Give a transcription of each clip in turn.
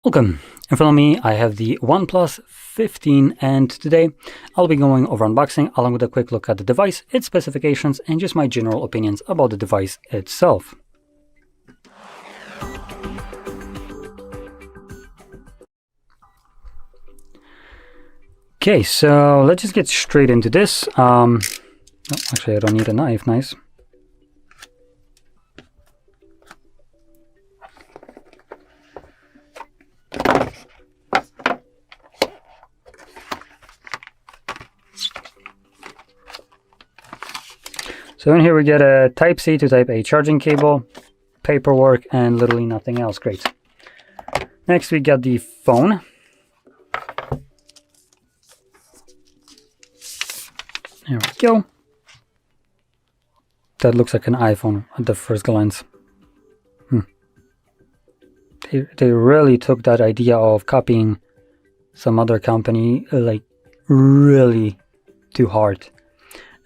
Welcome. In front of me I have the OnePlus 15 and today I'll be going over unboxing along with a quick look at the device, its specifications and just my general opinions about the device itself. Okay, so let's just get straight into this. Oh, actually I don't need a knife, nice. So in here we get a Type-C to Type-A charging cable, paperwork, and literally nothing else. Great. Next we got the phone. There we go. That looks like an iPhone at the first glance. They really took that idea of copying some other company like really too hard.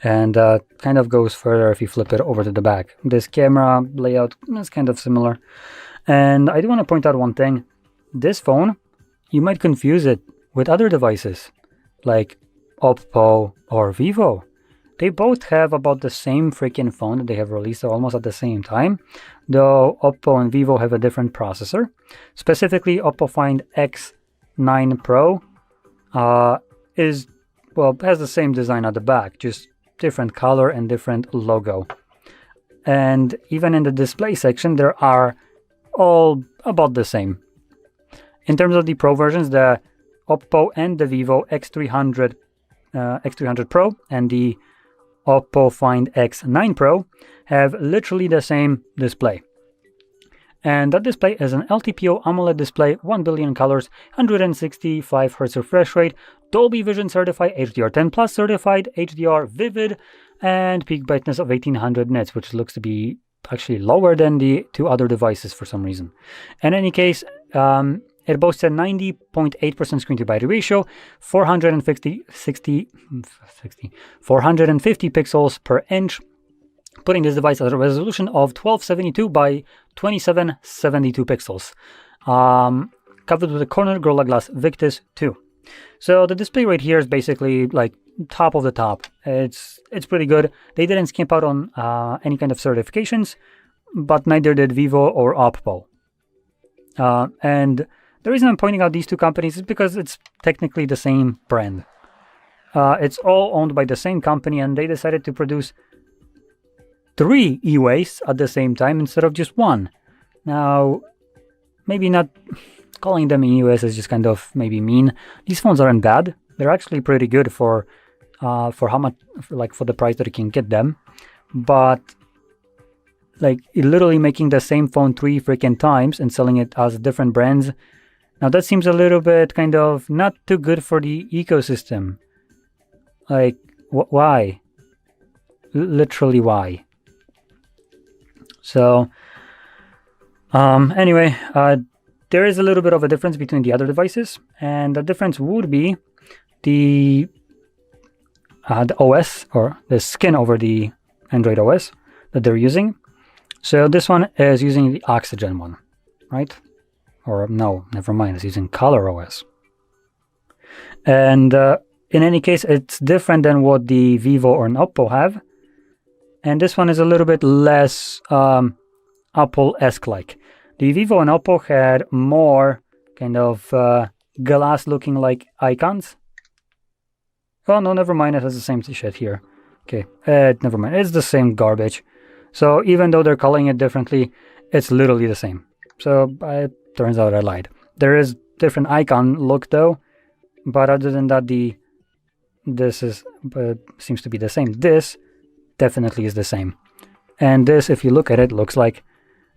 And kind of goes further if you flip it over to the back. This camera layout is kind of similar. And I do want to point out one thing. This phone, you might confuse it with other devices like Oppo or Vivo. They both have about the same freaking phone that they have released almost at the same time, though Oppo and Vivo have a different processor. Specifically, Oppo Find X9 Pro has the same design at the back, just different color and different logo. And even in the display section, there are all about the same. In terms of the Pro versions, the Oppo and the Vivo X300 Pro and the Oppo Find X9 Pro have literally the same display. And that display is an LTPO AMOLED display, 1 billion colors, 165 Hz refresh rate, Dolby Vision certified, HDR10 Plus certified, HDR Vivid, and peak brightness of 1800 nits, which looks to be actually lower than the two other devices for some reason. In any case, it boasts a 90.8% screen to body ratio, 450 pixels per inch, putting this device at a resolution of 1272 by 2772 pixels, covered with a corner Gorilla Glass Victus 2. So the display right here is basically like top of the top. It's pretty good. They didn't skimp out on any kind of certifications, but neither did Vivo or Oppo. And the reason I'm pointing out these two companies is because it's technically the same brand. It's all owned by the same company, and they decided to produce 3 e-ways at the same time instead of just one. Now, maybe not calling them e-ways is just kind of maybe mean. These phones aren't bad. They're actually pretty good for how much, for the price that you can get them. But like literally making the same phone 3 freaking times and selling it as different brands. Now that seems a little bit kind of not too good for the ecosystem. Like, why? Literally, why? So, anyway, there is a little bit of a difference between the other devices, and the difference would be the OS, or the skin over the Android OS that they're using. So this one is using the Oxygen one, right? Or no, never mind, it's using Color OS. And in any case, it's different than what the Vivo or an Oppo have. And this one is a little bit less Apple-esque like. The Vivo and Oppo had more kind of glass-looking like icons. Oh no, never mind, it has the same shit here. Okay, never mind, it's the same garbage. So even though they're calling it differently, it's literally the same. So it turns out I lied. There is different icon look though, but other than that, this seems to be the same. This definitely is the same. And this, if you look at it, looks like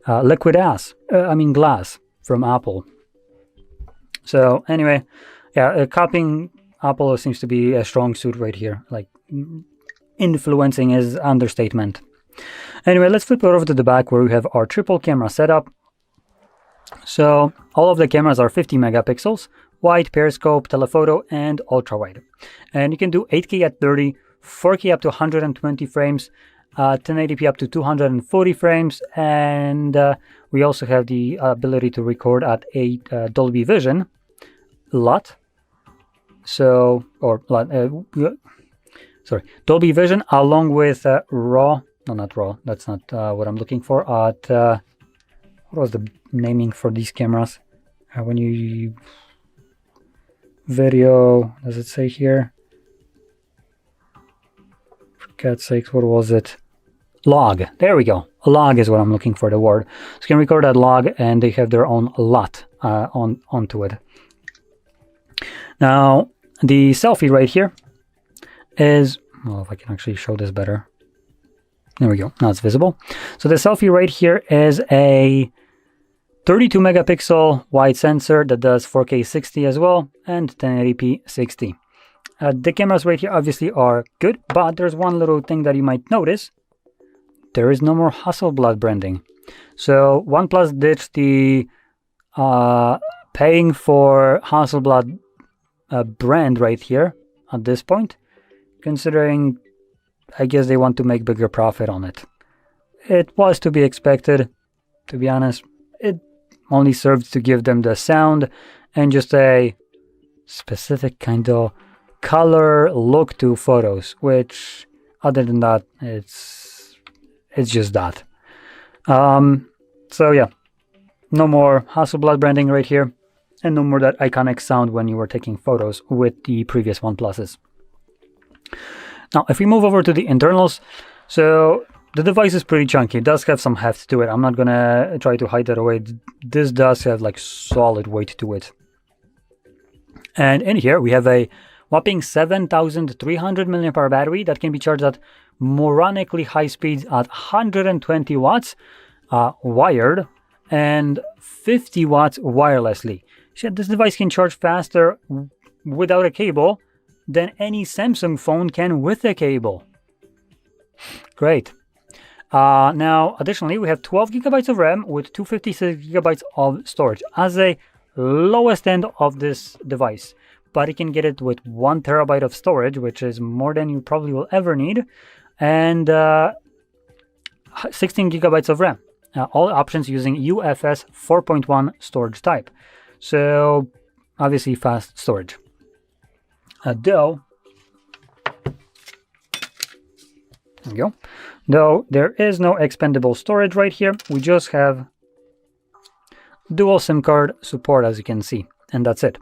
glass from Apple. So anyway, yeah, copying Apple seems to be a strong suit right here. Like influencing is understatement. Anyway, let's flip it over to the back where we have our triple camera setup. So all of the cameras are 50 megapixels, wide, periscope, telephoto, and ultra wide. And you can do 8K at 30, 4K up to 120 frames, 1080p up to 240 frames, and we also have the ability to record at Dolby Vision LUT. So, or sorry, Dolby Vision along with RAW. No, not RAW. That's not what I'm looking for. At what was the naming for these cameras? When you video, does it say here? For God's sakes, what was it? Log. There we go. A log is what I'm looking for, the word. So you can record that log, and they have their own LUT onto it. Now, the selfie right here is, well, if I can actually show this better. There we go. Now it's visible. So the selfie right here is a 32 megapixel wide sensor that does 4K 60 as well, and 1080p 60. The cameras right here obviously are good, but there's one little thing that you might notice. There is no more Hasselblad branding. So OnePlus ditched the paying for Hasselblad brand right here at this point, considering I guess they want to make bigger profit on it. It was to be expected, to be honest. It only served to give them the sound and just a specific kind of color look to photos, which other than that, it's just that. So yeah, no more Hasselblad branding right here, and no more that iconic sound when you were taking photos with the previous OnePluses. Now, if we move over to the internals, so the device is pretty chunky. It does have some heft to it. I'm not gonna try to hide that away. This does have like solid weight to it. And in here we have a whopping 7,300 mAh battery that can be charged at moronically high speeds at 120 watts wired and 50 watts wirelessly. So this device can charge faster without a cable than any Samsung phone can with a cable. Great. Now, additionally, we have 12 gigabytes of RAM with 256 gigabytes of storage as a lowest end of this device. But you can get it with 1 terabyte of storage, which is more than you probably will ever need, and 16 gigabytes of RAM. All options using UFS 4.1 storage type. So, obviously fast storage. Though, there we go. Though there is no expandable storage right here, we just have dual SIM card support, as you can see, and that's it.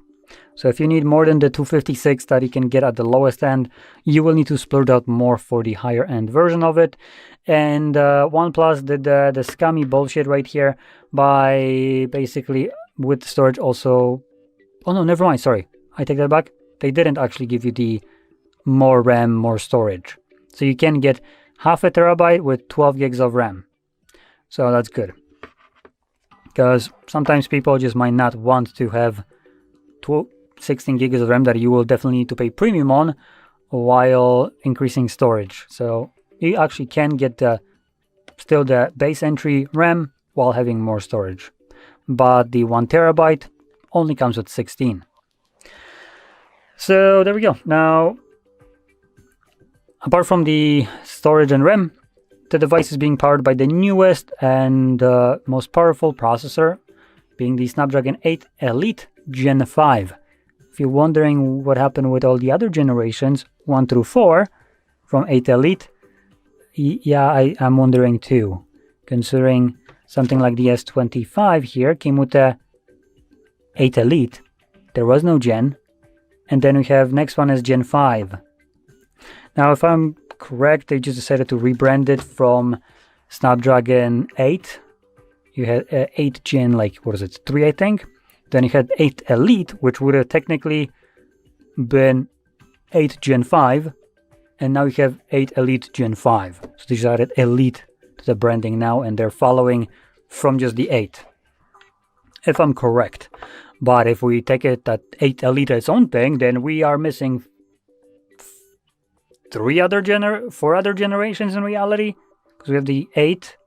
So if you need more than the 256 that you can get at the lowest end, you will need to splurge out more for the higher end version of it. And OnePlus did the scummy bullshit right here by basically with storage also. Oh no, never mind. Sorry, I take that back. They didn't actually give you the more RAM, more storage. So you can get half a terabyte with 12 gigs of RAM. So that's good. Because sometimes people just might not want to have 16 gigs of RAM that you will definitely need to pay premium on while increasing storage. So you actually can get still the base entry RAM while having more storage. But the 1 terabyte only comes with 16. So there we go. Now, apart from the storage and RAM, the device is being powered by the newest and most powerful processor, being the Snapdragon 8 Elite Gen 5. If you're wondering what happened with all the other generations, 1 through 4, from 8 Elite, yeah, I'm wondering too, considering something like the S25 here came with the 8 Elite. There was no Gen. And then we have next one is Gen 5. Now, if I'm correct, they just decided to rebrand it from Snapdragon 8. You had 8 Gen, like, what is it, 3, I think? Then you had 8 Elite, which would have technically been 8 Gen 5. And now you have 8 Elite Gen 5. So they just added Elite to the branding now, and they're following from just the 8. If I'm correct. But if we take it that 8 Elite is its own thing, then we are missing 4 other generations in reality. Because we have the 8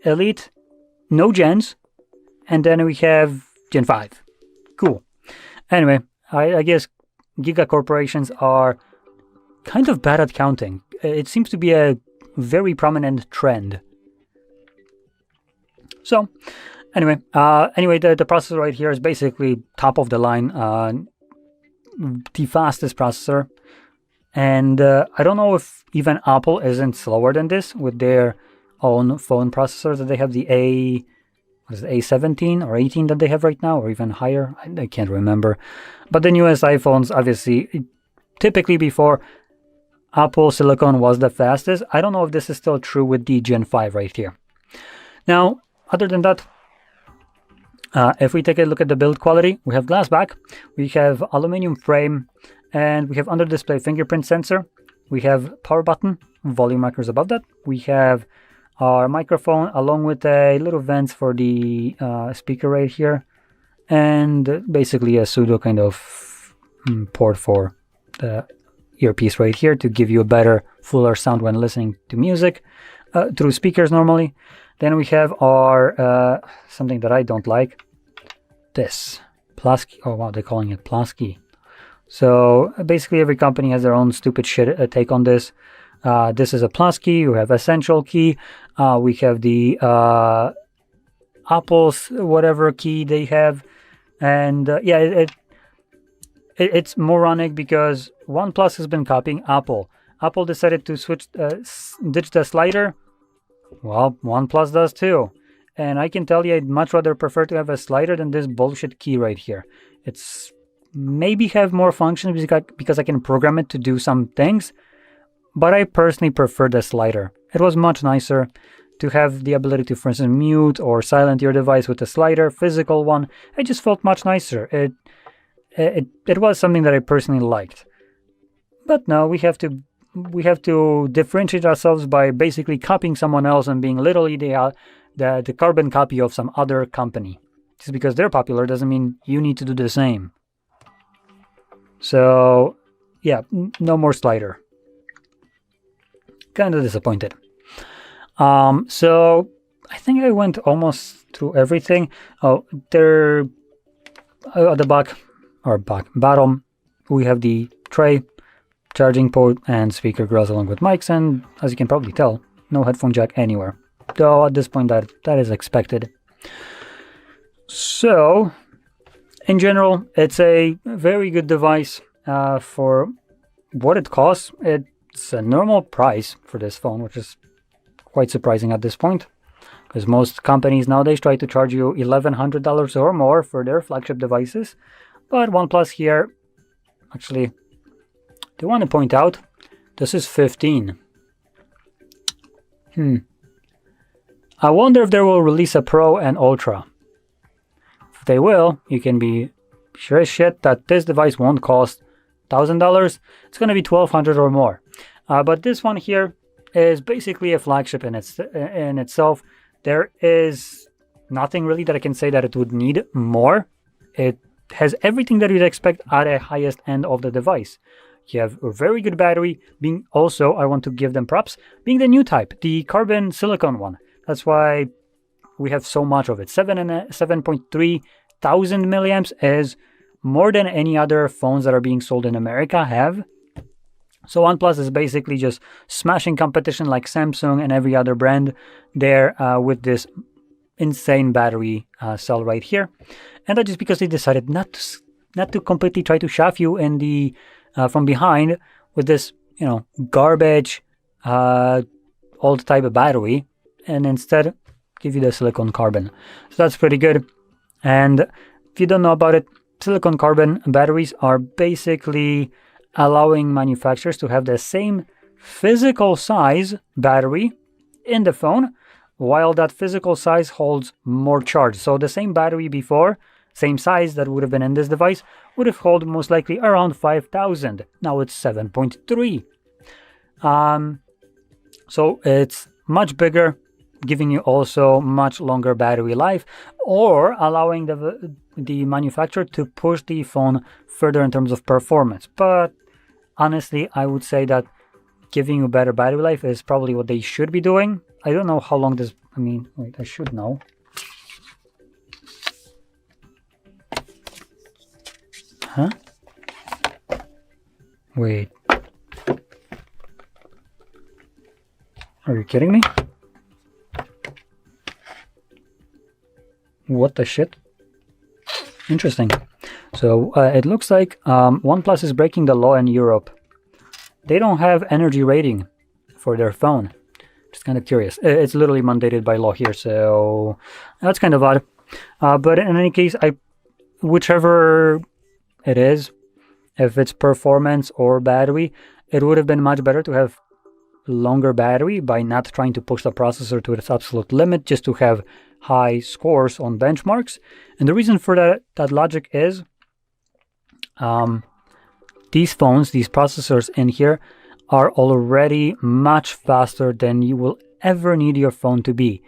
Elite, no gens, and then we have Gen 5. Cool. Anyway, I guess giga corporations are kind of bad at counting. It seems to be a very prominent trend. So anyway, the processor right here is basically top of the line, the fastest processor. And I don't know if even Apple isn't slower than this with their own phone processor that they have, the A17 or 18 that they have right now, or even higher. I can't remember. But the newest iPhones, obviously, typically before, Apple Silicon was the fastest. I don't know if this is still true with the Gen 5 right here. Now, other than that, if we take a look at the build quality, we have glass back, we have aluminum frame, and we have under display fingerprint sensor. We have power button, volume markers above that. We have our microphone along with a little vents for the speaker right here, and basically a pseudo kind of port for the earpiece right here to give you a better, fuller sound when listening to music through speakers normally. Then we have our something that I don't like, this Plasky. Oh wow, they're calling it Plasky. So basically every company has their own stupid shit take on this. This is a plus key. We have essential key. We have the Apple's whatever key they have. And yeah, it's moronic because OnePlus has been copying Apple. Apple decided to ditch the slider. Well, OnePlus does too. And I can tell you I'd much rather prefer to have a slider than this bullshit key right here. It's maybe have more functions because I can program it to do some things, but I personally prefer the slider. It was much nicer to have the ability to, for instance, mute or silent your device with a slider, physical one. It just felt much nicer. It was something that I personally liked. But no, we have to differentiate ourselves by basically copying someone else and being literally the carbon copy of some other company. Just because they're popular doesn't mean you need to do the same. So yeah, no more slider. Kind of disappointed. So I think I went almost through everything. Oh, there at the bottom, we have the tray, charging port, and speaker grills along with mics, and as you can probably tell, no headphone jack anywhere. Though at this point that is expected. So in general, it's a very good device for what it costs. It's a normal price for this phone, which is quite surprising at this point, because most companies nowadays try to charge you $1,100 or more for their flagship devices. But OnePlus here, actually, do want to point out, this is $15. I wonder if they will release a Pro and Ultra. If they will, you can be sure as shit that this device won't cost $1,000. It's going to be $1,200 or more. But this one here is basically a flagship in itself. There is nothing really that I can say that it would need more. It has everything that you'd expect at a highest end of the device. You have a very good battery, being also, I want to give them props, being the new type, the carbon silicon one. That's why we have so much of it. 7.3 thousand milliamps is more than any other phones that are being sold in America have. So OnePlus is basically just smashing competition like Samsung and every other brand there with this insane battery cell right here. And that's just because they decided not to completely try to shove you in the from behind with this, garbage old type of battery, and instead give you the silicon carbon. So that's pretty good. And if you don't know about it, silicon carbon batteries are basically allowing manufacturers to have the same physical size battery in the phone, while that physical size holds more charge. So the same battery before, same size that would have been in this device, would have held most likely around 5,000. Now it's 7.3. So it's much bigger, giving you also much longer battery life, or allowing the manufacturer to push the phone further in terms of performance. But honestly, I would say that giving you better battery life is probably what they should be doing. I don't know how long this... wait, I should know. Huh? Wait. Are you kidding me? What the shit? Interesting. So it looks like OnePlus is breaking the law in Europe. They don't have energy rating for their phone. Just kind of curious. It's literally mandated by law here, so that's kind of odd. But in any case, whichever it is, if it's performance or battery, it would have been much better to have longer battery by not trying to push the processor to its absolute limit just to have high scores on benchmarks. And the reason for that logic is these phones, these processors in here are already much faster than you will ever need your phone to be.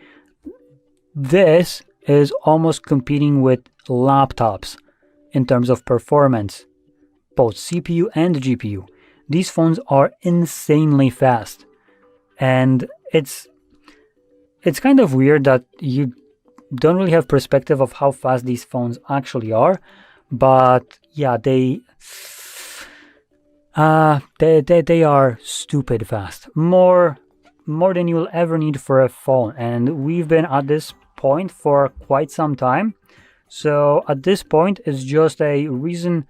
This is almost competing with laptops in terms of performance, both CPU and GPU. These phones are insanely fast, and it's kind of weird that you don't really have perspective of how fast these phones actually are. But yeah, they are stupid fast, more than you'll ever need for a phone. And we've been at this point for quite some time, so at this point it's just a reason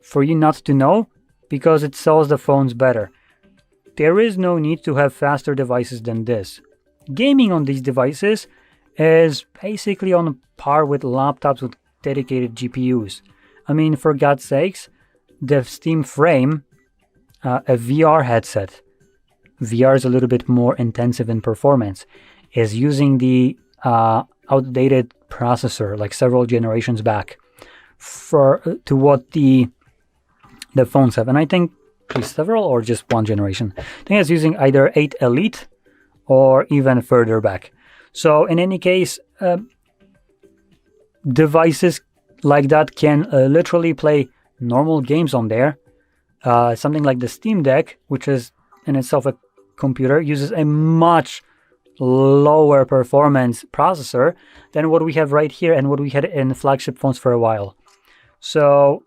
for you not to know, because it sells the phones better. There is no need to have faster devices than this. Gaming on these devices is basically on par with laptops with dedicated GPUs. I mean, for God's sakes, the Steam Frame, a VR headset, VR is a little bit more intensive in performance, is using the outdated processor, like several generations back, to what the phones have. And I think several or just one generation. I think it's using either 8 Elite or even further back. So in any case, devices like that can literally play normal games on there. Something like the Steam Deck, which is in itself a computer, uses a much lower performance processor than what we have right here and what we had in flagship phones for a while. So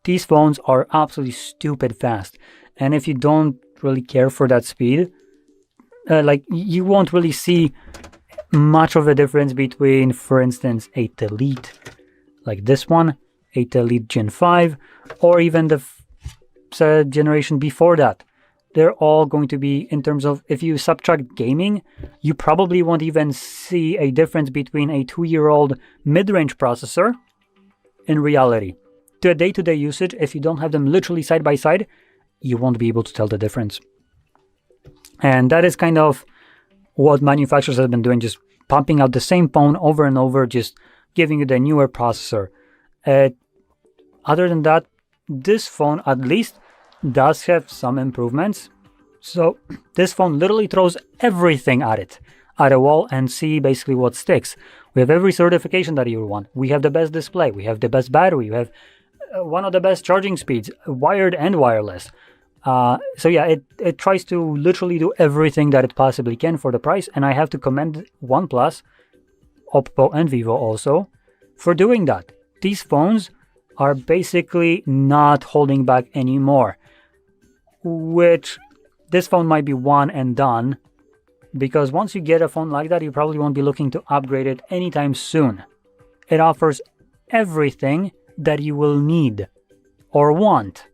these phones are absolutely stupid fast. And if you don't really care for that speed, like you won't really see much of a difference between, for instance, 8 Elite, like this one, 8 Elite Gen 5, or even the generation before that. They're all going to be, in terms of, if you subtract gaming, you probably won't even see a difference between a 2-year-old mid-range processor in reality. To day-to-day usage, if you don't have them literally side by side, you won't be able to tell the difference. And that is kind of what manufacturers have been doing, just pumping out the same phone over and over, just giving you the newer processor. Other than that, this phone at least does have some improvements. So this phone literally throws everything at a wall and see basically what sticks. We have every certification that you want. We have the best display. We have the best battery. We have one of the best charging speeds, wired and wireless. So yeah, it tries to literally do everything that it possibly can for the price. And I have to commend OnePlus, Oppo and Vivo also for doing that. These phones are basically not holding back anymore, which this phone might be one and done, because once you get a phone like that, you probably won't be looking to upgrade it anytime soon. It offers everything that you will need or want.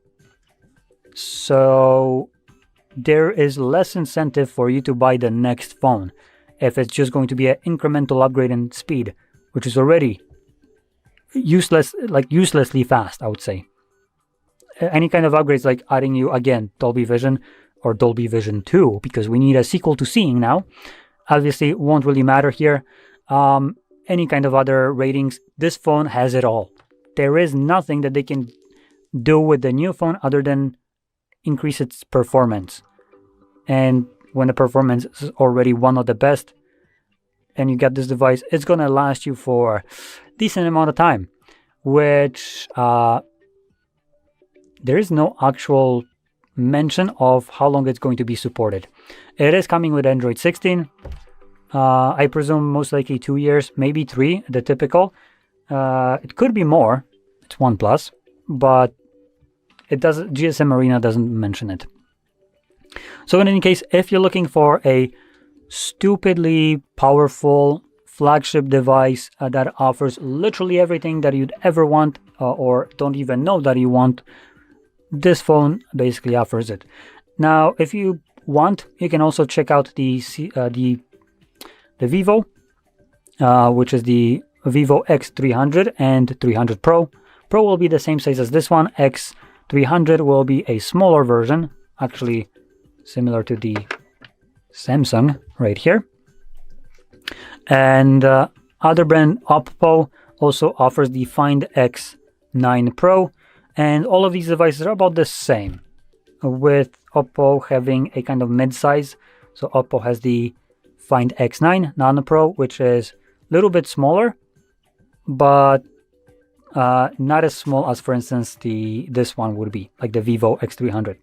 So there is less incentive for you to buy the next phone if it's just going to be an incremental upgrade in speed, which is already uselessly fast, I would say. Any kind of upgrades like adding you, again, Dolby Vision or Dolby Vision 2, because we need a sequel to Seeing now, obviously won't really matter here. Any kind of other ratings, this phone has it all. There is nothing that they can do with the new phone other than increase its performance. And when the performance is already one of the best, and you get this device, it's going to last you for a decent amount of time, which there is no actual mention of how long it's going to be supported. It is coming with Android 16. I presume most likely 2 years, maybe 3, the typical. It could be more. It's OnePlus, but it doesn't. GSM Arena doesn't mention it. So in any case, if you're looking for a stupidly powerful flagship device that offers literally everything that you'd ever want or don't even know that you want, this phone basically offers it. Now, if you want, you can also check out the Vivo, which is the Vivo X300 and 300 Pro. Pro will be the same size as this one. X300 will be a smaller version, actually similar to the Samsung right here. And other brand Oppo also offers the Find X9 Pro, and all of these devices are about the same, with Oppo having a kind of mid-size. So Oppo has the Find X9 Nano Pro, which is a little bit smaller, but not as small as, for instance, this one would be, like the Vivo X300.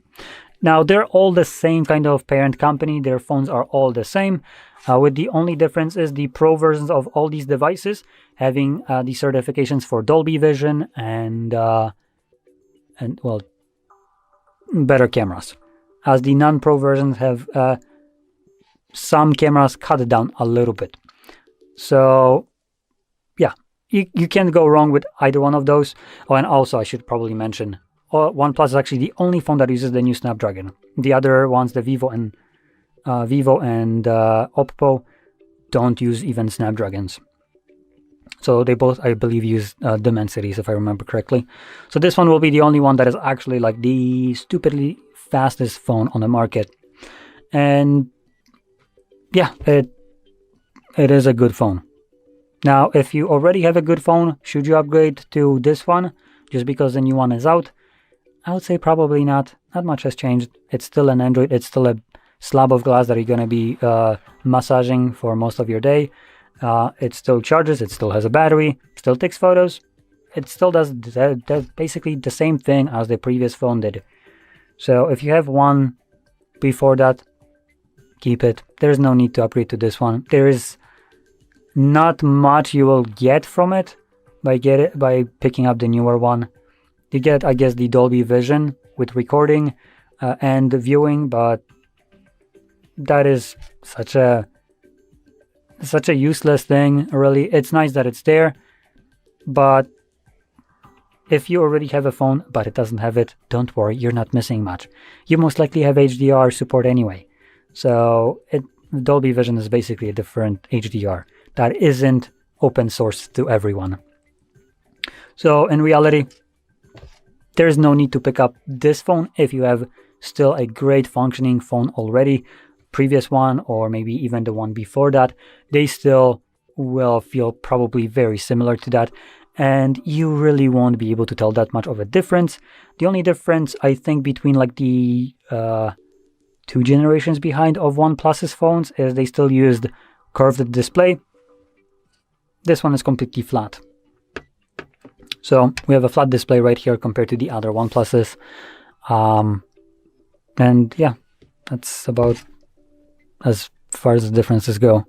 Now, they're all the same kind of parent company. Their phones are all the same, with the only difference is the Pro versions of all these devices having the certifications for Dolby Vision and well, better cameras, as the non-Pro versions have some cameras cut down a little bit. So yeah, you can't go wrong with either one of those. Oh, and also I should probably mention, OnePlus is actually the only phone that uses the new Snapdragon. The other ones, the Vivo and Oppo, don't use even Snapdragons. So they both, I believe, use Dimensities, if I remember correctly. So this one will be the only one that is actually like the stupidly fastest phone on the market. And yeah, it is a good phone. Now, if you already have a good phone, should you upgrade to this one just because the new one is out? I would say probably not. Not much has changed. It's still an Android. It's still a slab of glass that you're going to be massaging for most of your day. It still charges. It still has a battery. Still takes photos. It still does basically the same thing as the previous phone did. So if you have one before that, keep it. There's no need to upgrade to this one. There is not much you will get from it by picking up the newer one. You get, I guess, the Dolby Vision with recording and viewing, but that is such a useless thing, really. It's nice that it's there, but if you already have a phone but it doesn't have it, don't worry, you're not missing much. You most likely have HDR support anyway. So Dolby Vision is basically a different HDR that isn't open source to everyone. So in reality, there's no need to pick up this phone if you have still a great functioning phone already. Previous one, or maybe even the one before that, they still will feel probably very similar to that, and you really won't be able to tell that much of a difference. The only difference, I think, between like the 2 generations behind of OnePlus's phones is they still used curved display. This one is completely flat. So we have a flat display right here compared to the other OnePluses. And yeah, that's about as far as the differences go.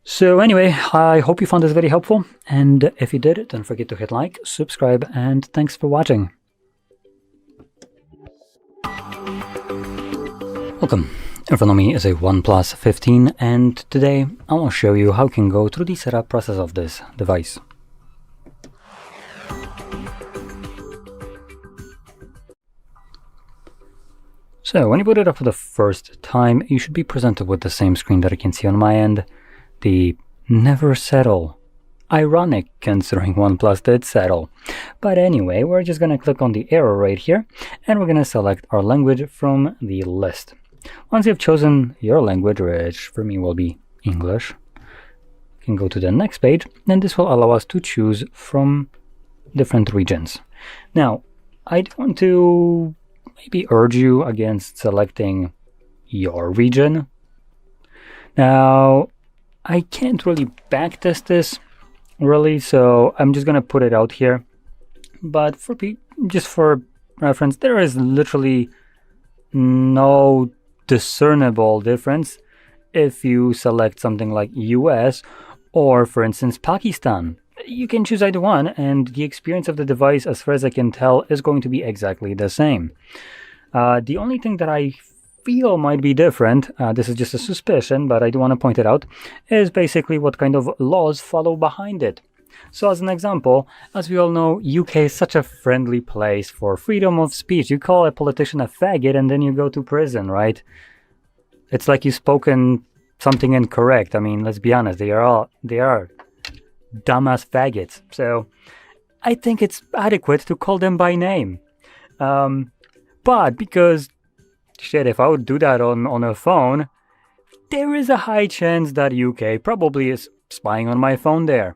So anyway, I hope you found this very helpful. And if you did, don't forget to hit like, subscribe, and thanks for watching. Welcome. In front of me is a OnePlus 15, and today I will show you how you can go through the setup process of this device. So when you boot it up for the first time, you should be presented with the same screen that you can see on my end, the never settle. Ironic considering OnePlus did settle. But anyway, we're just going to click on the arrow right here, and we're going to select our language from the list. Once you've chosen your language, which for me will be English, you can go to the next page, and this will allow us to choose from different regions. Now, I want to maybe urge you against selecting your region. Now, I can't really backtest this, really, so I'm just gonna put it out here. But just for reference, there is literally no discernible difference if you select something like US or, for instance, Pakistan. You can choose either one, and the experience of the device, as far as I can tell, is going to be exactly the same. The only thing that I feel might be different, this is just a suspicion, but I do want to point it out, is basically what kind of laws follow behind it. So as an example, as we all know, UK is such a friendly place for freedom of speech. You call a politician a faggot and then you go to prison, right? It's like you've spoken something incorrect. I mean, let's be honest, they are dumbass faggots. So I think it's adequate to call them by name. But because, shit, if I would do that on a phone, there is a high chance that UK probably is spying on my phone there.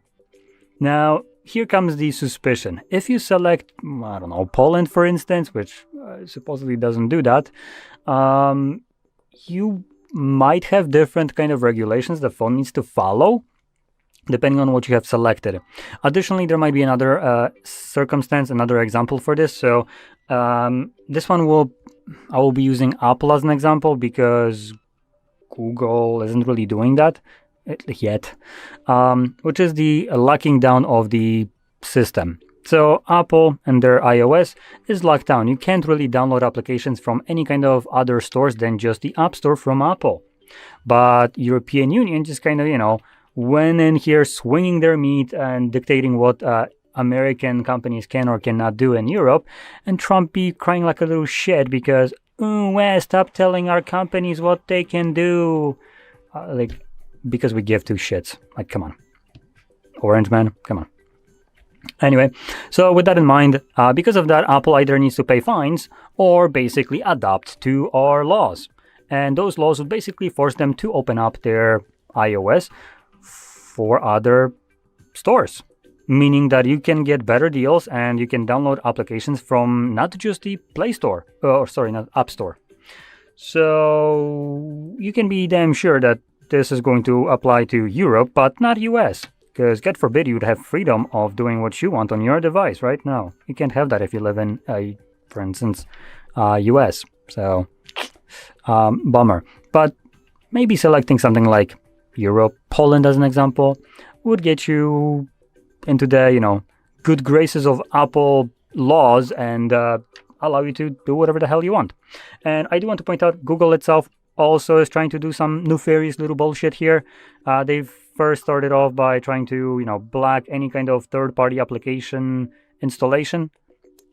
Now, here comes the suspicion. If you select, I don't know, Poland, for instance, which supposedly doesn't do that, you might have different kind of regulations the phone needs to follow, depending on what you have selected. Additionally, there might be another circumstance, another example for this. So this one I will be using Apple as an example because Google isn't really doing that yet, which is the locking down of the system. So Apple and their iOS is locked down. You can't really download applications from any kind of other stores than just the App Store from Apple. But European Union just kind of, went in here swinging their meat and dictating what American companies can or cannot do in Europe. And Trump be crying like a little shit because, stop telling our companies what they can do. Because we give two shits. Like, come on. Orange man, come on. Anyway, so with that in mind, because of that, Apple either needs to pay fines or basically adapt to our laws. And those laws would basically force them to open up their iOS for other stores. Meaning that you can get better deals and you can download applications from not just the Play Store, not App Store. So you can be damn sure that this is going to apply to Europe, but not US. Because God forbid you'd have freedom of doing what you want on your device right now. You can't have that if you live in, for instance, US. So, bummer. But maybe selecting something like Europe, Poland as an example, would get you into the, good graces of Apple laws and allow you to do whatever the hell you want. And I do want to point out Google itself also is trying to do some nefarious little bullshit here. They've first started off by trying to, block any kind of third-party application installation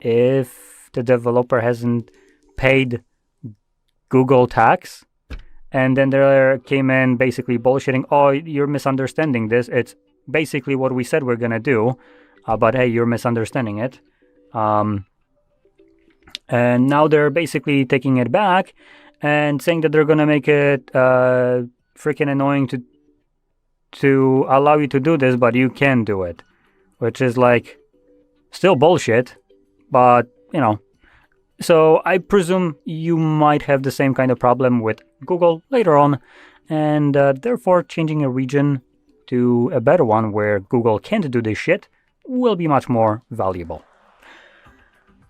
if the developer hasn't paid Google tax. And then there came in basically bullshitting, oh, you're misunderstanding this. It's basically what we said we're going to do, but hey, you're misunderstanding it. And now they're basically taking it back and saying that they're going to make it freaking annoying to allow you to do this, but you can do it, which is like still bullshit, but so I presume you might have the same kind of problem with Google later on, and therefore changing a region to a better one where Google can't do this shit will be much more valuable.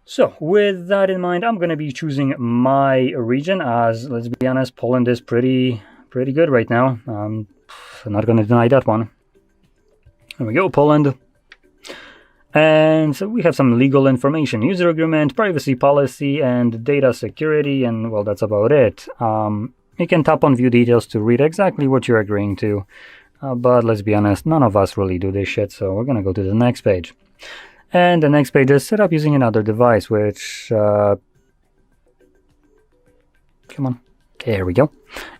So with that in mind, I'm going to be choosing my region as, let's be honest, Poland is pretty good right now. I'm not going to deny that one. There we go, Poland. And so we have some legal information, user agreement, privacy policy, and data security, and well, that's about it. You can tap on view details to read exactly what you're agreeing to. But let's be honest, none of us really do this shit, so we're going to go to the next page. And the next page is set up using another device, which... come on. There we go.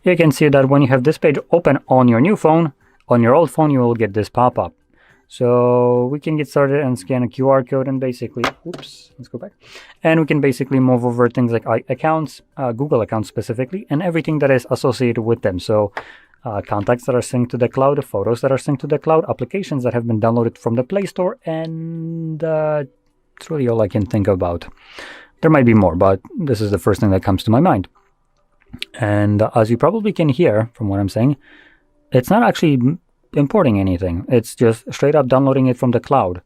You can see that when you have this page open on your new phone, on your old phone, you will get this pop-up. So we can get started and scan a QR code and basically, let's go back. And we can basically move over things like accounts, Google accounts specifically, and everything that is associated with them. So contacts that are synced to the cloud, photos that are synced to the cloud, applications that have been downloaded from the Play Store, and that's really all I can think about. There might be more, but this is the first thing that comes to my mind. And as you probably can hear from what I'm saying, it's not actually importing anything. It's just straight up downloading it from the cloud,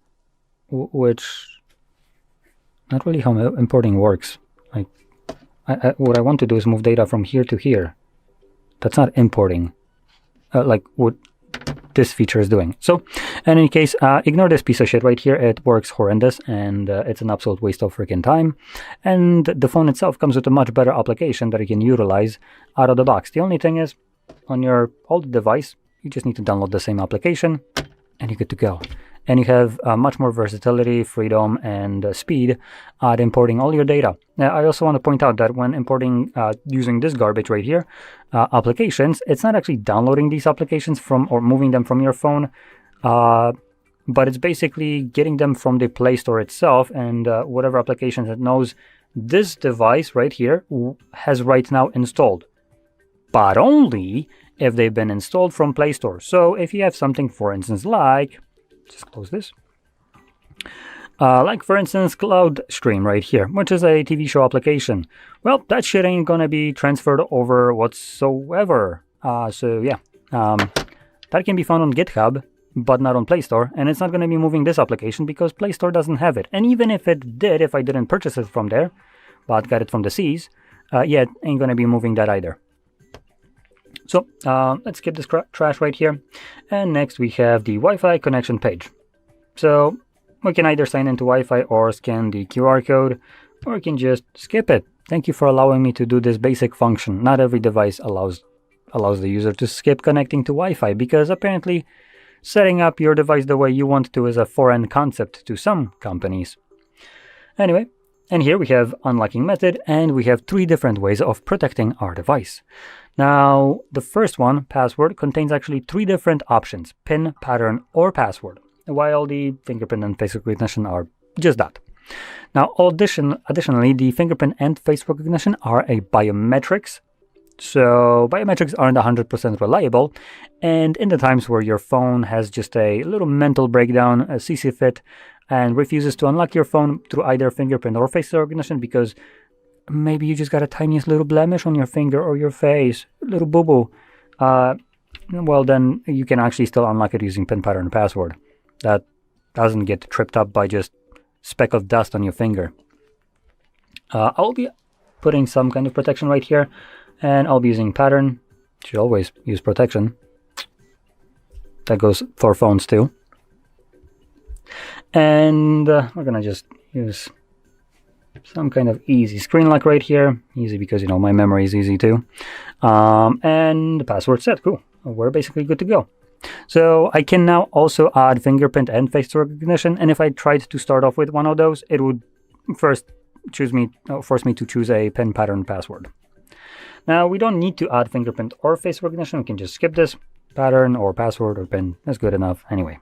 which not really how importing works. Like, what I want to do is move data from here to here. That's not importing. Like what this feature is doing. So in any case, ignore this piece of shit right here. It works horrendous, and it's an absolute waste of freaking time. And the phone itself comes with a much better application that you can utilize out of the box. The only thing is, on your old device, you just need to download the same application and you're good to go. And you have much more versatility, freedom, and speed at importing all your data. Now, I also want to point out that when importing using this garbage right here, applications, it's not actually downloading these applications from or moving them from your phone, but it's basically getting them from the Play Store itself, and whatever applications it knows this device right here has right now installed, but only if they've been installed from Play Store. So if you have something, for instance, like, just close this, like for instance Cloud Stream right here, which is a TV show application, well, that shit ain't gonna be transferred over whatsoever. So yeah, that can be found on GitHub, but not on Play Store, and it's not going to be moving this application because Play Store doesn't have it. And even if it did, if I didn't purchase it from there, but got it from the Seas, yeah, it ain't going to be moving that either. So let's skip this trash right here. And next we have the Wi-Fi connection page. So we can either sign into Wi-Fi or scan the QR code, or we can just skip it. Thank you for allowing me to do this basic function. Not every device allows the user to skip connecting to Wi-Fi, because apparently setting up your device the way you want to is a foreign concept to some companies. Anyway, and here we have unlocking method, and we have 3 different ways of protecting our device. Now, the first one, password, contains actually 3 different options: PIN, pattern, or password, while the fingerprint and face recognition are just that. Now, additionally, the fingerprint and face recognition are a biometrics. So biometrics aren't 100% reliable, and in the times where your phone has just a little mental breakdown, a CC fit, and refuses to unlock your phone through either fingerprint or face recognition because maybe you just got a tiniest little blemish on your finger or your face, a little boo-boo, well, then you can actually still unlock it using PIN, pattern, and password. That doesn't get tripped up by just speck of dust on your finger. I'll be putting some kind of protection right here, and I'll be using pattern. Should always use protection. That goes for phones too. And we're gonna just use some kind of easy screen lock right here. Easy because, you know, my memory is easy too. And the password set. Cool. We're basically good to go. So I can now also add fingerprint and face recognition. And if I tried to start off with one of those, it would first force me to choose a PIN, pattern, password. Now, we don't need to add fingerprint or face recognition. We can just skip this. Pattern or password or PIN. That's good enough anyway.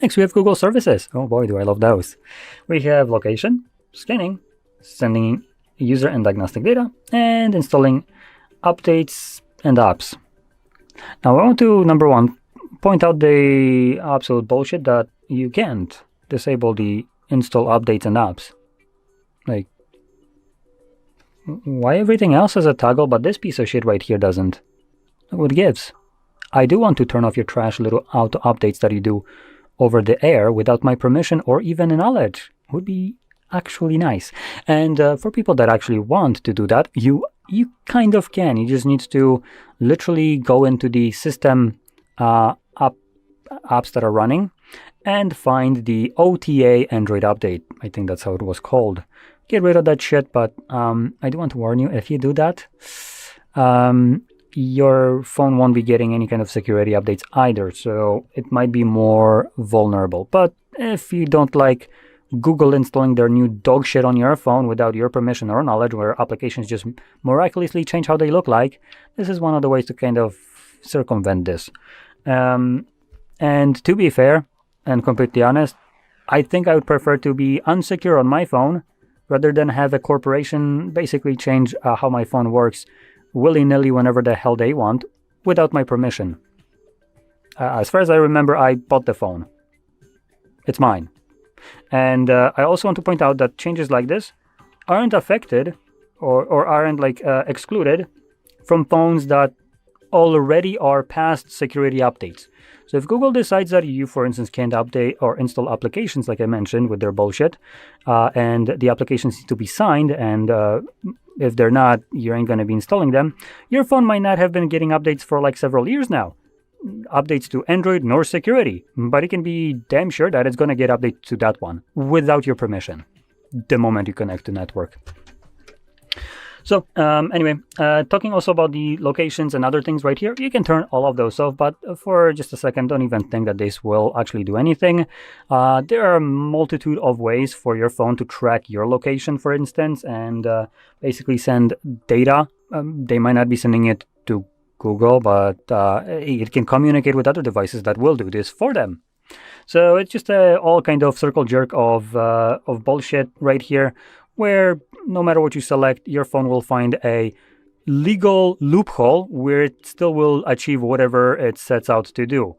Next, we have Google services. Oh boy, do I love those. We have location, scanning, sending user and diagnostic data, and installing updates and apps. Now, I want to, number one, point out the absolute bullshit that you can't disable the install updates and apps. Like, why everything else has a toggle, but this piece of shit right here doesn't? What gives? I do want to turn off your trash little auto updates that you do over the air without my permission or even knowledge. Would be actually nice. And for people that actually want to do that, you kind of can. You just need to literally go into the system apps that are running and find the OTA Android update. I think that's how it was called. Get rid of that shit, but I do want to warn you, if you do that, your phone won't be getting any kind of security updates either, so it might be more vulnerable. But if you don't like Google installing their new dog shit on your phone without your permission or knowledge, where applications just miraculously change how they look like, this is one of the ways to kind of circumvent this. And to be fair and completely honest, I think I would prefer to be unsecure on my phone rather than have a corporation basically change how my phone works willy-nilly whenever the hell they want without my permission. As far as I remember, I bought the phone. It's mine. And I also want to point out that changes like this aren't affected or aren't like excluded from phones that already are past security updates. So if Google decides that you, for instance, can't update or install applications like I mentioned with their bullshit, and the applications need to be signed, and if they're not, you ain't going to be installing them, your phone might not have been getting updates for like several years now. updates to Android nor security, but you can be damn sure that it's going to get updated to that one without your permission the moment you connect to network. So anyway, talking also about the locations and other things right here, you can turn all of those off, but for just a second, don't even think that this will actually do anything. There are a multitude of ways for your phone to track your location, for instance, and basically send data. They might not be sending it to Google, but it can communicate with other devices that will do this for them. So it's just all kind of circle jerk of bullshit right here, where no matter what you select, your phone will find a legal loophole where it still will achieve whatever it sets out to do.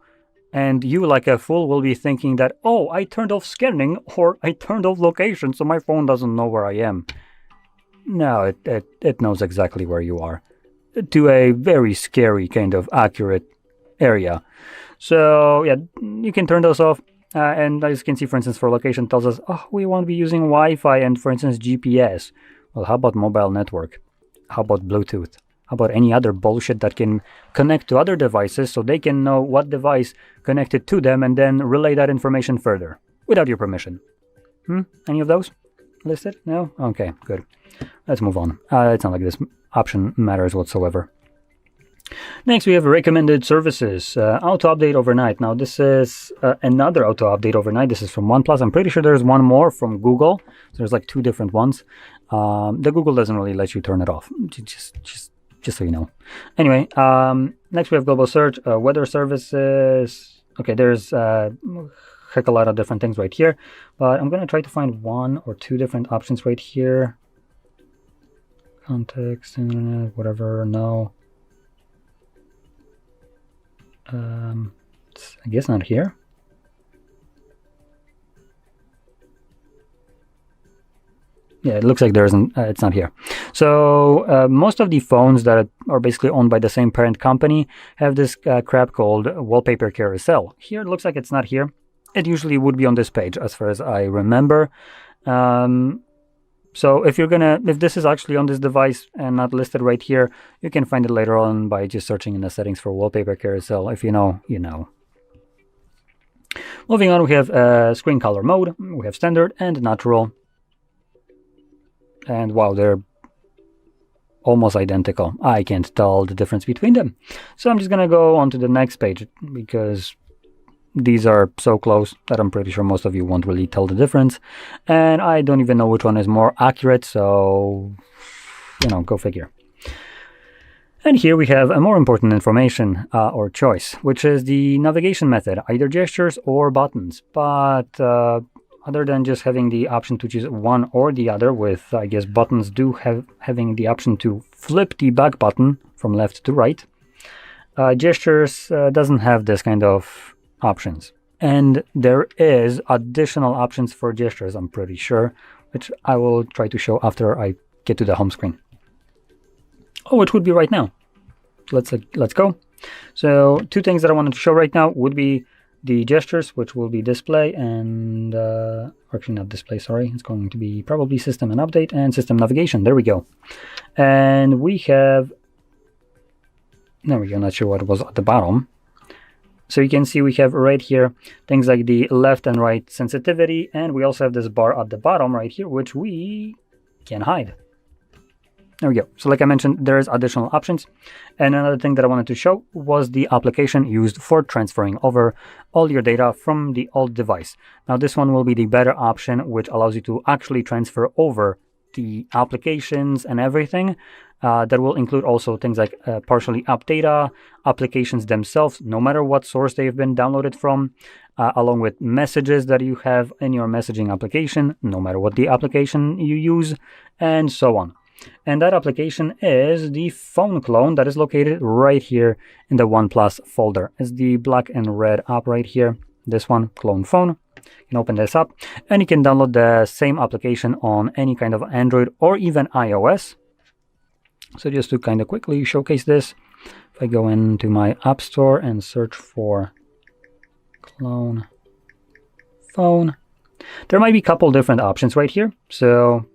And you, like a fool, will be thinking that, oh, I turned off scanning or I turned off location, so my phone doesn't know where I am. No, it knows exactly where you are, to a very scary kind of accurate area. So yeah, you can turn those off. And as you can see, for instance, for location, tells us, oh, we won't be using Wi-Fi and, for instance, GPS. Well, how about mobile network? How about Bluetooth? How about any other bullshit that can connect to other devices so they can know what device connected to them and then relay that information further without your permission? Any of those listed? No? Okay, good. Let's move on. It's not like this option matters whatsoever. Next, we have recommended services. Auto update overnight. Now, this is another auto update overnight. This is from OnePlus. I'm pretty sure there's one more from Google. So there's like 2 different ones. The Google doesn't really let you turn it off. Just so you know. Anyway, next we have global search, weather services. Okay, there's heck a lot of different things right here, but I'm gonna try to find 1 or 2 different options right here. Context, internet, whatever. No. I guess not here. Yeah, it looks like there isn't. It's not here. So most of the phones that are basically owned by the same parent company have this crap called wallpaper carousel. Here it looks like it's not here. It usually would be on this page, as far as I remember. So if this is actually on this device and not listed right here, you can find it later on by just searching in the settings for wallpaper carousel. If you know, you know. Moving on, we have screen color mode. We have standard and natural. And wow, they're almost identical. I can't tell the difference between them. So I'm just going to go on to the next page because these are so close that I'm pretty sure most of you won't really tell the difference. And I don't even know which one is more accurate, so, you know, go figure. And here we have a more important information or choice, which is the navigation method, either gestures or buttons. But other than just having the option to choose one or the other, with, I guess, buttons having the option to flip the back button from left to right, gestures doesn't have this kind of options. And there is additional options for gestures, I'm pretty sure, which I will try to show after I get to the home screen. Oh, it would be right now. Let's go. So 2 things that I wanted to show right now would be the gestures, which will be display and actually not display, sorry, it's going to be probably system and update and system navigation. There we go. And we have, there we go, not sure what was at the bottom. So you can see we have right here things like the left and right sensitivity, and we also have this bar at the bottom right here, which we can hide. There we go. So like I mentioned, there's additional options. And another thing that I wanted to show was the application used for transferring over all your data from the old device. Now this one will be the better option, which allows you to actually transfer over the applications and everything. That will include also things like partially up data, applications themselves, no matter what source they've been downloaded from, along with messages that you have in your messaging application, no matter what the application you use, and so on. And that application is the phone clone that is located right here in the OnePlus folder. It's the black and red app right here. This one, clone phone. You can open this up and you can download the same application on any kind of Android or even iOS. So just to kind of quickly showcase this, if I go into my App Store and search for clone phone, there might be a couple different options right here. So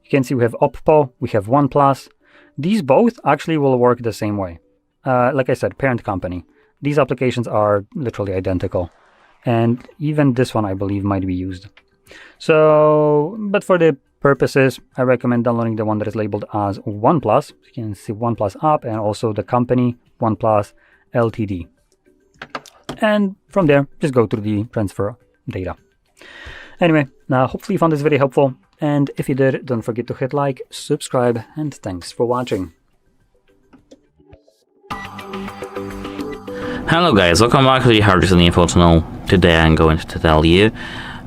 you can see we have Oppo, we have OnePlus. These both actually will work the same way. Like I said, parent company. these applications are literally identical. And even this one, I believe, might be used. So, but for the purposes, I recommend downloading the one that is labeled as OnePlus. You can see OnePlus app and also the company OnePlus Ltd. And from there, just go through the transfer data. Anyway, now hopefully you found this video helpful. And if you did, don't forget to hit like, subscribe, and thanks for watching. Hello guys, welcome back to the HardReset.Info channel. Today I'm going to tell you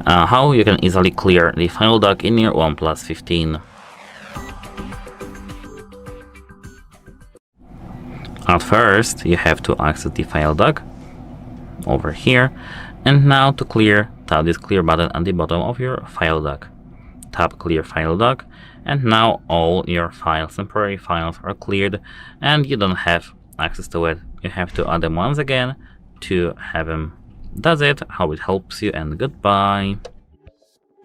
how you can easily clear the file dock in your OnePlus 15. At first, you have to access the file dock over here, and now to clear, tap this clear button at the bottom of your file dock. Tap clear file dock, and now all your files, temporary files, are cleared and you don't have access to it. You have to add them once again to have them. That's it. Hope it helps you, and goodbye.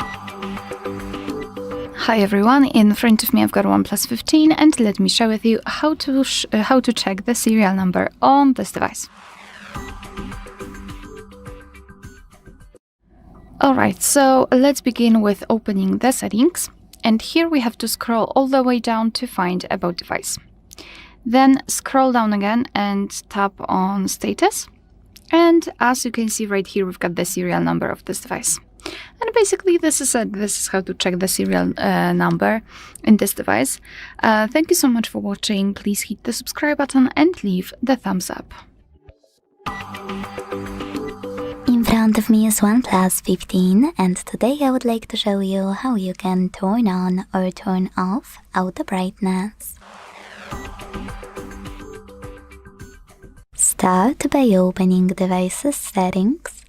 Hi everyone, in front of me I've got OnePlus 15 and let me share with you how to check the serial number on this device. Alright, so let's begin with opening the settings, and here we have to scroll all the way down to find About Device. Then scroll down again and tap on Status, and as you can see right here we've got the serial number of this device. And basically this is how to check the serial number in this device. Thank you so much for watching. Please hit the subscribe button and leave the thumbs up. In front of me is OnePlus 15, and today I would like to show you how you can turn on or turn off auto brightness. Start by opening Devices Settings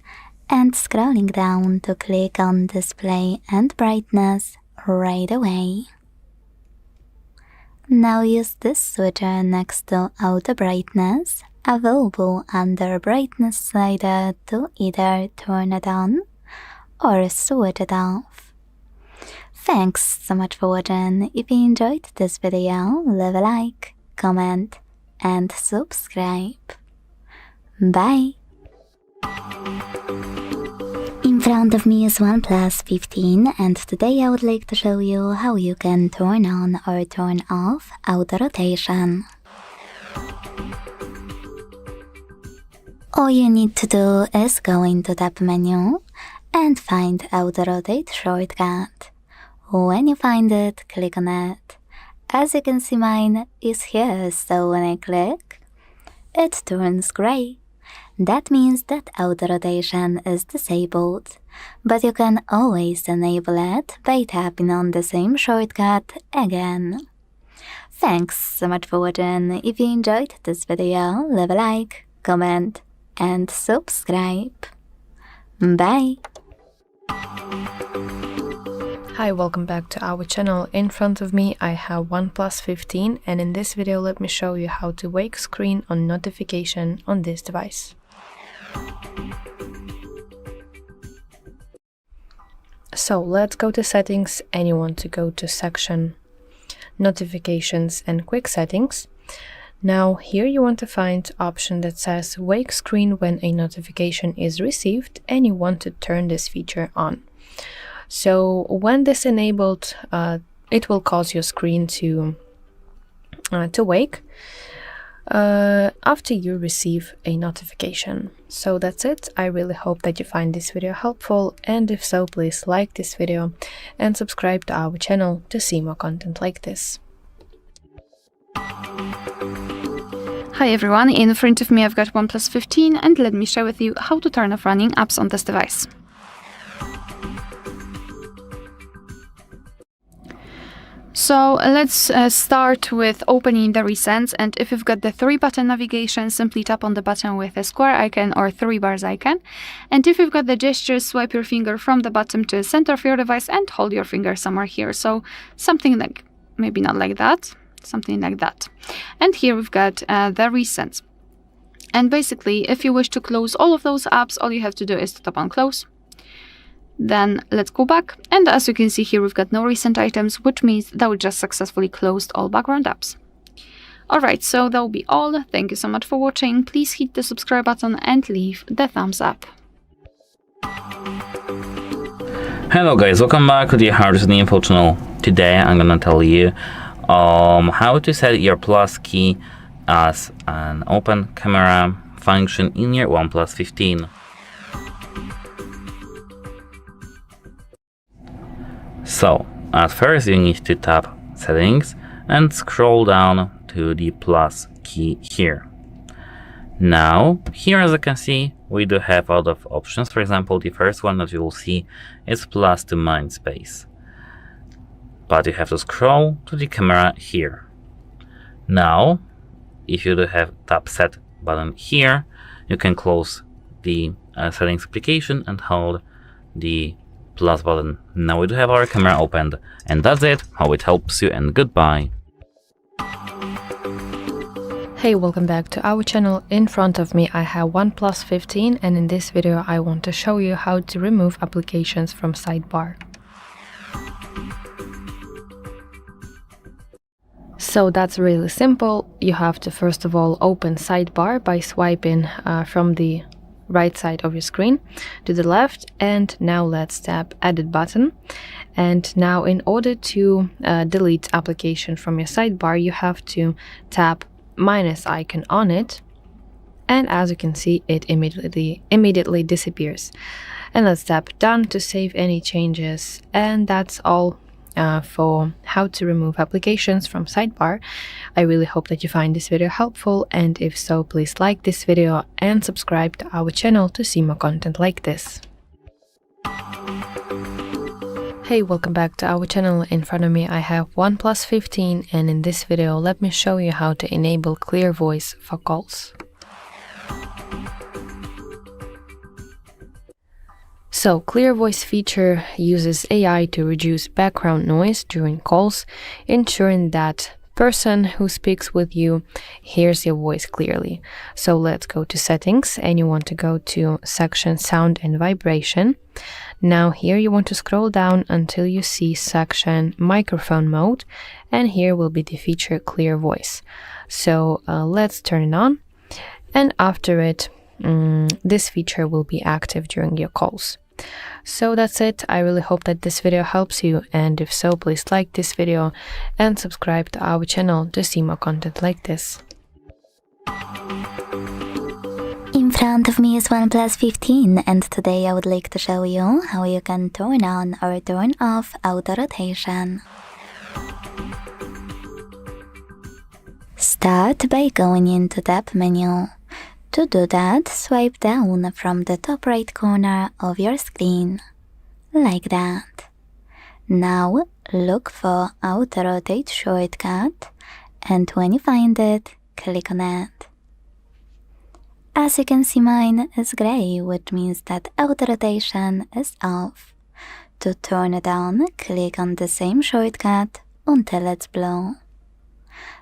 and scrolling down to click on Display and Brightness right away. Now use this switcher next to Auto Brightness, available under Brightness slider, to either turn it on or switch it off. Thanks so much for watching. If you enjoyed this video, leave a like, comment, and subscribe. Bye! In front of me is OnePlus 15, and today I would like to show you how you can turn on or turn off auto rotation. All you need to do is go into Tab menu and find Auto Rotate shortcut. When you find it, click on it. As you can see, mine is here, so when I click, it turns gray. That means that auto rotation is disabled, but you can always enable it by tapping on the same shortcut again. Thanks so much for watching. If you enjoyed this video, leave a like, comment, and subscribe. Bye! Hi, welcome back to our channel. In front of me I have OnePlus 15, and in this video let me show you how to wake screen on notification on this device. So let's go to settings, and you want to go to section notifications and quick settings. Now here you want to find option that says wake screen when a notification is received, and you want to turn this feature on. So when this enabled, it will cause your screen to wake after you receive a notification. So that's it. I really hope that you find this video helpful, and if so, please like this video and subscribe to our channel to see more content like this. Hi everyone, in front of me I've got OnePlus 15, and let me share with you how to turn off running apps on this device. So let's start with opening the recents, and if you've got the 3-button navigation, simply tap on the button with a square icon or 3 bars icon. And if you've got the gestures, swipe your finger from the bottom to the center of your device and hold your finger somewhere here. So something like, maybe not like that, something like that. And here we've got the recents. And basically, if you wish to close all of those apps, all you have to do is to tap on close. Then let's go back, and as you can see here, we've got no recent items, which means that we just successfully closed all background apps. Alright, so that will be all. Thank you so much for watching. Please hit the subscribe button and leave the thumbs up. Hello guys, welcome back to the HardReset.Info channel. Today I'm gonna tell you how to set your plus key as an open camera function in your OnePlus 15. So at first you need to tap settings and scroll down to the plus key here. Now here, as you can see, we do have a lot of options. For example, the first one that you will see is plus to Mindspace, but you have to scroll to the camera here. Now if you do have tap set button here, you can close the settings application and hold the plus button. Now we do have our camera opened, and that's it, how it helps you, and goodbye. Hey, welcome back to our channel. In front of me I have OnePlus 15, and in this video I want to show you how to remove applications from sidebar. So that's really simple. You have to first of all open sidebar by swiping from the right side of your screen to the left, and now let's tap edit button. And now in order to delete application from your sidebar, you have to tap minus icon on it, and as you can see, it immediately disappears. And let's tap done to save any changes, and that's all for how to remove applications from sidebar. I really hope that you find this video helpful, and if so, please like this video and subscribe to our channel to see more content like this. Hey, welcome back to our channel. In front of me I have OnePlus 15, and in this video let me show you how to enable clear voice for calls. So, clear voice feature uses AI to reduce background noise during calls, ensuring that person who speaks with you hears your voice clearly. So let's go to settings, and you want to go to section sound and vibration. Now here you want to scroll down until you see section microphone mode, and here will be the feature clear voice. So let's turn it on, and after it this feature will be active during your calls. So that's it. I really hope that this video helps you, and if so, please like this video and subscribe to our channel to see more content like this. In front of me is OnePlus 15, and today I would like to show you how you can turn on or turn off auto rotation. Start by going into Tab menu. To do that, swipe down from the top right corner of your screen, like that. Now look for Auto Rotate shortcut, and when you find it, click on it. As you can see, mine is gray, which means that auto rotation is off. To turn it on, click on the same shortcut until it's blue.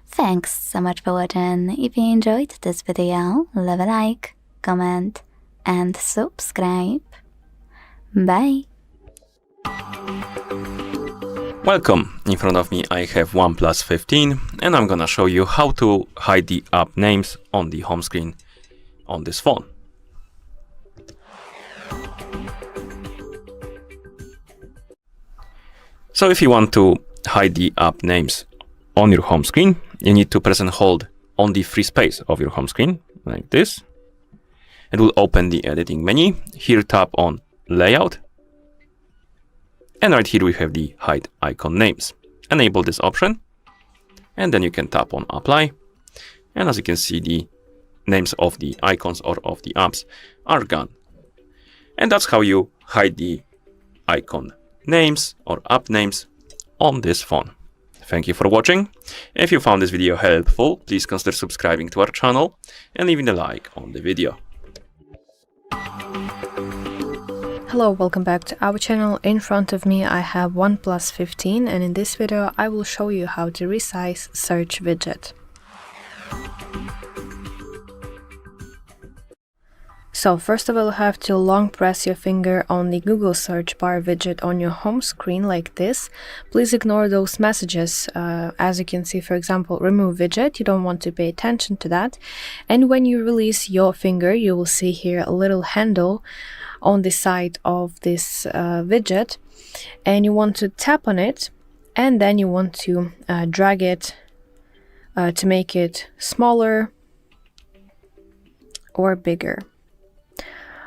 Thanks so much for watching. If you enjoyed this video, leave a like, comment, and subscribe. Bye! Welcome! In front of me I have OnePlus 15, and I'm gonna show you how to hide the app names on the home screen on this phone. So if you want to hide the app names on your home screen, you need to press and hold on the free space of your home screen, like this. It will open the editing menu. Here tap on layout, and right here we have the hide icon names. Enable this option, and then you can tap on apply, and as you can see, the names of the icons or of the apps are gone. And that's how you hide the icon names or app names on this phone. Thank you for watching. If you found this video helpful, please consider subscribing to our channel and leaving a like on the video. Hello, welcome back to our channel. In front of me I have OnePlus 15, and in this video I will show you how to resize search widget. So first of all, you have to long press your finger on the Google search bar widget on your home screen like this. Please ignore those messages. As you can see, for example, remove widget, you don't want to pay attention to that. And when you release your finger, you will see here a little handle on the side of this widget, and you want to tap on it, and then you want to drag it to make it smaller or bigger.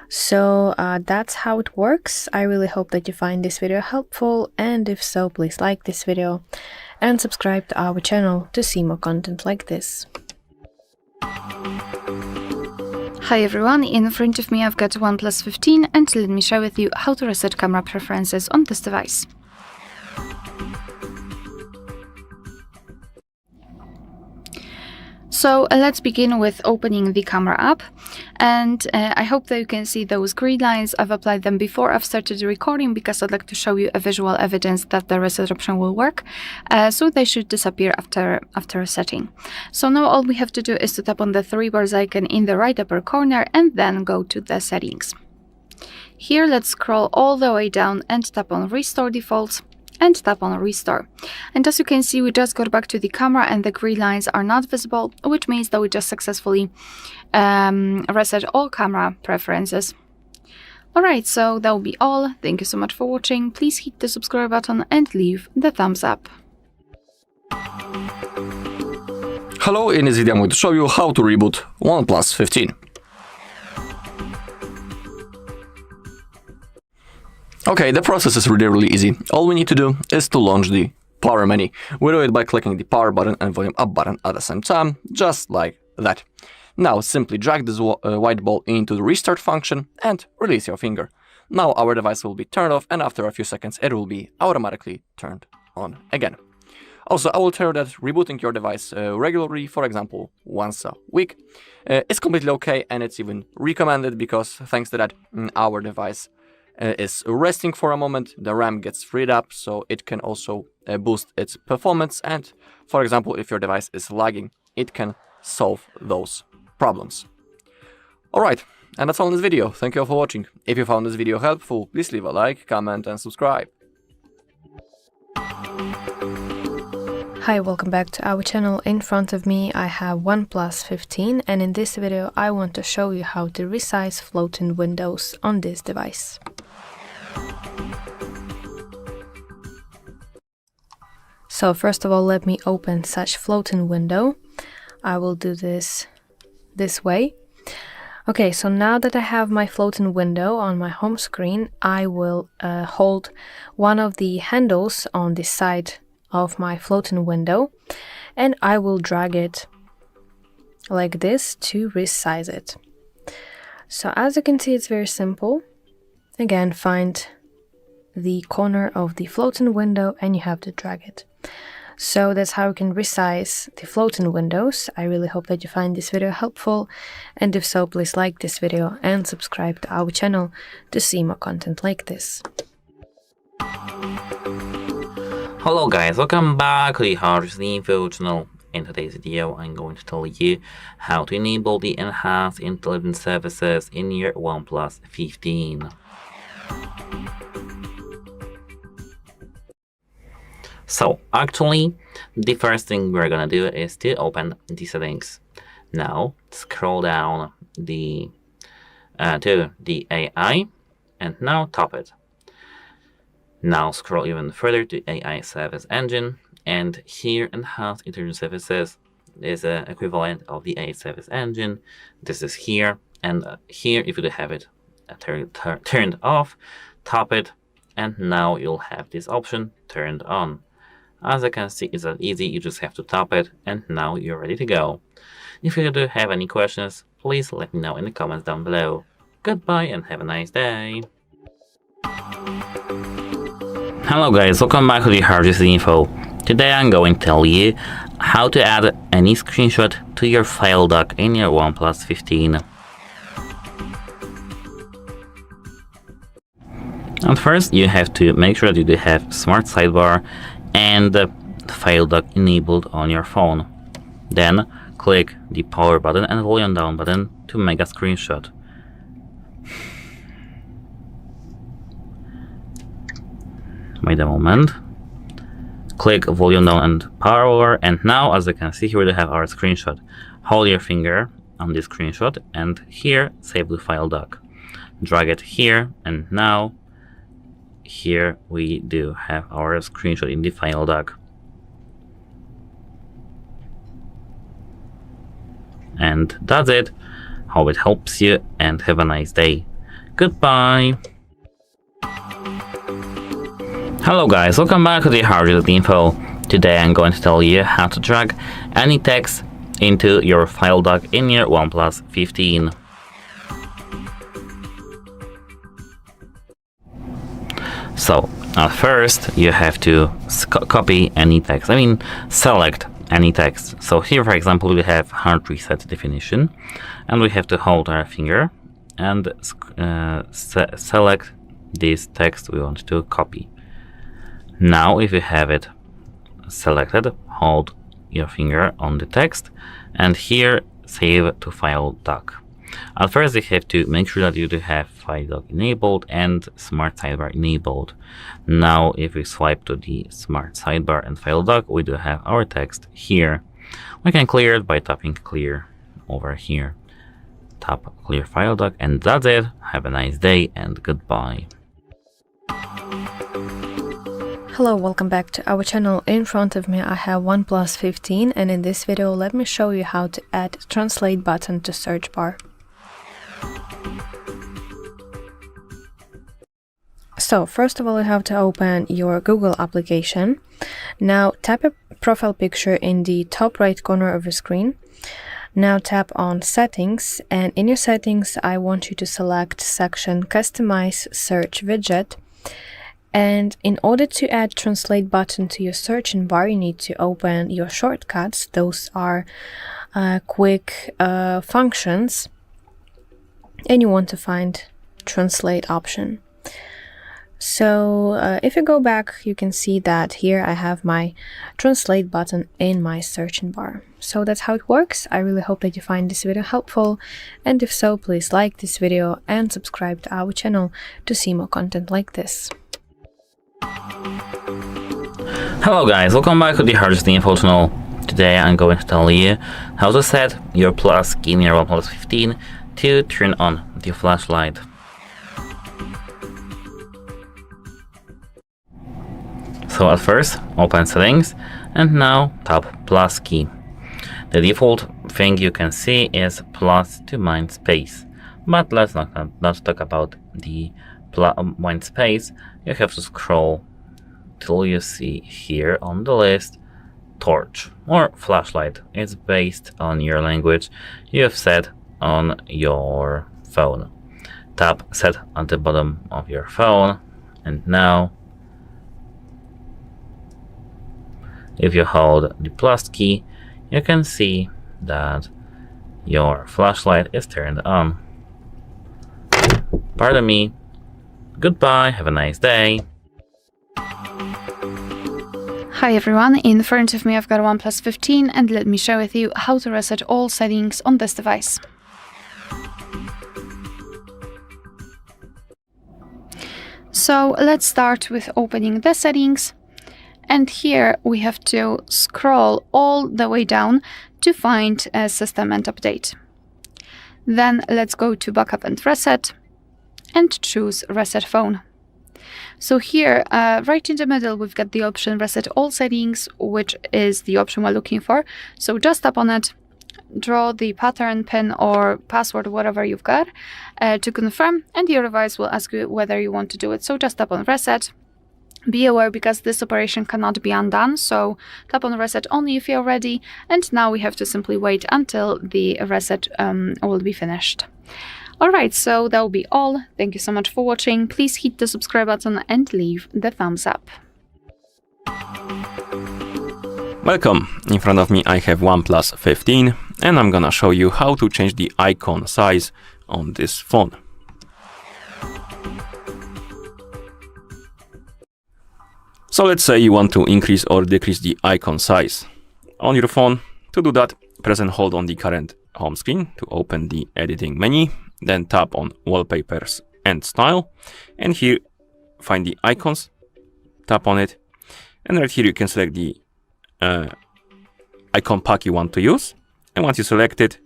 So that's how it works. I really hope that you find this video helpful, and if so, please like this video and subscribe to our channel to see more content like this. Hi everyone, in front of me I've got OnePlus 15 and let me share with you how to reset camera preferences on this device. So let's begin with opening the camera app, and I hope that you can see those green lines. I've applied them before I've started the recording because I'd like to show you a visual evidence that the reset option will work, so they should disappear after resetting. So now all we have to do is to tap on the three bars icon in the right upper corner and then go to the settings. Here let's scroll all the way down and tap on Restore Defaults and tap on Restore. And as you can see, we just got back to the camera and the green lines are not visible, which means that we just successfully reset all camera preferences. Alright, so that will be all. Thank you so much for watching. Please hit the subscribe button and leave the thumbs up. Hello, in this video I'm going to show you how to reboot OnePlus 15. Okay, the process is really easy. All we need to do is to launch the power menu. We do it by clicking the power button and volume up button at the same time, just like that. Now simply drag this white ball into the restart function and release your finger. Now our device will be turned off, and after a few seconds it will be automatically turned on again. Also, I will tell you that rebooting your device regularly, for example, once a week, is completely okay, and it's even recommended because thanks to that our device is resting for a moment, the RAM gets freed up, so it can also boost its performance, and for example, if your device is lagging, it can solve those problems. Alright, and that's all in this video. Thank you all for watching. If you found this video helpful, please leave a like, comment and subscribe. Hi, welcome back to our channel. In front of me I have OnePlus 15, and in this video I want to show you how to resize floating windows on this device. So first of all, let me open such floating window. I will do this way. Okay, so now that I have my floating window on my home screen, I will hold one of the handles on the side of my floating window, and I will drag it like this to resize it. So as you can see, it's very simple. Again, find the corner of the floating window and you have to drag it. So that's how you can resize the floating windows. I really hope that you find this video helpful, and if so, please like this video and subscribe to our channel to see more content like this. Hello guys, welcome back to the HardReset.Info channel. In today's video, I'm going to tell you how to enable the enhanced intelligence services in your OnePlus 15. So actually, the first thing we're gonna do is to open the settings. Now scroll down to the AI and now tap it. Now scroll even further to AI Service Engine, and here Enhanced Intelligence Services is an equivalent of the AI Service Engine. This is here, and here if you have it turned off, tap it, and now you'll have this option turned on. As you can see, it's that easy. You just have to tap it, and now you're ready to go. If you do have any questions, please let me know in the comments down below. Goodbye and have a nice day. Hello guys, welcome back to the HardReset.Info. Today I'm going to tell you how to add any screenshot to your file dock in your OnePlus 15. And first you have to make sure that you do have Smart Sidebar and the file dock enabled on your phone. Then click the power button and volume down button to make a screenshot. Wait a moment. Click volume down and power, and now as you can see here we have our screenshot. Hold your finger on the screenshot and here save the file doc. Drag it here, and now here we do have our screenshot in the file doc. And that's it. Hope it helps you and have a nice day. Goodbye. Hello guys, welcome back to the HardReset.Info. Today I'm going to tell you how to drag any text into your file doc in your OnePlus 15. So first you have to copy any text, select any text. So here for example we have hard reset definition, and we have to hold our finger and select this text we want to copy. Now if you have it selected, hold your finger on the text and here save to file doc. At first you have to make sure that you do have file doc enabled and Smart Sidebar enabled. Now if we swipe to the Smart Sidebar and file doc, we do have our text here. We can clear it by tapping clear over here. Tap clear file doc, and that's it. Have a nice day and goodbye. Hello, welcome back to our channel. In front of me I have OnePlus 15, and in this video let me show you how to add translate button to search bar. So first of all you have to open your Google application. Now tap a profile picture in the top right corner of your screen. Now tap on settings, and in your settings I want you to select section customize search widget. And in order to add translate button to your searching bar, you need to open your shortcuts. Those are quick functions, and you want to find translate option. So if you go back, you can see that here I have my translate button in my searching bar. So that's how it works. I really hope that you find this video helpful, and if so, please like this video and subscribe to our channel to see more content like this. Hello guys, welcome back to the HardReset.Info channel. Today I'm going to tell you how to set your plus key in your OnePlus 15 to turn on the flashlight. So at first open settings and now tap plus key. The default thing you can see is plus to Mindspace, but let's not talk about the Mindspace. You have to scroll till you see here on the list torch or flashlight. It's based on your language you have set on your phone. Tap set at the bottom of your phone, and now if you hold the plus key you can see that your flashlight is turned on. Pardon me. Goodbye, have a nice day. Hi everyone, in front of me I've got a OnePlus 15 and let me share with you how to reset all settings on this device. So let's start with opening the settings, and here we have to scroll all the way down to find a system and update. Then let's go to backup and reset and choose reset phone. So here, right in the middle, we've got the option reset all settings, which is the option we're looking for. So just tap on it, draw the pattern, pin or password, whatever you've got, to confirm, and your device will ask you whether you want to do it. So just tap on reset. Be aware because this operation cannot be undone, so tap on reset only if you're ready, and now we have to simply wait until the reset will be finished. Alright, so that will be all. Thank you so much for watching. Please hit the subscribe button and leave the thumbs up. Welcome. In front of me I have OnePlus 15, and I'm gonna show you how to change the icon size on this phone. So let's say you want to increase or decrease the icon size on your phone. To do that, press and hold on the current home screen to open the editing menu, then tap on wallpapers and style, and here find the icons tap on it, and right here you can select the icon pack you want to use. And once you select it,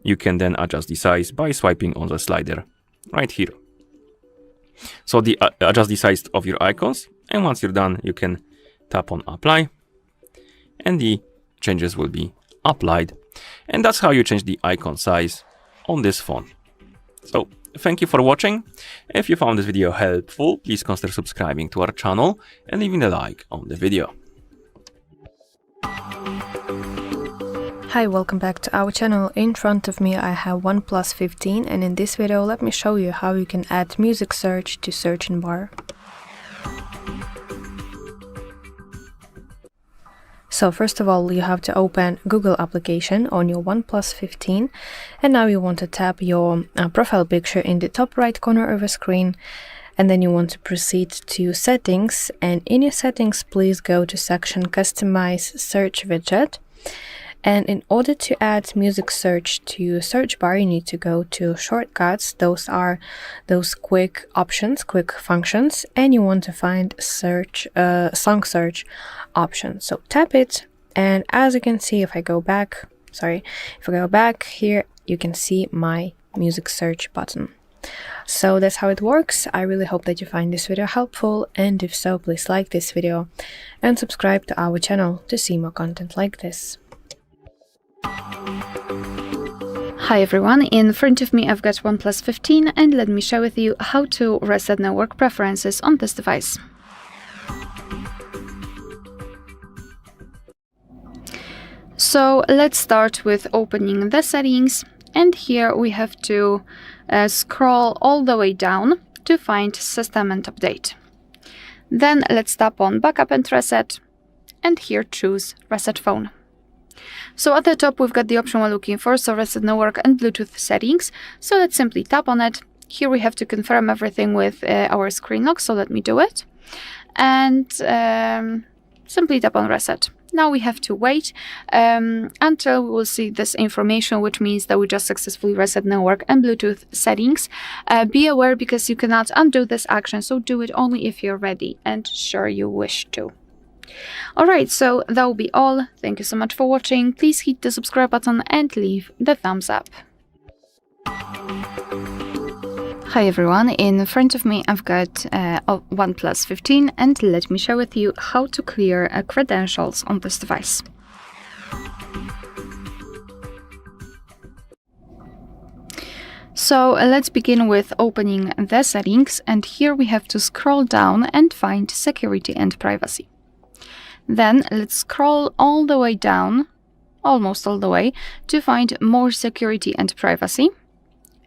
you can then adjust the size by swiping on the slider right here. So adjust the size of your icons, and once you're done, you can tap on apply, and the changes will be applied. And that's how you change the icon size on this phone. So thank you for watching. If you found this video helpful, please consider subscribing to our channel and leaving a like on the video. Hi, welcome back to our channel. In front of me I have OnePlus 15, and in this video let me show you how you can add music search to search bar. So first of all, you have to open Google application on your OnePlus 15, and now you want to tap your profile picture in the top right corner of the screen, and then you want to proceed to settings, and in your settings please go to section customize search widget. And in order to add music search to search bar, you need to go to shortcuts. Those are those quick options, quick functions, and you want to find search, song search option. So tap it, and as you can see, if I go back here, you can see my music search button. So that's how it works. I really hope that you find this video helpful, and if so, please like this video and subscribe to our channel to see more content like this. Hi everyone, in front of me I've got OnePlus 15, and let me share with you how to reset network preferences on this device. So let's start with opening the settings, and here we have to scroll all the way down to find System and Update. Then let's tap on Backup and Reset, and here choose Reset Phone. So at the top we've got the option we're looking for, so Reset Network and Bluetooth settings. So let's simply tap on it. Here we have to confirm everything with our screen lock, so let me do it. And simply tap on Reset. Now we have to wait until we will see this information, which means that we just successfully reset network and Bluetooth settings. Be aware, because you cannot undo this action, so do it only if you're ready and sure you wish to. Alright, so that will be all. Thank you so much for watching. Please hit the subscribe button and leave the thumbs up. Hi everyone, in front of me I've got OnePlus 15, and let me share with you how to clear credentials on this device. So let's begin with opening the settings, and here we have to scroll down and find security and privacy. Then let's scroll all the way down, almost all the way, to find more security and privacy.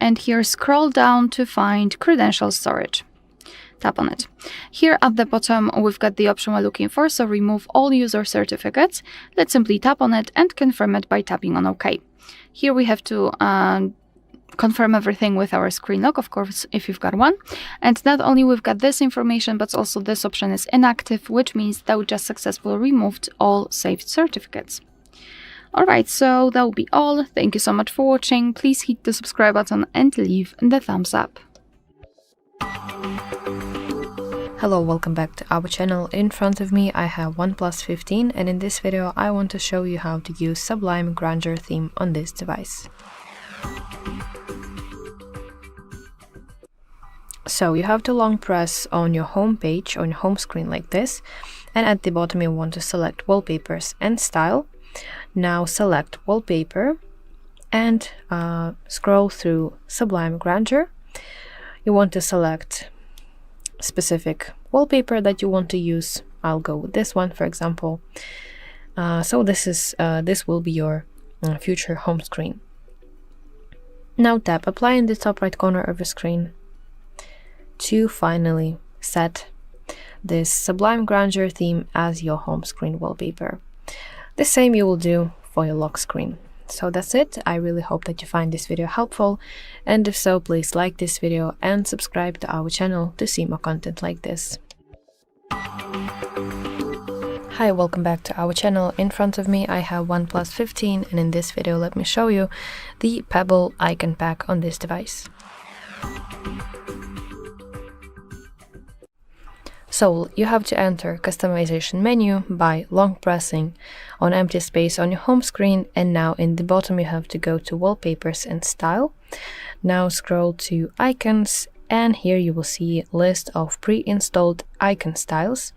And here scroll down to find credential storage. Tap on it. Here at the bottom we've got the option we're looking for, so remove all user certificates. Let's simply tap on it and confirm it by tapping on OK. Here we have to confirm everything with our screen lock, of course, if you've got one. And not only we've got this information, but also this option is inactive, which means that we just successfully removed all saved certificates. Alright, so that will be all. Thank you so much for watching. Please hit the subscribe button and leave the thumbs up. Hello, welcome back to our channel. In front of me I have OnePlus 15, and in this video I want to show you how to use Sublime Grandeur theme on this device. So you have to long press on your home page, on your home screen like this, and at the bottom you want to select Wallpapers and Style. Now select Wallpaper and scroll through Sublime Grandeur. You want to select specific wallpaper that you want to use. I'll go with this one, for example. So this will be your future home screen. Now tap Apply in the top right corner of the screen to finally set this Sublime Grandeur theme as your home screen wallpaper. The same you will do for your lock screen. So that's it. I really hope that you find this video helpful, and if so, please like this video and subscribe to our channel to see more content like this. Hi, welcome back to our channel. In front of me I have OnePlus 15, and in this video let me show you the Pebble icon pack on this device. So you have to enter customization menu by long pressing on empty space on your home screen, and now in the bottom you have to go to wallpapers and style. Now scroll to icons, and here you will see a list of pre-installed icon styles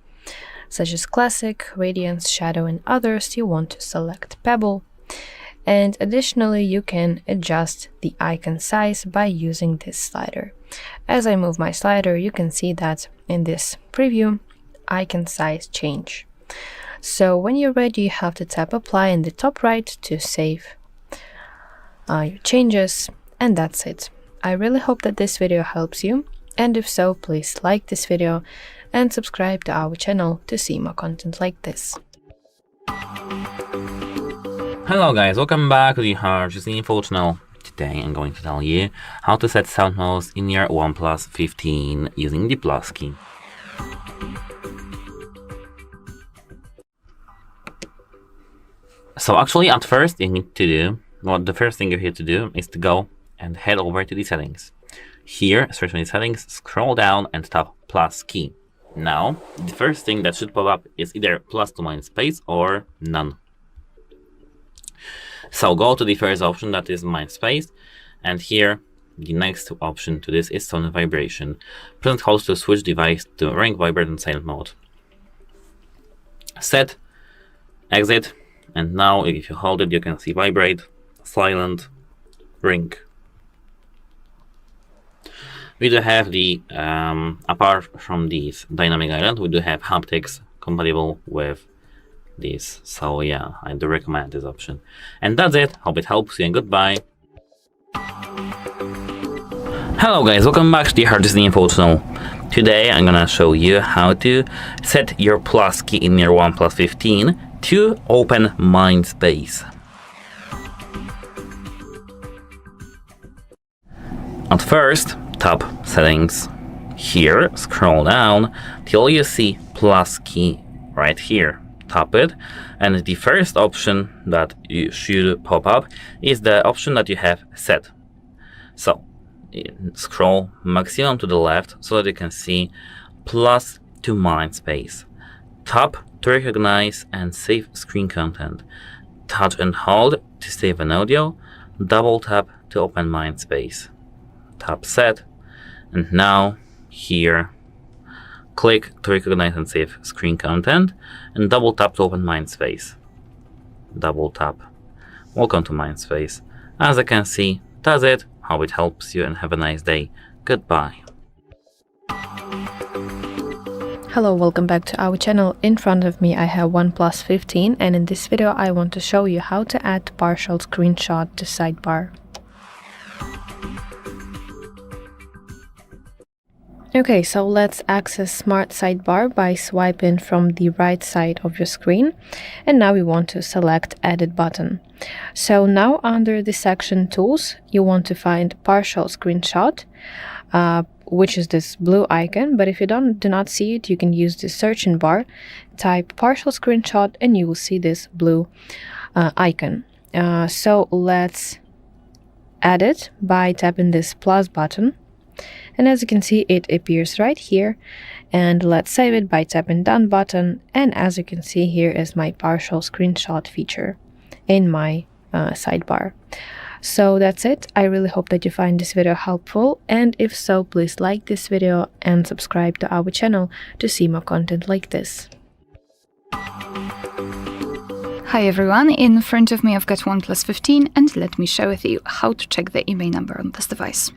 such as classic, radiance, shadow, and others. You want to select pebble, and additionally you can adjust the icon size by using this slider. As I move my slider, you can see that in this preview icon size change. So when you're ready, you have to tap apply in the top right to save your changes, and that's it. I really hope that this video helps you, and if so, please like this video and subscribe to our channel to see more content like this. Hello guys, welcome back to the HardReset.Info channel. Today I'm going to tell you how to set sound modes in your OnePlus 15 using the plus key. So actually at first you need to do, the first thing you have to do is to go and head over to the settings. Here, search for the settings, scroll down and tap plus key. Now, the first thing that should pop up is either plus to Mindspace or none. So go to the first option, that is Mindspace, and here the next option to this is sound vibration. Press hold to switch device to ring, vibrate, and silent mode. Set, exit, and now if you hold it, you can see vibrate, silent, ring. We do have the, apart from these dynamic island, we do have haptics compatible with this. So yeah, I do recommend this option. And that's it. Hope it helps you, and goodbye. Hello guys, welcome back to the HardReset.Info channel. Today I'm gonna show you how to set your plus key in your OnePlus 15 to open Mindspace. At first, tap settings. Here, scroll down till you see plus key right here. Tap it, and the first option that you should pop up is the option that you have set. So scroll maximum to the left so that you can see plus to Mindspace. Tap to recognize and save screen content. Touch and hold to save an audio. Double tap to open Mindspace. Tap set, and now here click to recognize and save screen content, and double tap to open Mindspace. Double tap. Welcome to Mindspace. As you can see, that's it. Hope it helps you, and have a nice day. Goodbye. Hello, welcome back to our channel. In front of me I have OnePlus 15, and in this video I want to show you how to add partial screenshot to sidebar. Okay, so let's access Smart Sidebar by swiping from the right side of your screen, and now we want to select Edit button. So now under the section Tools, you want to find Partial Screenshot, which is this blue icon, but if you do not see it, you can use the searching bar, type Partial Screenshot, and you will see this blue icon. So let's add it by tapping this plus button. And as you can see, it appears right here, and let's save it by tapping done button. And as you can see, here is my partial screenshot feature in my sidebar. So that's it. I really hope that you find this video helpful, and if so, please like this video and subscribe to our channel to see more content like this. Hi everyone, in front of me I've got OnePlus 15, and let me share with you how to check the IMEI number on this device.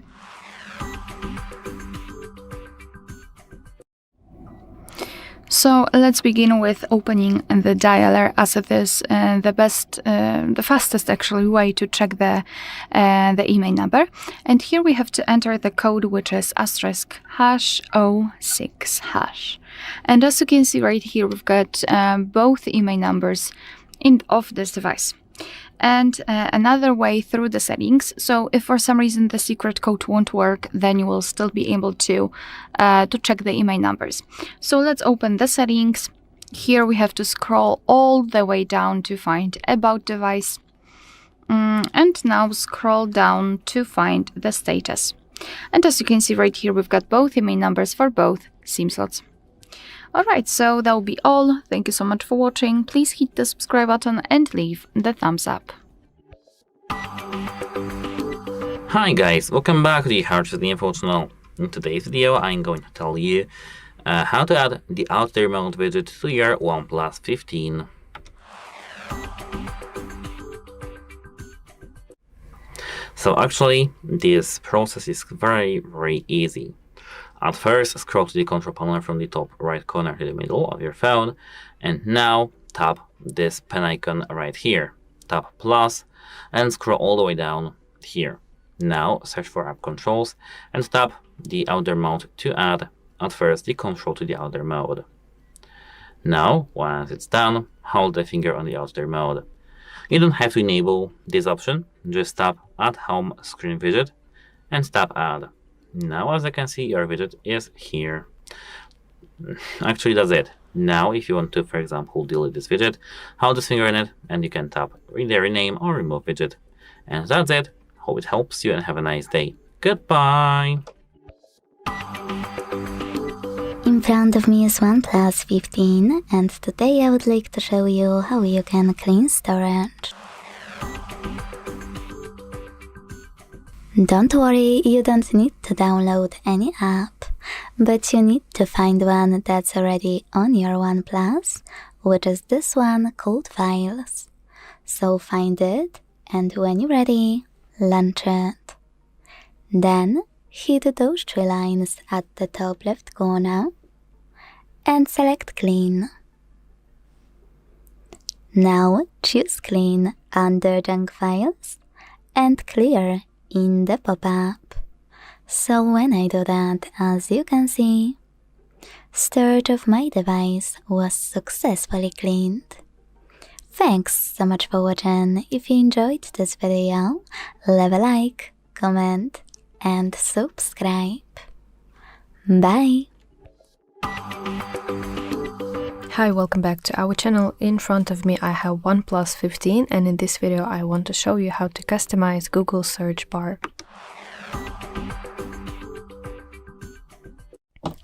So let's begin with opening the dialer, as it is the fastest actually way to check the IMEI number. And here we have to enter the code, which is *#06#. And as you can see right here, we've got both IMEI numbers of this device. And another way through the settings. So if for some reason the secret code won't work, then you will still be able to check the IMEI numbers. So let's open the settings. Here we have to scroll all the way down to find About device. And now scroll down to find the status. And as you can see right here, we've got both IMEI numbers for both SIM slots. Alright, so that will be all. Thank you so much for watching. Please hit the subscribe button and leave the thumbs up. Hi guys, welcome back to the HardReset.Info channel. In today's video, I'm going to tell you how to add the out there mode widget to your OnePlus 15. So actually, this process is very easy. At first, scroll to the control panel from the top right corner to the middle of your phone, and now tap this pen icon right here. Tap plus and scroll all the way down here. Now search for app controls and tap the outdoor mode to add at first the control to the outdoor mode. Now, once it's done, hold the finger on the outdoor mode. You don't have to enable this option, just tap Add Home Screen Widget and tap Add. Now, as you can see, your widget is here. Actually, that's it. Now, if you want to, for example, delete this widget, hold this finger in it and you can tap either Rename or Remove Widget. And that's it. Hope it helps you and have a nice day. Goodbye! In front of me is OnePlus 15, and today I would like to show you how you can clean storage. Don't worry, you don't need to download any app, but you need to find one that's already on your OnePlus, which is this one called Files. So find it, and when you're ready, launch it. Then hit those three lines at the top left corner and select Clean. Now choose Clean under Junk Files and Clear in the pop-up. So when I do that, as you can see, storage of my device was successfully cleaned. Thanks so much for watching. If you enjoyed this video, leave a like, comment and subscribe. Bye! Hi, welcome back to our channel. In front of me I have OnePlus 15, and in this video I want to show you how to customize Google search bar.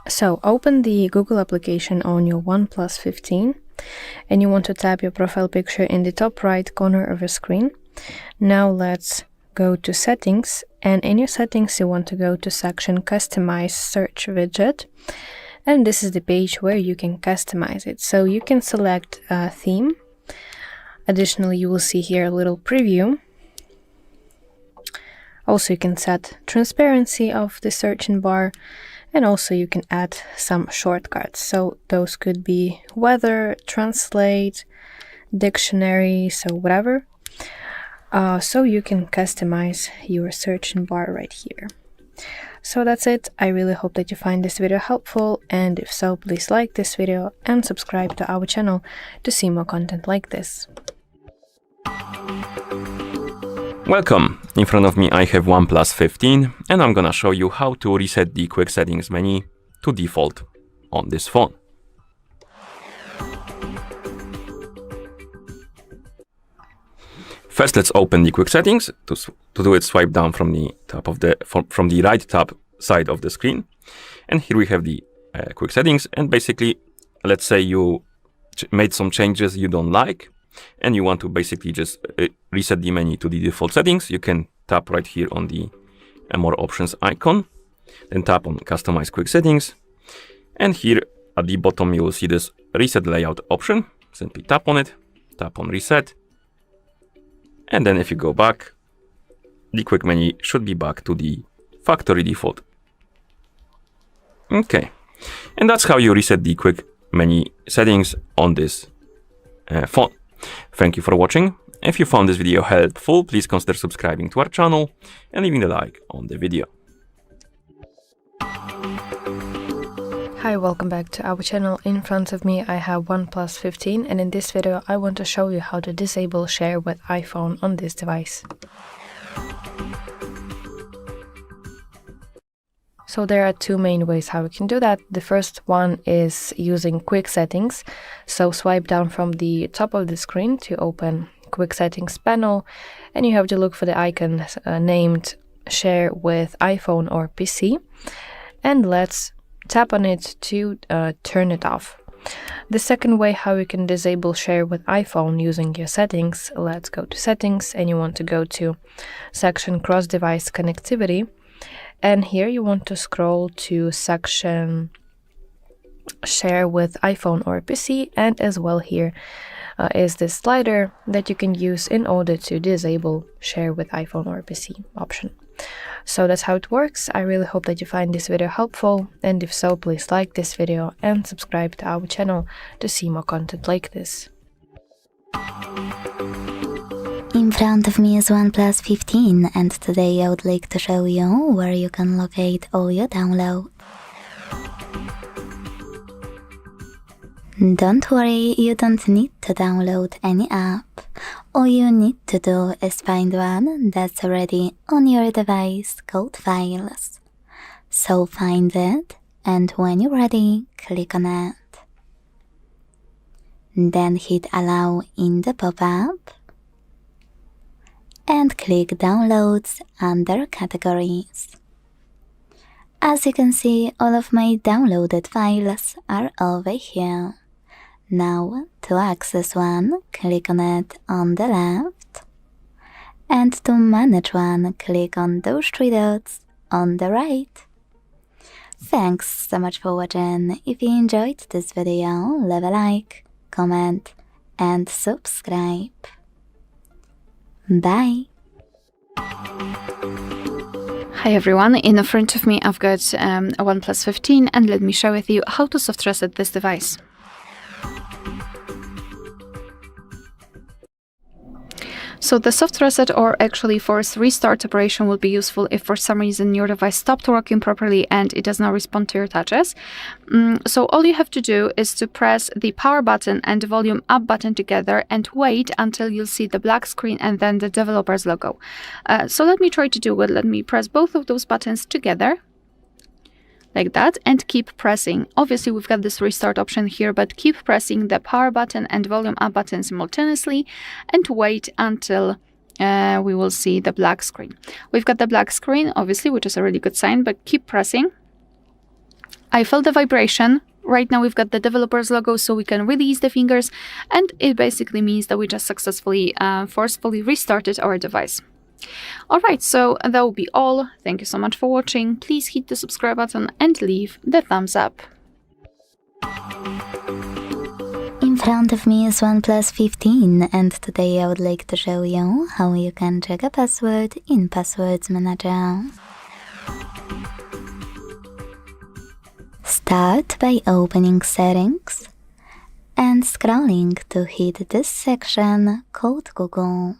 So open the Google application on your OnePlus 15 and you want to tap your profile picture in the top right corner of your screen. Now let's go to settings, and in your settings you want to go to section Customize Search Widget. And this is the page where you can customize it. So you can select a theme. Additionally, you will see here a little preview. Also, you can set transparency of the searching bar, and also you can add some shortcuts. So those could be weather, translate, dictionary, so whatever. So you can customize your searching bar right here. So that's it. I really hope that you find this video helpful, and if so, please like this video and subscribe to our channel to see more content like this. Welcome! In front of me I have OnePlus 15, and I'm gonna show you how to reset the quick settings menu to default on this phone. First, let's open the quick settings. To do it, swipe down from the top of from the right top side of the screen, and here we have the quick settings. And basically, let's say you made some changes you don't like, and you want to basically just reset the menu to the default settings. You can tap right here on the More Options icon, then tap on Customize Quick Settings, and here at the bottom you will see this Reset Layout option. Simply tap on it, tap on Reset. And then if you go back, the quick menu should be back to the factory default. Okay, and that's how you reset the quick menu settings on this phone. Thank you for watching. If you found this video helpful, please consider subscribing to our channel and leaving a like on the video. Hi, welcome back to our channel. In front of me I have OnePlus 15, and in this video I want to show you how to disable share with iPhone on this device. So there are two main ways how we can do that. The first one is using quick settings. So swipe down from the top of the screen to open quick settings panel, and you have to look for the icon named share with iPhone or PC, and let's tap on it to turn it off. The second way how you can disable share with iPhone using your settings, let's go to settings and you want to go to section cross-device connectivity, and here you want to scroll to section share with iPhone or PC, and as well here is this slider that you can use in order to disable share with iPhone or PC option. So that's how it works. I really hope that you find this video helpful, and if so, please like this video and subscribe to our channel to see more content like this. In front of me is OnePlus 15, and today I would like to show you where you can locate all your downloads. Don't worry, you don't need to download any app. All you need to do is find one that's already on your device called Files. So find it, and when you're ready, click on it. Then hit Allow in the pop-up and click Downloads under Categories. As you can see, all of my downloaded files are over here. Now, to access one, click on it on the left, and to manage one, click on those 3 dots on the right. Thanks so much for watching. If you enjoyed this video, leave a like, comment, and subscribe. Bye! Hi everyone, in the front of me I've got a OnePlus 15, and let me share with you how to soft reset this device. So the soft reset, or actually forced restart operation, will be useful if for some reason your device stopped working properly and it does not respond to your touches. So all you have to do is to press the power button and the volume up button together and wait until you'll see the black screen and then the developer's logo. So let me try to do it. Let me press both of those buttons together, like that, and keep pressing. Obviously we've got this restart option here, but keep pressing the power button and volume up button simultaneously and wait until we will see the black screen. We've got the black screen, obviously, which is a really good sign, but keep pressing. I felt the vibration. Right now we've got the developer's logo, so we can release the fingers, and it basically means that we just successfully forcefully restarted our device. Alright, so that will be all. Thank you so much for watching. Please hit the subscribe button and leave the thumbs up. In front of me is OnePlus 15, and today I would like to show you how you can check a password in Passwords Manager. Start by opening Settings and scrolling to hit this section called Google.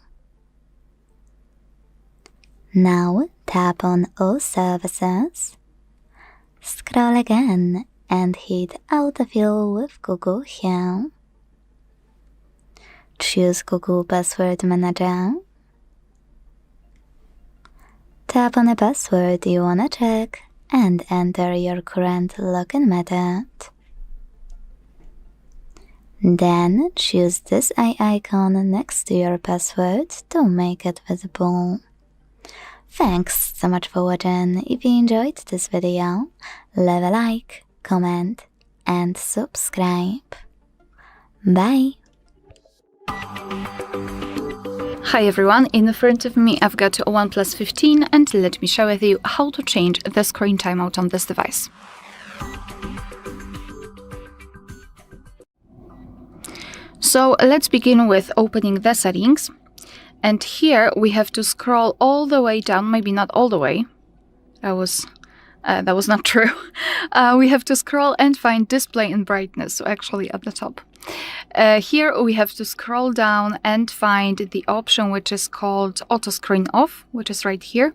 Now tap on All Services, scroll again and hit Autofill with Google here. Choose Google Password Manager. Tap on a password you wanna check and enter your current login method. Then choose this eye icon next to your password to make it visible. Thanks so much for watching. If you enjoyed this video, leave a like, comment, and subscribe. Bye! Hi everyone, in front of me I've got a OnePlus 15, and let me share with you how to change the screen timeout on this device. So let's begin with opening the settings. And here we have to scroll all the way down, maybe not all the way. That was not true. We have to scroll and find display and brightness, so actually at the top. Here we have to scroll down and find the option which is called Auto Screen Off, which is right here.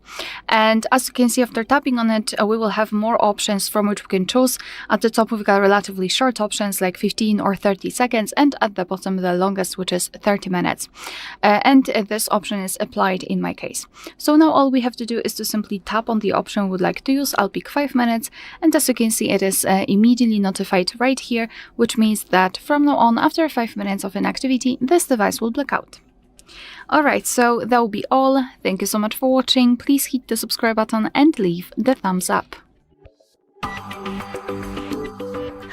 And as you can see, after tapping on it, we will have more options from which we can choose. At the top we've got relatively short options like 15 or 30 seconds, and at the bottom the longest, which is 30 minutes. And this option is applied in my case. So now all we have to do is to simply tap on the option we would like to use. I'll pick 5 minutes, and as you can see, it is immediately notified right here, which means that from now on, after 5 minutes of inactivity, this device will black out. Alright, so that will be all. Thank you so much for watching. Please hit the subscribe button and leave the thumbs up.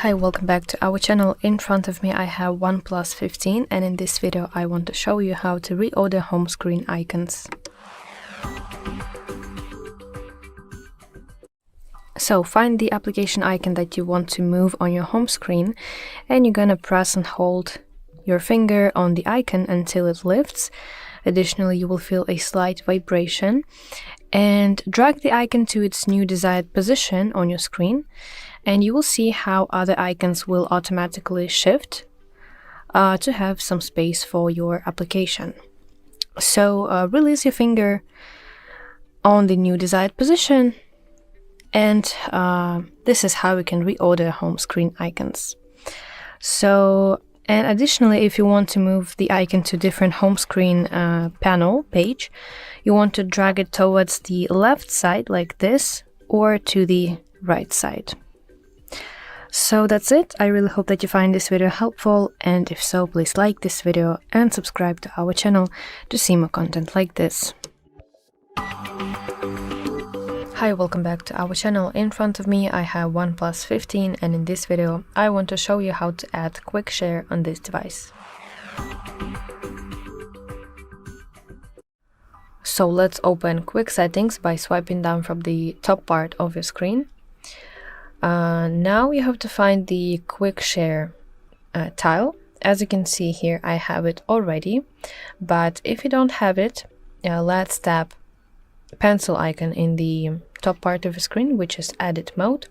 Hi, welcome back to our channel. In front of me I have OnePlus 15, and in this video I want to show you how to reorder home screen icons. So find the application icon that you want to move on your home screen, and you're gonna press and hold your finger on the icon until it lifts. Additionally, you will feel a slight vibration, and drag the icon to its new desired position on your screen, and you will see how other icons will automatically shift to have some space for your application. So release your finger on the new desired position, and this is how we can reorder home screen icons. And additionally, if you want to move the icon to different home screen panel page, you want to drag it towards the left side like this, or to the right side. So that's it. I really hope that you find this video helpful, and if so, please like this video and subscribe to our channel to see more content like this. Hi, welcome back to our channel. In front of me I have OnePlus 15, and in this video I want to show you how to add quick share on this device. So let's open quick settings by swiping down from the top part of your screen. Now you have to find the quick share tile. As you can see here, I have it already, but if you don't have it, let's tap pencil icon in the top part of the screen, which is edit mode.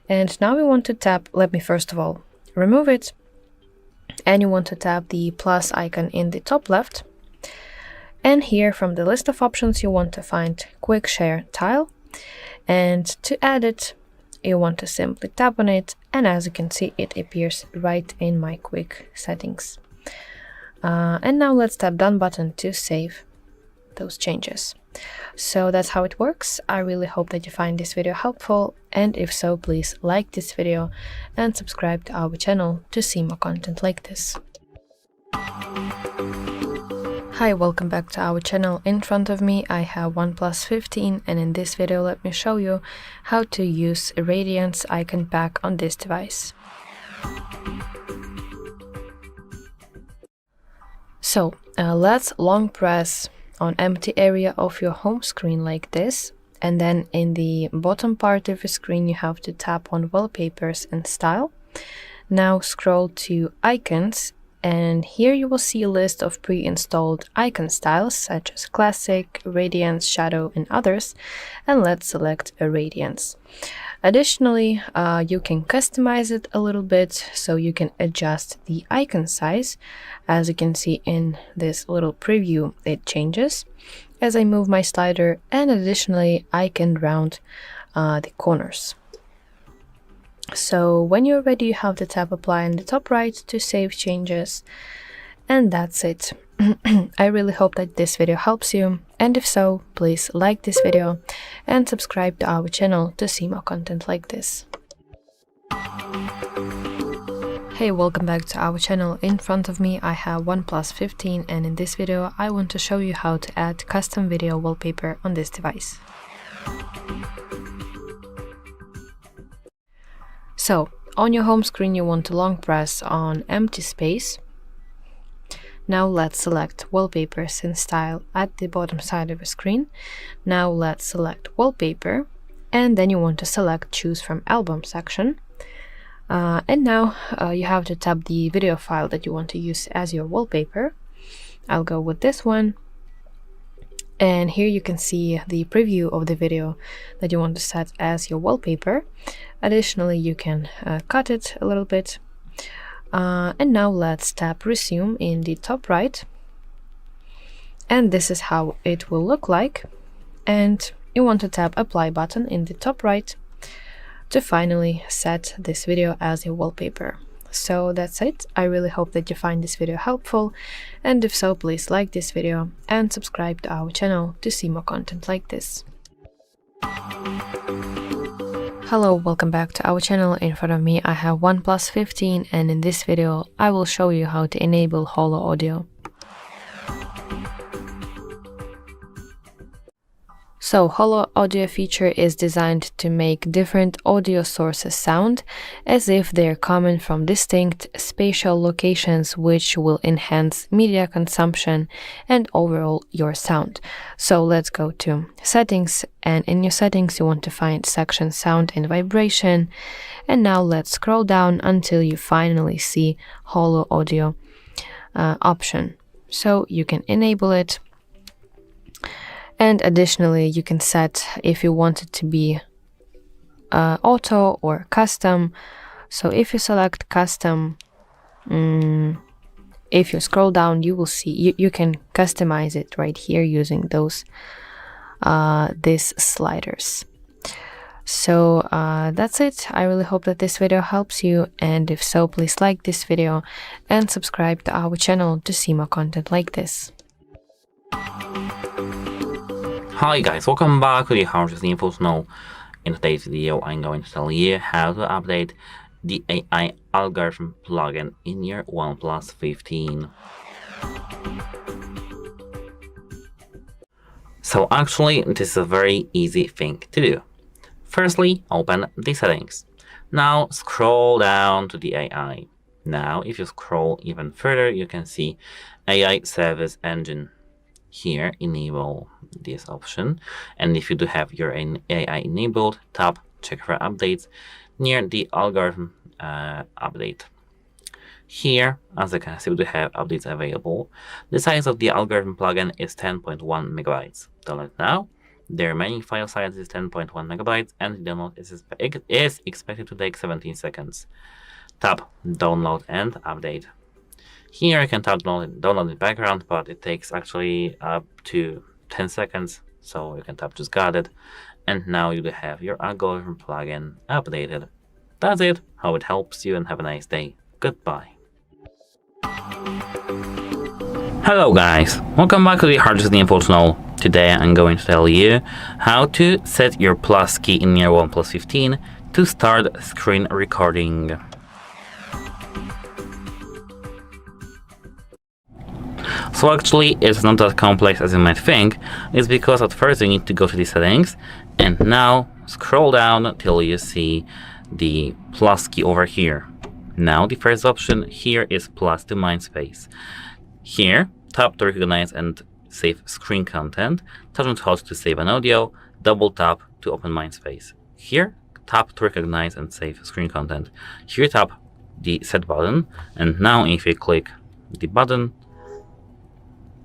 And now we want to tap, let me first of all remove it, and you want to tap the plus icon in the top left, and here from the list of options you want to find quick share tile, and to add it you want to simply tap on it, and as you can see it appears right in my quick settings. And now let's tap done button to save those changes. So that's how it works. I really hope that you find this video helpful, and if so, please like this video and subscribe to our channel to see more content like this. Hi, welcome back to our channel. In front of me I have OnePlus 15, and in this video let me show you how to use a Radiance icon pack on this device. So let's long press on empty area of your home screen like this, and then in the bottom part of the screen you have to tap on wallpapers and style. Now scroll to icons, and here you will see a list of pre-installed icon styles such as classic, radiance, shadow and others, and let's select a radiance. Additionally, you can customize it a little bit, so you can adjust the icon size. As you can see in this little preview, it changes as I move my slider, and additionally I can round the corners. So when you're ready, you have to tap apply in the top right to save changes, and that's it. I really hope that this video helps you, and if so, please like this video and subscribe to our channel to see more content like this. Hey, welcome back to our channel. In front of me I have OnePlus 15, and in this video I want to show you how to add custom video wallpaper on this device. So on your home screen you want to long press on empty space. Now let's select wallpapers and style at the bottom side of the screen. Now let's select wallpaper, and then you want to select choose from album section. And now you have to tap the video file that you want to use as your wallpaper. I'll go with this one. And here you can see the preview of the video that you want to set as your wallpaper. Additionally, you can cut it a little bit. And now let's tap resume in the top right. And this is how it will look like. And you want to tap apply button in the top right to finally set this video as your wallpaper. So that's it. I really hope that you find this video helpful, and if so, please like this video and subscribe to our channel to see more content like this. Hello, welcome back to our channel. In front of me I have OnePlus 15, and in this video I will show you how to enable Holo audio. So Holo audio feature is designed to make different audio sources sound as if they're coming from distinct spatial locations, which will enhance media consumption and overall your sound. So let's go to settings, and in your settings you want to find section sound and vibration, and now let's scroll down until you finally see Holo audio option. So you can enable it. And additionally, you can set if you want it to be auto or custom. So if you select custom, if you scroll down, you will see you can customize it right here using those these sliders. So that's it. I really hope that this video helps you, and if so, please like this video and subscribe to our channel to see more content like this. Hi guys, welcome back to the HardReset.Info channel. In today's video, I'm going to tell you how to update the AI algorithm plugin in your OnePlus 15. So actually, this is a very easy thing to do. Firstly, open the settings. Now scroll down to the AI. Now, if you scroll even further, you can see AI Service Engine. Here, enable this option, and if you do have your AI enabled, tap check for updates near the algorithm update. Here, as you can see, we do have updates available. The size of the algorithm plugin is 10.1 megabytes. Download now. The remaining file size is 10.1 megabytes, and the download is expected to take 17 seconds. Tap download and update. Here you can tap download in the background, but it takes actually up to 10 seconds, so you can tap just got it. And now you have your algorithm plugin updated. That's it. Hope it helps you, and have a nice day. Goodbye. Hello guys, welcome back to the HardReset.Info channel. Today I'm going to tell you how to set your plus key in your OnePlus 15 to start screen recording. So actually, it's not that complex as you might think. It's because at first you need to go to the settings, and now scroll down till you see the plus key over here. Now the first option here is plus to Mindspace. Here, tap to recognize and save screen content, touch and hold to save an audio, double tap to open Mindspace. Here, tap to recognize and save screen content. Here, tap the set button, and now if you click the button,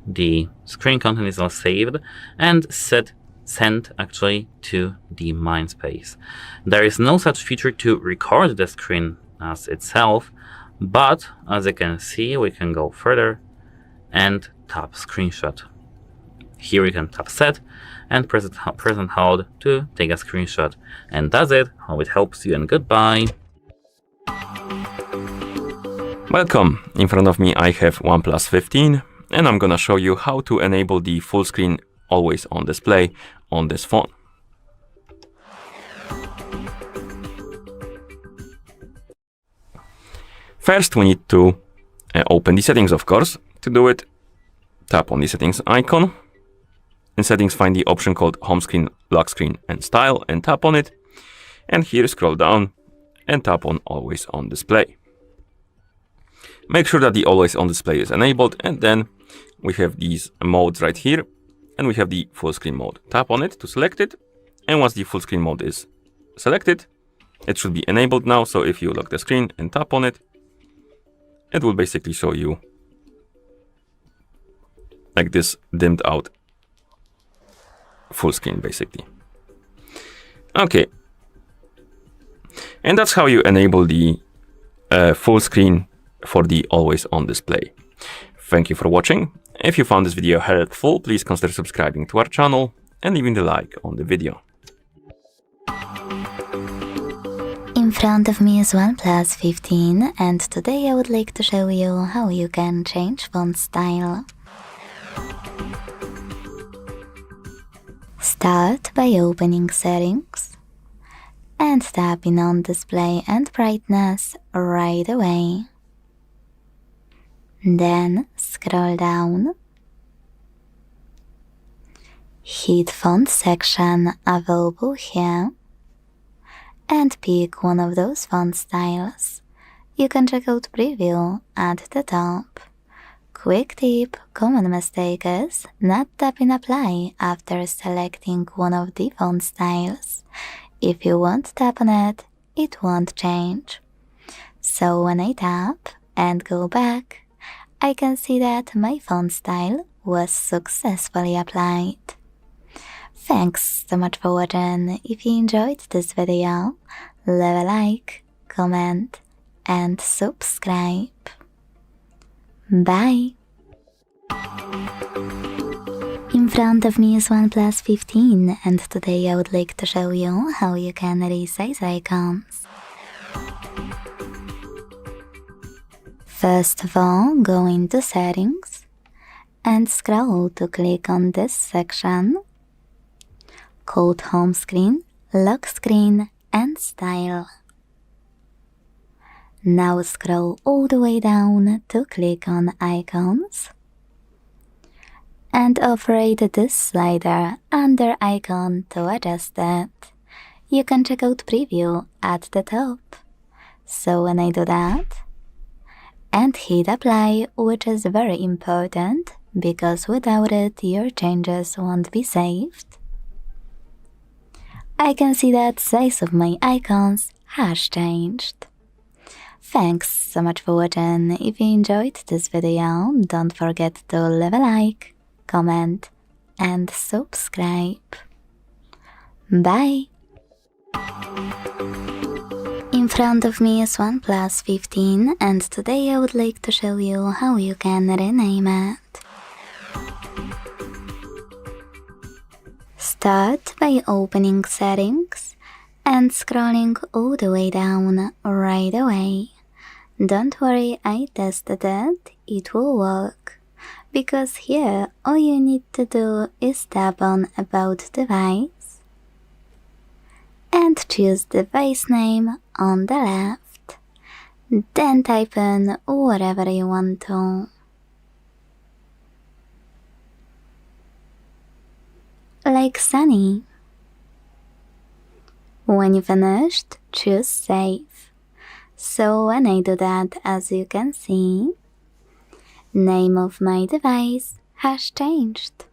the screen content is now saved and sent actually to the Mindspace. There is no such feature to record the screen as itself, but as you can see, we can go further and tap screenshot. Here we can tap set and press and hold to take a screenshot. And that's it. Hope it helps you, and goodbye. Welcome. In front of me I have OnePlus 15, and I'm gonna show you how to enable the full screen always on display on this phone. First we need to open the settings, of course. To do it, tap on the settings icon. In settings, find the option called home screen, lock screen and style, and tap on it. And here scroll down and tap on always on display. Make sure that the always on display is enabled, and then we have these modes right here, and we have the full screen mode. Tap on it to select it, and once the full screen mode is selected, it should be enabled now. So if you lock the screen and tap on it, it will basically show you like this dimmed out full screen basically. Okay, and that's how you enable the full screen for the always on display. Thank you for watching. If you found this video helpful, please consider subscribing to our channel and leaving the like on the video. In front of me is OnePlus 15, and today I would like to show you how you can change font style. Start by opening settings and tapping on display and brightness right away. Then scroll down Hit font section available here and pick one of those font styles. You can check out preview at the top. Quick tip, common mistake is not tapping apply after selecting one of the font styles. If you won't tap on it, it won't change. So when I tap and go back, I can see that my font style was successfully applied. Thanks so much for watching. If you enjoyed this video, leave a like, comment, and subscribe. Bye! In front of me is OnePlus 15, and today I would like to show you how you can resize icons. First of all, go into Settings and scroll to click on this section called Home Screen, Lock Screen, and Style. Now scroll all the way down to click on Icons and operate this slider under Icon to adjust it. You can check out Preview at the top. So when I do that and hit Apply, which is very important because without it your changes won't be saved, I can see that size of my icons has changed. Thanks so much for watching. If you enjoyed this video, don't forget to leave a like, comment, and subscribe. Bye! In front of me is OnePlus 15, and today I would like to show you how you can rename it. Start by opening Settings and scrolling all the way down right away. Don't worry, I tested it, it will work. Because here all you need to do is tap on About Device and choose device name on the left. Then type in whatever you want to. Like Sunny. When you finished, choose Save. So when I do that, as you can see, name of my device has changed.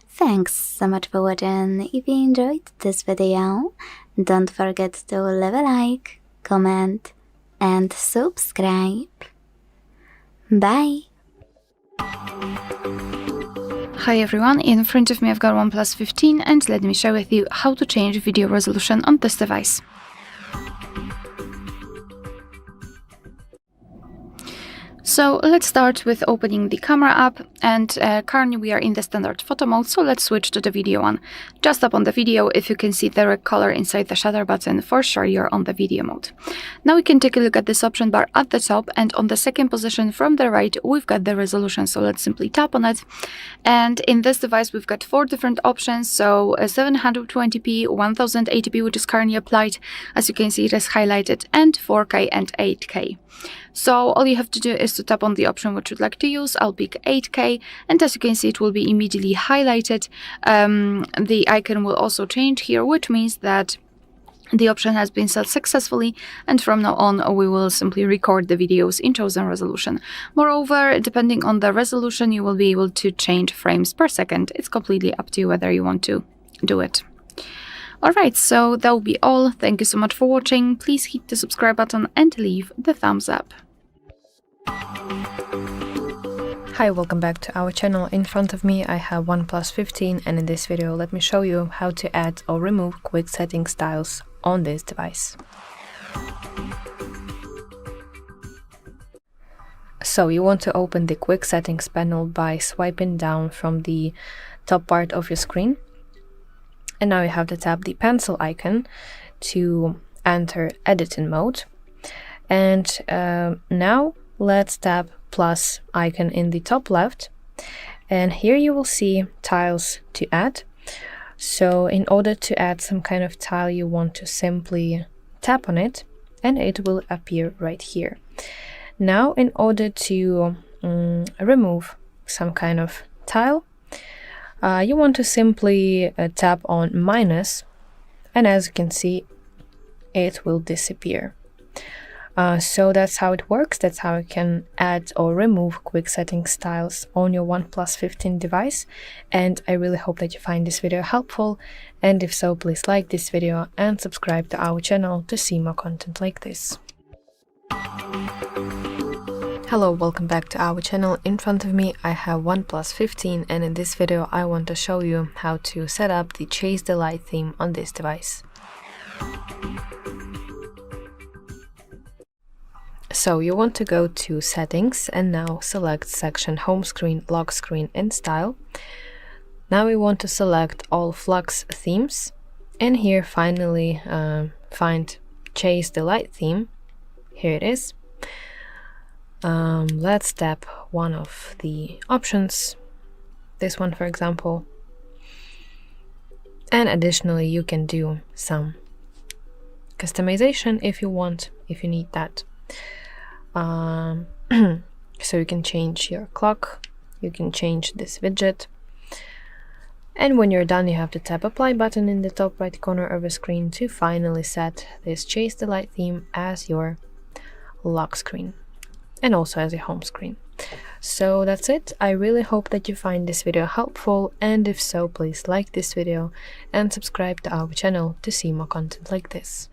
Thanks so much for watching. If you enjoyed this video, don't forget to leave a like, comment, and subscribe. Bye! Hi everyone, in front of me I've got OnePlus 15 and let me share with you how to change video resolution on this device. So let's start with opening the camera app, and currently we are in the standard photo mode, so let's switch to the video one. Just tap on the video. If you can see the red color inside the shutter button, for sure you're on the video mode. Now we can take a look at this option bar at the top, and on the second position from the right we've got the resolution, so let's simply tap on it. And in this device we've got 4 different options, so 720p, 1080p which is currently applied, as you can see it is highlighted, and 4K and 8K. So all you have to do is to tap on the option which you'd like to use. I'll pick 8K, and as you can see it will be immediately highlighted. The icon will also change here, which means that the option has been set successfully, and from now on we will simply record the videos in chosen resolution. Moreover, depending on the resolution, you will be able to change frames per second. It's completely up to you whether you want to do it. Alright, so that will be all. Thank you so much for watching. Please hit the subscribe button and leave the thumbs up. Hi, welcome back to our channel. In front of me I have OnePlus 15, and in this video let me show you how to add or remove quick setting styles on this device. So you want to open the quick settings panel by swiping down from the top part of your screen. And now you have to tap the pencil icon to enter editing mode. And now let's tap plus icon in the top left. And here you will see tiles to add. So in order to add some kind of tile, you want to simply tap on it and it will appear right here. Now in order to remove some kind of tile, you want to simply tap on minus, and as you can see, it will disappear. So that's how it works. That's how you can add or remove quick setting styles on your OnePlus 15 device. And I really hope that you find this video helpful. And if so, please like this video and subscribe to our channel to see more content like this. Hello, welcome back to our channel. In front of me I have OnePlus 15, and in this video I want to show you how to set up the Chase the Light theme on this device. So you want to go to settings and now select section home screen, lock screen and style. Now we want to select all Flux themes, and here finally find Chase the Light theme. Here it is. Let's tap one of the options, this one for example, and additionally you can do some customization if you want, if you need that. So you can change your clock, you can change this widget, and when you're done you have to tap apply button in the top right corner of the screen to finally set this Chase the Light theme as your lock screen and also as a home screen. So that's it. I really hope that you find this video helpful, and if so, please like this video and subscribe to our channel to see more content like this.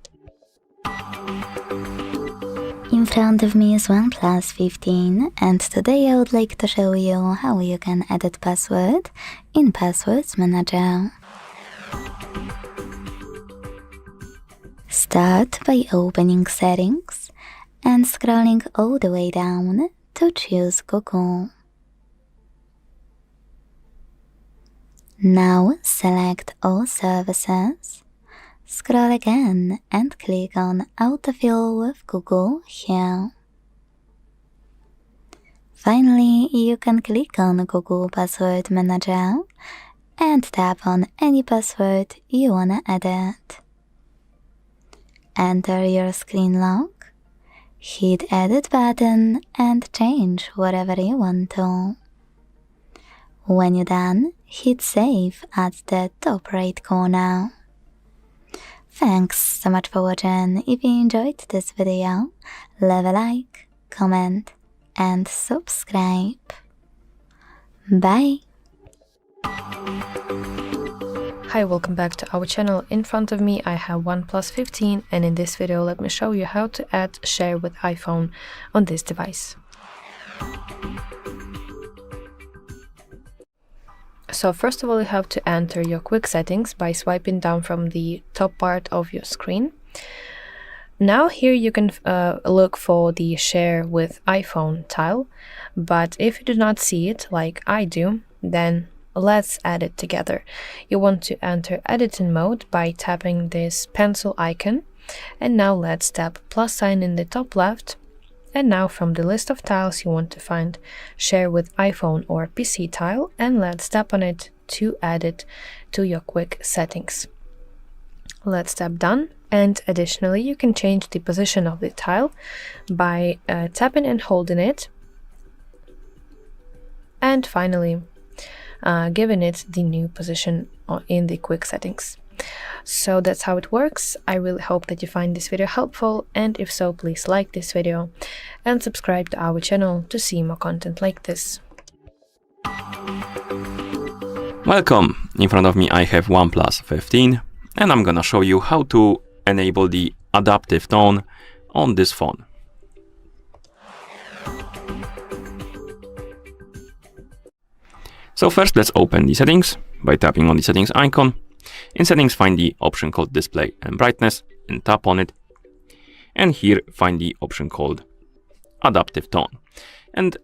In front of me is OnePlus 15, and today I would like to show you how you can edit password in Passwords Manager. Start by opening Settings and scrolling all the way down to choose Google. Now select All Services. Scroll again and click on Autofill with Google here. Finally, you can click on Google Password Manager and tap on any password you wanna edit. Enter your screen lock, hit Edit button and change whatever you want to. When you're done, hit Save at the top right corner. Thanks so much for watching. If you enjoyed this video, leave a like, comment and subscribe. Bye! Hi, welcome back to our channel. In front of me I have OnePlus 15, and in this video let me show you how to add Share with iPhone on this device. So first of all, you have to enter your quick settings by swiping down from the top part of your screen. Now here you can look for the Share with iPhone tile, but if you do not see it like I do, then let's add it together. You want to enter editing mode by tapping this pencil icon, and now let's tap plus sign in the top left. And now from the list of tiles you want to find Share with iPhone or PC tile, and let's tap on it to add it to your quick settings. Let's tap done, and additionally you can change the position of the tile by tapping and holding it, and finally giving it the new position in the quick settings. So that's how it works. I really hope that you find this video helpful, and if so, please like this video and subscribe to our channel to see more content like this. Welcome! In front of me I have OnePlus 15, and I'm gonna show you how to enable the adaptive tone on this phone. So first let's open the settings by tapping on the settings icon. In settings find the option called display and brightness and tap on it. And here find the option called adaptive tone. And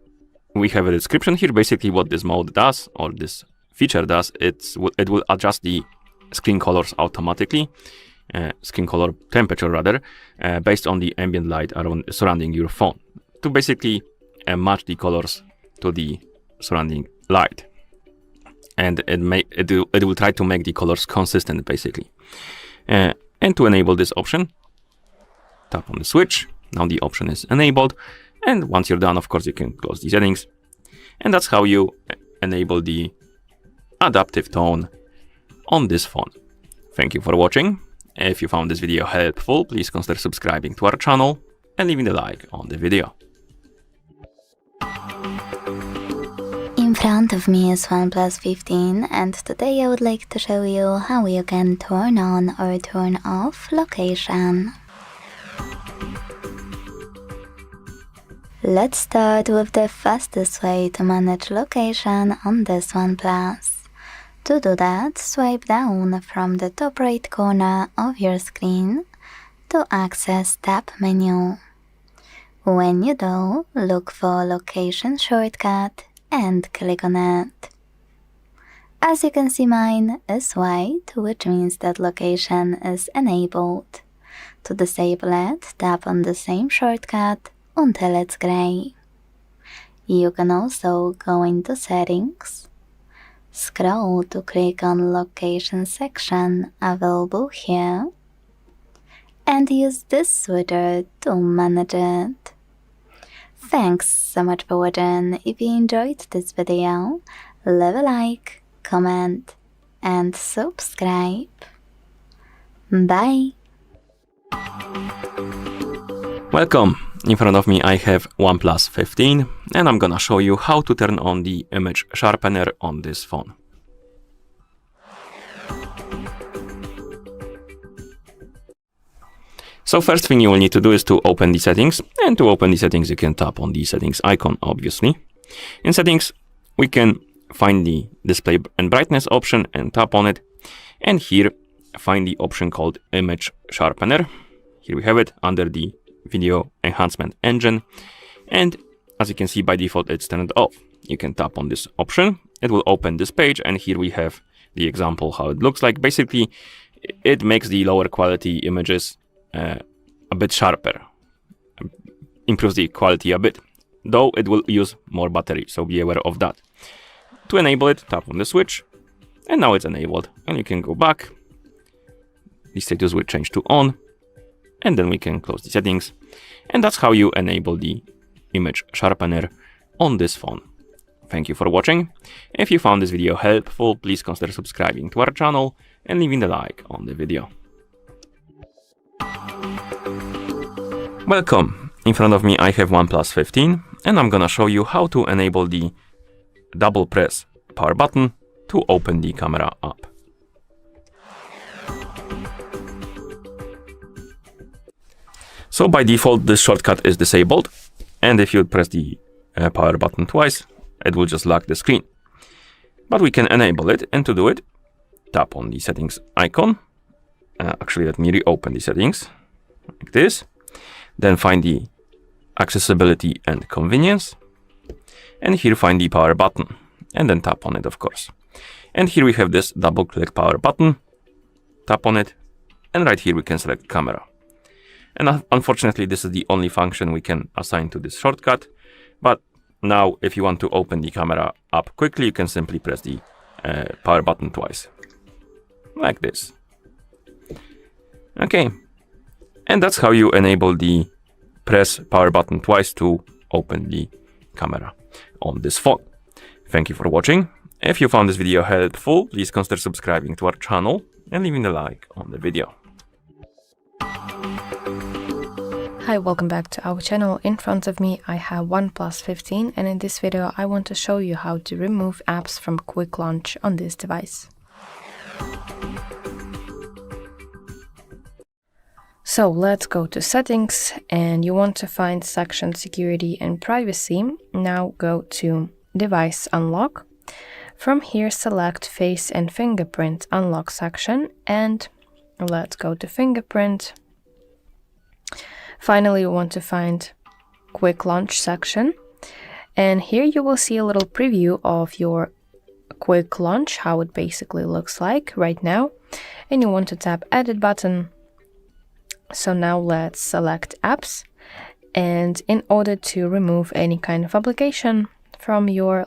we have a description here. Basically what this mode does, or this feature does, it will adjust the screen colors automatically, screen color temperature rather, based on the ambient light surrounding your phone, to basically match the colors to the surrounding light. And it will try to make the colors consistent basically. And to enable this option, tap on the switch. Now the option is enabled, and once you're done, of course, you can close the settings. And that's how you enable the adaptive tone on this phone. Thank you for watching. If you found this video helpful, please consider subscribing to our channel and leaving a like on the video. In front of me is OnePlus 15, and today I would like to show you how you can turn on or turn off location. Let's start with the fastest way to manage location on this OnePlus. To do that, swipe down from the top right corner of your screen to access Tab menu. When you do, look for Location shortcut and click on it. As you can see, mine is white, which means that location is enabled. To disable it, tap on the same shortcut until it's gray. You can also go into Settings, scroll to click on Location section available here, and use this switcher to manage it. Thanks so much for watching. If you enjoyed this video, leave a like, comment, and subscribe. Bye! Welcome! In front of me I have OnePlus 15 and I'm gonna show you how to turn on the image sharpener on this phone. So first thing you will need to do is to open the settings, and to open the settings you can tap on the settings icon obviously. In settings we can find the display and brightness option and tap on it, and here find the option called image sharpener. Here we have it under the video enhancement engine, and as you can see by default it's turned off. You can tap on this option, it will open this page, and here we have the example how it looks like. Basically it makes the lower quality images a bit sharper, improves the quality a bit, though it will use more battery, so be aware of that. To enable it, tap on the switch, and now it's enabled, and you can go back, the status will change to on, and then we can close the settings, and that's how you enable the image sharpener on this phone. Thank you for watching. If you found this video helpful, please consider subscribing to our channel and leaving a like on the video. Welcome! In front of me I have OnePlus 15 and I'm gonna show you how to enable the double press power button to open the camera up. So by default this shortcut is disabled, and if you press the power button twice it will just lock the screen. But we can enable it, and to do it tap on the settings icon. Actually let me reopen the settings like this. Then find the accessibility and convenience, and here find the power button, and then tap on it of course. And here we have this double click power button, tap on it, and right here we can select camera. And unfortunately this is the only function we can assign to this shortcut, but now if you want to open the camera up quickly you can simply press the power button twice, like this. Okay. And that's how you enable the press power button twice to open the camera on this phone. Thank you for watching. If you found this video helpful, please consider subscribing to our channel and leaving a like on the video. Hi, welcome back to our channel. In front of me I have OnePlus 15, and in this video I want to show you how to remove apps from quick launch on this device. So let's go to settings, and you want to find section security and privacy. Now go to device unlock. From here select face and fingerprint unlock section, and let's go to fingerprint. Finally you want to find quick launch section, and here you will see a little preview of your quick launch, how it basically looks like right now, and you want to tap edit button. So now let's select apps, and in order to remove any kind of application from your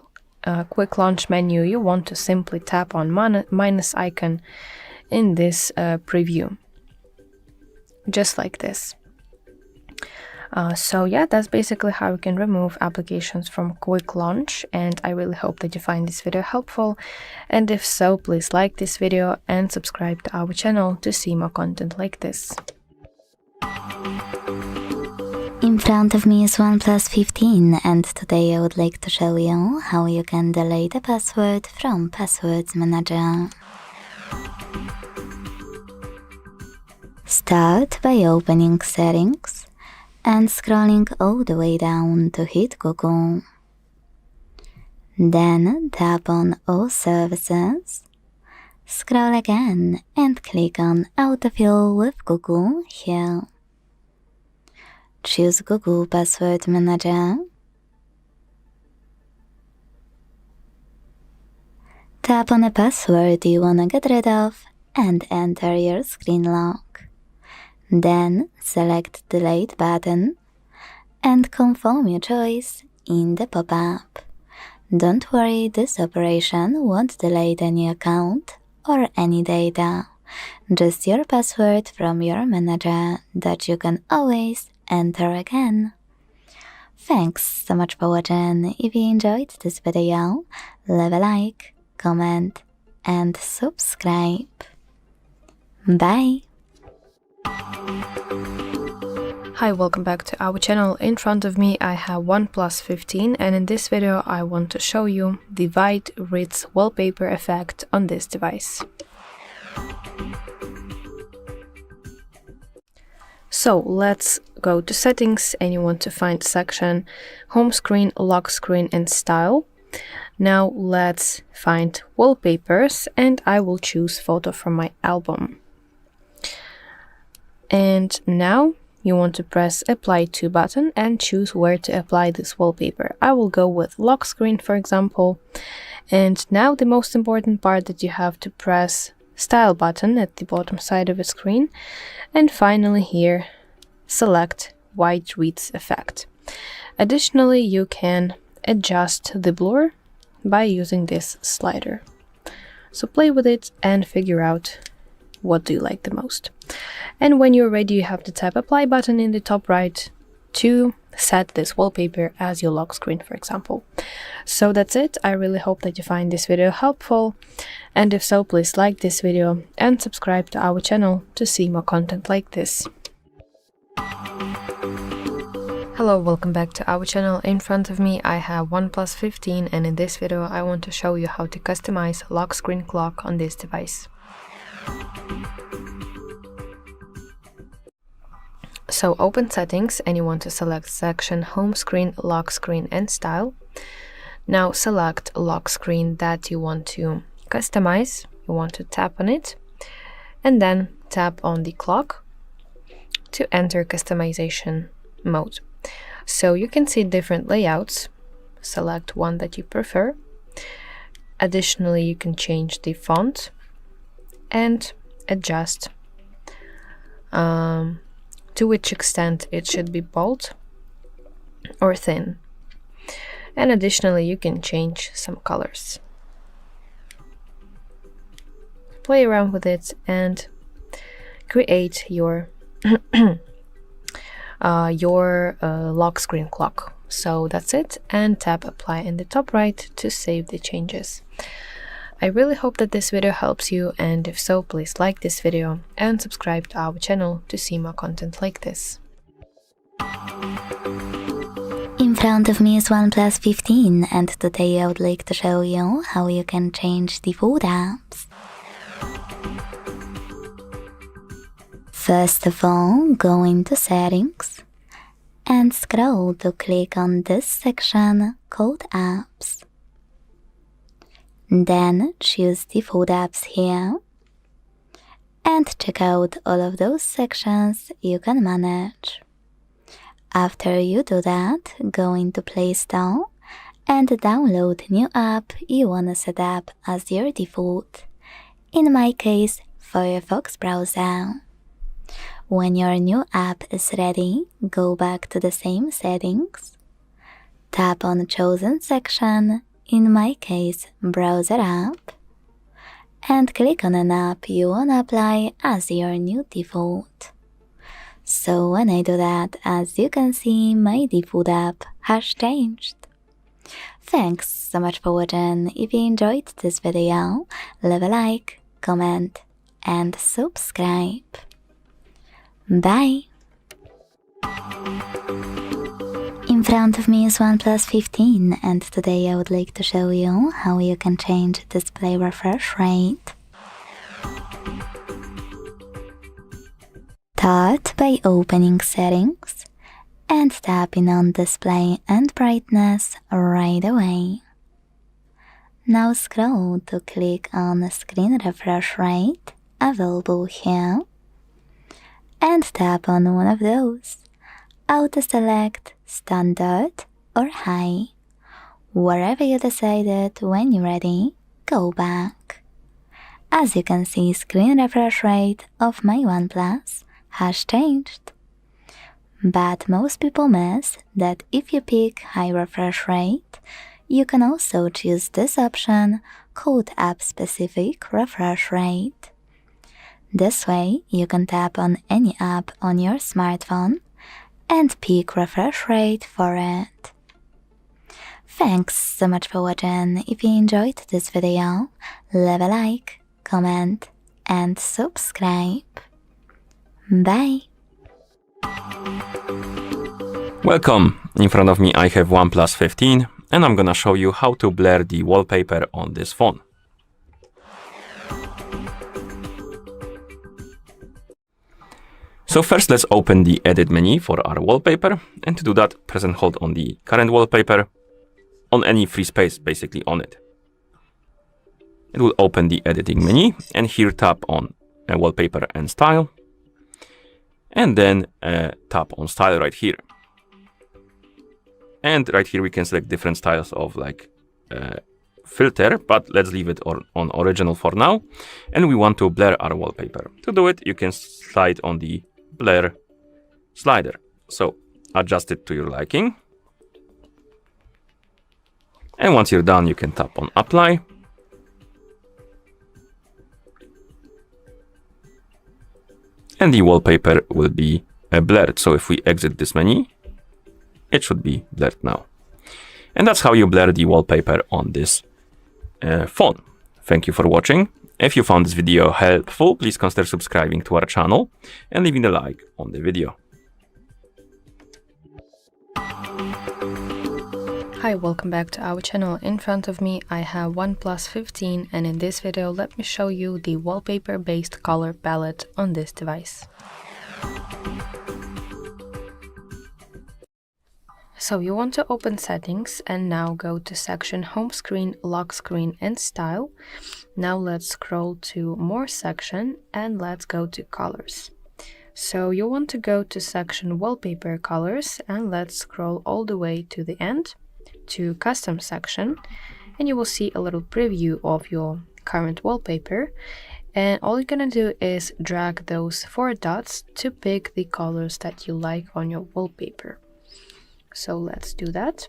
quick launch menu, you want to simply tap on minus icon in this preview, just like this. So yeah, that's basically how you can remove applications from quick launch, and I really hope that you find this video helpful, and if so, please like this video and subscribe to our channel to see more content like this. In front of me is OnePlus 15, and today I would like to show you how you can delete a password from Passwords Manager. Start by opening Settings and scrolling all the way down to hit Google. Then tap on All Services, scroll again and click on Autofill with Google here. Choose Google Password Manager. Tap on a password you wanna get rid of and enter your screen lock. Then select Delete button and confirm your choice in the pop-up. Don't worry, this operation won't delete any account or any data, just your password from your manager that you can always enter again. Thanks so much for watching. If you enjoyed this video, leave a like, comment and subscribe. Bye! Hi, welcome back to our channel. In front of me I have OnePlus 15, and in this video I want to show you the white Ritz wallpaper effect on this device. So let's go to Settings, and you want to find section Home Screen, Lock Screen and Style. Now let's find Wallpapers, and I will choose Photo from my album. And now you want to press Apply To button and choose where to apply this wallpaper. I will go with Lock Screen, for example. And now the most important part, that you have to press Style button at the bottom side of the screen, and finally here select White Ritz effect. Additionally, you can adjust the blur by using this slider. So play with it and figure out what do you like the most. And when you're ready, you have to tap Apply button in the top right to set this wallpaper as your lock screen, for example. So that's it. I really hope that you find this video helpful, and if so, please like this video and subscribe to our channel to see more content like this. Hello, welcome back to our channel. In front of me I have OnePlus 15, and in this video I want to show you how to customize lock screen clock on this device. So open Settings, and you want to select section Home Screen, Lock Screen and Style. Now select lock screen that you want to customize. You want to tap on it and then tap on the clock to enter customization mode. So you can see different layouts. Select one that you prefer. Additionally, you can change the font and adjust to which extent it should be bold or thin. And additionally, you can change some colors. Play around with it and create your lock screen clock. So that's it, and tap Apply in the top right to save the changes. I really hope that this video helps you, and if so, please like this video and subscribe to our channel to see more content like this. In front of me is OnePlus 15, and today I would like to show you how you can change default apps. First of all, go into Settings and scroll to click on this section called Apps. Then choose Default Apps here and check out all of those sections you can manage. After you do that, go into Play Store and download new app you wanna set up as your default. In my case, Firefox browser. When your new app is ready, go back to the same settings, tap on the chosen section, in my case Browser app, and click on an app you wanna apply as your new default. So when I do that, as you can see, my default app has changed. Thanks so much for watching. If you enjoyed this video, leave a like, comment, and subscribe. Bye! In front of me is OnePlus 15, and today I would like to show you how you can change display refresh rate. Start by opening settings and tapping on display and brightness right away. Now scroll to click on screen refresh rate available here and tap on one of those. Auto-select standard or high. Wherever you decided, when you're ready, go back. As you can see, screen refresh rate of my OnePlus has changed. But most people miss that if you pick high refresh rate, you can also choose this option called app-specific refresh rate. This way, you can tap on any app on your smartphone and pick refresh rate for it. Thanks so much for watching. If you enjoyed this video, leave a like, comment, and subscribe. Bye! Welcome! In front of me I have OnePlus 15 and I'm gonna show you how to blur the wallpaper on this phone. So first let's open the edit menu for our wallpaper, and to do that press and hold on the current wallpaper on any free space basically on it. It will open the editing menu and here tap on wallpaper and style. And then tap on style right here. And right here we can select different styles of like filter, but let's leave it on original for now. And we want to blur our wallpaper. To do it, you can slide on the blur slider. So adjust it to your liking. And once you're done, you can tap on apply. And the wallpaper will be blurred. So if we exit this menu, it should be blurred now. And that's how you blur the wallpaper on this phone. Thank you for watching. If you found this video helpful, please consider subscribing to our channel and leaving a like on the video. Hi, welcome back to our channel. In front of me I have OnePlus 15, and in this video let me show you the wallpaper based color palette on this device. So you want to open settings and now go to section home screen, lock screen and style. Now let's scroll to more section and let's go to colors. So you want to go to section wallpaper colors and let's scroll all the way to the end to custom section, and you will see a little preview of your current wallpaper, and all you're gonna do is drag those 4 dots to pick the colors that you like on your wallpaper. So let's do that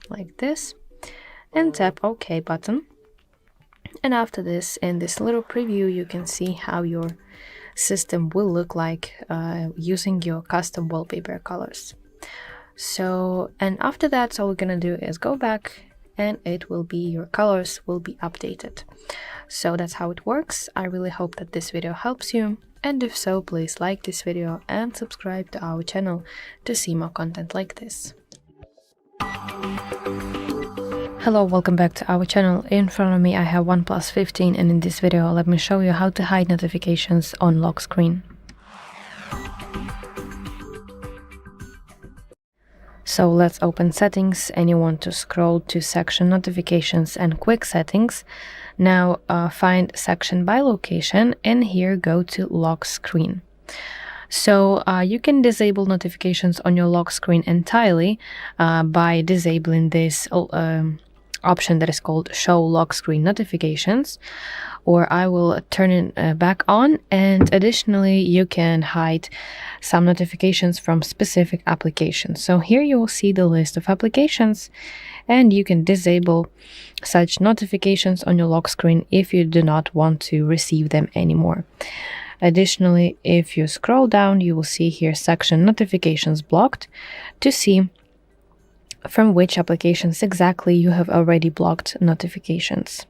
like this and tap OK button, and after this, in this little preview, you can see how your system will look like using your custom wallpaper colors. So, and after that, all we're gonna do is go back and it will be, your colors will be updated. So that's how it works. I really hope that this video helps you, and if so, please like this video and subscribe to our channel to see more content like this. Hello, welcome back to our channel. In front of me I have OnePlus 15, and in this video let me show you how to hide notifications on lock screen. So let's open settings, and you want to scroll to section notifications and quick settings. Now find section by location and here go to lock screen. So you can disable notifications on your lock screen entirely by disabling this option that is called show lock screen notifications, or I will turn it back on, and additionally you can hide some notifications from specific applications. So here you will see the list of applications, and you can disable such notifications on your lock screen if you do not want to receive them anymore. Additionally, if you scroll down, you will see here section notifications blocked to see from which applications exactly you have already blocked notifications.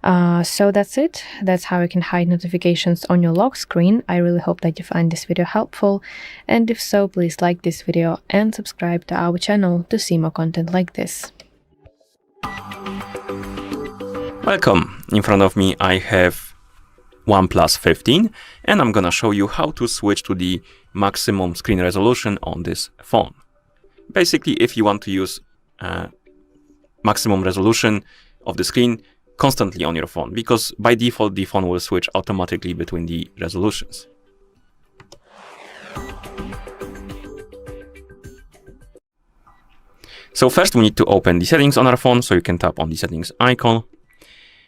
So that's it. That's how you can hide notifications on your lock screen. I really hope that you find this video helpful, and if so, please like this video and subscribe to our channel to see more content like this. Welcome! In front of me I have OnePlus 15 and I'm gonna show you how to switch to the maximum screen resolution on this phone. Basically, if you want to use maximum resolution of the screen constantly on your phone, because by default the phone will switch automatically between the resolutions. So first we need to open the settings on our phone, so you can tap on the settings icon.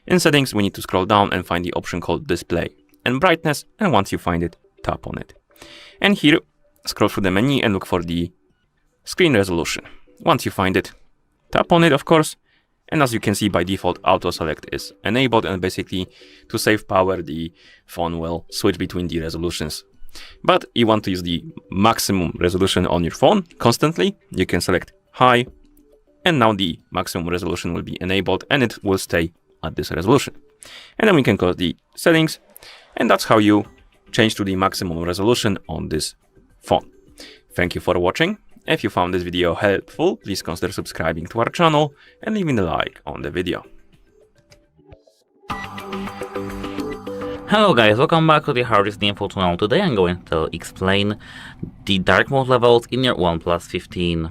In settings we need to scroll down and find the option called display and brightness, and once you find it, tap on it. And here, scroll through the menu and look for the screen resolution. Once you find it, tap on it of course, and as you can see by default auto select is enabled, and basically to save power the phone will switch between the resolutions. But you want to use the maximum resolution on your phone constantly, you can select high, and now the maximum resolution will be enabled and it will stay at this resolution. And then we can close the settings, and that's how you change to the maximum resolution on this phone. Thank you for watching. If you found this video helpful, please consider subscribing to our channel and leaving a like on the video. Hello guys, welcome back to the HardReset.Info channel. Today I'm going to explain the dark mode levels in your OnePlus 15.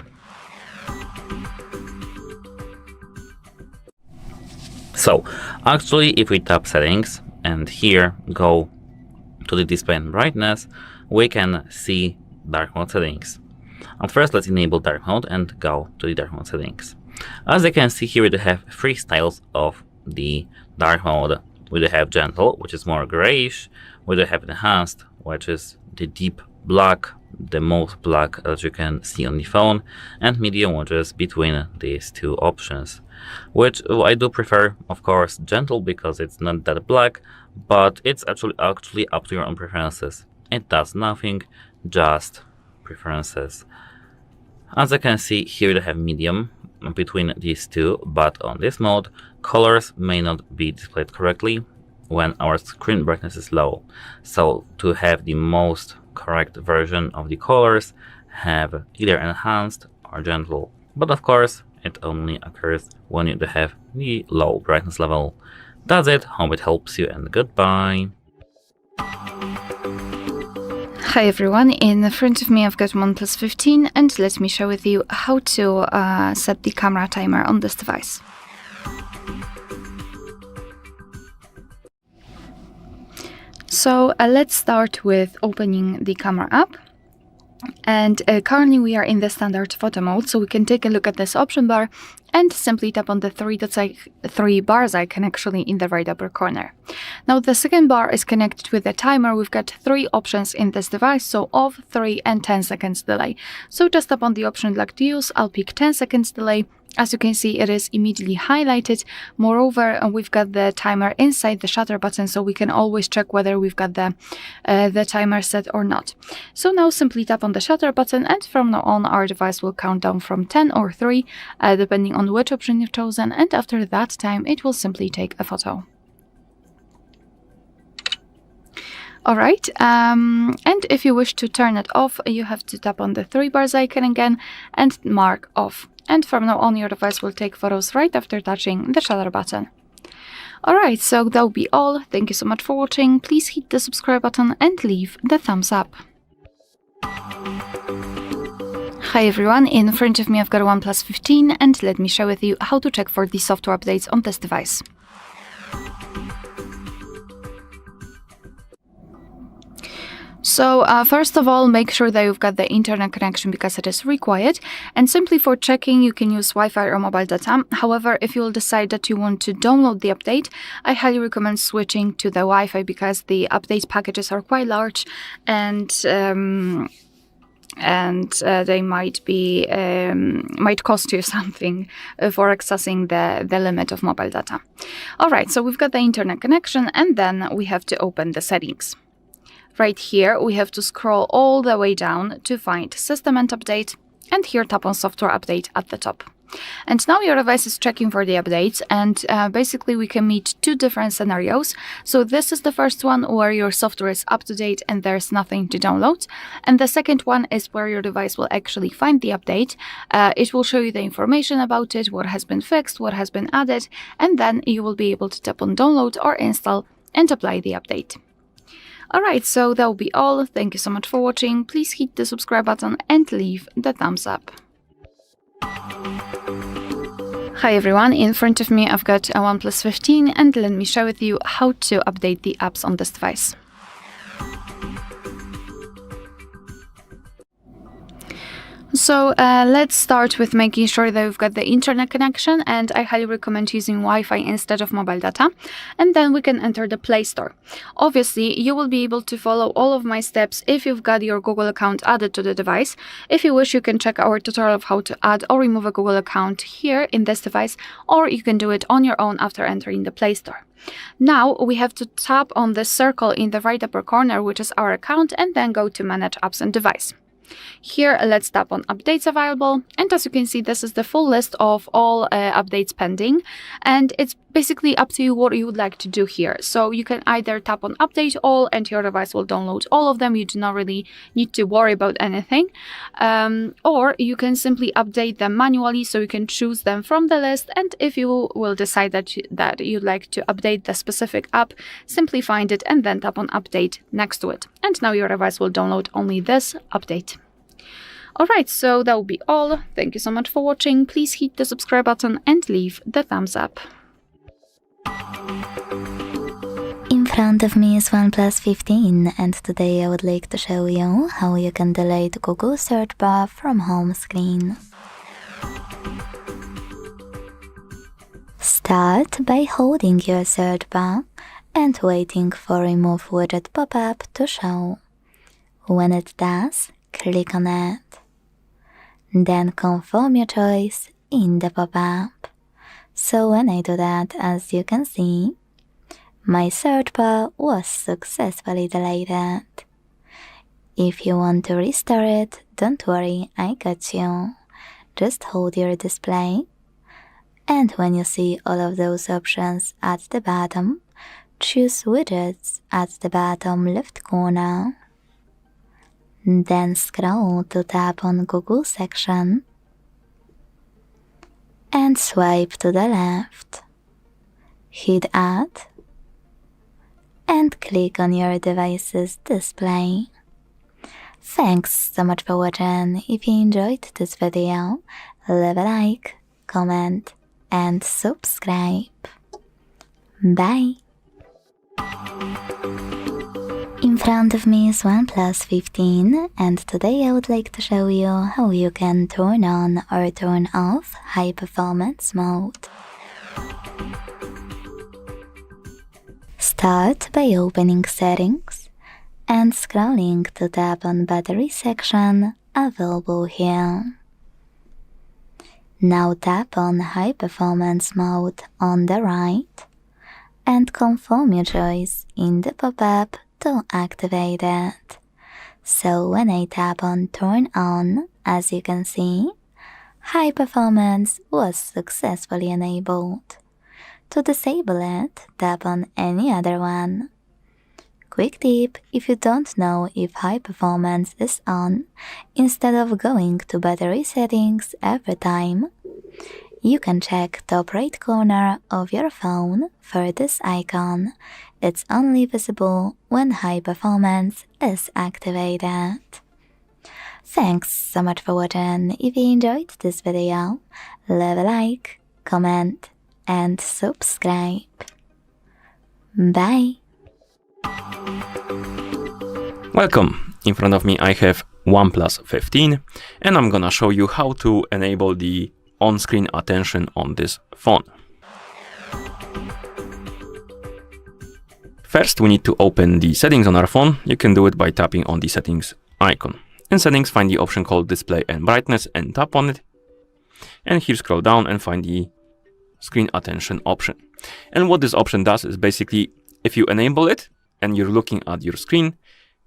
So, actually, if we tap settings and here go to the display and brightness, we can see dark mode settings. At first, let's enable dark mode and go to the dark mode settings. As you can see here, we do have three styles of the dark mode. We do have gentle, which is more grayish. We do have enhanced, which is the deep black, the most black that you can see on the phone, and medium, which is between these two options, which I do prefer, of course, gentle, because it's not that black, but it's actually up to your own preferences. It does nothing, just preferences. As you can see here, we have medium between these two, but on this mode, colors may not be displayed correctly when our screen brightness is low. So to have the most correct version of the colors, have either enhanced or gentle, but of course it only occurs when you have the low brightness level. That's it, hope it helps you, and goodbye. Hi everyone, in front of me I've got OnePlus 15 and let me share with you how to set the camera timer on this device. So let's start with opening the camera app, and currently we are in the standard photo mode, so we can take a look at this option bar and simply tap on the three bars icon actually in the right upper corner. Now the second bar is connected with the timer. We've got three options in this device, so off, 3 and 10 seconds delay. So just tap on the option you'd like to use. I'll pick 10 seconds delay. As you can see, it is immediately highlighted. Moreover, we've got the timer inside the shutter button, so we can always check whether we've got the timer set or not. So now simply tap on the shutter button, and from now on our device will count down from 10 or 3, depending on which option you've chosen, and after that time it will simply take a photo. Alright, and if you wish to turn it off, you have to tap on the 3 bars icon again and mark off. And from now on your device will take photos right after touching the shutter button. Alright, so that will be all. Thank you so much for watching. Please hit the subscribe button and leave the thumbs up. Hi everyone, in front of me I've got a OnePlus 15 and let me share with you how to check for the software updates on this device. So first of all, make sure that you've got the internet connection because it is required, and simply for checking you can use Wi-Fi or mobile data. However, if you will decide that you want to download the update, I highly recommend switching to the Wi-Fi because the update packages are quite large and they might cost you something for accessing the limit of mobile data. Alright, so we've got the internet connection, and then we have to open the settings. Right here, we have to scroll all the way down to find System and Update, and here tap on Software Update at the top. And now your device is checking for the updates, and basically we can meet two different scenarios. So this is the first one where your software is up to date and there's nothing to download. And the second one is where your device will actually find the update. It will show you the information about it, what has been fixed, what has been added, and then you will be able to tap on download or install and apply the update. Alright, so that will be all. Thank you so much for watching. Please hit the subscribe button and leave the thumbs up. Hi everyone, in front of me I've got a OnePlus 15 and let me share with you how to update the apps on this device. So let's start with making sure that we've got the internet connection, and I highly recommend using Wi-Fi instead of mobile data, and then we can enter the Play Store. Obviously, you will be able to follow all of my steps if you've got your Google account added to the device. If you wish, you can check our tutorial of how to add or remove a Google account here in this device, or you can do it on your own after entering the Play Store. Now we have to tap on the circle in the right upper corner, which is our account, and then go to Manage Apps and Device. Here, let's tap on Updates Available, and as you can see, this is the full list of all updates pending, and it's basically up to you what you would like to do here. So you can either tap on Update All and your device will download all of them. You do not really need to worry about anything, or you can simply update them manually, so you can choose them from the list, and if you will decide that you'd like to update the specific app, simply find it and then tap on Update next to it, and now your device will download only this update. Alright, so that will be all. Thank you so much for watching. Please hit the subscribe button and leave the thumbs up. In front of me is OnePlus 15, and today I would like to show you how you can delete Google search bar from home screen. Start by holding your search bar and waiting for Remove Widget pop-up to show. When it does, click on it. Then confirm your choice in the pop-up. So when I do that, as you can see, my search bar was successfully deleted. If you want to restore it, don't worry, I got you. Just hold your display, and when you see all of those options at the bottom, choose Widgets at the bottom left corner. Then scroll to tap on Google section and swipe to the left. Hit Add and click on your device's display. Thanks so much for watching. If you enjoyed this video, leave a like, comment and subscribe. Bye! In front of me is OnePlus 15, and today I would like to show you how you can turn on or turn off high performance mode. Start by opening Settings and scrolling to tap on Battery section available here. Now tap on High Performance Mode on the right and confirm your choice in the pop-up to activate it. So when I tap on Turn On, as you can see, high performance was successfully enabled. To disable it, tap on any other one. Quick tip, if you don't know if high performance is on, instead of going to battery settings every time, you can check top right corner of your phone for this icon. It's only visible when high performance is activated. Thanks so much for watching. If you enjoyed this video, leave a like, comment and subscribe. Bye! Welcome! In front of me I have OnePlus 15, and I'm gonna show you how to enable the on-screen attention on this phone. First, we need to open the settings on our phone. You can do it by tapping on the settings icon. In settings, find the option called display and brightness and tap on it. And here scroll down and find the screen attention option. And what this option does is basically, if you enable it and you're looking at your screen,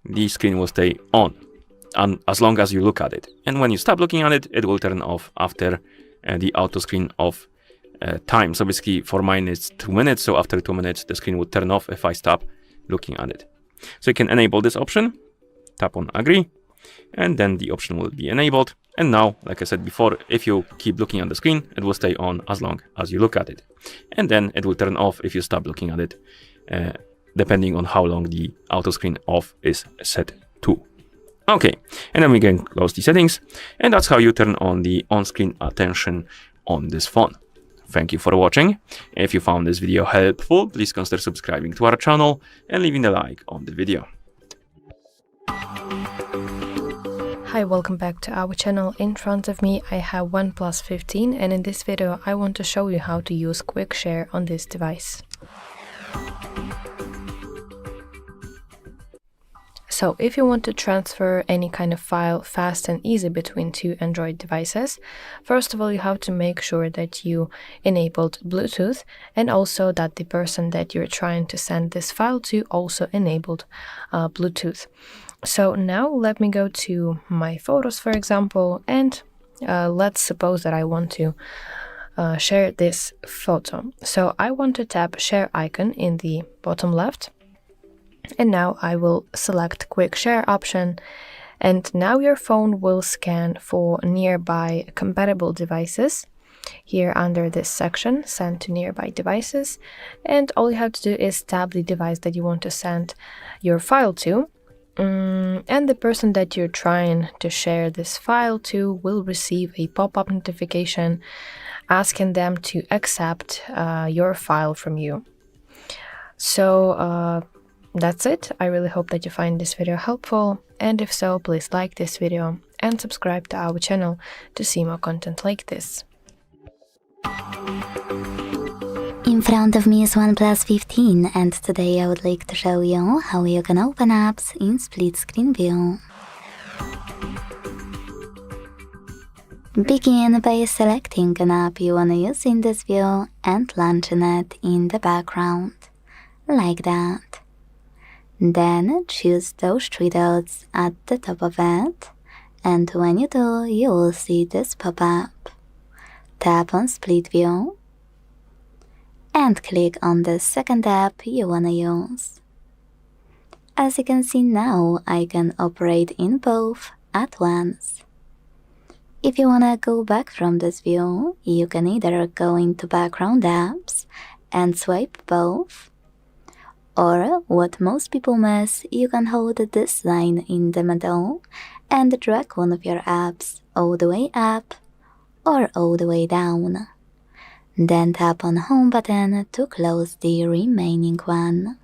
the screen will stay on as long as you look at it. And when you stop looking at it, it will turn off after the auto screen off time. So basically for mine it's 2 minutes. So after 2 minutes, the screen would turn off if I stop looking at it. So you can enable this option, tap on agree, and then the option will be enabled. And now, like I said before, if you keep looking at the screen, it will stay on as long as you look at it. And then it will turn off if you stop looking at it, depending on how long the auto screen off is set to. Okay, and then we can close the settings, and that's how you turn on the on-screen attention on this phone. Thank you for watching. If you found this video helpful, please consider subscribing to our channel and leaving a like on the video. Hi, welcome back to our channel. In front of me I have OnePlus 15, and in this video I want to show you how to use Quick Share on this device. So if you want to transfer any kind of file fast and easy between two Android devices, first of all you have to make sure that you enabled Bluetooth, and also that the person that you're trying to send this file to also enabled Bluetooth. So now let me go to my photos, for example, and let's suppose that I want to share this photo. So I want to tap share icon in the bottom left, and now I will select quick share option, and now your phone will scan for nearby compatible devices here under this section, send to nearby devices, and all you have to do is tap the device that you want to send your file to. And the person that you're trying to share this file to will receive a pop-up notification asking them to accept your file from you. So that's it. I really hope that you find this video helpful, and if so, please like this video and subscribe to our channel to see more content like this. In front of me is OnePlus 15, and today I would like to show you how you can open apps in split screen view. Begin by selecting an app you want to use in this view and launching it in the background, like that. Then choose those 3 dots at the top of it, and when you do, you will see this pop-up. Tap on split view, and click on the second app you wanna use. As you can see now, I can operate in both at once. If you wanna go back from this view, you can either go into background apps and swipe both, or what most people miss, you can hold this line in the middle and drag one of your apps all the way up or all the way down. Then tap on home button to close the remaining one.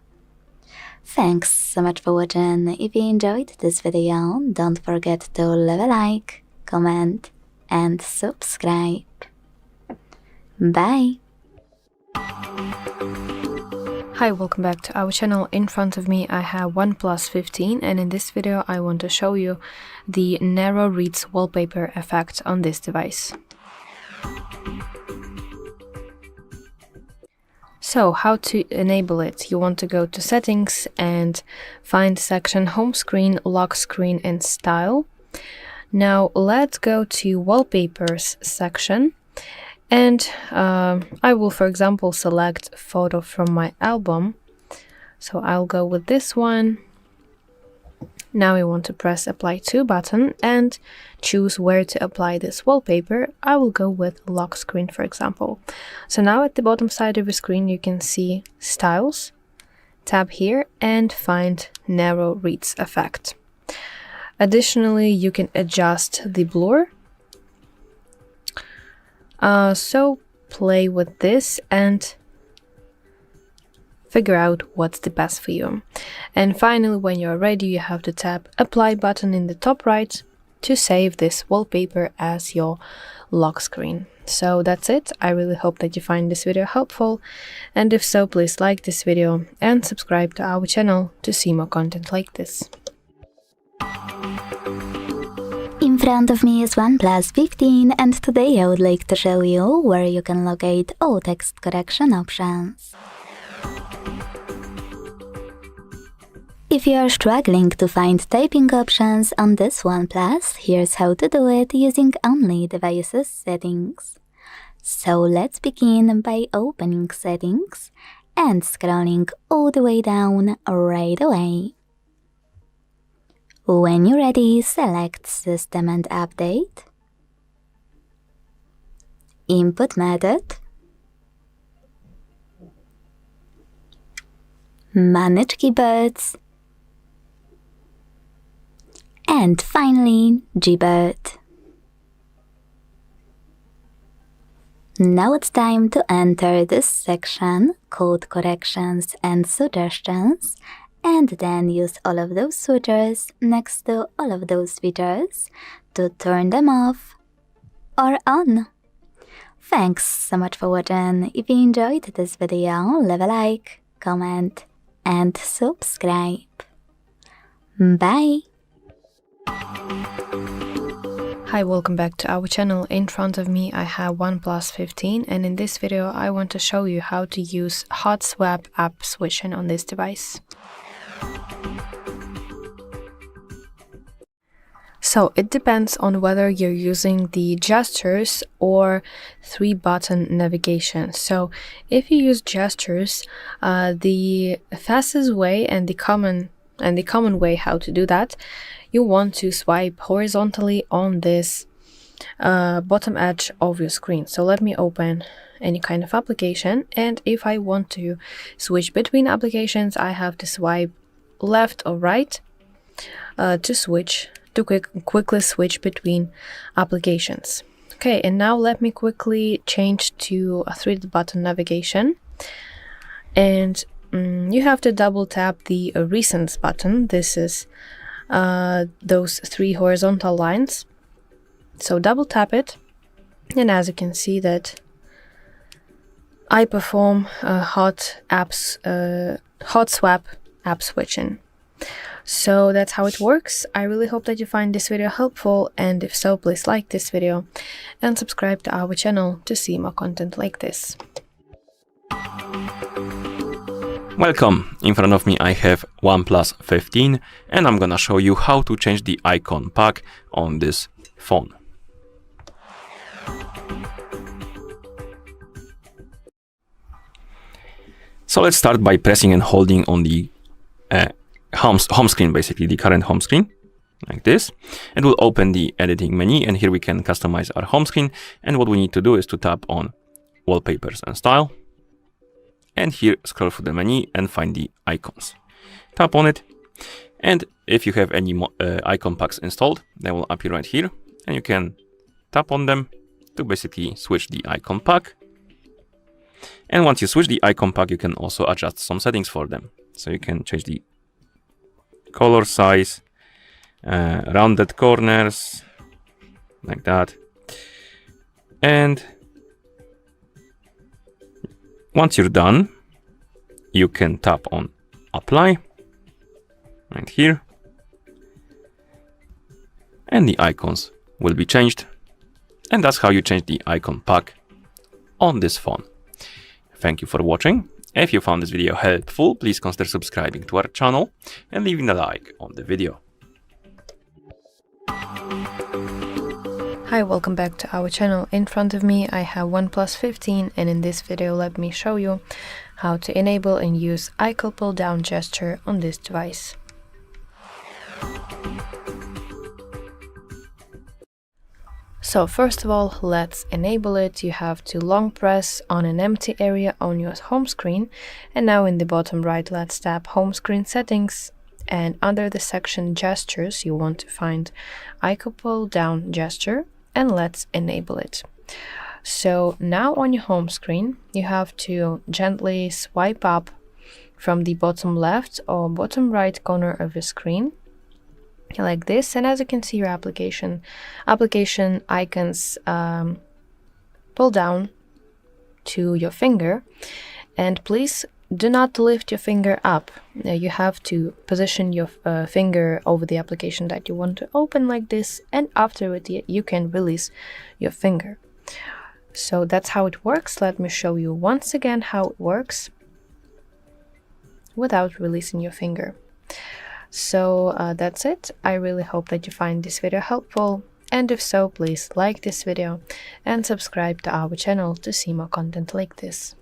Thanks so much for watching. If you enjoyed this video, don't forget to leave a like, comment and subscribe. Bye! Hi, welcome back to our channel. In front of me I have OnePlus 15, and in this video I want to show you the narrow reads wallpaper effect on this device. So how to enable it? You want to go to settings and find section home screen, lock screen and style. Now let's go to wallpapers section, and I will, for example, select photo from my album. So I'll go with this one. Now we want to press apply to button and choose where to apply this wallpaper. I will go with lock screen, for example. So now at the bottom side of the screen you can see styles. Tap here and find narrow reads effect. Additionally, you can adjust the blur. So play with this and figure out what's the best for you. And finally, when you're ready, you have to tap apply button in the top right to save this wallpaper as your lock screen. So that's it. I really hope that you find this video helpful, and if so, please like this video and subscribe to our channel to see more content like this. In front of me is OnePlus 15, and today I would like to show you where you can locate all text correction options. If you are struggling to find typing options on this OnePlus, here's how to do it using only devices settings. So let's begin by opening settings and scrolling all the way down right away. When you're ready, select System and Update, Input Method, Manage Keyboards, and finally Gboard. Now it's time to enter this section called Corrections and Suggestions, and then use all of those switches next to all of those features to turn them off or on. Thanks so much for watching. If you enjoyed this video, leave a like, comment, and subscribe. Bye! Hi, welcome back to our channel. In front of me I have OnePlus 15, and in this video I want to show you how to use hot swap app switching on this device. So it depends on whether you're using the gestures or 3-button navigation. So if you use gestures, the fastest way and the common way how to do that, you want to swipe horizontally on this bottom edge of your screen. So let me open any kind of application, and if I want to switch between applications, I have to swipe left or right to quickly switch between applications. Okay, and now let me quickly change to a 3-button navigation, and you have to double tap the Recents button. This is those 3 horizontal lines. So double tap it, and as you can see that I perform hot swap app switching. So that's how it works. I really hope that you find this video helpful, and if so, please like this video and subscribe to our channel to see more content like this. Welcome! In front of me I have OnePlus 15, and I'm gonna show you how to change the icon pack on this phone. So let's start by pressing and holding on the home screen, basically the current home screen, like this. It will open the editing menu, and here we can customize our home screen. And what we need to do is to tap on Wallpapers and Style, and here scroll through the menu and find the icons. Tap on it, and if you have any icon packs installed, they will appear right here, and you can tap on them to basically switch the icon pack. And once you switch the icon pack, you can also adjust some settings for them. So you can change the color size, rounded corners, like that. And once you're done, you can tap on Apply, right here. And the icons will be changed. And that's how you change the icon pack on this phone. Thank you for watching. If you found this video helpful, please consider subscribing to our channel and leaving a like on the video. Hi, welcome back to our channel. In front of me I have OnePlus 15, and in this video let me show you how to enable and use icon pull down gesture on this device. So first of all, let's enable it. You have to long press on an empty area on your home screen, and now in the bottom right, let's tap Home Screen Settings, and under the section Gestures you want to find icon pull down gesture, and let's enable it. So now on your home screen you have to gently swipe up from the bottom left or bottom right corner of the screen, like this, and as you can see, your application icons pull down to your finger, and please do not lift your finger up. You have to position your finger over the application that you want to open like this, and afterward you can release your finger. So that's how it works. Let me show you once again how it works without releasing your finger. So that's it. I really hope that you find this video helpful, and if so, please like this video and subscribe to our channel to see more content like this.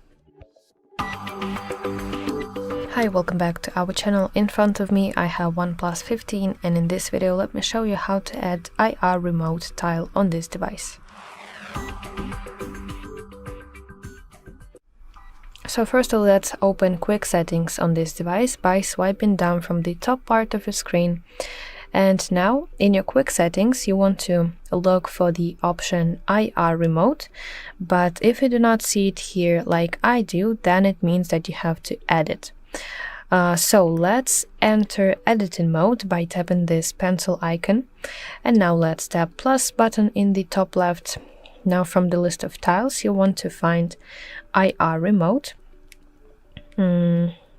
Hi, welcome back to our channel. In front of me I have OnePlus 15, and in this video let me show you how to add IR remote tile on this device. So first of all, let's open quick settings on this device by swiping down from the top part of your screen. And now in your quick settings you want to look for the option IR remote, but if you do not see it here like I do, then it means that you have to add it. So let's enter editing mode by tapping this pencil icon, and now let's tap plus button in the top left. Now from the list of tiles you want to find IR remote.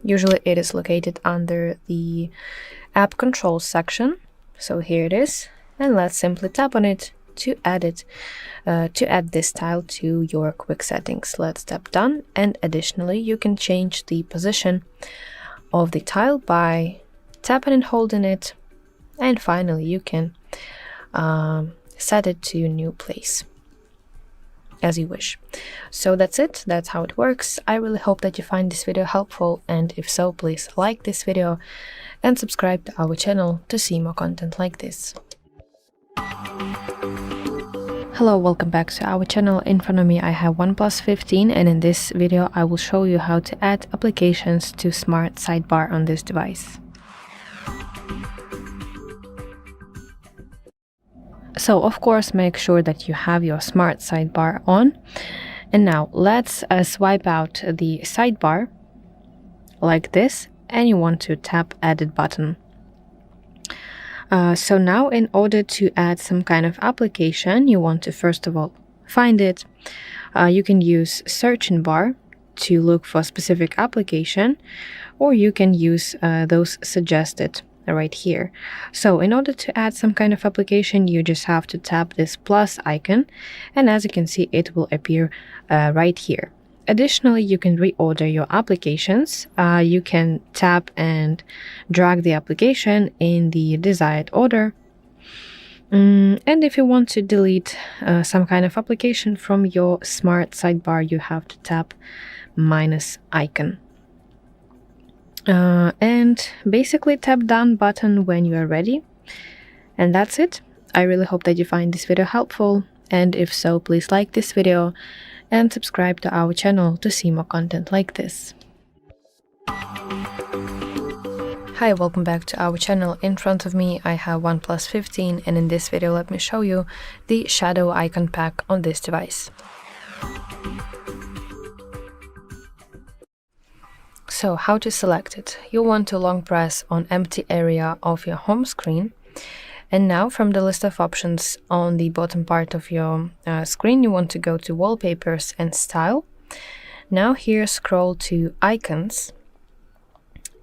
Usually it is located under the app controls section, so here it is, and let's simply tap on it to add it, to add this tile to your quick settings. Let's tap done, and additionally you can change the position of the tile by tapping and holding it, and finally you can set it to a new place as you wish. So that's it, that's how it works. I really hope that you find this video helpful, and if so, please like this video and subscribe to our channel to see more content like this. Hello, welcome back to our channel. In front of me I have OnePlus 15, and in this video I will show you how to add applications to Smart Sidebar on this device. So of course make sure that you have your Smart Sidebar on, and now let's swipe out the sidebar like this, and you want to tap edit button. So now in order to add some kind of application, you want to first of all find it. You can use searching bar to look for a specific application, or you can use those suggested right here. So in order to add some kind of application, you just have to tap this plus icon, and as you can see it will appear right here. Additionally, you can reorder your applications. You can tap and drag the application in the desired order. And if you want to delete some kind of application from your Smart Sidebar, you have to tap minus icon. And basically tap done button when you are ready. And that's it. I really hope that you find this video helpful, and if so, please like this video and subscribe to our channel to see more content like this. Hi, welcome back to our channel. In front of me I have OnePlus 15, and in this video let me show you the shadow icon pack on this device. So how to select it? You want to long press on empty area of your home screen, and now from the list of options on the bottom part of your screen you want to go to wallpapers and style. Now here scroll to icons,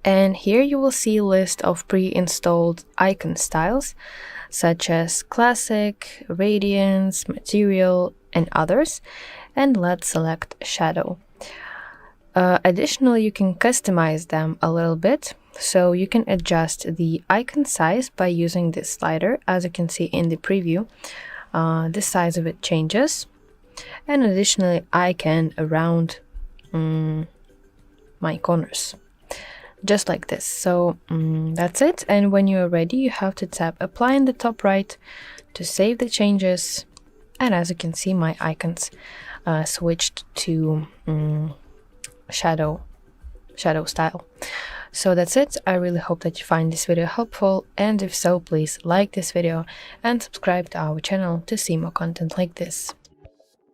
and here you will see a list of pre-installed icon styles such as classic, radiance, material and others, and let's select shadow. Additionally, you can customize them a little bit, so you can adjust the icon size by using this slider. As you can see in the preview, the size of it changes, and additionally I can round my corners just like this. So that's it, and when you are ready you have to tap apply in the top right to save the changes, and as you can see my icons switched to shadow style. So that's it. I really hope that you find this video helpful, and if so, please like this video and subscribe to our channel to see more content like this.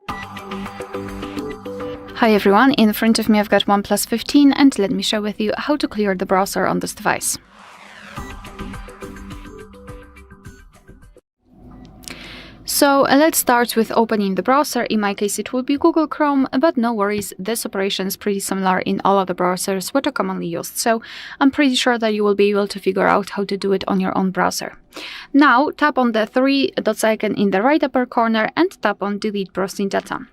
Hi everyone, in front of me I've got OnePlus 15, and let me share with you how to clear the browser on this device. So let's start with opening the browser. In my case it will be Google Chrome, but no worries, this operation is pretty similar in all of the browsers which are commonly used, so I'm pretty sure that you will be able to figure out how to do it on your own browser. Now tap on the three dots icon in the right upper corner and tap on delete browsing data.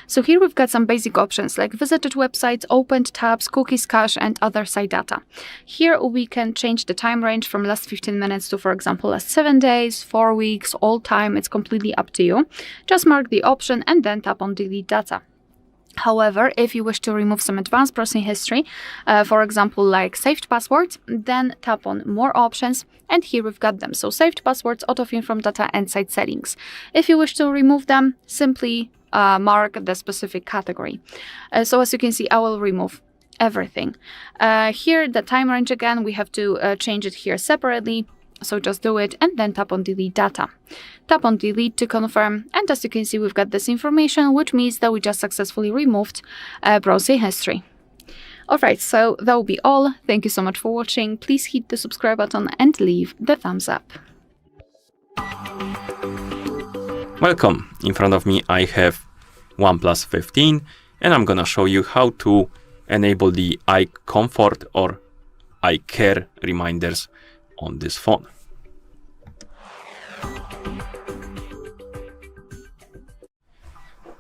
So here we've got some basic options like visited websites, opened tabs, cookies cache, and other site data. Here we can change the time range from last 15 minutes to, for example, last 7 days, 4 weeks, all time. It's completely up to you. Just mark the option and then tap on delete data. However, if you wish to remove some advanced browsing history, for example, like saved passwords, then tap on more options, and here we've got them. So saved passwords, autofill from data, and site settings. If you wish to remove them, simply mark the specific category. So as you can see, I will remove everything. Here, the time range again, we have to change it here separately. So just do it and then tap on delete data. Tap on delete to confirm, and as you can see, we've got this information, which means that we just successfully removed browsing history. Alright, so that will be all. Thank you so much for watching. Please hit the subscribe button and leave the thumbs up. Welcome. In front of me I have OnePlus 15 and I'm gonna show you how to enable the eye comfort or eye care reminders on this phone.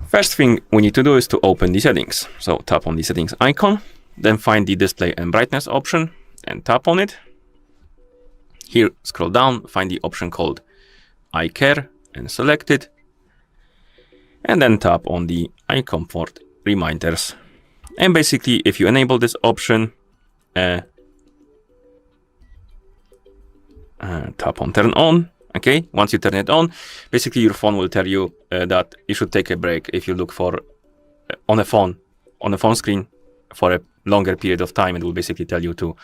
First thing we need to do is to open the settings. So tap on the settings icon, then find the display and brightness option and tap on it. Here scroll down, find the option called eye care and select it. And then tap on the eye comfort reminders. And basically if you enable this option, tap on turn on. Okay, once you turn it on, basically your phone will tell you that you should take a break if you look for on a phone screen for a longer period of time. It will basically tell you to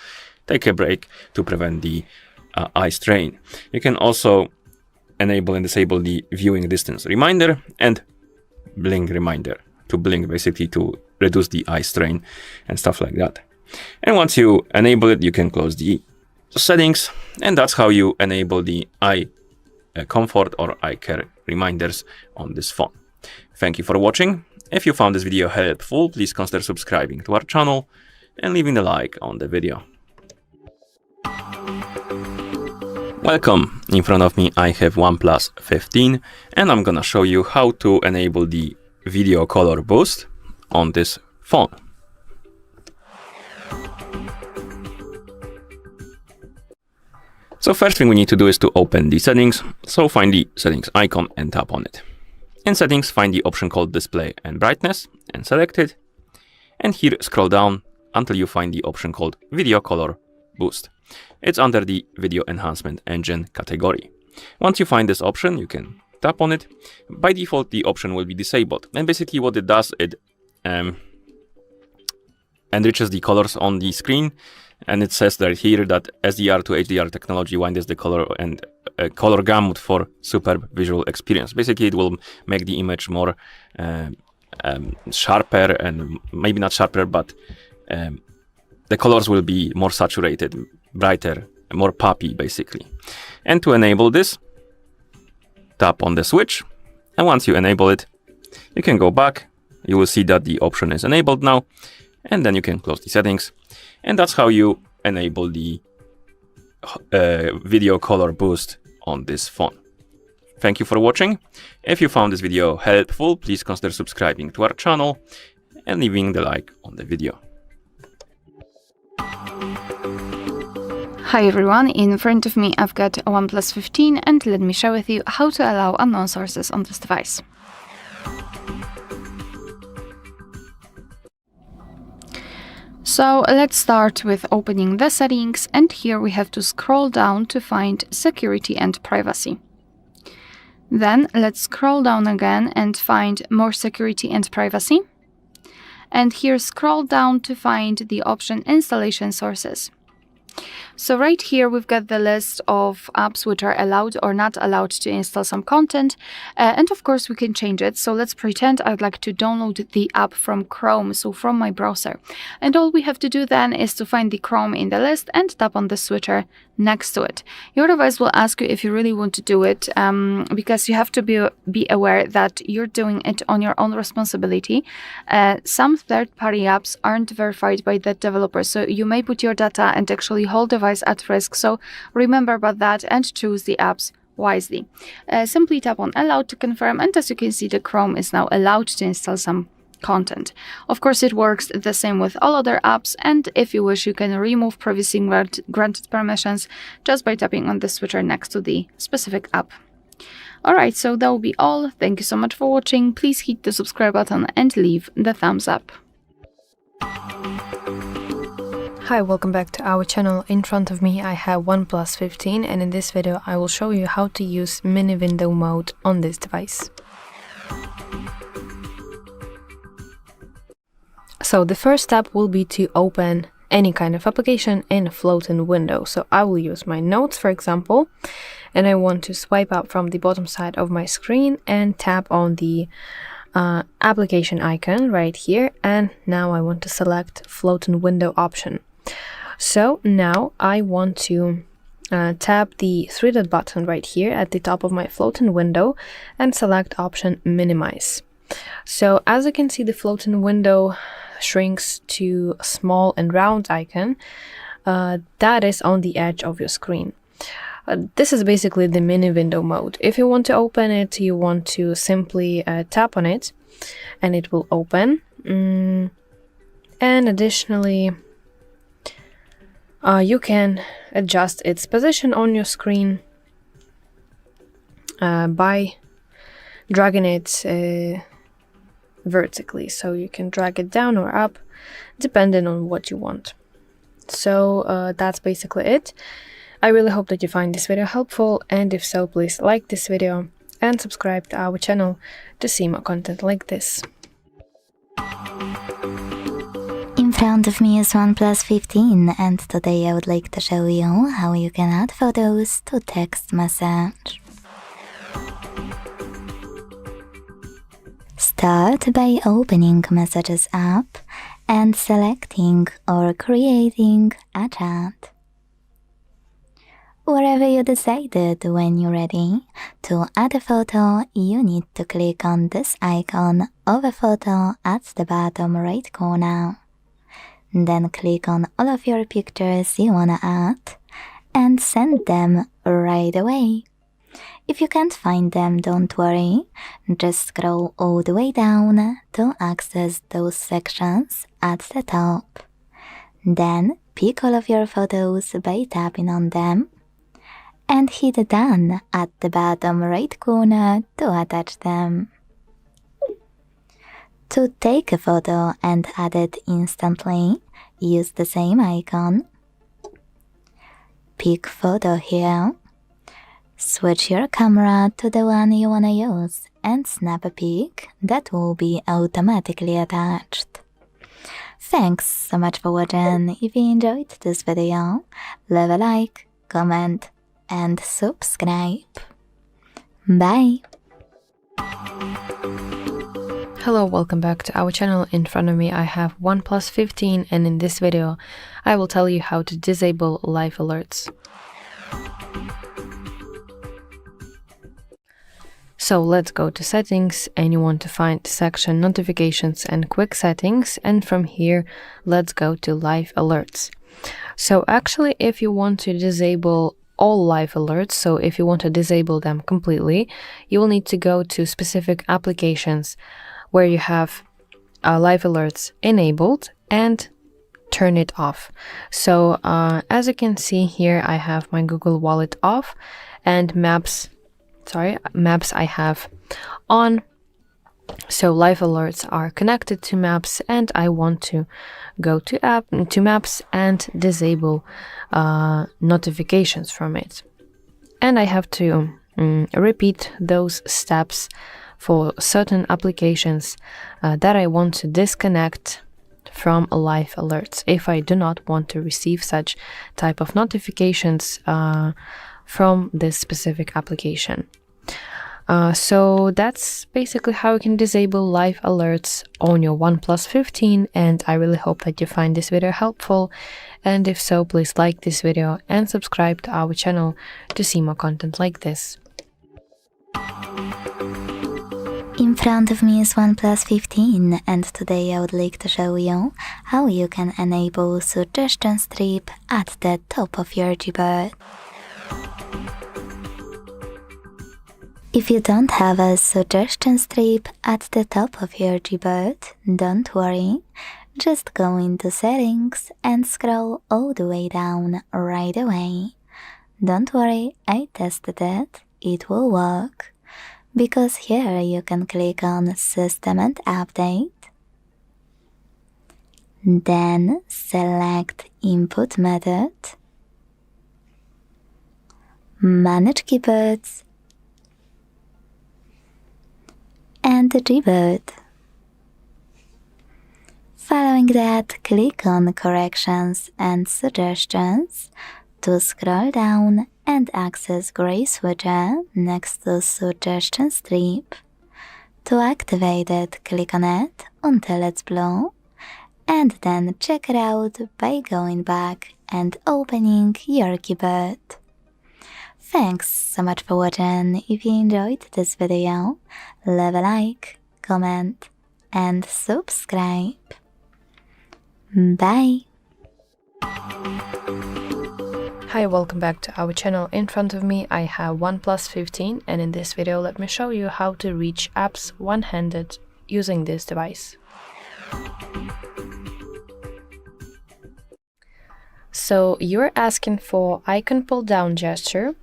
take a break to prevent the eye strain. You can also enable and disable the viewing distance reminder and blink reminder to blink, basically to reduce the eye strain and stuff like that. And once you enable it, you can close the settings, and that's how you enable the eye comfort or eye care reminders on this phone. Thank you for watching. If you found this video helpful, please consider subscribing to our channel and leaving a like on the video. Welcome. In front of me I have OnePlus 15 and I'm gonna show you how to enable the video color boost on this phone. So first thing we need to do is to open the settings. So find the settings icon and tap on it. In settings, find the option called display and brightness and select it. And here scroll down until you find the option called video color boost. It's under the video enhancement engine category. Once you find this option, you can tap on it. By default, the option will be disabled. And basically what it does, it enriches the colors on the screen. And it says that here that SDR to HDR technology widens the color and color gamut for superb visual experience. Basically, it will make the image more sharper, and maybe not sharper, but the colors will be more saturated, brighter, more poppy, basically. And to enable this, tap on the switch. And once you enable it, you can go back. You will see that the option is enabled now. And then you can close the settings. And that's how you enable the video color boost on this phone. Thank you for watching. If you found this video helpful, please consider subscribing to our channel and leaving the like on the video. Hi everyone, in front of me I've got a OnePlus 15 and let me share with you how to allow unknown sources on this device. So let's start with opening the settings, and here we have to scroll down to find security and privacy. Then let's scroll down again and find more security and privacy. And here scroll down to find the option installation sources. So right here we've got the list of apps which are allowed or not allowed to install some content, and of course we can change it. So let's pretend I'd like to download the app from Chrome, so from my browser, and all we have to do then is to find the Chrome in the list and tap on the switcher next to it. Your device will ask you if you really want to do it, because you have to be aware that you're doing it on your own responsibility. Some third-party apps aren't verified by the developer, so you may put your data and actually whole device at risk. So remember about that and choose the apps wisely. Simply tap on Allow to confirm, and as you can see, the Chrome is now allowed to install some content. Of course, it works the same with all other apps, and if you wish, you can remove previously granted permissions just by tapping on the switcher next to the specific app. Alright, so that will be all. Thank you so much for watching. Please hit the subscribe button and leave the thumbs up. Hi, welcome back to our channel. In front of me I have OnePlus 15, and in this video I will show you how to use mini window mode on this device. So the first step will be to open any kind of application in a floating window. So I will use my notes, for example, and I want to swipe up from the bottom side of my screen and tap on the application icon right here, and now I want to select floating window option. So now I want to tap the three-dot button right here at the top of my floating window and select option minimize. So as you can see, the floating window shrinks to a small and round icon that is on the edge of your screen. This is basically the mini window mode. If you want to open it, you want to simply tap on it and it will open. And additionally, you can adjust its position on your screen by dragging it vertically. So you can drag it down or up depending on what you want. So that's basically it. I really hope that you find this video helpful, and if so, please like this video and subscribe to our channel to see more content like this. In front of me is OnePlus 15, and today I would like to show you how you can add photos to text message. Start by opening Messages app and selecting or creating a chat. Wherever you decided, when you're ready to add a photo, you need to click on this icon of a photo at the bottom right corner. Then click on all of your pictures you wanna add and send them right away. If you can't find them, don't worry, just scroll all the way down to access those sections at the top. Then pick all of your photos by tapping on them and hit Done at the bottom right corner to attach them. To take a photo and add it instantly, use the same icon. Pick photo here. Switch your camera to the one you wanna use and snap a pic that will be automatically attached. Thanks so much for watching. If you enjoyed this video, leave a like, comment, and subscribe. Bye! Hello, welcome back to our channel. In front of me I have OnePlus 15, and in this video I will tell you how to disable live alerts. So let's go to settings, and you want to find the section notifications and quick settings, and from here let's go to live alerts. So actually, if you want to disable all live alerts, so if you want to disable them completely, you will need to go to specific applications where you have live alerts enabled and turn it off. So as you can see here, I have my Google Wallet off and Maps I have on. So live alerts are connected to Maps, and I want to go to Maps and disable notifications from it. And I have to repeat those steps for certain applications that I want to disconnect from live alerts if I do not want to receive such type of notifications from this specific application. So that's basically how you can disable live alerts on your OnePlus 15, and I really hope that you find this video helpful, and if so, please like this video and subscribe to our channel to see more content like this. In front of me is OnePlus 15, and today I would like to show you how you can enable suggestion strip at the top of your Gboard. If you don't have a suggestion strip at the top of your Gboard, don't worry. Just go into settings and scroll all the way down right away. Don't worry, I tested it, it will work. Because here you can click on System and Update. Then select Input Method, Manage Keyboards, and the Gboard. Following that, click on Corrections and Suggestions to scroll down and access gray switcher next to Suggestion Strip. To activate it, click on it until it's blue, and then check it out by going back and opening your Gboard. Thanks so much for watching. If you enjoyed this video, leave a like, comment, and subscribe. Bye! Hi, welcome back to our channel. In front of me I have OnePlus 15, and in this video let me show you how to reach apps one-handed using this device. So you're asking for icon pull down gesture,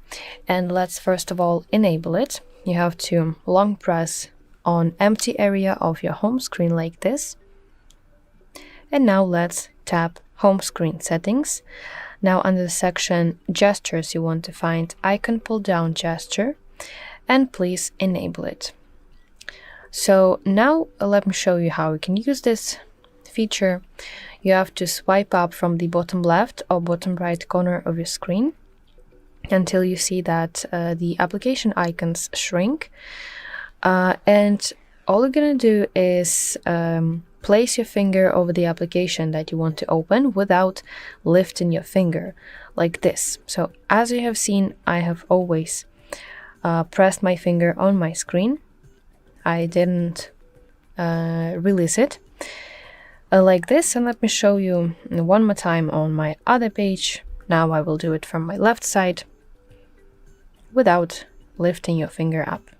and let's first of all enable it. You have to long press on empty area of your home screen like this. And now let's tap home screen settings. Now under the section gestures you want to find icon pull down gesture, and please enable it. So now let me show you how you can use this feature. You have to swipe up from the bottom left or bottom right corner of your screen until you see that the application icons shrink, and all you're gonna do is place your finger over the application that you want to open without lifting your finger like this. So as you have seen, I have always pressed my finger on my screen. I didn't release it like this, and let me show you one more time on my other page. Now I will do it from my left side without lifting your finger up.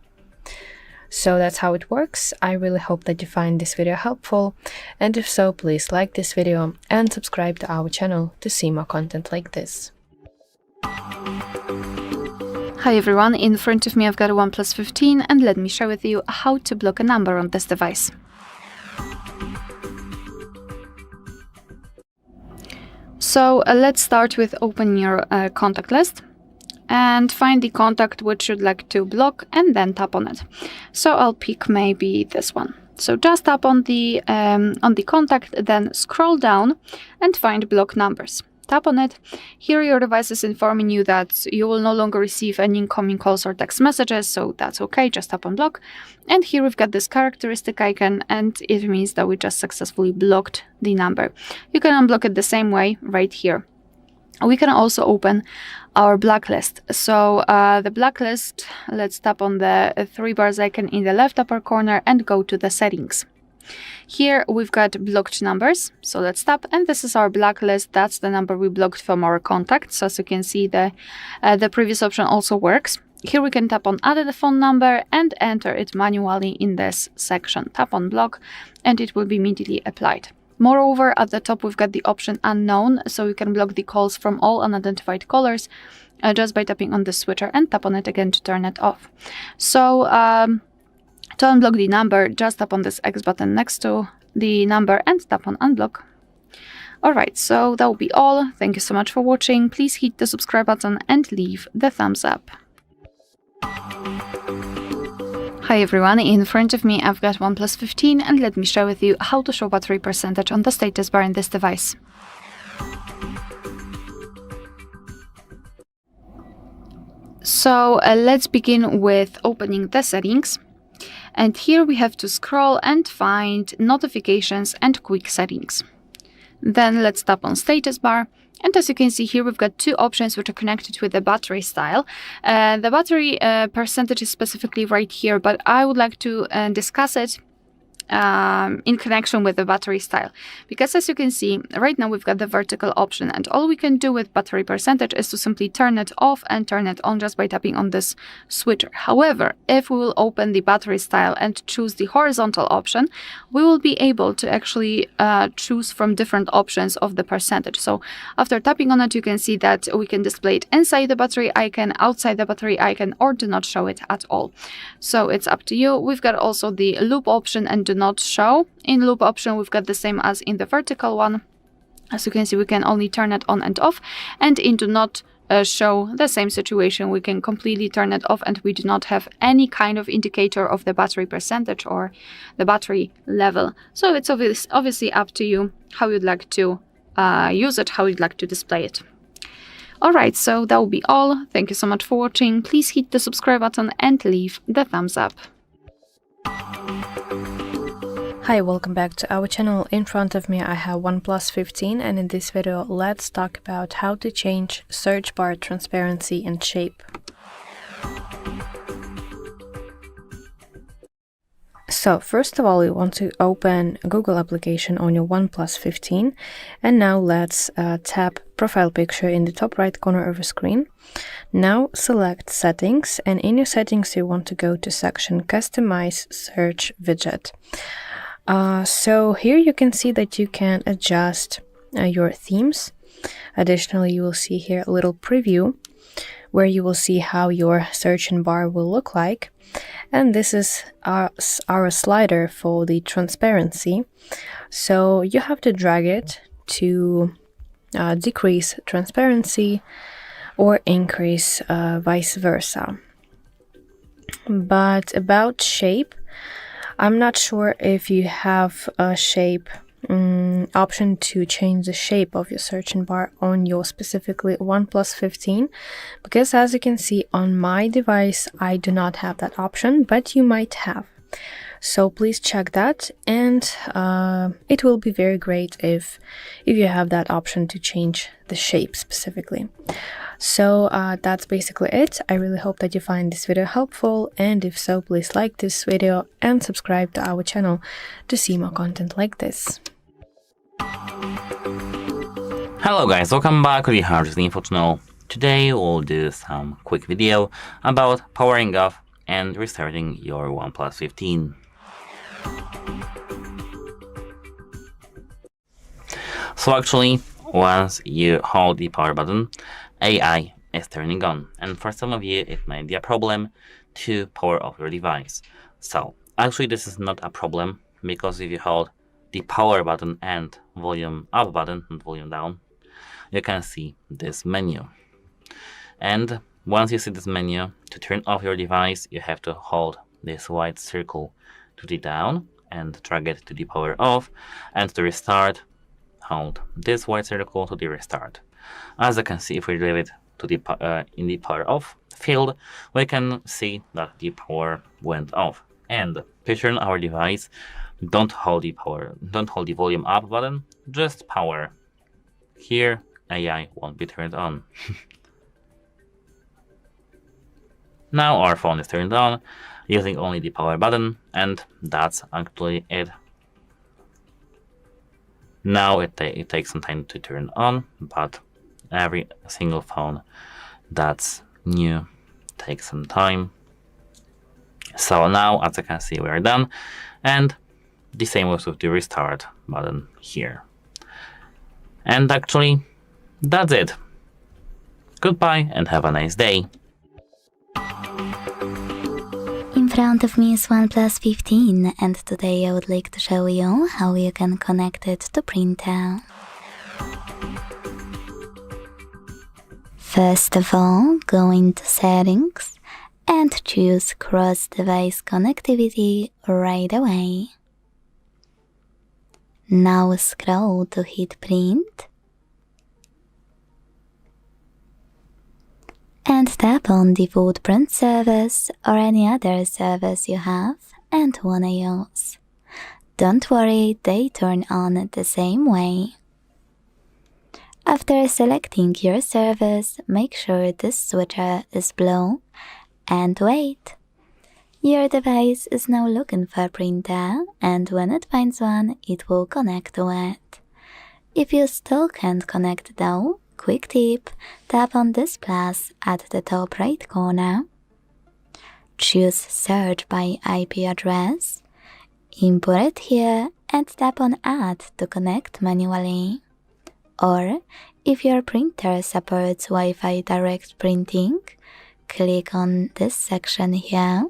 So that's how it works. I really hope that you find this video helpful, and if so, please like this video and subscribe to our channel to see more content like this. Hi everyone, in front of me I've got a OnePlus 15, and let me share with you how to block a number on this device. So let's start with opening your contact list and find the contact which you'd like to block, and then tap on it. So I'll pick maybe this one. So just tap on the contact, then scroll down and find block numbers. Tap on it. Here your device is informing you that you will no longer receive any incoming calls or text messages, so that's okay, just tap on block. And here we've got this characteristic icon, and it means that we just successfully blocked the number. You can unblock it the same way right here. We can also open our blacklist. So the blacklist, let's tap on the three bars icon in the left upper corner and go to the settings. Here we've got blocked numbers, so let's tap, and this is our blacklist. That's the number we blocked from our contacts. So as you can see, the previous option also works. Here we can tap on add the phone number and enter it manually in this section. Tap on block and it will be immediately applied. Moreover, at the top we've got the option unknown, so you can block the calls from all unidentified callers just by tapping on the switcher and tap on it again to turn it off. So to unblock the number, just tap on this X button next to the number and tap on unblock. Alright, so that will be all. Thank you so much for watching. Please hit the subscribe button and leave the thumbs up. Hi everyone, in front of me I've got OnePlus 15, and let me share with you how to show battery percentage on the status bar in this device. So let's begin with opening the settings, and here we have to scroll and find notifications and quick settings. Then let's tap on status bar. And as you can see here, we've got two options which are connected with the battery style. The battery percentage is specifically right here, but I would like to discuss it in connection with the battery style, because as you can see right now we've got the vertical option, and all we can do with battery percentage is to simply turn it off and turn it on just by tapping on this switcher. However, if we will open the battery style and choose the horizontal option, we will be able to actually choose from different options of the percentage. So after tapping on it, you can see that we can display it inside the battery icon, outside the battery icon, or do not show it at all. So it's up to you. We've got also the loop option and do not show. In loop option, we've got the same as in the vertical one. As you can see, we can only turn it on and off, and in do not show, the same situation. We can completely turn it off, and we do not have any kind of indicator of the battery percentage or the battery level. So it's obviously up to you how you'd like to use it, how you'd like to display it. Alright, so that will be all. Thank you so much for watching. Please hit the subscribe button and leave the thumbs up. Hi, welcome back to our channel. In front of me I have OnePlus 15, and in this video let's talk about how to change search bar transparency and shape. So first of all, you want to open a Google application on your OnePlus 15, and now let's tap profile picture in the top right corner of the screen. Now select settings, and in your settings you want to go to section customize search widget. So here you can see that you can adjust your themes. Additionally, you will see here a little preview where you will see how your search bar will look like. And this is our slider for the transparency. So you have to drag it to decrease transparency or increase vice versa. But about shape, I'm not sure if you have a shape option to change the shape of your search bar on your specifically OnePlus 15, because as you can see on my device I do not have that option, but you might have. So please check that, and it will be very great if you have that option to change the shape specifically. So that's basically it. I really hope that you find this video helpful, and if so, please like this video and subscribe to our channel to see more content like this. Hello guys, welcome back to the HardReset.Info channel. Today we'll do some quick video about powering off and restarting your OnePlus 15. So actually, once you hold the power button, AI is turning on, and for some of you it might be a problem to power off your device. So actually this is not a problem, because if you hold the power button and volume up button and volume down, you can see this menu. And once you see this menu, to turn off your device you have to hold this white circle to the down and drag it to the power off, and to restart hold this white circle to the restart. As you can see, if we leave it to the in the power off field, we can see that the power went off. And to turn our device, don't hold the volume up button, just power. Here AI won't be turned on. Now our phone is turned on using only the power button, and that's actually it. Now it takes some time to turn on, but every single phone that's new takes some time. So now, as you can see, we are done, and the same was with the restart button here. And actually, that's it. Goodbye and have a nice day. In front of me is OnePlus 15, and today I would like to show you how you can connect it to printout. First of all, go into settings and choose cross-device connectivity right away. Now scroll to hit print and tap on the footprint service or any other service you have and wanna use. Don't worry, they turn on the same way. After selecting your service, make sure this switcher is blue and wait. Your device is now looking for a printer, and when it finds one, it will connect to it. If you still can't connect though, quick tip, tap on this plus at the top right corner. Choose Search by IP address, import it here and tap on Add to connect manually. Or, if your printer supports Wi-Fi direct printing, click on this section here,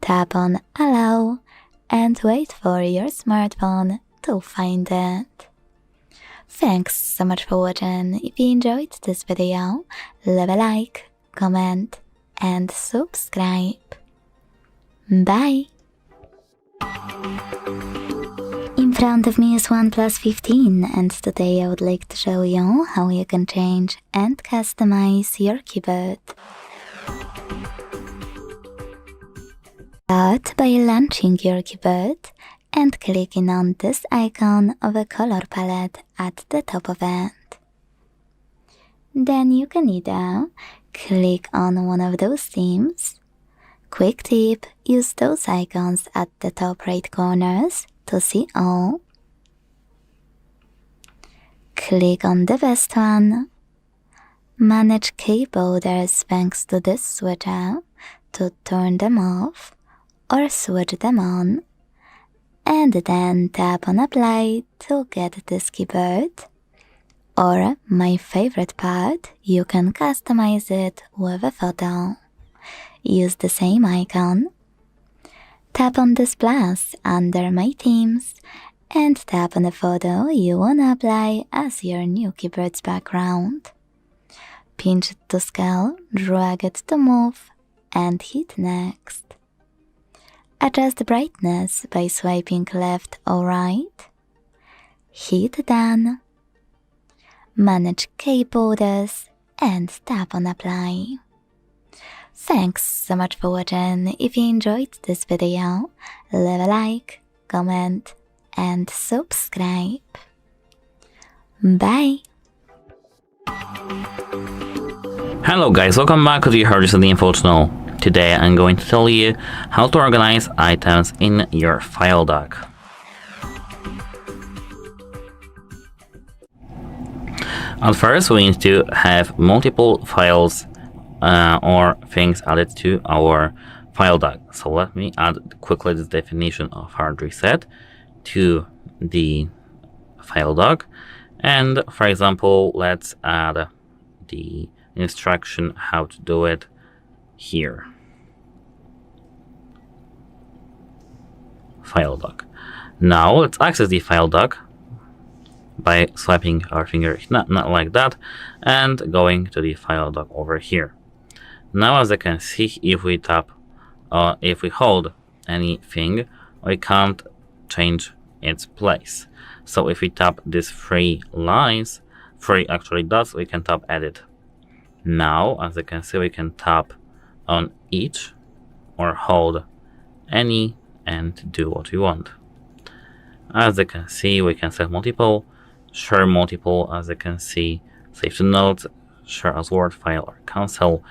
tap on Allow and wait for your smartphone to find it. Thanks so much for watching. If you enjoyed this video, leave a like, comment and subscribe. Bye! In front of me is OnePlus 15 and today I would like to show you how you can change and customize your keyboard. Start by launching your keyboard and clicking on this icon of a color palette at the top of it. Then you can either click on one of those themes. Quick tip, use those icons at the top right corners to see all. Click on the best one. Manage key borders thanks to this switcher to turn them off or switch them on. And then tap on Apply to get this keyboard. Or, my favorite part, you can customize it with a photo. Use the same icon. Tap on this plus under My Themes and tap on the photo you wanna apply as your new keyboard's background. Pinch it to scale, drag it to move, and hit Next. Adjust the brightness by swiping left or right. Hit Done. Manage key borders and tap on Apply. Thanks so much for watching. If you enjoyed this video, leave a like, comment and subscribe. Bye! Hello guys, welcome back to the HardReset.Info channel. Today I'm going to tell you how to organize items in your file dock. At first we need to have multiple files or things added to our file dock. So let me add quickly the definition of hard reset to the file dock. And for example, let's add the instruction how to do it here. File dock. Now let's access the file dock by swiping our finger, not like that, and going to the file dock over here. Now as you can see, if we tap, if we hold anything, we can't change its place. So if we tap these three lines, three actually dots, we can tap edit. Now as you can see, we can tap on each or hold any and do what we want. As you can see, we can set multiple, share multiple, as you can see, save to notes, share as Word file or cancel,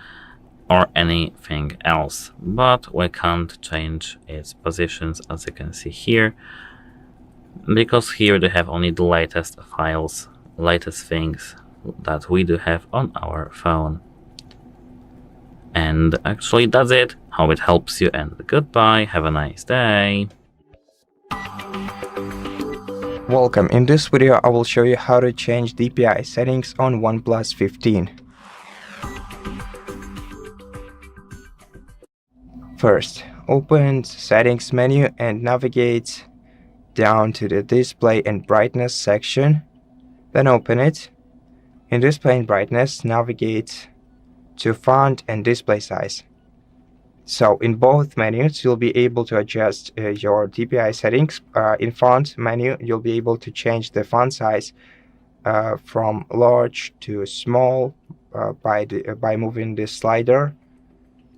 or anything else, but we can't change its positions as you can see here, because here they have only the latest files, latest things that we do have on our phone. And actually that's it. Hope it helps you, and goodbye, have a nice day. Welcome. In this video I will show you how to change DPI settings on OnePlus 15. First, open Settings menu and navigate down to the Display and Brightness section. Then open it. In Display and Brightness, navigate to Font and Display Size. So in both menus, you'll be able to adjust your DPI settings. In Font menu, you'll be able to change the font size from large to small by moving this slider.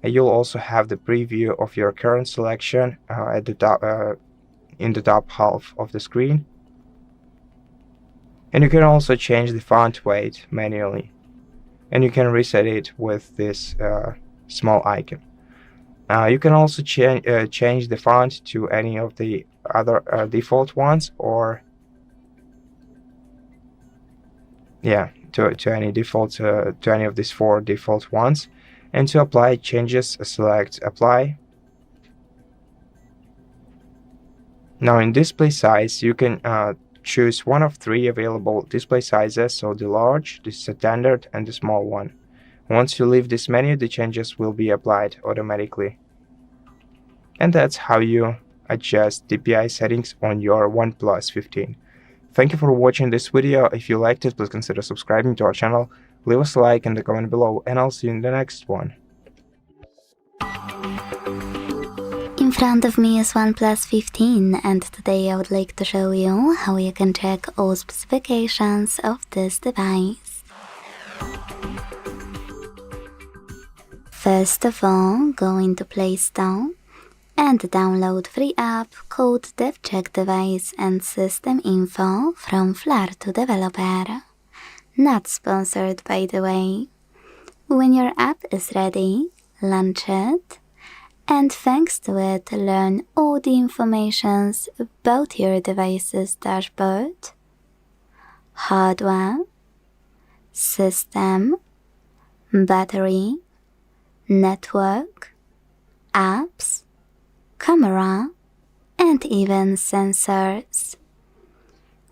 You'll also have the preview of your current selection at the top, in the top half of the screen. And you can also change the font weight manually. And you can reset it with this small icon. You can also change the font to any of the other default ones, or to any default to any of these 4 default ones. And to apply changes, select Apply. Now in display size, you can choose one of 3 available display sizes, so the large, the standard, and the small one. Once you leave this menu, the changes will be applied automatically. And that's how you adjust DPI settings on your OnePlus 15. Thank you for watching this video. If you liked it, please consider subscribing to our channel, leave us a like in the comment below, and I'll see you in the next one. In front of me is OnePlus 15, and today I would like to show you how you can check all specifications of this device. First of all, go into Play Store and download free app called DevCheck Device and System Info from Flartu Developer. Not sponsored, by the way. When your app is ready, launch it, and thanks to it, learn all the information about your device's dashboard, hardware, system, battery, network, apps, camera, and even sensors.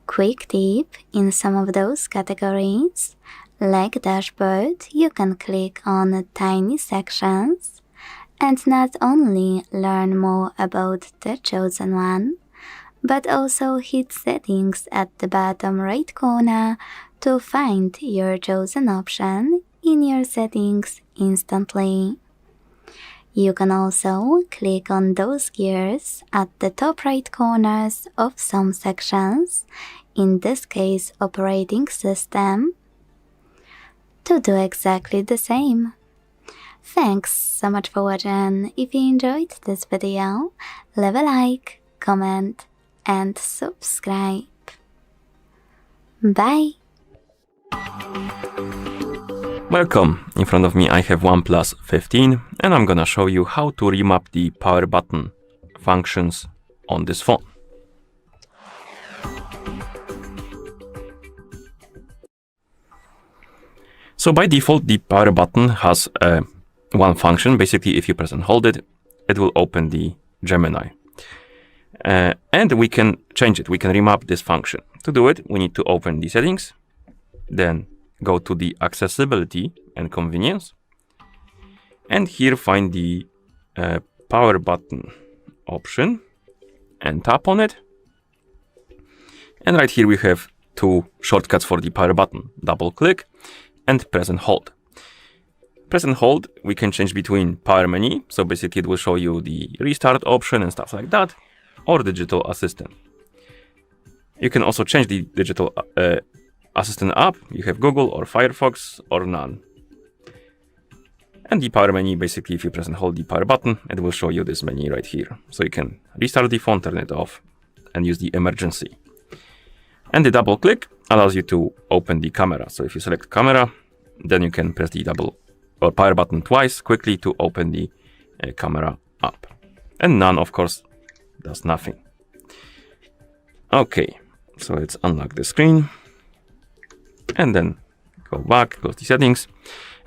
Quick tip, in some of those categories, like dashboard, you can click on tiny sections and not only learn more about the chosen one, but also hit settings at the bottom right corner to find your chosen option in your settings instantly. You can also click on those gears at the top right corners of some sections, in this case operating system, to do exactly the same. Thanks so much for watching. If you enjoyed this video, leave a like, comment, and subscribe. Bye! Welcome! In front of me I have OnePlus 15, and I'm gonna show you how to remap the power button functions on this phone. So by default, the power button has one function. Basically, if you press and hold it, it will open the Gemini. And we can change it. We can remap this function. To do it, we need to open the settings, then go to the accessibility and convenience, and here find the power button option and tap on it. And right here we have 2 shortcuts for the power button: double click and press and hold. Press and hold, we can change between power menu, so basically it will show you the restart option and stuff like that, or digital assistant. You can also change the digital assistant app. You have Google or Firefox or none. And the power menu, basically if you press and hold the power button, it will show you this menu right here. So you can restart the phone, turn it off, and use the emergency. And the double click allows you to open the camera. So if you select camera, then you can press the double or power button twice quickly to open the camera up. And none, of course, does nothing. Okay, so let's unlock the screen and then go back, close the settings.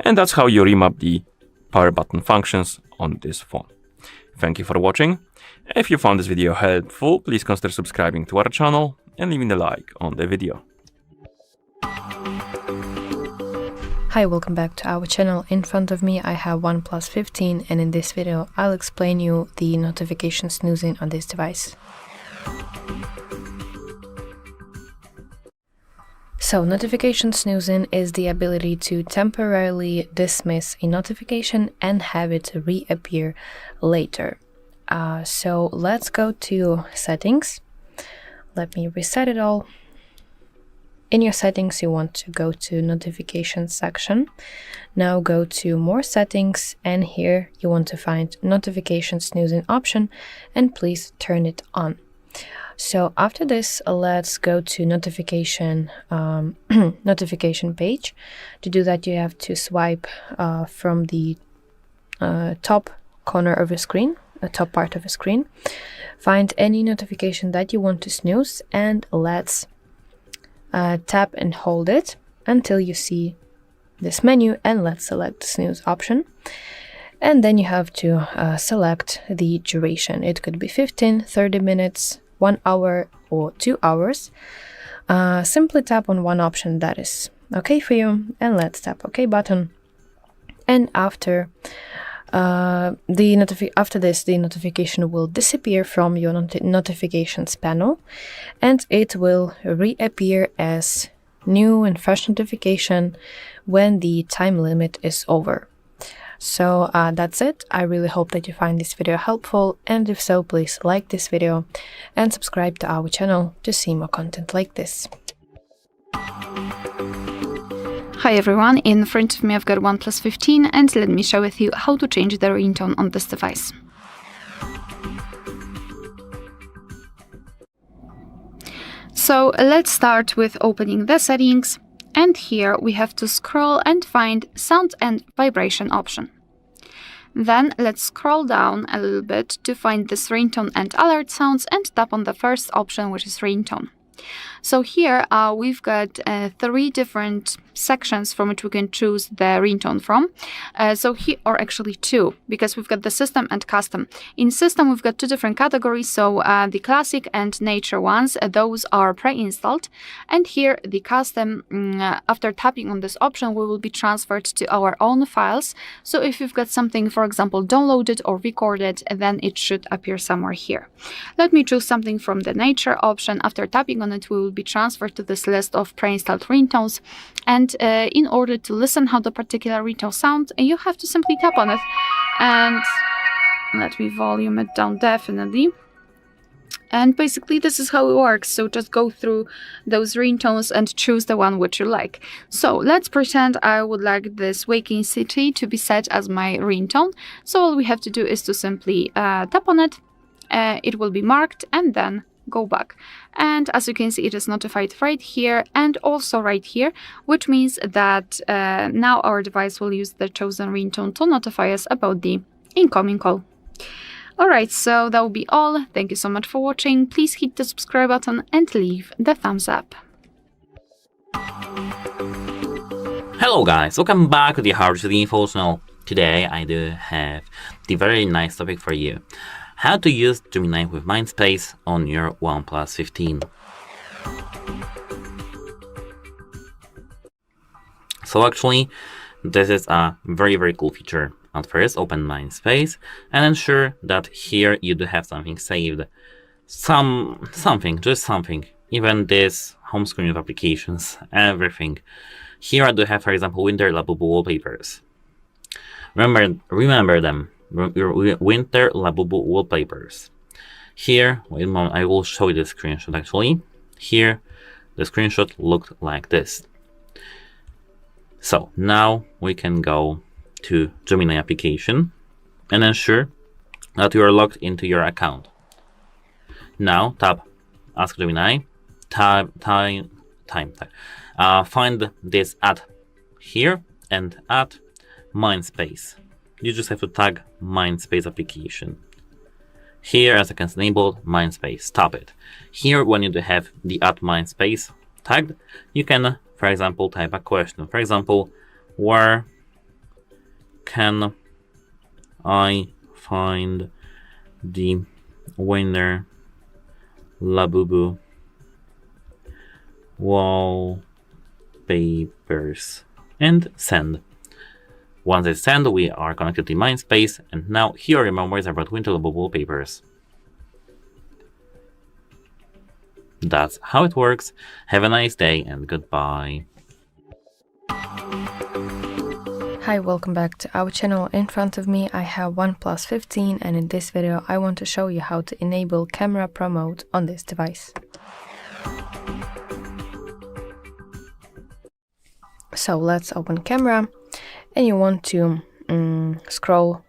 And that's how you remap the power button functions on this phone. Thank you for watching. If you found this video helpful, please consider subscribing to our channel and leaving a like on the video. Hi, welcome back to our channel. In front of me I have OnePlus 15, and in this video I'll explain you the notification snoozing on this device. So notification snoozing is the ability to temporarily dismiss a notification and have it reappear later. So let's go to settings. Let me reset it all. In your settings, you want to go to notifications section. Now go to more settings, and here you want to find notification snoozing option, and please turn it on. So after this, let's go to notification notification page. To do that, you have to swipe from the top corner of your screen, the top part of the screen. Find any notification that you want to snooze, and let's tap and hold it until you see this menu, and let's select the snooze option. And then you have to select the duration. It could be 15, 30 minutes, 1 hour, or 2 hours. Simply tap on one option that is okay for you, and let's tap OK button. And after this, the notification will disappear from your notifications panel, and it will reappear as new and fresh notification when the time limit is over. So that's it. I really hope that you find this video helpful, and if so, please like this video and subscribe to our channel to see more content like this. Hi everyone, in front of me I've got OnePlus 15, and let me share with you how to change the ringtone on this device. So let's start with opening the settings, and here we have to scroll and find sound and vibration option. Then let's scroll down a little bit to find this ringtone and alert sounds, and tap on the first option, which is ringtone. So here we've got 3 different sections from which we can choose the ringtone from. Or actually 2, because we've got the system and custom. In system we've got 2 different categories, so the classic and nature ones, those are pre-installed. And here the custom, after tapping on this option, we will be transferred to our own files. So if you've got something, for example, downloaded or recorded, then it should appear somewhere here. Let me choose something from the nature option. After tapping on it, we will be transferred to this list of pre-installed ringtones, and in order to listen how the particular ringtone sounds, you have to simply tap on it, and let me volume it down definitely. And basically this is how it works, so just go through those ringtones and choose the one which you like. So let's pretend I would like this Waking City to be set as my ringtone. So all we have to do is to simply tap on it, it will be marked, and then go back. And as you can see, it is notified right here and also right here, which means that now our device will use the chosen ringtone to notify us about the incoming call. Alright, so that will be all. Thank you so much for watching. Please hit the subscribe button and leave the thumbs up. Hello guys, welcome back to the HardReset.Info channel. Today I do have the very nice topic for you. How to use Gemini with Mindspace on your OnePlus 15. So actually, this is a very cool feature. At first, open Mindspace and ensure that here you do have something saved. Just something. Even this home screen of applications, everything. Here I do have, for example, Winter Labubu wallpapers. Remember them. Your Winter Labubu wallpapers. Here, wait a moment, I will show you the screenshot actually. Here, the screenshot looked like this. So now we can go to Gemini application and ensure that you are logged into your account. Now tap Ask Gemini, find this add here and add Mindspace. You just have to tag Mindspace application. Here, as I can enable Mindspace, tap it. Here, when you do have the add Mindspace tagged, you can, for example, type a question. For example, where can I find the Winter Labubu wallpapers? And send. Once it's sent, we are connected to Mindspace, and now here are your memories about Winter Labubu wallpapers. That's how it works. Have a nice day and goodbye. Hi, welcome back to our channel. In front of me I have OnePlus 15, and in this video I want to show you how to enable Camera Pro mode on this device. So let's open camera, and you want to scroll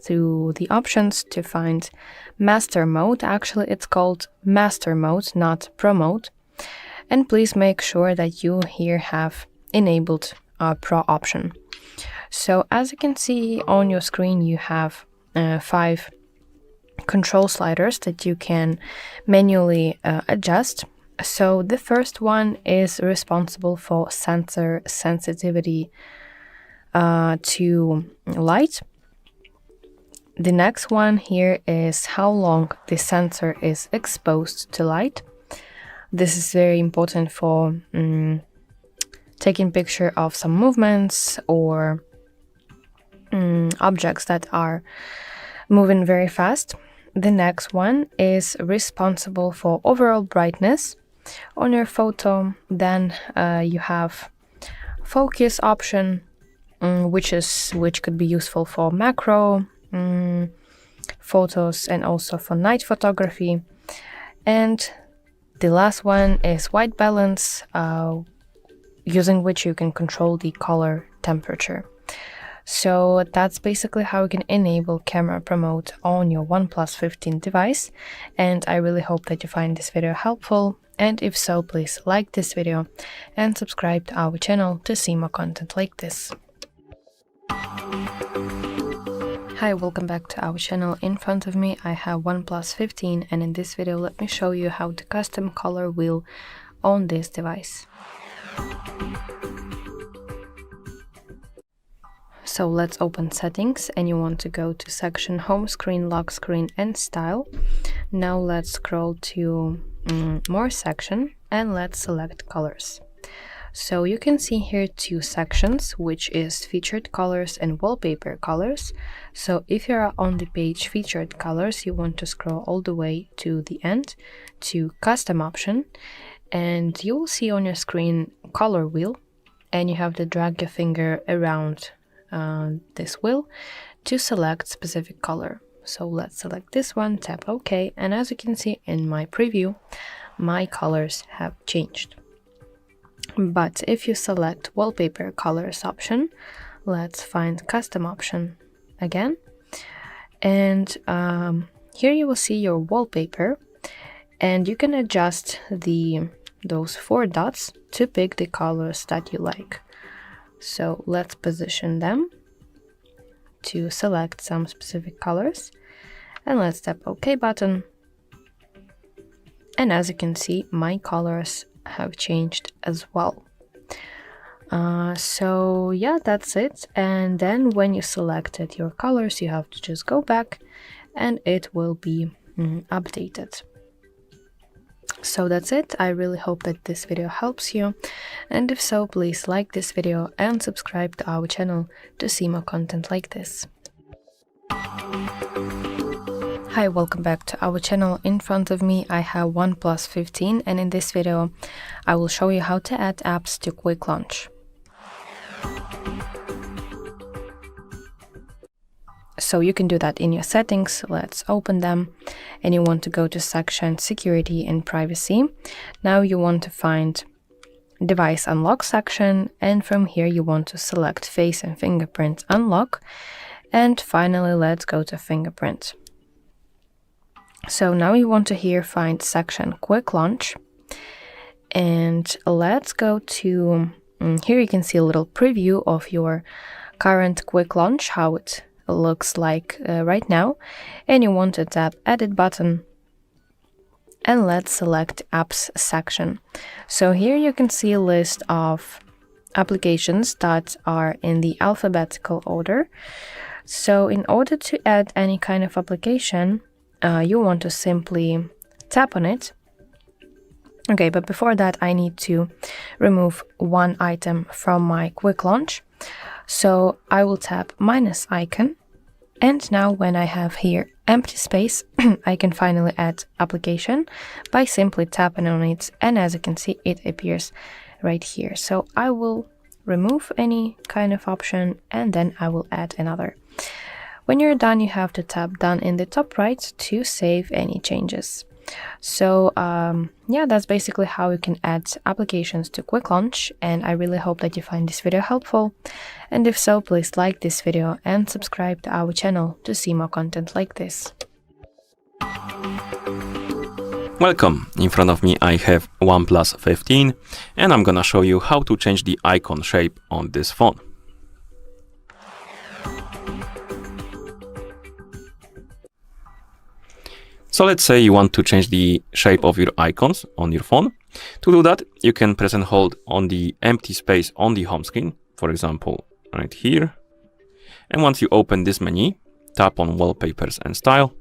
through the options to find master mode. Actually it's called master mode, not pro mode, and please make sure that you here have enabled pro option. So as you can see on your screen, you have 5 control sliders that you can manually adjust. So the first one is responsible for sensor sensitivity to light. The next one here is how long the sensor is exposed to light. This is very important for taking picture of some movements or objects that are moving very fast. The next one is responsible for overall brightness on your photo. Then you have focus option, which could be useful for macro photos and also for night photography. And the last one is white balance, using which you can control the color temperature. So that's basically how you can enable camera promote on your OnePlus 15 device, and I really hope that you find this video helpful, and if so, please like this video and subscribe to our channel to see more content like this. Hi, welcome back to our channel. In front of me I have OnePlus 15, and in this video let me show you how to custom color wheel on this device. So let's open settings, and you want to go to section home screen, lock screen and style. Now let's scroll to more section and let's select colors. So you can see here 2 sections, which is featured colors and wallpaper colors. So if you are on the page featured colors, you want to scroll all the way to the end to custom option, and you will see on your screen color wheel, and you have to drag your finger around this wheel to select specific color. So let's select this one, tap OK, and as you can see in my preview, my colors have changed. But if you select wallpaper colors option, let's find custom option again, and here you will see your wallpaper, and you can adjust those 4 dots to pick the colors that you like. So let's position them to select some specific colors, and let's tap OK button, and as you can see, my colors have changed as well. So yeah, that's it. And then when you selected your colors, you have to just go back and it will be updated. So that's it. I really hope that this video helps you, and if so, please like this video and subscribe to our channel to see more content like this. Hi, welcome back to our channel. In front of me I have OnePlus 15, and in this video I will show you how to add apps to quick launch. So you can do that in your settings. Let's open them, and you want to go to section security and privacy. Now you want to find device unlock section, and from here you want to select face and fingerprint unlock, and finally let's go to fingerprint. So now you want to here find section quick launch, and let's go to here you can see a little preview of your current quick launch, how it looks like right now, and you want to tap edit button, and let's select apps section. So here you can see a list of applications that are in the alphabetical order. So in order to add any kind of application, you want to simply tap on it. Okay, but before that I need to remove one item from my quick launch. So I will tap minus icon, and now when I have here empty space, I can finally add application by simply tapping on it, and as you can see, it appears right here. So I will remove any kind of option, and then I will add another. When you're done, you have to tap done in the top right to save any changes. So yeah, that's basically how you can add applications to quick launch, and I really hope that you find this video helpful, and if so, please like this video and subscribe to our channel to see more content like this. Welcome. In front of me I have OnePlus 15, and I'm gonna show you how to change the icon shape on this phone. So let's say you want to change the shape of your icons on your phone. To do that, you can press and hold on the empty space on the home screen, for example, right here. And once you open this menu, tap on Wallpapers and Style,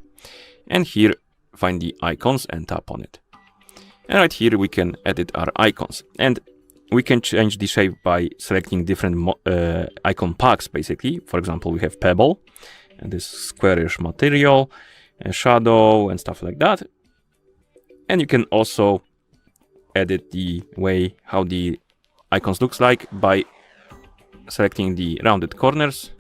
and here find the icons and tap on it. And right here we can edit our icons, and we can change the shape by selecting different icon packs, basically. For example, we have Pebble, and this squarish material, a shadow, and stuff like that. And you can also edit the way how the icons looks like by selecting the rounded corners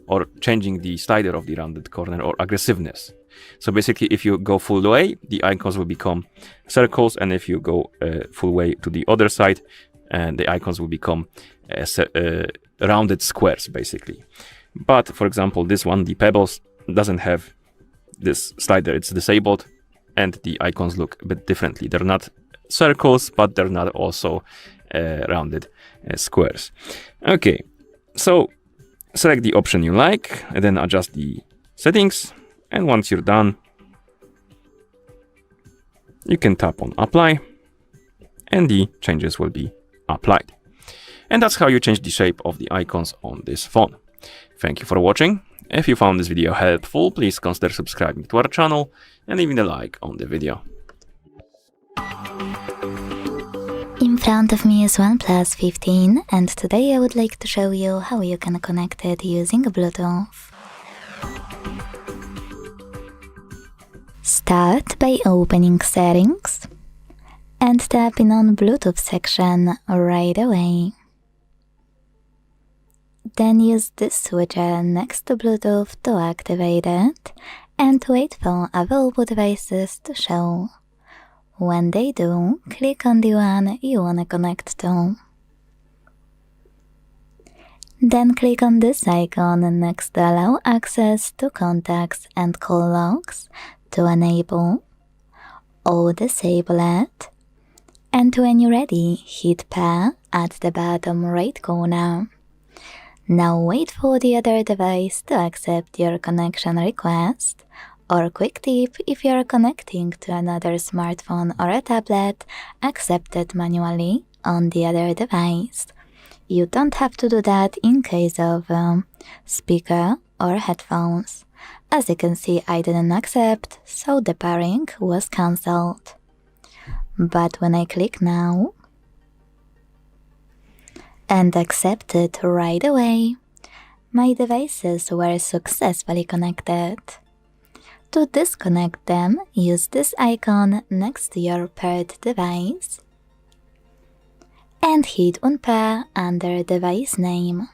or changing the slider of the rounded corner or aggressiveness. So basically, if you go full way, the icons will become circles, and if you go full way to the other side, the icons will become rounded squares, basically. But for example, this one, the Pebbles, doesn't have this slider, it's disabled, and the icons look a bit differently. They're not circles, but they're not also rounded squares. Okay, so select the option you like, and then adjust the settings. And once you're done, you can tap on Apply, and the changes will be applied. And that's how you change the shape of the icons on this phone. Thank you for watching. If you found this video helpful, please consider subscribing to our channel and leaving a like on the video. In front of me is OnePlus 15, and today I would like to show you how you can connect it using Bluetooth. Start by opening Settings and tapping on Bluetooth section right away. Then use this switcher next to Bluetooth to activate it and wait for available devices to show. When they do, click on the one you want to connect to. Then click on this icon next to allow access to contacts and call logs to enable or disable it. And when you're ready, hit pair at the bottom right corner. Now wait for the other device to accept your connection request. Or quick tip, if you're connecting to another smartphone or a tablet, accept it manually on the other device. You don't have to do that in case of speaker or headphones. As you can see, I didn't accept, so the pairing was cancelled. But when I click now and accept it right away, my devices were successfully connected. To disconnect them, use this icon next to your paired device and hit unpair under device name.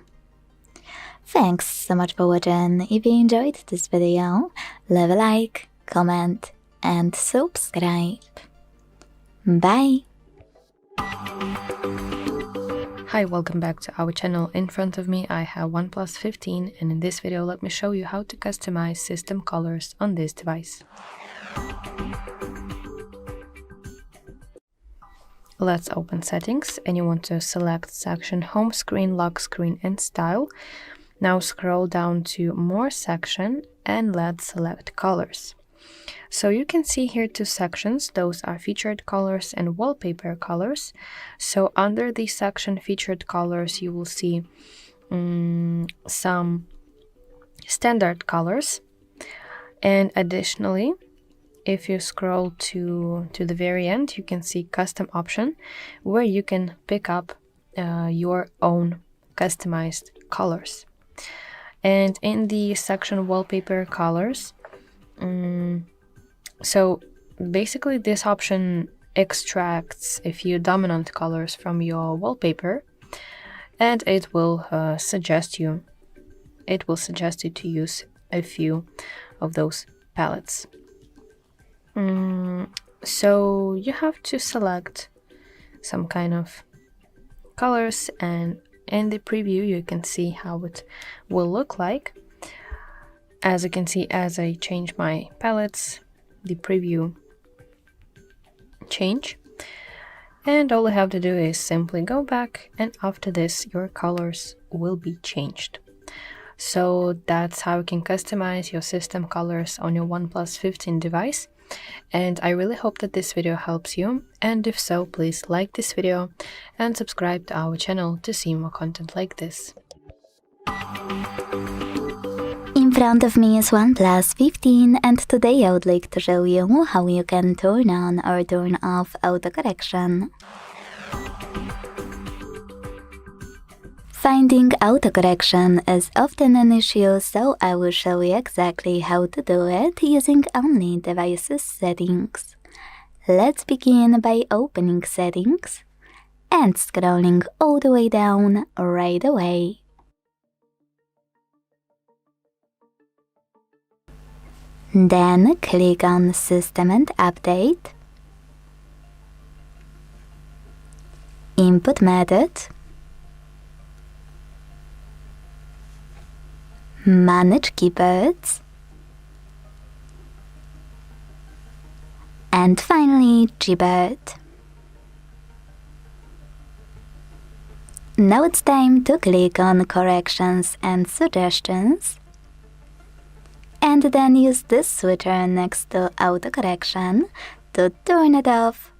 Thanks so much for watching. If you enjoyed this video, leave a like, comment and subscribe. Bye! Hi, welcome back to our channel. In front of me I have OnePlus 15, and in this video let me show you how to customize system colors on this device. Let's open Settings, and you want to select section Home Screen, Lock Screen and Style. Now scroll down to More section and let's select Colors. So you can see here two sections, those are featured colors and wallpaper colors. So under the section featured colors you will see some standard colors, and additionally if you scroll to the very end you can see custom option where you can pick up your own customized colors. And in the section wallpaper colors, so basically this option extracts a few dominant colors from your wallpaper, and it will suggest you to use a few of those palettes. So you have to select some kind of colors, and in the preview you can see how it will look like. As you can see, as I change my palettes, the preview change, and all I have to do is simply go back, and after this your colors will be changed. So that's how you can customize your system colors on your OnePlus 15 device. And I really hope that this video helps you, and if so, please like this video and subscribe to our channel to see more content like this. In front of me is OnePlus 15, and today I would like to show you how you can turn on or turn off autocorrection. Finding autocorrection is often an issue, so I will show you exactly how to do it using only device's settings. Let's begin by opening settings and scrolling all the way down right away. Then click on System and Update, Input Method, Manage keyboards, and finally Gboard. Now it's time to click on Corrections and Suggestions, and then use this switcher next to autocorrection to turn it off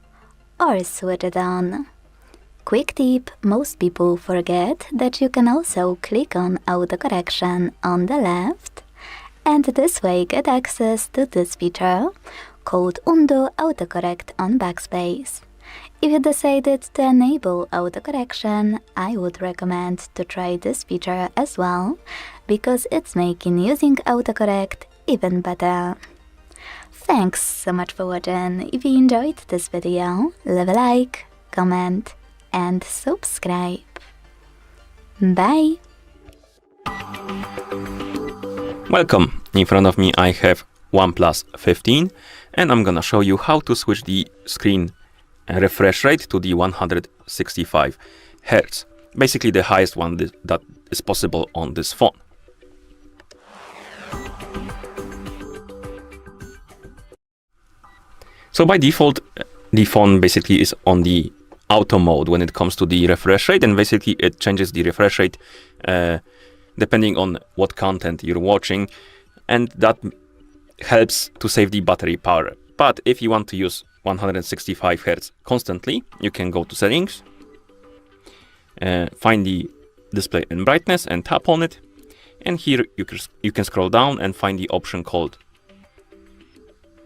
or switch it on. Quick tip, most people forget that you can also click on autocorrection on the left, and this way get access to this feature called Undo Autocorrect on Backspace. If you decided to enable autocorrection, I would recommend to try this feature as well, because it's making using autocorrect even better. Thanks so much for watching. If you enjoyed this video, leave a like, comment, and subscribe. Bye! Welcome! In front of me I have OnePlus 15, and I'm gonna show you how to switch the screen refresh rate to the 165 Hz. Basically the highest one that is possible on this phone. So by default, the phone basically is on the auto mode when it comes to the refresh rate, and basically it changes the refresh rate depending on what content you're watching, and that helps to save the battery power. But if you want to use 165 Hz constantly, you can go to settings, find the display and brightness and tap on it, and here you can scroll down and find the option called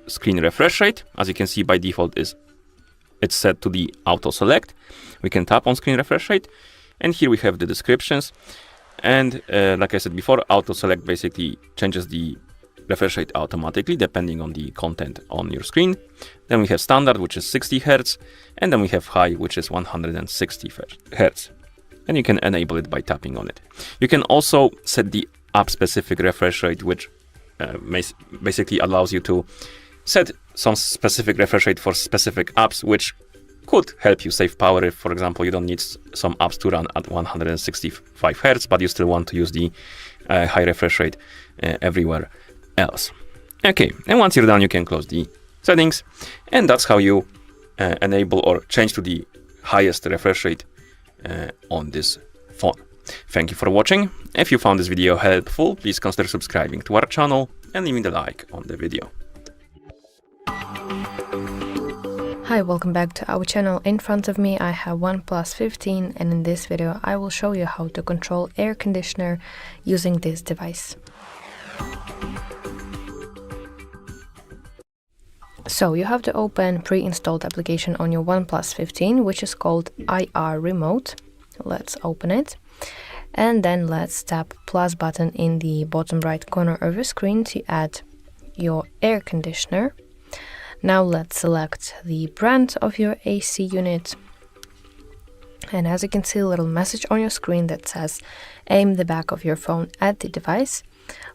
screen refresh rate. As you can see, by default it's set to the auto select. We can tap on screen refresh rate, and here we have the descriptions, and like I said before, auto select basically changes the refresh rate automatically depending on the content on your screen. Then we have standard, which is 60 Hz, and then we have high, which is 160 Hz, and you can enable it by tapping on it. You can also set the app specific refresh rate, which basically allows you to set some specific refresh rate for specific apps, which could help you save power if, for example, you don't need some apps to run at 165 Hz, but you still want to use the high refresh rate everywhere else. Okay, and once you're done, you can close the settings, and that's how you enable or change to the highest refresh rate on this phone. Thank you for watching. If you found this video helpful, please consider subscribing to our channel and leaving a like on the video. Hi, welcome back to our channel. In front of me I have OnePlus 15, and in this video I will show you how to control air conditioner using this device. So you have to open pre-installed application on your OnePlus 15, which is called IR Remote. Let's open it, and then let's tap plus button in the bottom right corner of your screen to add your air conditioner. Now let's select the brand of your AC unit, and as you can see, a little message on your screen that says aim the back of your phone at the device.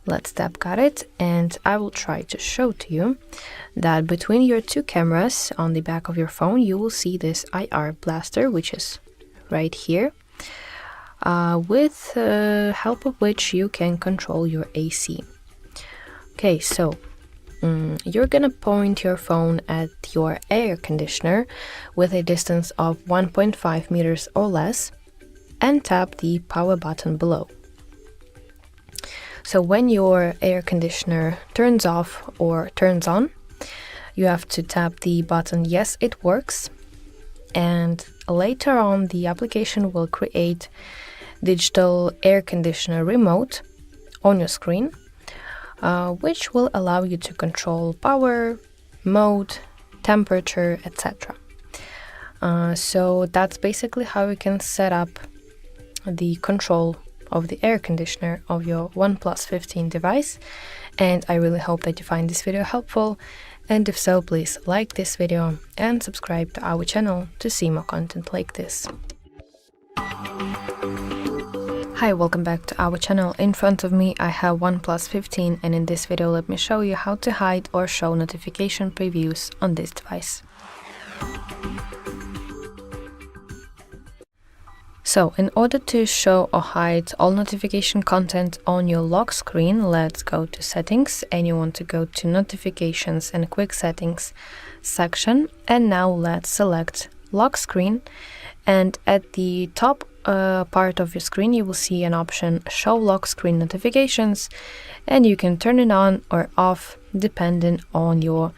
Let's tap got it, and I will try to show to you that between your two cameras on the back of your phone you will see this IR blaster, which is right here, with help of which you can control your AC. Okay, so you're gonna point your phone at your air conditioner with a distance of 1.5 meters or less, and tap the power button below. So when your air conditioner turns off or turns on, you have to tap the button "Yes, it works," and later on the application will create digital air conditioner remote on your screen, which will allow you to control power, mode, temperature, etc. So that's basically how you can set up the control of the air conditioner of your OnePlus 15 device. And I really hope that you find this video helpful, and if so, please like this video and subscribe to our channel to see more content like this. Hi, welcome back to our channel. In front of me I have OnePlus 15, and in this video let me show you how to hide or show notification previews on this device. So, in order to show or hide all notification content on your lock screen, let's go to Settings, and you want to go to Notifications and Quick Settings section, and now let's select Lock Screen, and at the top part of your screen you will see an option Show Lock Screen Notifications, and you can turn it on or off depending on your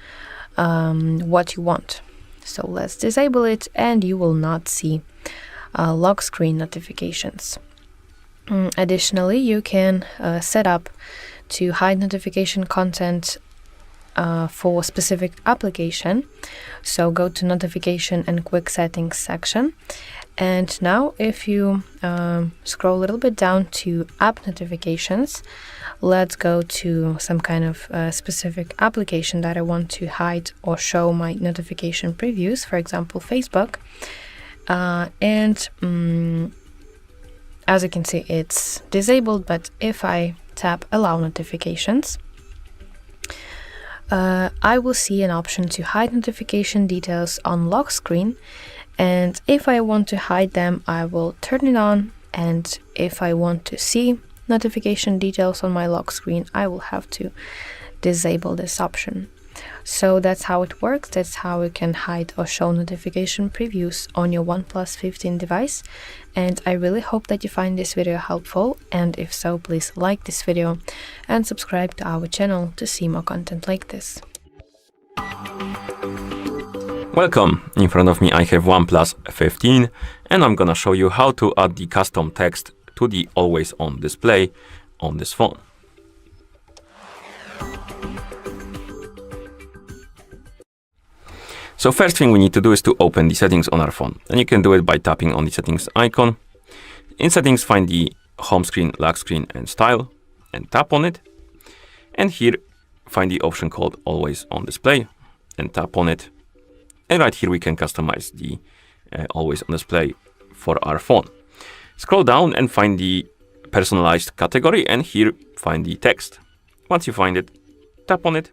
what you want. So let's disable it, and you will not see lock screen notifications. Additionally, you can set up to hide notification content for specific application. So go to Notification and Quick Settings section, and now if you scroll a little bit down to App Notifications, let's go to some kind of specific application that I want to hide or show my notification previews, for example Facebook. As you can see, it's disabled, but if I tap Allow Notifications, I will see an option to hide notification details on lock screen, and if I want to hide them, I will turn it on, and if I want to see notification details on my lock screen, I will have to disable this option. So that's how it works. That's how you can hide or show notification previews on your OnePlus 15 device. And I really hope that you find this video helpful, and if so, please like this video and subscribe to our channel to see more content like this. Welcome! In front of me I have OnePlus 15, and I'm gonna show you how to add the custom text to the always on display on this phone. So first thing we need to do is to open the settings on our phone, and you can do it by tapping on the settings icon. In settings, find the home screen, lock screen and style, and tap on it. And here find the option called always on display, and tap on it. And right here we can customize the always on display for our phone. Scroll down and find the personalized category, and here find the text. Once you find it, tap on it.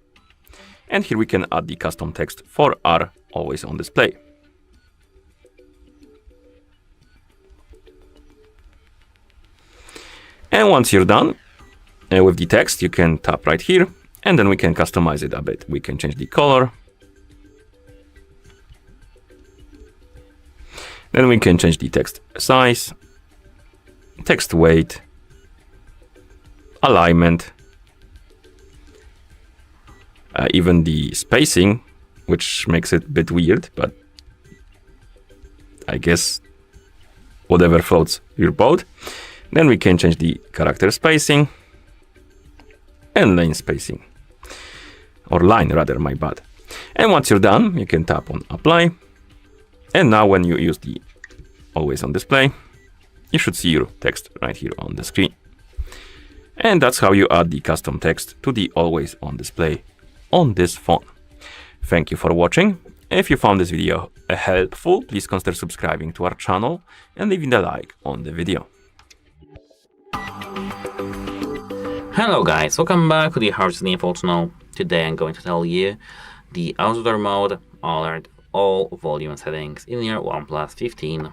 And here we can add the custom text for our always on display. And once you're done with the text, you can tap right here, and then we can customize it a bit. We can change the color. Then we can change the text size, text weight, alignment, even the spacing, which makes it a bit weird, but I guess whatever floats your boat. Then we can change the character spacing and line spacing, or line rather, my bad. And once you're done, you can tap on apply. And now when you use the always on display, you should see your text right here on the screen. And that's how you add the custom text to the always on display on this phone. Thank you for watching. If you found this video helpful, please consider subscribing to our channel and leaving a like on the video. Hello guys, welcome back to the HardReset.Info channel. Today I'm going to tell you the outdoor mode, alert, all volume settings in your OnePlus 15.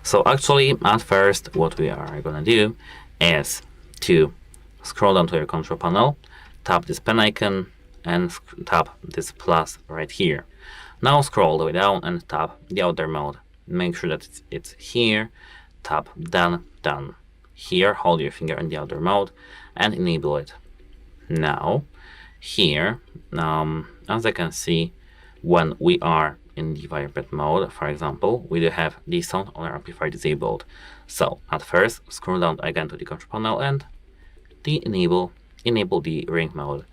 So actually, at first, what we are gonna do is to scroll down to your control panel, tap this pen icon, and tap this plus right here. Now scroll all the way down and tap the outdoor mode. Make sure that it's here. tap Done. Here, hold your finger in the other mode and enable it. Now, here, as I can see, when we are in the vibrate mode, for example, we do have the sound on our amplifier disabled. So at first, scroll down again to the control panel and enable the ring mode.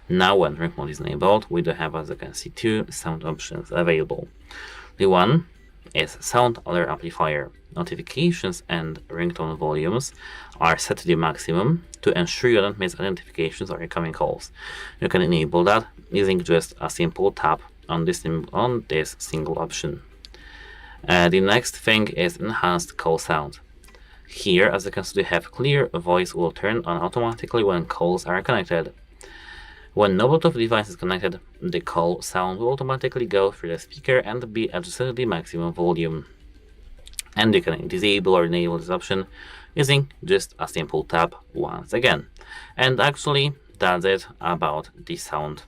Now when ring mode is enabled, we do have, as you can see, two sound options available. The one is sound alert amplifier. Notifications and ringtone volumes are set to the maximum to ensure you don't miss identifications or incoming calls. You can enable that using just a simple tap on this single option. The next thing is enhanced call sound. Here, as you can see, we have clear voice will turn on automatically when calls are connected. When no Bluetooth device is connected, the call sound will automatically go through the speaker and be adjusted to the maximum volume. And you can disable or enable this option using just a simple tap once again. And actually, that's it about the sound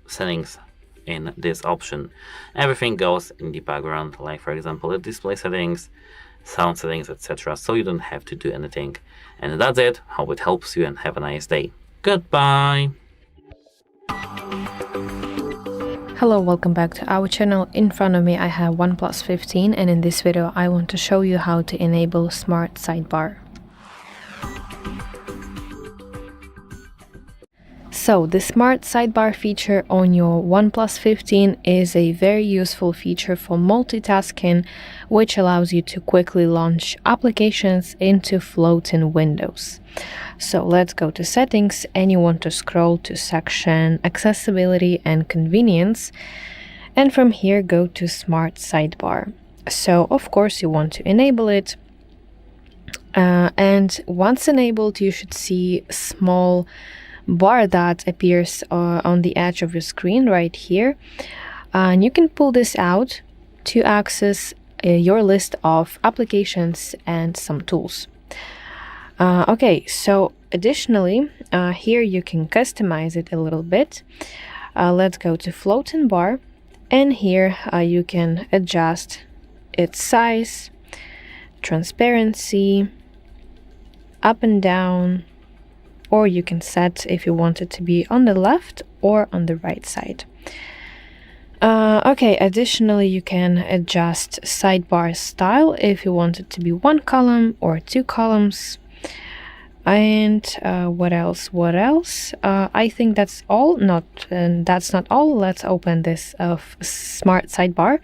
settings in this option. Everything goes in the background, like for example the display settings, sound settings, etc. So you don't have to do anything. And that's it. Hope it helps you and have a nice day. Goodbye. Hello, welcome back to our channel. In front of me I have OnePlus 15, and in this video I want to show you how to enable Smart Sidebar. So the Smart Sidebar feature on your OnePlus 15 is a very useful feature for multitasking, which allows you to quickly launch applications into floating windows. So let's go to settings, and you want to scroll to section accessibility and convenience, and from here go to Smart Sidebar. So of course you want to enable it, and once enabled you should see small bar that appears on the edge of your screen right here, and you can pull this out to access your list of applications and some tools. Okay, so additionally here you can customize it a little bit. Let's go to floating bar, and here you can adjust its size, transparency, up and down, or you can set if you want it to be on the left or on the right side. Okay, additionally you can adjust sidebar style if you want it to be one column or two columns. And what else? I think that's all. That's not all. Let's open this Smart Sidebar.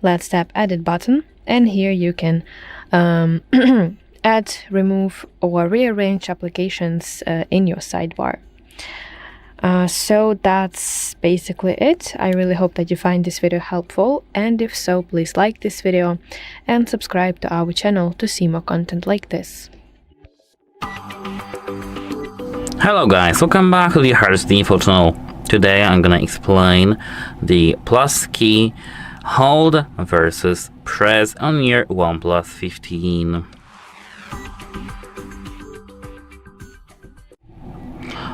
Let's tap Edit button, and here you can add, remove, or rearrange applications in your sidebar. So that's basically it. I really hope that you find this video helpful, and if so, please like this video and subscribe to our channel to see more content like this. Hello guys, welcome back to the HardReset.Info channel. Today I'm gonna explain the plus key hold versus press on your OnePlus 15.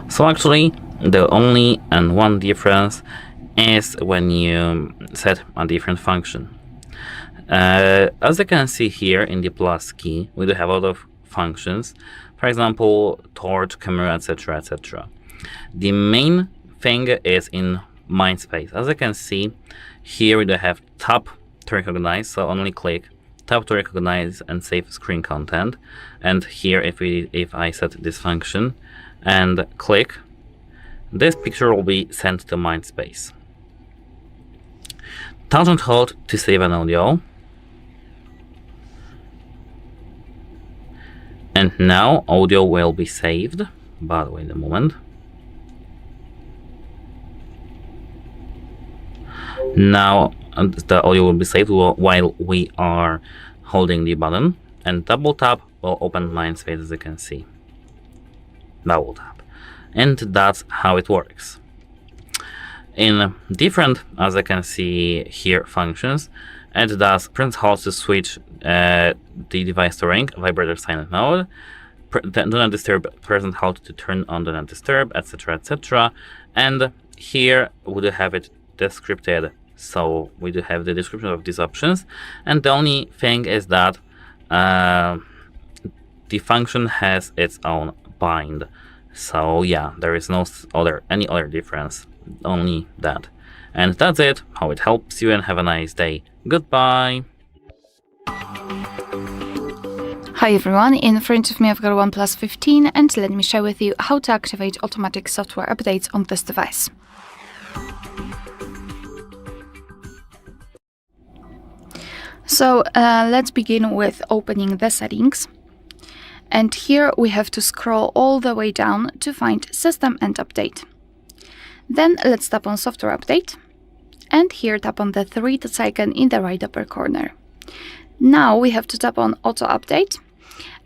So actually the only and one difference is when you set a different function. As you can see here in the plus key, we do have a lot of functions. For example, torch, camera, etc, etc. The main thing is in Mindspace. As you can see here, we do have tap to recognize, so only click, tap to recognize and save screen content. And here if I set this function and click, this picture will be sent to Mindspace. Touch and hold to save an audio. And now audio will be saved, but wait a moment. Now the audio will be saved while we are holding the button, and double tap will open Mindspace, as you can see. Double tap. And that's how it works. In different, as I can see here, functions, it does press hold to switch the device to ring, vibrator silent mode, do not disturb, press and hold to turn on do not disturb, etc, etc. And here we do have it descripted, so we do have the description of these options, and the only thing is that the function has its own bind. So yeah, there is no any other difference, only that. And that's it. Hope it helps you and have a nice day. Goodbye. Hi everyone, in front of me I've got a OnePlus 15 and let me share with you how to activate automatic software updates on this device. So let's begin with opening the settings. And here we have to scroll all the way down to find System and Update. Then let's tap on Software Update. And here tap on the 3 dots icon in the right upper corner. Now we have to tap on Auto Update.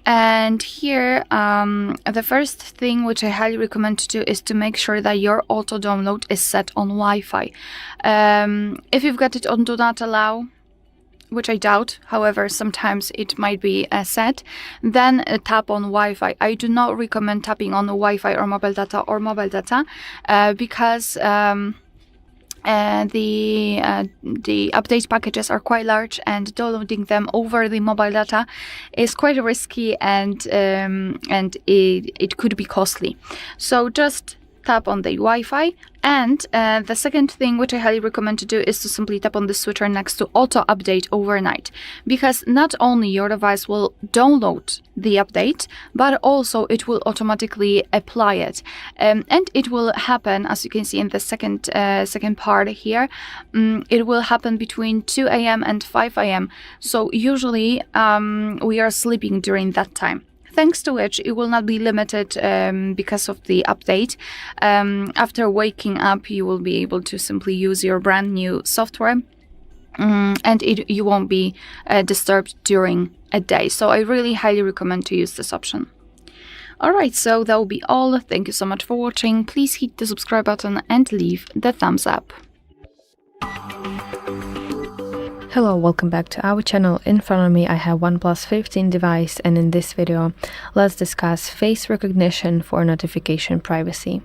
And here, the first thing which I highly recommend to do is to make sure that your auto download is set on Wi-Fi. If you've got it on Do Not Allow, which I doubt, however, sometimes it might be set, then tap on Wi-Fi. I do not recommend tapping on Wi-Fi or mobile data because the update packages are quite large and downloading them over the mobile data is quite risky and it could be costly. So just tap on the Wi-Fi. And the second thing which I highly recommend to do is to simply tap on the switcher next to Auto Update overnight, because not only your device will download the update, but also it will automatically apply it, and it will happen, as you can see in the second part here. It will happen between 2 a.m. and 5 a.m. So usually we are sleeping during that time. Thanks to which it will not be limited because of the update. After waking up, you will be able to simply use your brand new software and you won't be disturbed during a day. So I really highly recommend to use this option. Alright, so that will be all. Thank you so much for watching. Please hit the subscribe button and leave the thumbs up. Hello, welcome back to our channel. In front of me I have OnePlus 15 device, and in this video let's discuss face recognition for notification privacy.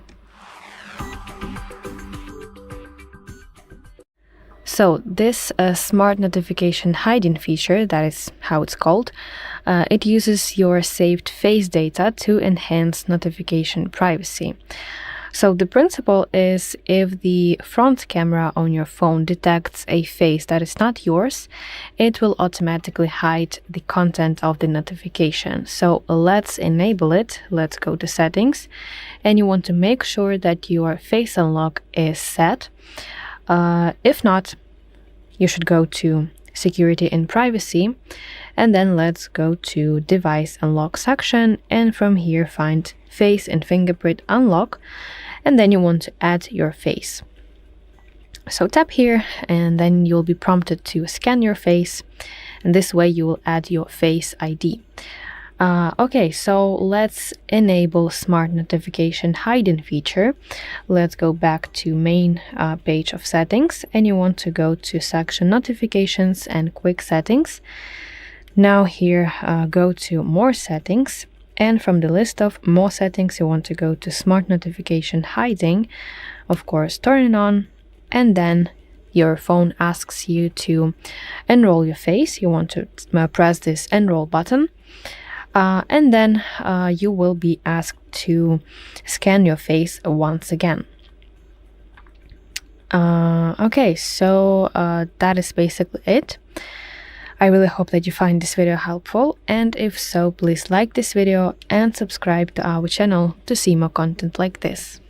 So this smart notification hiding feature, that is how it's called, it uses your saved face data to enhance notification privacy. So the principle is, if the front camera on your phone detects a face that is not yours, it will automatically hide the content of the notification. So let's enable it. Let's go to settings, and you want to make sure that your face unlock is set. If not, you should go to security and privacy, and then let's go to device unlock section, and from here find face and fingerprint unlock. And then you want to add your face. So tap here, and then you'll be prompted to scan your face, and this way you will add your face ID. Okay, so let's enable smart notification hiding feature. Let's go back to main page of settings, and you want to go to section notifications and quick settings. Now here go to more settings. And from the list of more settings, you want to go to smart notification hiding, of course, turn it on, and then your phone asks you to enroll your face. You want to press this enroll button, and then you will be asked to scan your face once again. Okay, so that is basically it. I really hope that you find this video helpful, and if so, please like this video and subscribe to our channel to see more content like this.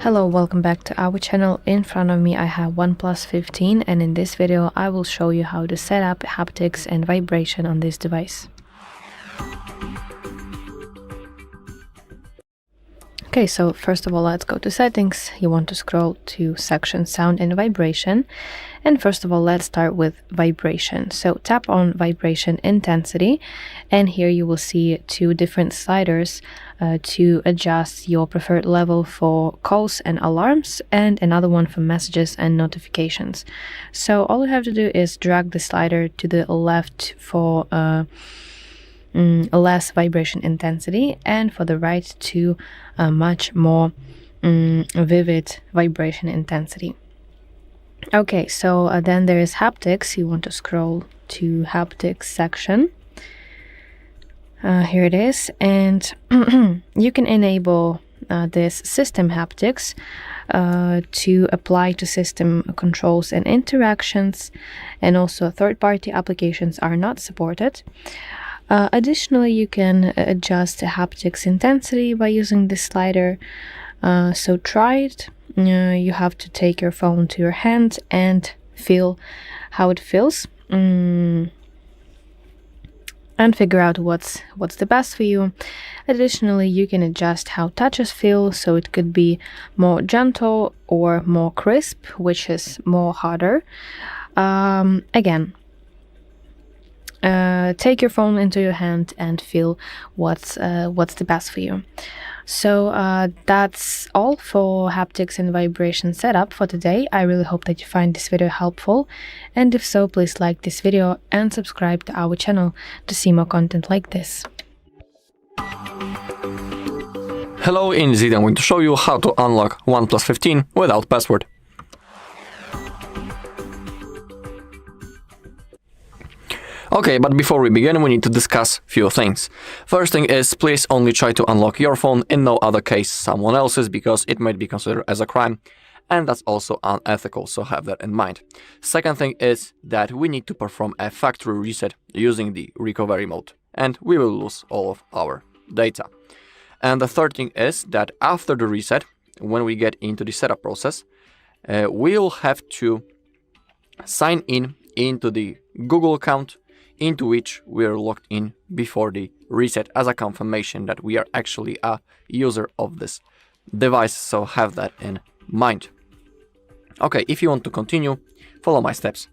Hello, welcome back to our channel. In front of me I have OnePlus 15, and in this video I will show you how to set up haptics and vibration on this device. Okay, so first of all, let's go to settings. You want to scroll to section sound and vibration. And first of all, let's start with vibration. So tap on vibration intensity, and here you will see two different sliders to adjust your preferred level for calls and alarms, and another one for messages and notifications. So all you have to do is drag the slider to the left for less vibration intensity, and for the right to a much more vivid vibration intensity. Okay, so then there is haptics. You want to scroll to haptics section. Here it is, and you can enable this system haptics to apply to system controls and interactions, and also third-party applications are not supported. Additionally, you can adjust the haptics intensity by using this slider. So try it. You have to take your phone to your hand and feel how it feels, and figure out what's the best for you. Additionally, you can adjust how touches feel, so it could be more gentle or more crisp, which is more harder. Again, take your phone into your hand and feel what's the best for you. So that's all for haptics and vibration setup for today. I really hope that you find this video helpful, and if so, please like this video and subscribe to our channel to see more content like this. Hello, in this video I'm going to show you how to unlock OnePlus 15 without password. Okay, but before we begin, we need to discuss few things. First thing is, please only try to unlock your phone, in no other case someone else's, because it might be considered as a crime, and that's also unethical, so have that in mind. Second thing is that we need to perform a factory reset using the recovery mode, and we will lose all of our data. And the third thing is that after the reset, when we get into the setup process, we'll have to sign in into the Google account into which we are logged in before the reset, as a confirmation that we are actually a user of this device, so have that in mind. Okay, if you want to continue, follow my steps.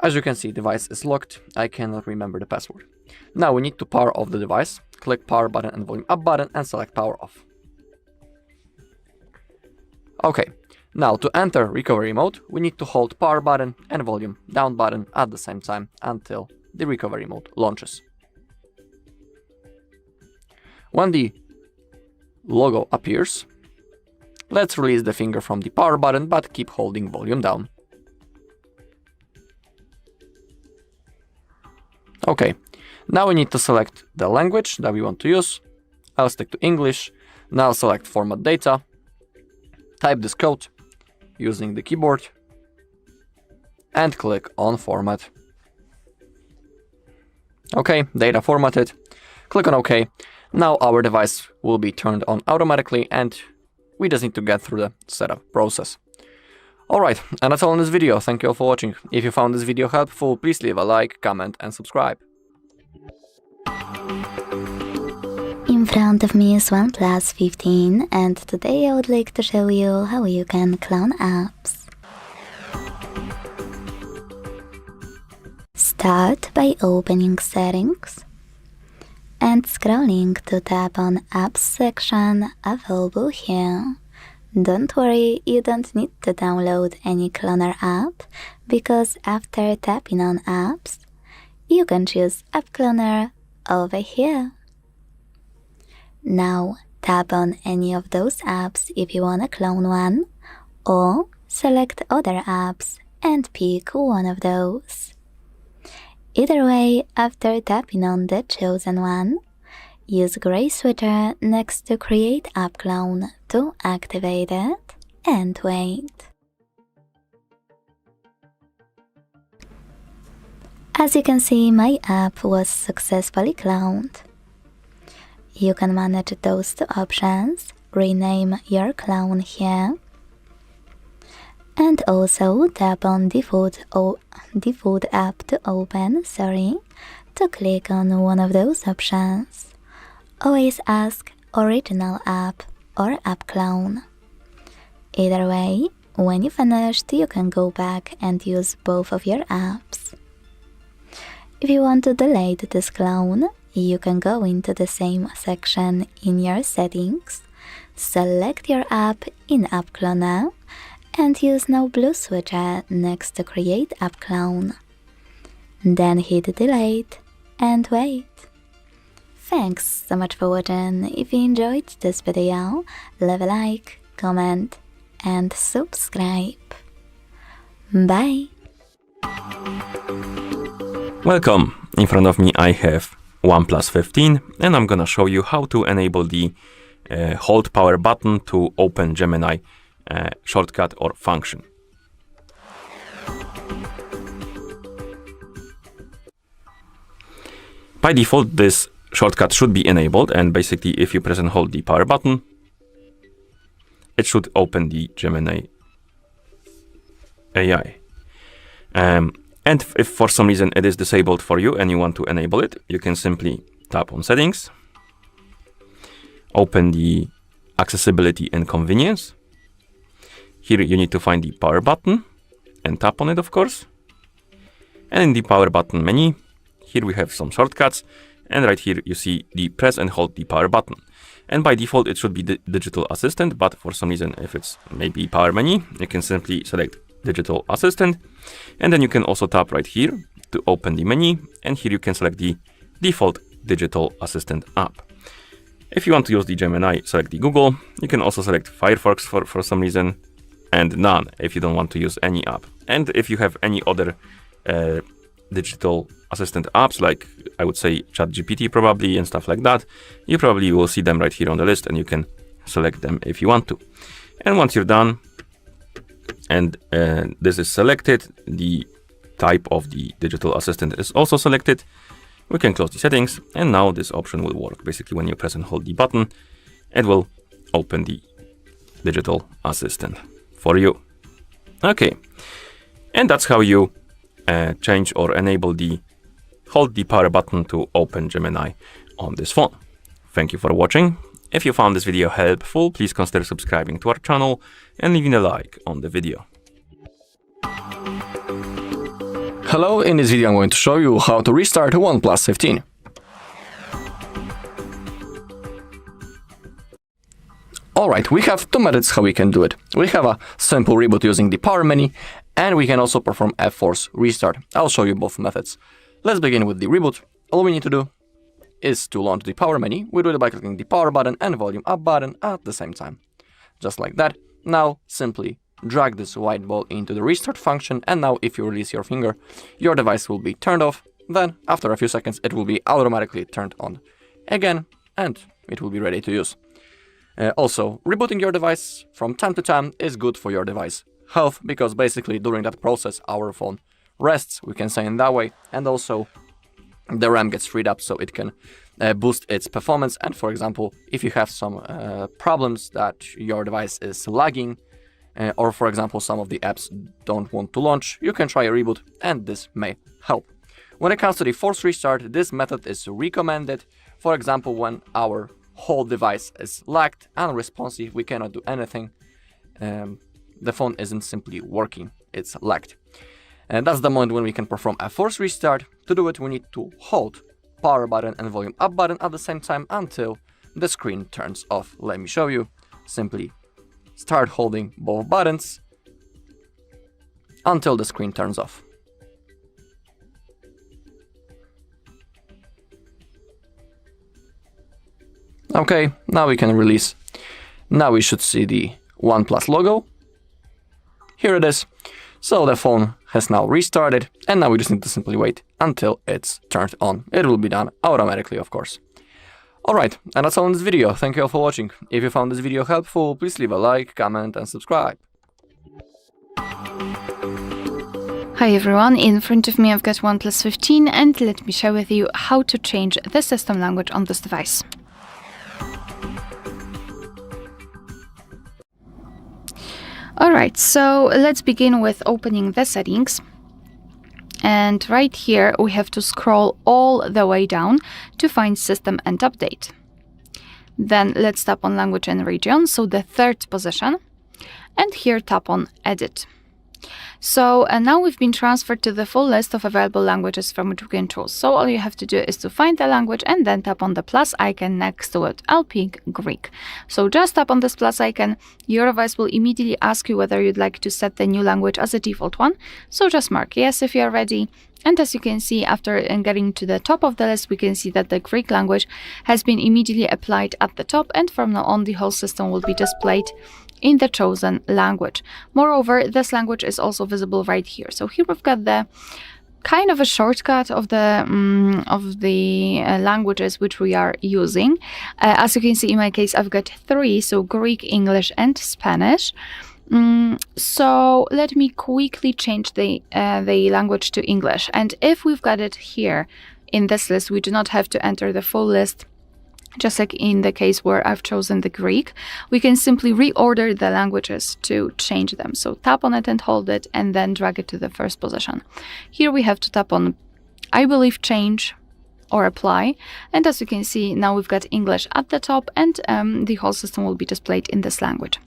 As you can see, device is locked. I cannot remember the password. Now we need to power off the device. Click power button and volume up button and select power off. Okay, now to enter recovery mode, we need to hold power button and volume down button at the same time until the recovery mode launches. When the logo appears, let's release the finger from the power button but keep holding volume down. Okay, now we need to select the language that we want to use. I'll stick to English. Now select format data, type this code using the keyboard and click on format. Okay, data formatted. Click on OK. Now our device will be turned on automatically and we just need to get through the setup process. Alright, and that's all in this video. Thank you all for watching. If you found this video helpful, please leave a like, comment and subscribe. In front of me is OnePlus 15, and today I would like to show you how you can clone apps. Start by opening Settings and scrolling to tap on Apps section available here. Don't worry, you don't need to download any cloner app, because after tapping on Apps, you can choose App Cloner over here. Now tap on any of those apps if you want to clone one, or select Other Apps and pick one of those. Either way, after tapping on the chosen one, use gray switcher next to Create App Clone to activate it and wait. As you can see, my app was successfully cloned. You can manage those two options, rename your clone here, and also tap on default app to open, to click on one of those options. Always ask original app or app clone. Either way, when you finished, you can go back and use both of your apps. If you want to delete this clone, you can go into the same section in your settings, select your app in App Cloner, and use now blue switcher next to Create App Clone. Then hit delete and wait. Thanks so much for watching. If you enjoyed this video, leave a like, comment and subscribe. Bye! Welcome! In front of me I have OnePlus 15 and I'm gonna show you how to enable the hold power button to open Gemini shortcut or function. By default, this shortcut should be enabled, and basically if you press and hold the power button, it should open the Gemini AI. And if for some reason it is disabled for you and you want to enable it, you can simply tap on Settings, open the Accessibility and Convenience. Here you need to find the power button and tap on it, of course. And in the power button menu, here we have some shortcuts, and right here you see the press and hold the power button. And by default it should be the digital assistant, but for some reason if it's maybe power menu, you can simply select digital assistant, and then you can also tap right here to open the menu, and here you can select the default digital assistant app. If you want to use the Gemini, select the Google. You can also select Firefox for some reason, and none if you don't want to use any app. And if you have any other digital assistant apps, like I would say ChatGPT probably and stuff like that, you probably will see them right here on the list, and you can select them if you want to. And once you're done and this is selected, the type of the digital assistant is also selected, we can close the settings, and now this option will work. Basically when you press and hold the button, it will open the digital assistant for you. Okay, and that's how you change or enable the hold the power button to open Gemini on this phone. Thank you for watching. If you found this video helpful, please consider subscribing to our channel and leaving a like on the video. Hello, in this video I'm going to show you how to restart a OnePlus 15. Alright, we have two methods how we can do it. We have a simple reboot using the power menu, and we can also perform a force restart. I'll show you both methods. Let's begin with the reboot. All we need to do is to launch the power menu. We do it by clicking the power button and volume up button at the same time. Just like that. Now simply drag this white ball into the restart function, and now if you release your finger, your device will be turned off. Then after a few seconds it will be automatically turned on again, and it will be ready to use. Also, rebooting your device from time to time is good for your device health, because basically during that process our phone rests, we can say in that way, and also the RAM gets freed up so it can boost its performance. And for example, if you have some problems that your device is lagging, or for example some of the apps don't want to launch, you can try a reboot and this may help. When it comes to the force restart, this method is recommended. For example, when our whole device is lagged, unresponsive, we cannot do anything, the phone isn't simply working, it's lagged. And that's the moment when we can perform a force restart. To do it, we need to hold power button and volume up button at the same time until the screen turns off. Let me show you. Simply start holding both buttons until the screen turns off. Okay, now we can release. Now we should see the OnePlus logo. Here it is. So the phone has now restarted, and now we just need to simply wait until it's turned on. It will be done automatically, of course. Alright, and that's all in this video. Thank you all for watching. If you found this video helpful, please leave a like, comment and subscribe. Hi everyone, in front of me I've got OnePlus 15, and let me share with you how to change the system language on this device. Alright, so let's begin with opening the settings. And right here we have to scroll all the way down to find System and Update. Then let's tap on Language and Region, so the third position. And here tap on Edit. So now we've been transferred to the full list of available languages from which we can choose. So all you have to do is to find the language and then tap on the plus icon next to it. I'll pick Greek. So just tap on this plus icon. Your device will immediately ask you whether you'd like to set the new language as a default one. So just mark yes if you're ready. And as you can see, after getting to the top of the list, we can see that the Greek language has been immediately applied at the top, and from now on the whole system will be displayed in the chosen language. Moreover, this language is also visible right here. So here we've got the kind of a shortcut of the languages which we are using. As you can see, in my case, I've got 3, so Greek, English, and Spanish. So let me quickly change the language to English. And if we've got it here in this list, we do not have to enter the full list. Just like in the case where I've chosen the Greek, we can simply reorder the languages to change them. So tap on it and hold it, and then drag it to the first position. Here we have to tap on, I believe, change or apply. And as you can see, now we've got English at the top, and the whole system will be displayed in this language.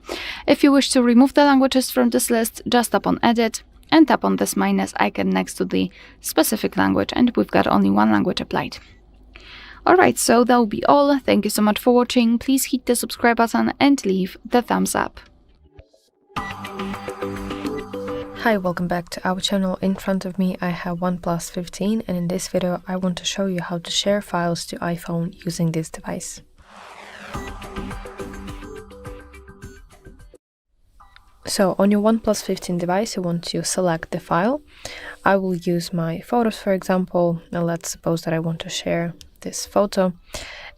If you wish to remove the languages from this list, just tap on edit and tap on this minus icon next to the specific language, and we've got only one language applied. Alright, so that will be all. Thank you so much for watching. Please hit the subscribe button and leave the thumbs up. Hi, welcome back to our channel. In front of me I have OnePlus 15, and in this video I want to show you how to share files to iPhone using this device. So on your OnePlus 15 device, you want to select the file. I will use my photos, for example. Now let's suppose that I want to share this photo,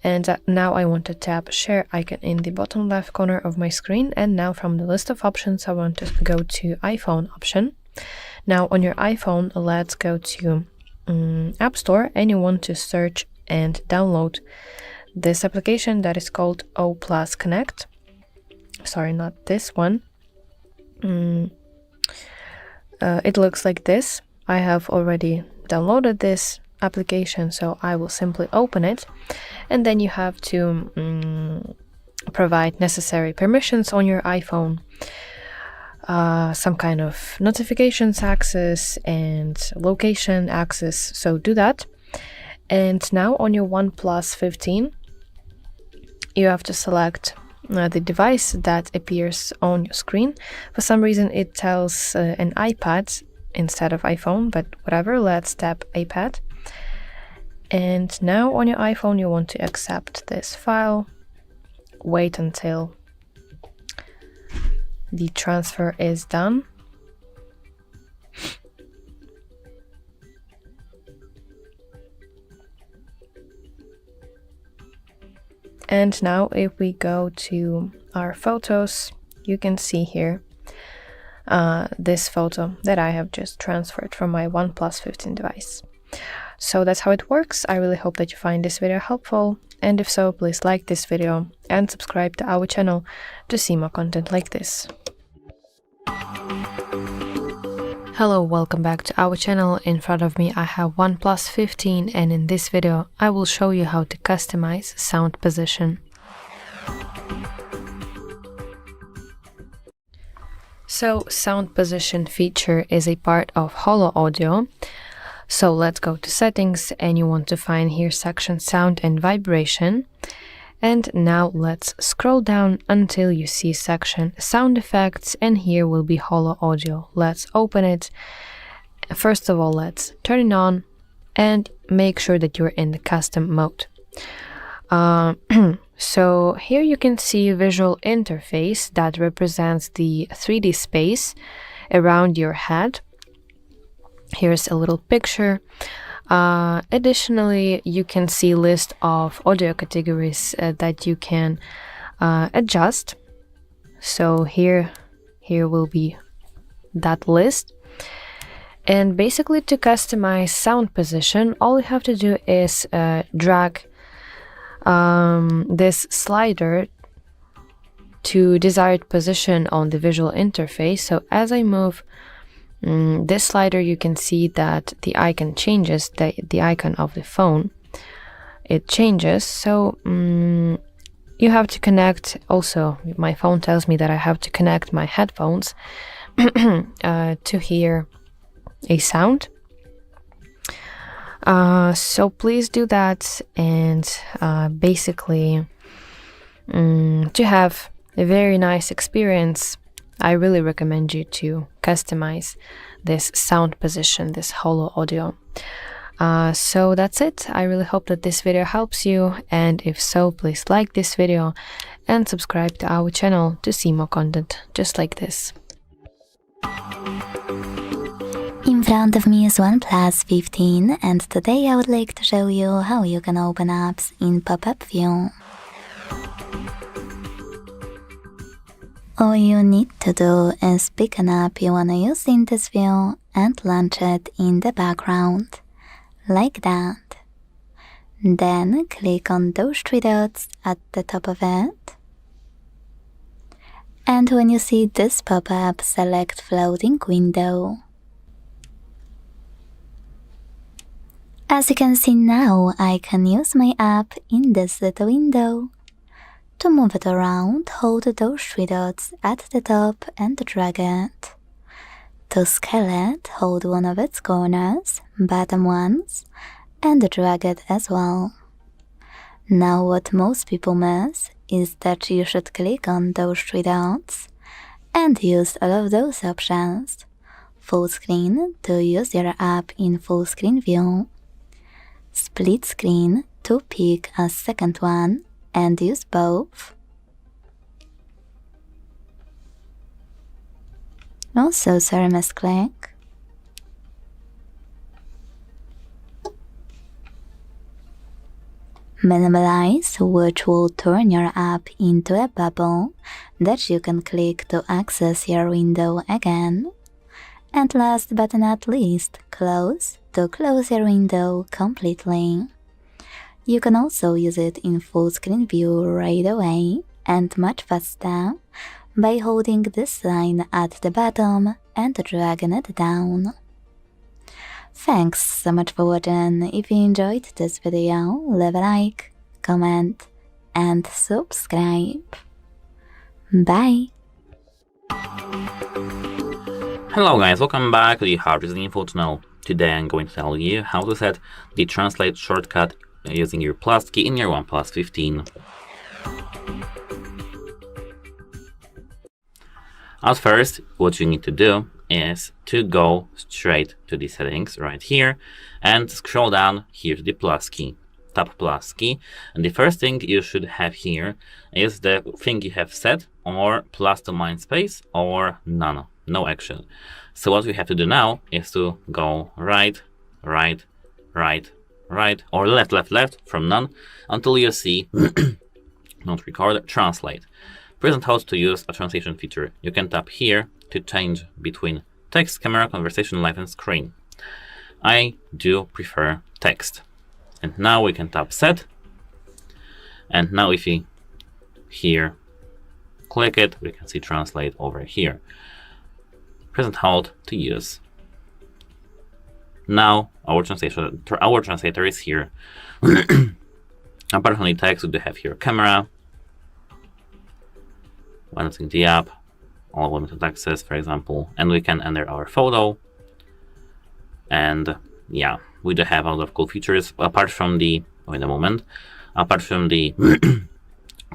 and now I want to tap share icon in the bottom left corner of my screen, and now from the list of options I want to go to iPhone option. Now on your iPhone, let's go to App Store, and you want to search and download this application that is called OPlus Connect. Sorry, not this one. It looks like this. I have already downloaded this application, so I will simply open it, and then you have to provide necessary permissions on your iPhone, some kind of notifications access and location access, so do that. And now on your OnePlus 15, you have to select the device that appears on your screen. For some reason it tells an iPad instead of iPhone, but whatever, let's tap iPad. And now on your iPhone you want to accept this file, wait until the transfer is done. And now if we go to our photos, you can see here this photo that I have just transferred from my OnePlus 15 device. So that's how it works. I really hope that you find this video helpful, and if so, please like this video and subscribe to our channel to see more content like this. Hello, welcome back to our channel. In front of me I have OnePlus 15, and in this video I will show you how to customize sound position. So sound position feature is a part of Holo audio. So let's go to settings, and you want to find here section sound and vibration. And now let's scroll down until you see section sound effects, and here will be Holo audio. Let's open it. First of all, let's turn it on and make sure that you're in the custom mode. So here you can see visual interface that represents the 3D space around your head. Here's a little picture. Additionally, you can see list of audio categories that you can adjust. So here will be that list. And basically, to customize sound position, all you have to do is drag this slider to desired position on the visual interface. So as I move this slider, you can see that the icon changes, the icon of the phone, it changes. So you have to connect, also my phone tells me that I have to connect my headphones to hear a sound. So please do that, and basically to have a very nice experience, I really recommend you to customize this sound position, this Holo audio. So that's it. I really hope that this video helps you, and if so, please like this video and subscribe to our channel to see more content just like this. In front of me is OnePlus 15, and today I would like to show you how you can open apps in pop-up view. All you need to do is pick an app you wanna use in this view and launch it in the background, like that. Then click on those 3 dots at the top of it. And when you see this pop-up, select floating window. As you can see now, I can use my app in this little window. To move it around, hold those 3 dots at the top and drag it. To scale it, hold one of its corners, bottom ones, and drag it as well. Now what most people miss is that you should click on those 3 dots and use all of those options. Full screen to use your app in full screen view. Split screen to pick a second one and use both. Also, sorry, misclick. Minimize, which will turn your app into a bubble that you can click to access your window again. And last but not least, close to close your window completely. You can also use it in full screen view right away and much faster by holding this line at the bottom and dragging it down. Thanks so much for watching. If you enjoyed this video, leave a like, comment and subscribe. Bye! Hello guys, welcome back to the HardReset.Info channel. Today I'm going to tell you how to set the translate shortcut using your plus key in your OnePlus 15. At first, what you need to do is to go straight to the settings right here and scroll down here to the plus key. Tap plus key, and the first thing you should have here is the thing you have set, or plus to Mindspace, or none, no action. So what we have to do now is to go right, right, right, right, or left, left, left from none until you see not record, translate. Present Hold to use a translation feature. You can tap here to change between text, camera, conversation, live, and screen. I do prefer text. And now we can tap set. And now if we here click it, we can see translate over here. Present Hold to use. Now our translator is here. Apart from the text, we do have here camera, when it's in the app, all limited access, for example, and we can enter our photo. And yeah, we do have a lot of cool features. Apart from the, wait a moment, apart from the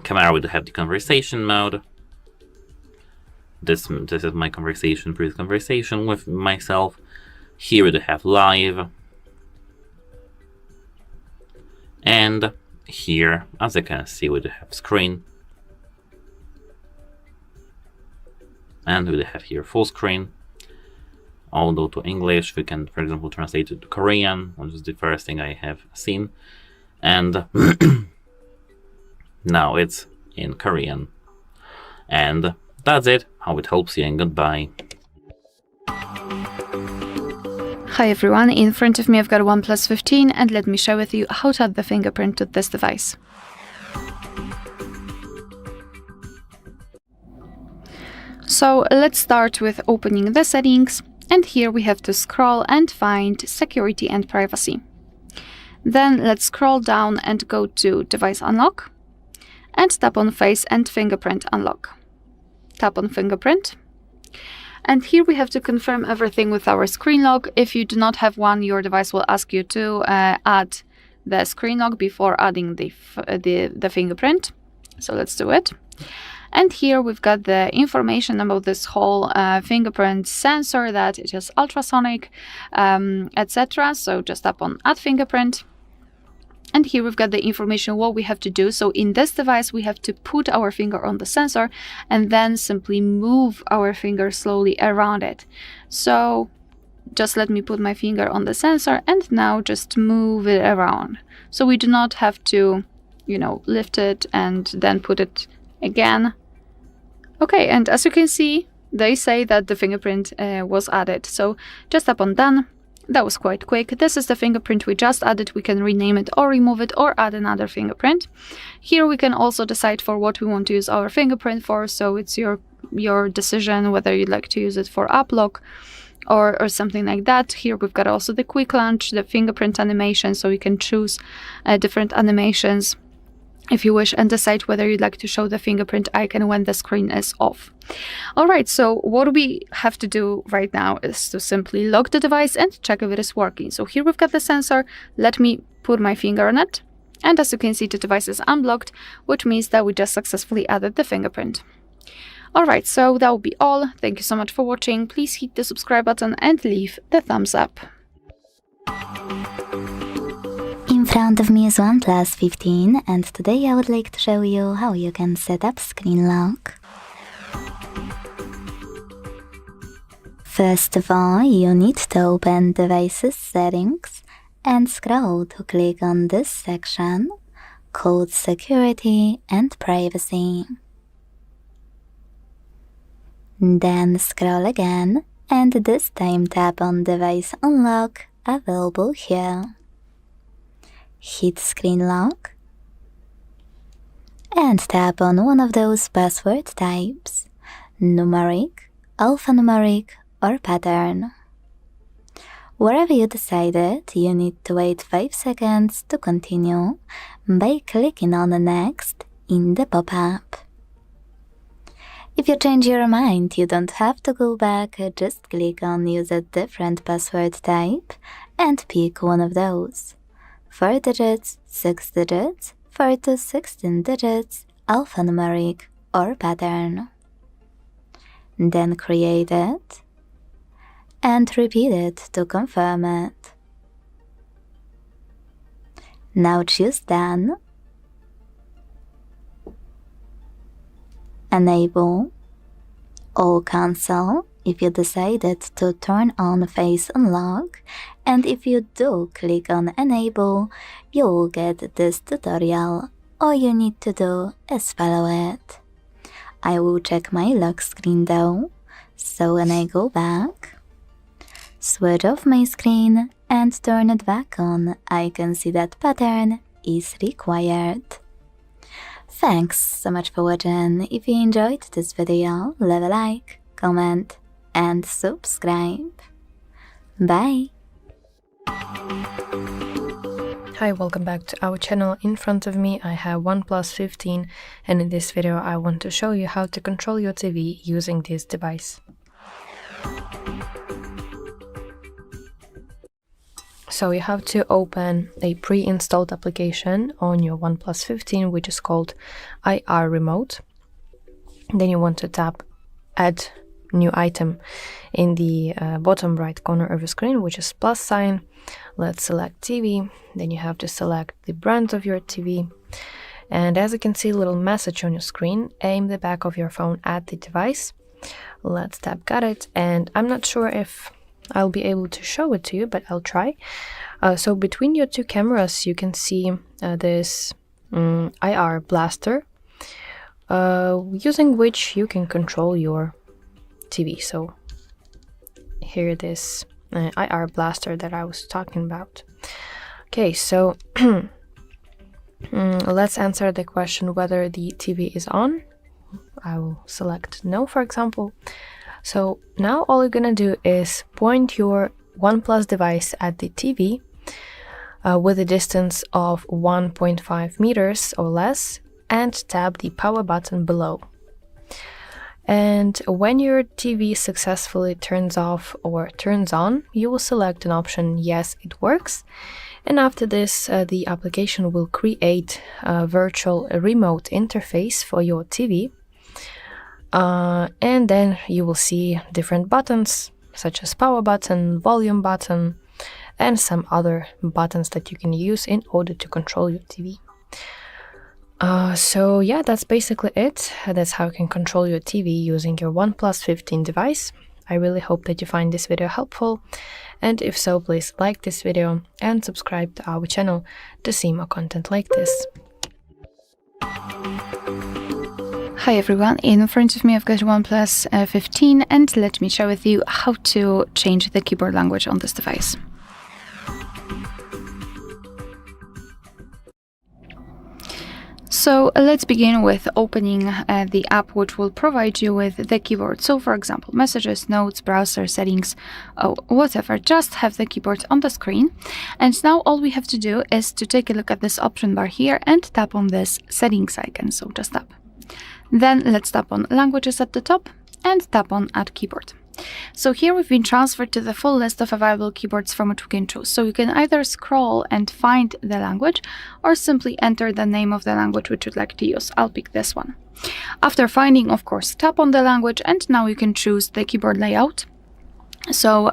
camera, we do have the conversation mode. This is my conversation, previous conversation with myself. Here we do have live. And here, as you can see, we do have screen. And we have here full screen. Although to English, we can, for example, translate it to Korean, which is the first thing I have seen. And now it's in Korean. And that's it. How it helps you, and goodbye. Hi everyone, in front of me I've got a OnePlus 15, and let me share with you how to add the fingerprint to this device. So let's start with opening the settings, and here we have to scroll and find security and privacy. Then let's scroll down and go to device unlock and tap on face and fingerprint unlock. Tap on fingerprint. And here we have to confirm everything with our screen lock. If you do not have one, your device will ask you to add the screen lock before adding the fingerprint. So let's do it. And here we've got the information about this whole fingerprint sensor, that it is ultrasonic, etc. So just tap on Add Fingerprint. And here we've got the information what we have to do. So in this device, we have to put our finger on the sensor and then simply move our finger slowly around it. So just let me put my finger on the sensor and now just move it around. So we do not have to, you know, lift it and then put it again. Okay, and as you can see, they say that the fingerprint was added. So just tap on Done. That was quite quick. This is the fingerprint we just added. We can rename it or remove it or add another fingerprint. Here we can also decide for what we want to use our fingerprint for. So it's your decision whether you'd like to use it for app lock or something like that. Here we've got also the quick launch, the fingerprint animation, so you can choose different animations if you wish and decide whether you'd like to show the fingerprint icon when the screen is off. Alright, so what we have to do right now is to simply lock the device and check if it is working. So here we've got the sensor. Let me put my finger on it. And as you can see, the device is unblocked, which means that we just successfully added the fingerprint. Alright, so that will be all. Thank you so much for watching. Please hit the subscribe button and leave the thumbs up. In front of me is OnePlus 15, and today I would like to show you how you can set up screen lock. First of all, you need to open Devices Settings and scroll to click on this section called Security and Privacy. Then scroll again and this time tap on Device Unlock, available here. Hit Screen Lock and tap on one of those password types, numeric, alphanumeric, or pattern. Wherever you decided, you need to wait 5 seconds to continue by clicking on Next in the pop-up. If you change your mind, you don't have to go back, just click on Use a different password type and pick one of those. 4 digits, 6 digits, 4 to 16 digits, alphanumeric, or pattern. Then create it and repeat it to confirm it. Now choose Done, Enable, or Cancel if you decided to turn on Face Unlock, and if you do click on Enable, you will get this tutorial. All you need to do is follow it. I will check my lock screen though, so when I go back, switch off my screen and turn it back on, I can see that pattern is required. Thanks so much for watching. If you enjoyed this video, leave a like, comment, and subscribe. Bye! Hi, welcome back to our channel. In front of me I have OnePlus 15, and in this video I want to show you how to control your TV using this device. So you have to open a pre-installed application on your OnePlus 15, which is called IR Remote. Then you want to tap Add New Item in the bottom right corner of the screen, which is plus sign. Let's select TV. Then you have to select the brand of your TV. And as you can see, a little message on your screen, aim the back of your phone at the device. Let's tap Got it. And I'm not sure if I'll be able to show it to you, but I'll try. So between your two cameras, you can see this IR blaster, using which you can control your TV. So here this IR blaster that I was talking about. Okay, so let's answer the question whether the TV is on. I will select no, for example. So now all you're gonna do is point your OnePlus device at the TV with a distance of 1.5 meters or less, and tap the power button below. And when your TV successfully turns off or turns on, you will select an option Yes, it works. And after this, the application will create a virtual remote interface for your TV. And then you will see different buttons such as power button, volume button, and some other buttons that you can use in order to control your TV. So yeah, that's basically it. That's how you can control your TV using your OnePlus 15 device. I really hope that you find this video helpful, and if so, please like this video and subscribe to our channel to see more content like this. Hi everyone, in front of me I've got OnePlus 15 and let me share with you how to change the keyboard language on this device. So let's begin with opening the app which will provide you with the keyboard. So for example, messages, notes, browser, settings, whatever, just have the keyboard on the screen. And now all we have to do is to take a look at this option bar here and tap on this settings icon, so just tap. Then let's tap on languages at the top and tap on add keyboard. So here we've been transferred to the full list of available keyboards from which we can choose. So you can either scroll and find the language or simply enter the name of the language which you'd like to use. I'll pick this one. After finding, of course, tap on the language and now you can choose the keyboard layout. So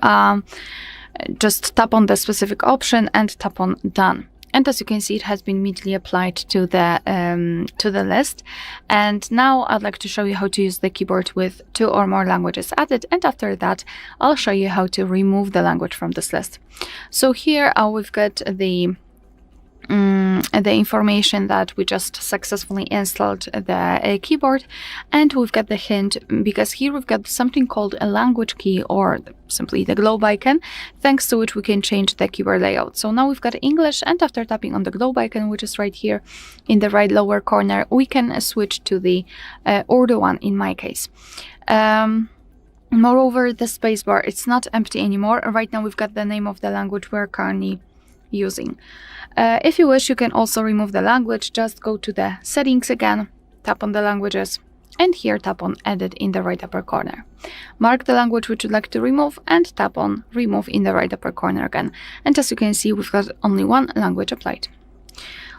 just tap on the specific option and tap on done. And as you can see, it has been immediately applied to the list. And now I'd like to show you how to use the keyboard with 2 or more languages added. And after that, I'll show you how to remove the language from this list. So here we've got the information that we just successfully installed the keyboard, and we've got the hint because here we've got something called a language key or simply the globe icon, thanks to which we can change the keyboard layout. So now we've got English, and after tapping on the globe icon, which is right here in the right lower corner, we can switch to the Urdu one in my case. Moreover, the spacebar, it's not empty anymore. Right now we've got the name of the language we're currently using. If you wish, you can also remove the language. Just go to the settings again, tap on the languages, and here tap on edit in the right upper corner. Mark the language which you'd like to remove and tap on remove in the right upper corner again. And as you can see, we've got only one language applied.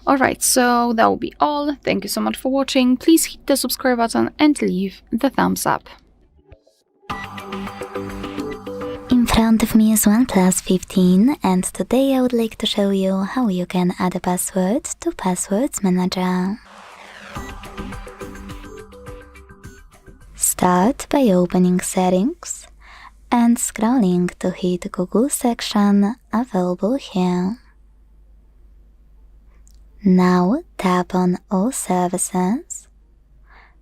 Alright, so that will be all. Thank you so much for watching. Please hit the subscribe button and leave the thumbs up. In front of me is OnePlus 15, and today I would like to show you how you can add a password to Passwords Manager. Start by opening Settings and scrolling to hit Google section available here. Now tap on All Services,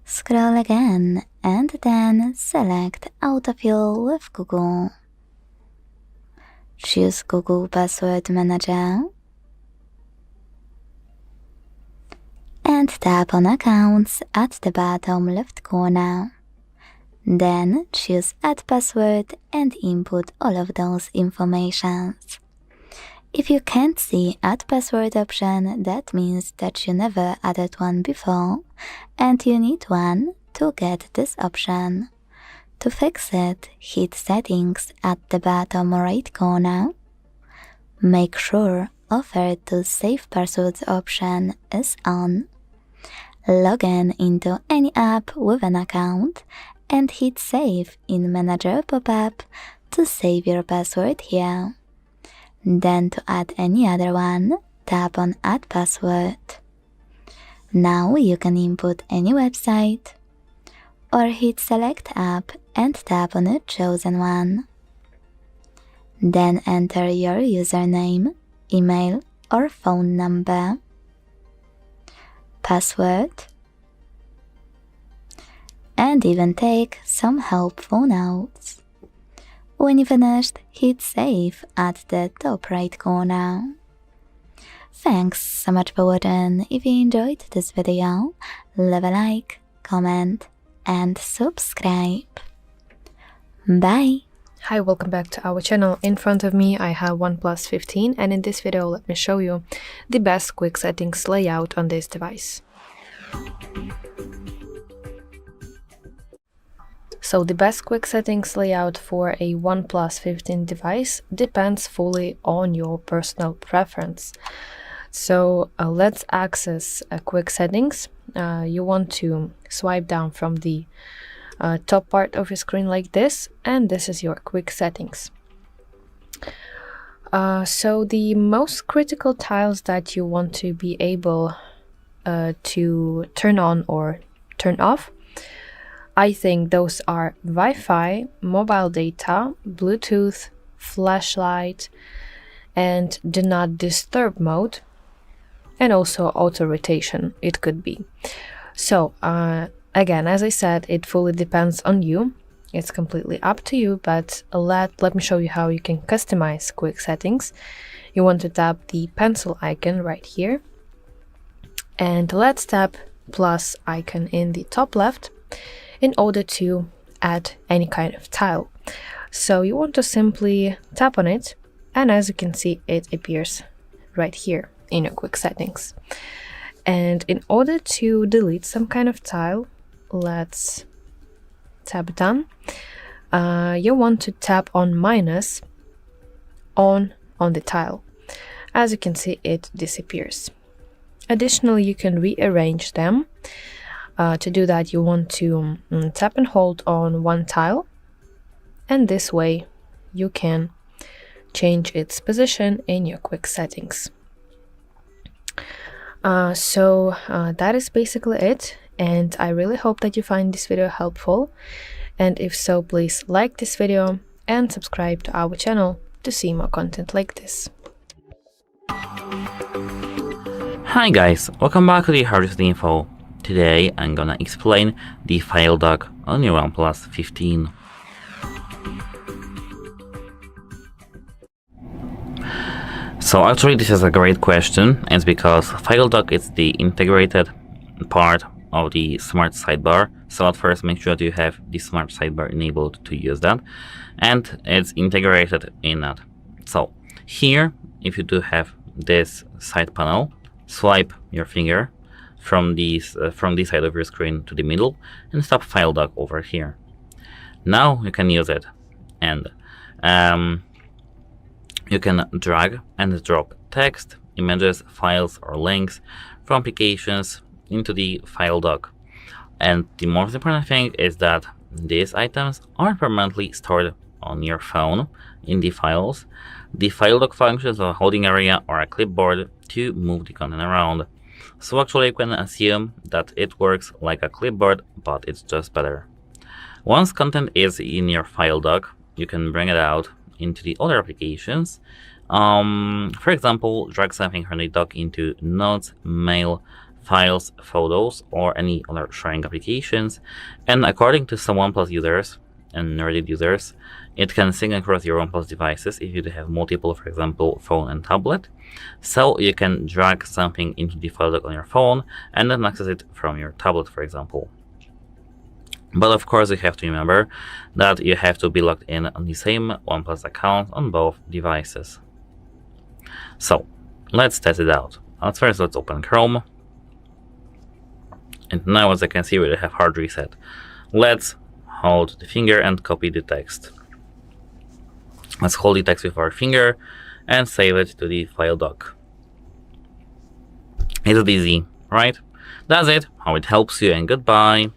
scroll again and then select Autofill with Google. Choose Google Password Manager and tap on Accounts at the bottom left corner. Then choose Add Password and input all of those informations. If you can't see Add Password option, that means that you never added one before and you need one to get this option. To fix it, hit Settings at the bottom right corner. Make sure Offer to Save Passwords option is on. Log in into any app with an account and hit Save in Manager pop-up to save your password here. Then to add any other one, tap on Add Password. Now you can input any website or hit Select App and tap on a chosen one. Then enter your username, email or phone number, password, and even take some helpful notes. When you finished, hit Save at the top right corner. Thanks so much for watching. If you enjoyed this video, leave a like, comment, and subscribe. Bye! Hi, welcome back to our channel. In front of me I have OnePlus 15, and in this video let me show you the best quick settings layout on this device. So the best quick settings layout for a OnePlus 15 device depends fully on your personal preference. So let's access quick settings. You want to swipe down from the top part of your screen like this, and this is your quick settings. So the most critical tiles that you want to be able to turn on or turn off, I think those are Wi-Fi, mobile data, Bluetooth, flashlight, and do not disturb mode, and also auto rotation it could be. So again, as I said, it fully depends on you. It's completely up to you, but let me show you how you can customize quick settings. You want to tap the pencil icon right here, and let's tap plus icon in the top left in order to add any kind of tile. So you want to simply tap on it, and as you can see, it appears right here in your quick settings. And in order to delete some kind of tile, let's tap done. You want to tap on minus on the tile. As you can see, it disappears. Additionally, you can rearrange them. To do that, you want to tap and hold on one tile, and this way you can change its position in your quick settings. So that is basically it, and I really hope that you find this video helpful, and if so, please like this video and subscribe to our channel to see more content like this. Hi guys, welcome back to the HardReset.Info. Today I'm gonna explain the file dock on your OnePlus 15. So actually this is a great question. It's because file dock is the integrated part of the Smart Sidebar. So at first make sure that you have the Smart Sidebar enabled to use that, and it's integrated in that. So here, if you do have this side panel, swipe your finger from this side of your screen to the middle and tap file dock over here. Now you can use it, and you can drag and drop text, images, files, or links from applications into the file dock. And the most important thing is that these items are permanently stored on your phone in the files. The file dock functions a holding area or a clipboard to move the content around. So actually you can assume that it works like a clipboard, but it's just better. Once content is in your file dock, you can bring it out into the other applications. For example, drag something from the dock into Notes, Mail, Files, Photos, or any other sharing applications. And according to some OnePlus users and Reddit users, it can sync across your OnePlus devices if you have multiple, for example, phone and tablet. So you can drag something into the file dock on your phone and then access it from your tablet, for example. But of course you have to remember that you have to be logged in on the same OnePlus account on both devices. So let's test it out. At first let's open Chrome. And now, as I can see, we have hard reset. Let's hold the finger and copy the text. Let's hold the text with our finger and save it to the file dock. It's easy, right? That's it. How it helps you, and goodbye.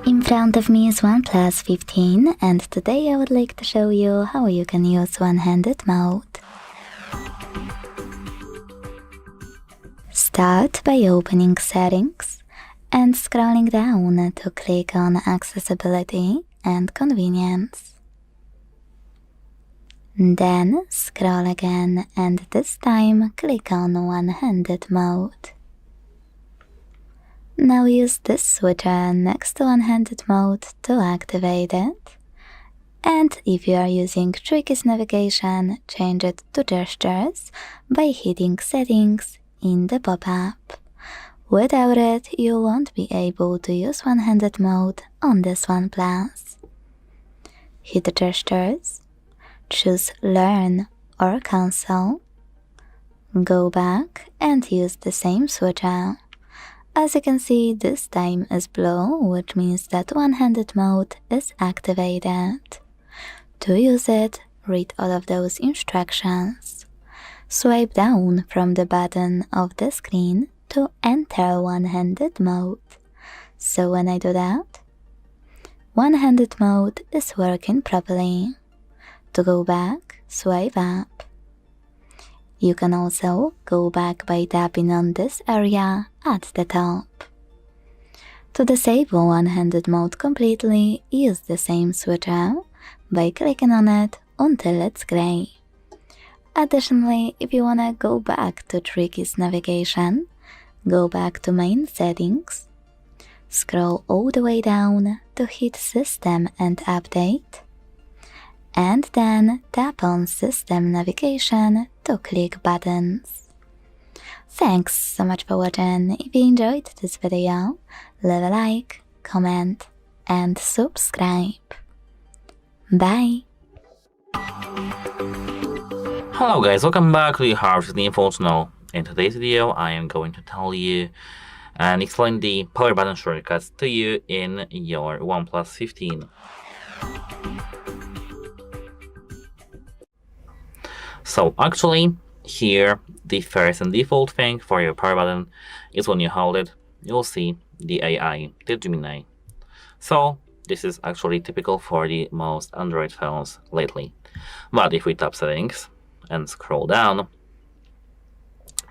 In front of me is OnePlus 15, and today I would like to show you how you can use one-handed mode. Start by opening Settings and scrolling down to click on Accessibility and Convenience. Then scroll again and this time click on One-handed Mode. Now use this switcher next to One-handed Mode to activate it. And if you are using Tricky's navigation, change it to Gestures by hitting Settings in the pop-up. Without it, you won't be able to use one-handed mode on this OnePlus. Hit Gestures, choose Learn or Cancel, go back and use the same switcher. As you can see, this time is blue, which means that one-handed mode is activated. To use it, read all of those instructions. Swipe down from the bottom of the screen to enter one-handed mode. So when I do that, one-handed mode is working properly. To go back, swipe up. You can also go back by tapping on this area at the top. To disable one-handed mode completely, use the same switcher by clicking on it until it's gray. Additionally, if you wanna go back to Tricky's navigation, go back to main settings, scroll all the way down to hit System and Update, and then tap on System Navigation to click buttons. Thanks so much for watching. If you enjoyed this video, leave a like, comment, and subscribe. Bye! Hello guys, welcome back to the HardReset.Info channel. In today's video, I am going to tell you and explain the power button shortcuts to you in your OnePlus 15. So actually, here the first and default thing for your power button is when you hold it, you'll see the AI, the Gemini. So this is actually typical for the most Android phones lately. But if we tap settings and scroll down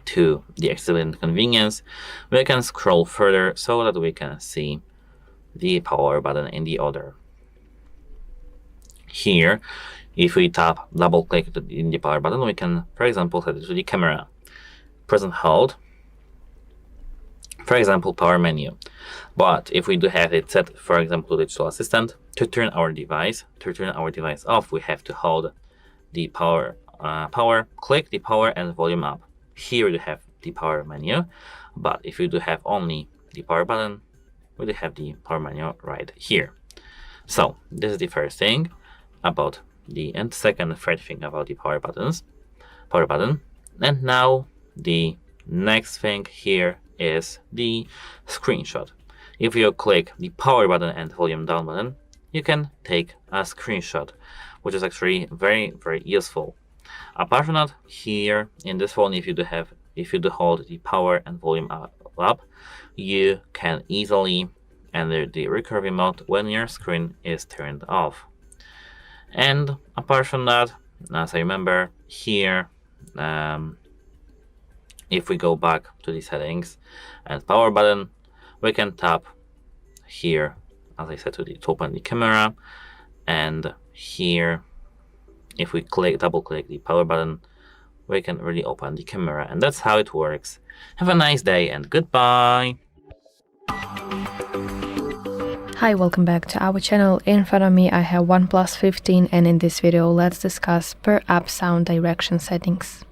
to the excellent convenience, we can scroll further so that we can see the power button in the order. Here, if we tap double click in the power button, we can, for example, set it to the camera. Press and hold, for example, power menu. But if we do have it set, for example, to digital assistant, to turn our device off, we have to hold the power, click the power and volume up. Here we do have the power menu, but if you do have only the power button, we do have the power menu right here. So this is the first thing about and second, third thing about the power button. And now the next thing here is the screenshot. If you click the power button and volume down button, you can take a screenshot, which is actually very, very useful. Apart from that, here in this phone, if you do hold the power and volume up, you can easily enter the recovery mode when your screen is turned off. And apart from that, as I remember here, if we go back to the settings and power button, we can tap here, as I said, to open the camera, and here, if we double click the power button, we can really open the camera, and that's how it works. Have a nice day and goodbye. Hi, welcome back to our channel. In front of me I have OnePlus 15, and in this video let's discuss per app sound direction settings.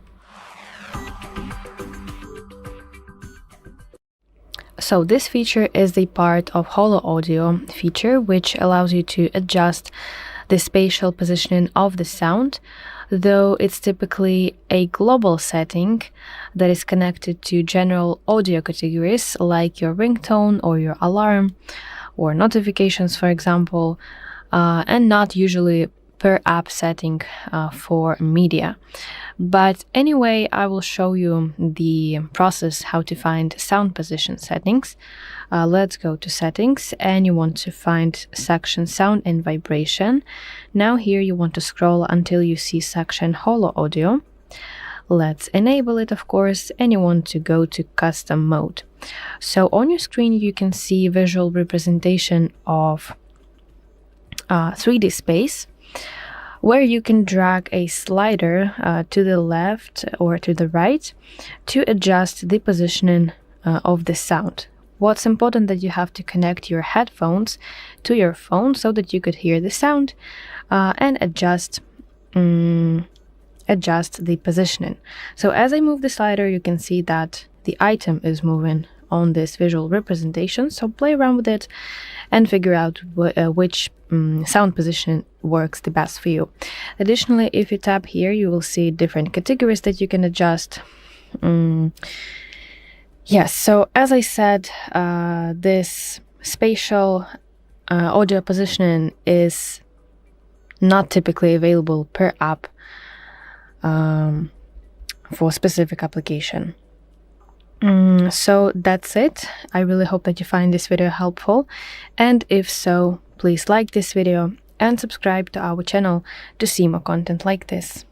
So this feature is the part of Holo audio feature, which allows you to adjust the spatial positioning of the sound, though it's typically a global setting that is connected to general audio categories like your ringtone or your alarm or notifications, for example, and not usually per app setting for media. But anyway, I will show you the process how to find sound position settings. Let's go to settings, and you want to find section sound and vibration. Now here you want to scroll until you see section Holo audio. Let's enable it, of course, and you want to go to custom mode. So on your screen you can see visual representation of 3D space, where you can drag a slider to the left or to the right to adjust the positioning of the sound. What's important that you have to connect your headphones to your phone so that you could hear the sound and adjust the positioning. So as I move the slider, you can see that the item is moving on this visual representation. So play around with it and figure out which sound position works the best for you. Additionally, if you tap here, you will see different categories that you can adjust. Yes, so as I said, this spatial audio positioning is not typically available per app for specific application. So that's it. I really hope that you find this video helpful, and if so, please like this video and subscribe to our channel to see more content like this.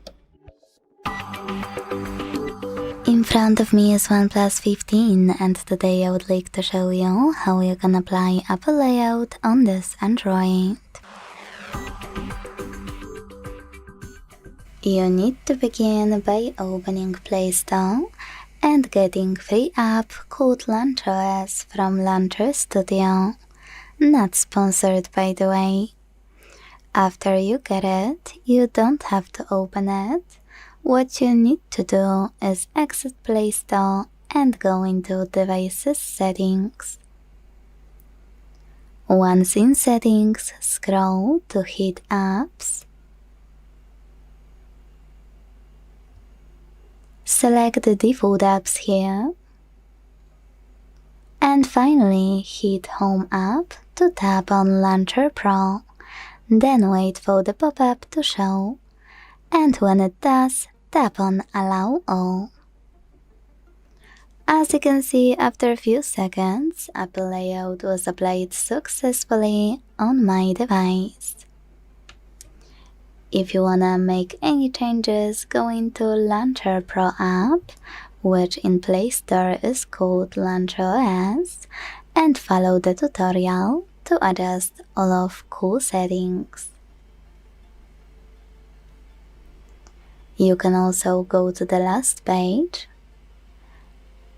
In front of me is OnePlus 15, and today I would like to show you how you can apply Apple layout on this Android. You need to begin by opening Play Store and getting free app called LauncherOS from Launcher Studio. Not sponsored, by the way. After you get it, you don't have to open it. What you need to do is exit Play Store and go into Devices Settings. Once in Settings, scroll to hit Apps. Select the default apps here. And finally, hit Home App to tap on Launcher Pro. Then wait for the pop-up to show. And when it does, tap on Allow All. As you can see, after a few seconds, Apple layout was applied successfully on my device. If you wanna make any changes, go into Launcher Pro app, which in Play Store is called LauncherOS, and follow the tutorial to adjust all of cool settings. You can also go to the last page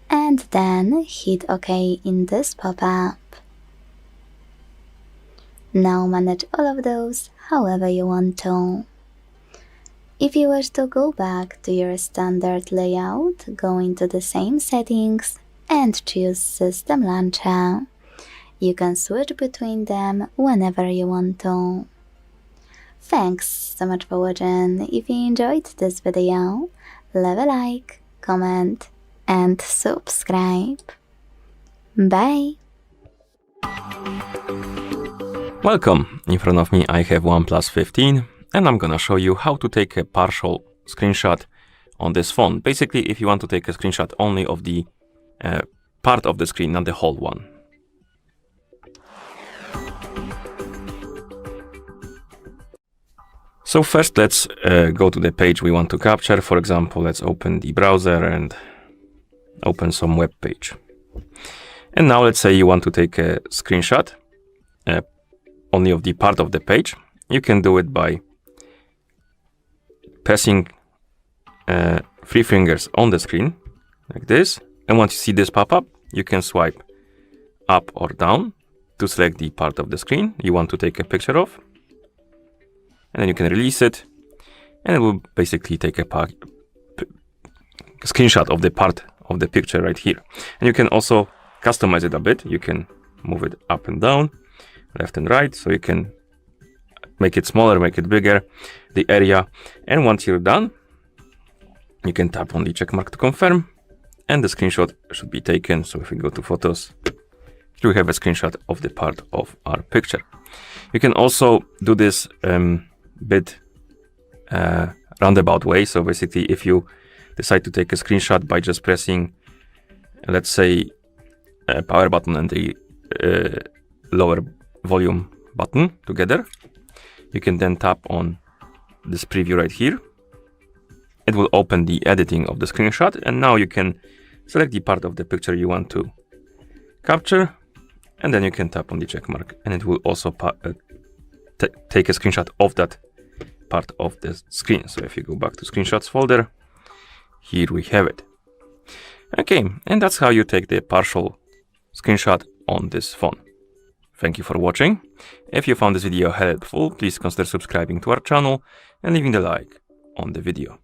and then hit OK in this pop-up. Now manage all of those however you want to. If you wish to go back to your standard layout, go into the same settings and choose System Launcher. You can switch between them whenever you want to. Thanks so much for watching. If you enjoyed this video, leave a like, comment and subscribe. Bye! Welcome! In front of me I have OnePlus 15 and I'm gonna show you how to take a partial screenshot on this phone. Basically, if you want to take a screenshot only of the part of the screen, not the whole one. So first let's go to the page we want to capture. For example, let's open the browser and open some web page. And now let's say you want to take a screenshot only of the part of the page. You can do it by pressing 3 fingers on the screen like this. And once you see this pop up, you can swipe up or down to select the part of the screen you want to take a picture of. And then you can release it and it will basically take a screenshot of the part of the picture right here. And you can also customize it a bit. You can move it up and down, left and right, so you can make it smaller, make it bigger, the area. And once you're done, you can tap on the check mark to confirm and the screenshot should be taken. So if we go to photos, you have a screenshot of the part of our picture. You can also do this bit roundabout way. So basically, if you decide to take a screenshot by just pressing, let's say, a power button and the lower volume button together, you can then tap on this preview right here. It will open the editing of the screenshot, and now you can select the part of the picture you want to capture, and then you can tap on the check mark, and it will also take a screenshot of that part of the screen. So if you go back to screenshots folder, here we have it. Okay, and that's how you take the partial screenshot on this phone. Thank you for watching. If you found this video helpful, please consider subscribing to our channel and leaving a like on the video.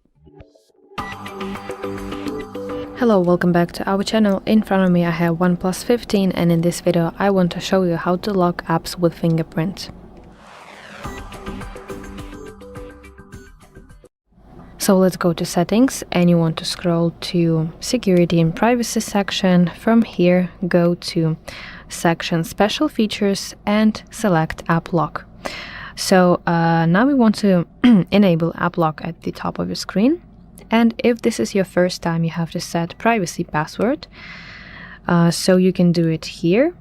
Hello, welcome back to our channel. In front of me I have OnePlus 15 and in this video I want to show you how to lock apps with fingerprint. So let's go to settings and you want to scroll to security and privacy section. From here go to section special features and select app lock. So now we want to enable app lock at the top of your screen. And if this is your first time, you have to set privacy password. So you can do it here.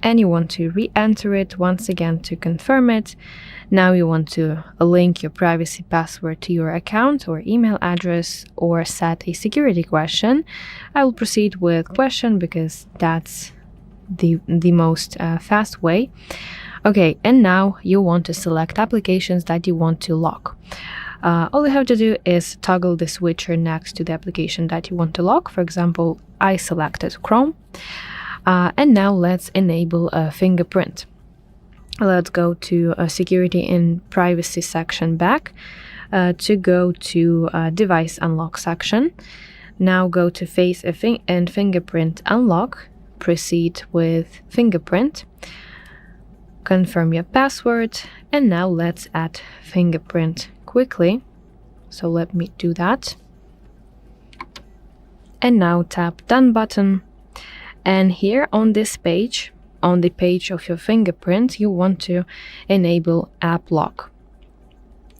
And you want to re-enter it once again to confirm it. Now you want to link your privacy password to your account or email address or set a security question. I will proceed with question because that's the most fast way. Okay, and now you want to select applications that you want to lock. All you have to do is toggle the switcher next to the application that you want to lock. For example, I selected Chrome. And now let's enable a fingerprint. Let's go to security and privacy section back to go to device unlock section. Now go to face and fingerprint unlock. Proceed with fingerprint. Confirm your password. And now let's add fingerprint quickly. So let me do that. And now tap done button. And here on this page, on the page of your fingerprint, you want to enable app lock.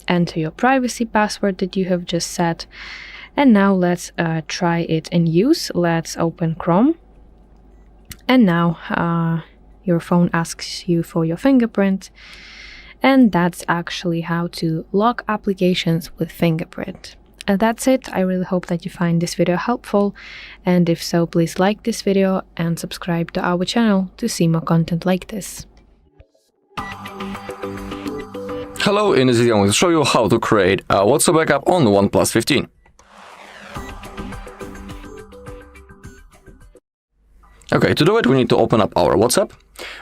Enter your privacy password that you have just set. And now let's try it in use. Let's open Chrome. And now your phone asks you for your fingerprint. And that's actually how to lock applications with fingerprint. And that's it. I really hope that you find this video helpful, and if so, please like this video and subscribe to our channel to see more content like this. Hello, in this video I'm going to show you how to create a WhatsApp backup on the OnePlus 15. Okay, to do it we need to open up our WhatsApp.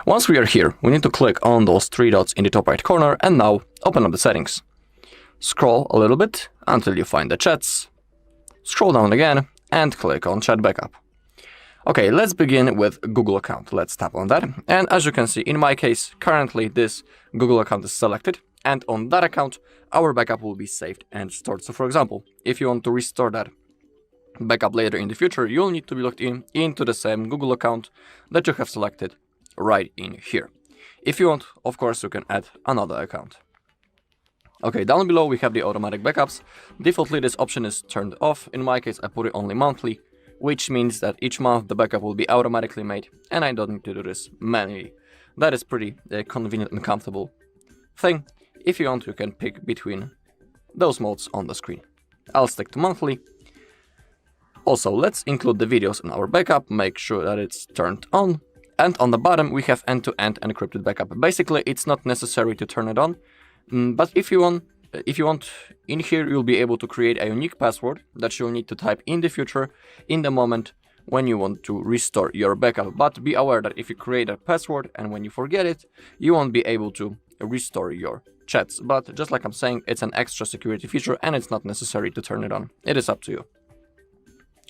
Once we are here, we need to click on those three dots in the top right corner and now open up the settings. Scroll a little bit until you find the chats, scroll down again and click on chat backup. Okay, let's begin with Google account. Let's tap on that, and as you can see, in my case, currently this Google account is selected, and on that account our backup will be saved and stored. So for example, if you want to restore that backup later in the future, you'll need to be logged into the same Google account that you have selected right in here. If you want, of course, you can add another account. Okay, down below we have the automatic backups. Defaultly this option is turned off. In my case I put it only monthly, which means that each month the backup will be automatically made and I don't need to do this manually. That is pretty convenient and comfortable thing. If you want, you can pick between those modes on the screen. I'll stick to monthly. Also, let's include the videos in our backup, make sure that it's turned on. And on the bottom we have end-to-end encrypted backup. Basically it's not necessary to turn it on. But if you want, in here you'll be able to create a unique password that you'll need to type in the future, in the moment when you want to restore your backup. But be aware that if you create a password and when you forget it, you won't be able to restore your chats. But just like I'm saying, it's an extra security feature and it's not necessary to turn it on. It is up to you.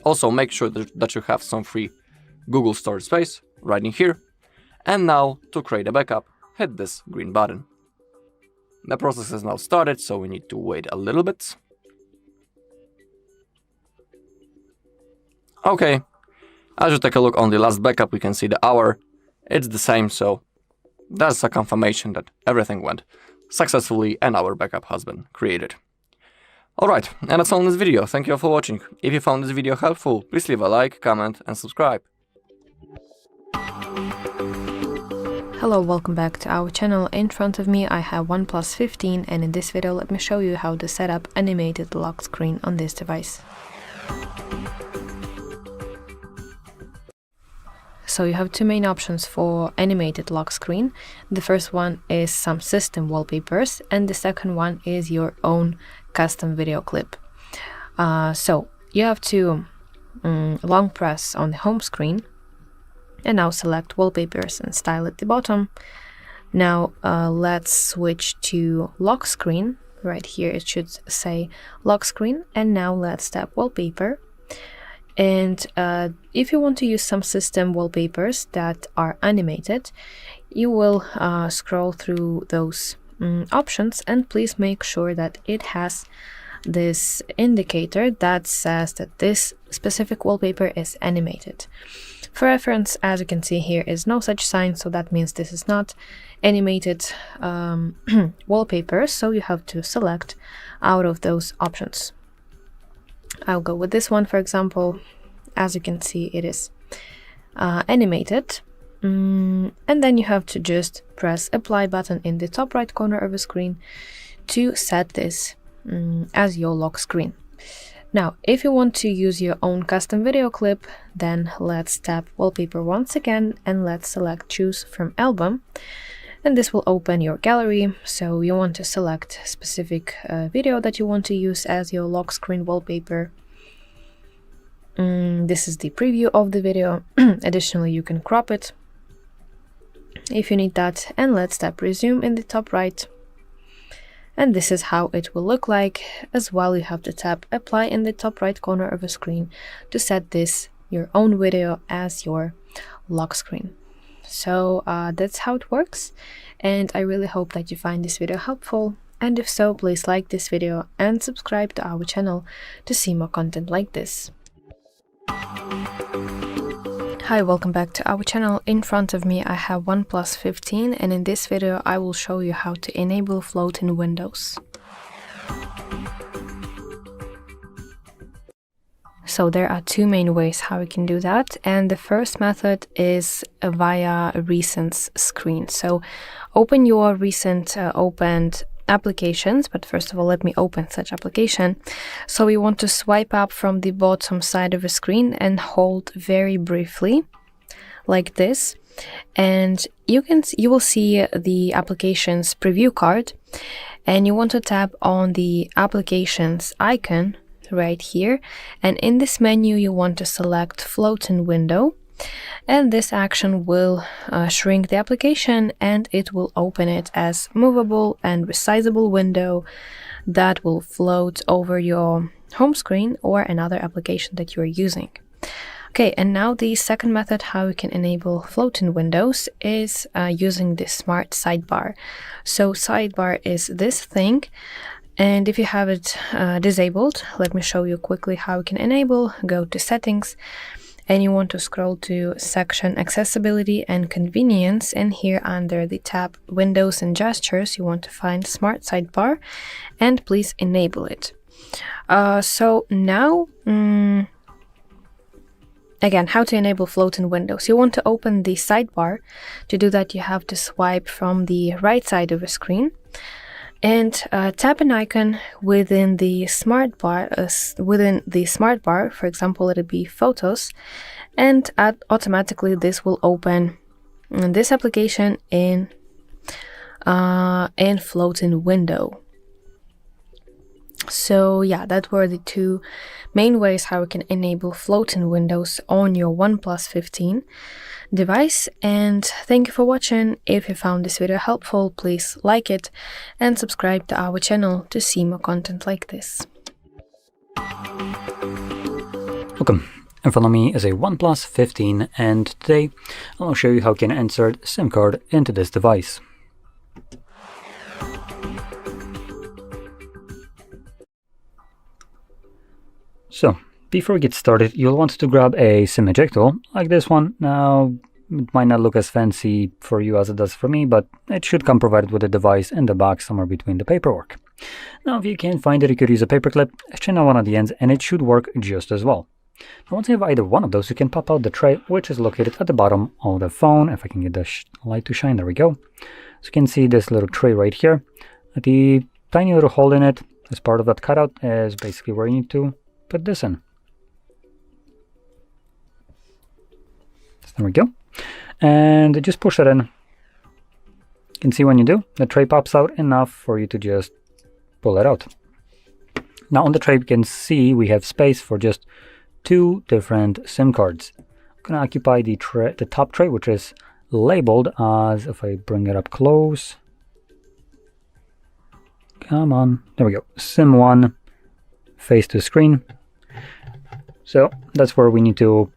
Also, make sure that you have some free Google storage space right in here. And now, to create a backup, hit this green button. The process has now started, so we need to wait a little bit. Okay, as you take a look on the last backup, we can see the hour. It's the same, so that's a confirmation that everything went successfully and our backup has been created. Alright, and that's all in this video. Thank you all for watching. If you found this video helpful, please leave a like, comment and subscribe. Hello, welcome back to our channel. In front of me I have OnePlus 15, and in this video let me show you how to set up animated lock screen on this device. So you have two main options for animated lock screen. The first one is some system wallpapers and the second one is your own custom video clip. So you have to long press on the home screen. And now select wallpapers and style at the bottom. Now let's switch to lock screen. Right here it should say lock screen. And now let's tap wallpaper. And if you want to use some system wallpapers that are animated, you will scroll through those options, and please make sure that it has this indicator that says that this specific wallpaper is animated. For reference, as you can see, here is no such sign, so that means this is not animated wallpaper, so you have to select out of those options. I'll go with this one, for example. As you can see, it is animated. And then you have to just press apply button in the top right corner of the screen to set this as your lock screen. Now, if you want to use your own custom video clip, then let's tap wallpaper once again and let's select choose from album, and this will open your gallery. So you want to select specific video that you want to use as your lock screen wallpaper. This is the preview of the video. Additionally, you can crop it if you need that, and let's tap resume in the top right. And this is how it will look like. As well, you have to tap apply in the top right corner of the screen to set this your own video as your lock screen. So that's how it works, and I really hope that you find this video helpful, and if so, please like this video and subscribe to our channel to see more content like this. Hi, welcome back to our channel. In front of me I have OnePlus 15, and in this video I will show you how to enable float in windows. So there are two main ways how we can do that, and the first method is via recent screen. So open your recent opened applications, but first of all let me open such application. So we want to swipe up from the bottom side of the screen and hold very briefly like this, and you will see the applications preview card, and you want to tap on the applications icon right here, and in this menu you want to select float in window, and this action will shrink the application and it will open it as movable and resizable window that will float over your home screen or another application that you are using. Okay, and now the second method how we can enable float in windows is using the Smart Sidebar. So sidebar is this thing, and if you have it disabled, let me show you quickly how we can enable. Go to settings, and you want to scroll to section accessibility and convenience, and here under the tab windows and gestures you want to find Smart Sidebar, and please enable it. So now again, how to enable float in windows. You want to open the sidebar. To do that you have to swipe from the right side of the screen and tap an icon within the smart bar. For example, let it be photos, and automatically this will open this application in float in window. So yeah, that were the two main ways how we can enable float in windows on your OnePlus 15 device. And thank you for watching. If you found this video helpful, please like it and subscribe to our channel to see more content like this. Welcome. In front of me is a OnePlus 15, and today I'll show you how you can insert SIM card into this device. So, before we get started, you'll want to grab a SIM ejector like this one. Now, it might not look as fancy for you as it does for me, but it should come provided with a device in the box somewhere between the paperwork. Now, if you can't find it, you could use a paperclip, chain on one of the ends, and it should work just as well. Now, once you have either one of those, you can pop out the tray, which is located at the bottom of the phone. If I can get the light to shine, there we go. So you can see this little tray right here. The tiny little hole in it as part of that cutout is basically where you need to put this in. So there we go. And just push it in. You can see when you do, the tray pops out enough for you to just pull it out. Now on the tray, you can see we have space for just two different SIM cards. I'm going to occupy the top tray, which is labeled as, if I bring it up close, come on, there we go, SIM 1, face to screen. So that's where we need to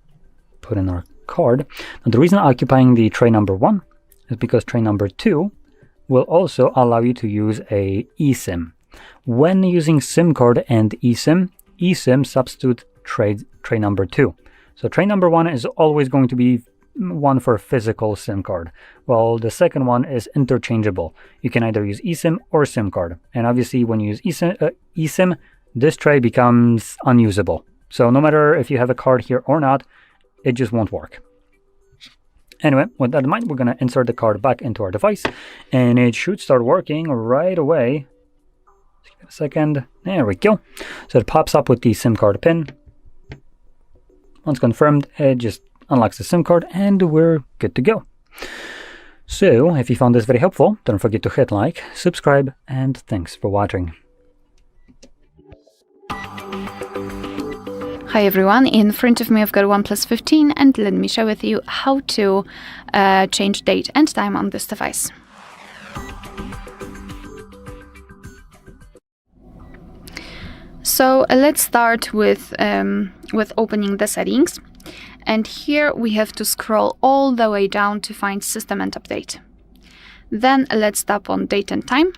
put in our card. Now the reason I'm occupying the tray number 1 is because tray number 2 will also allow you to use a eSIM. When using SIM card and eSIM substitute tray number 2. So tray number 1 is always going to be one for physical SIM card, while the second one is interchangeable. You can either use eSIM or SIM card. And obviously when you use eSIM, this tray becomes unusable. So no matter if you have a card here or not, it just won't work. Anyway, with that in mind, we're going to insert the card back into our device, and it should start working right away. Just give it a second. There we go. So it pops up with the SIM card pin. Once confirmed, it just unlocks the SIM card, and we're good to go. So, if you found this very helpful, don't forget to hit like, subscribe, and thanks for watching. Hi everyone, in front of me I've got OnePlus 15 and let me share with you how to change date and time on this device. So let's start with opening the settings, and here we have to scroll all the way down to find System and Update. Then let's tap on Date and Time.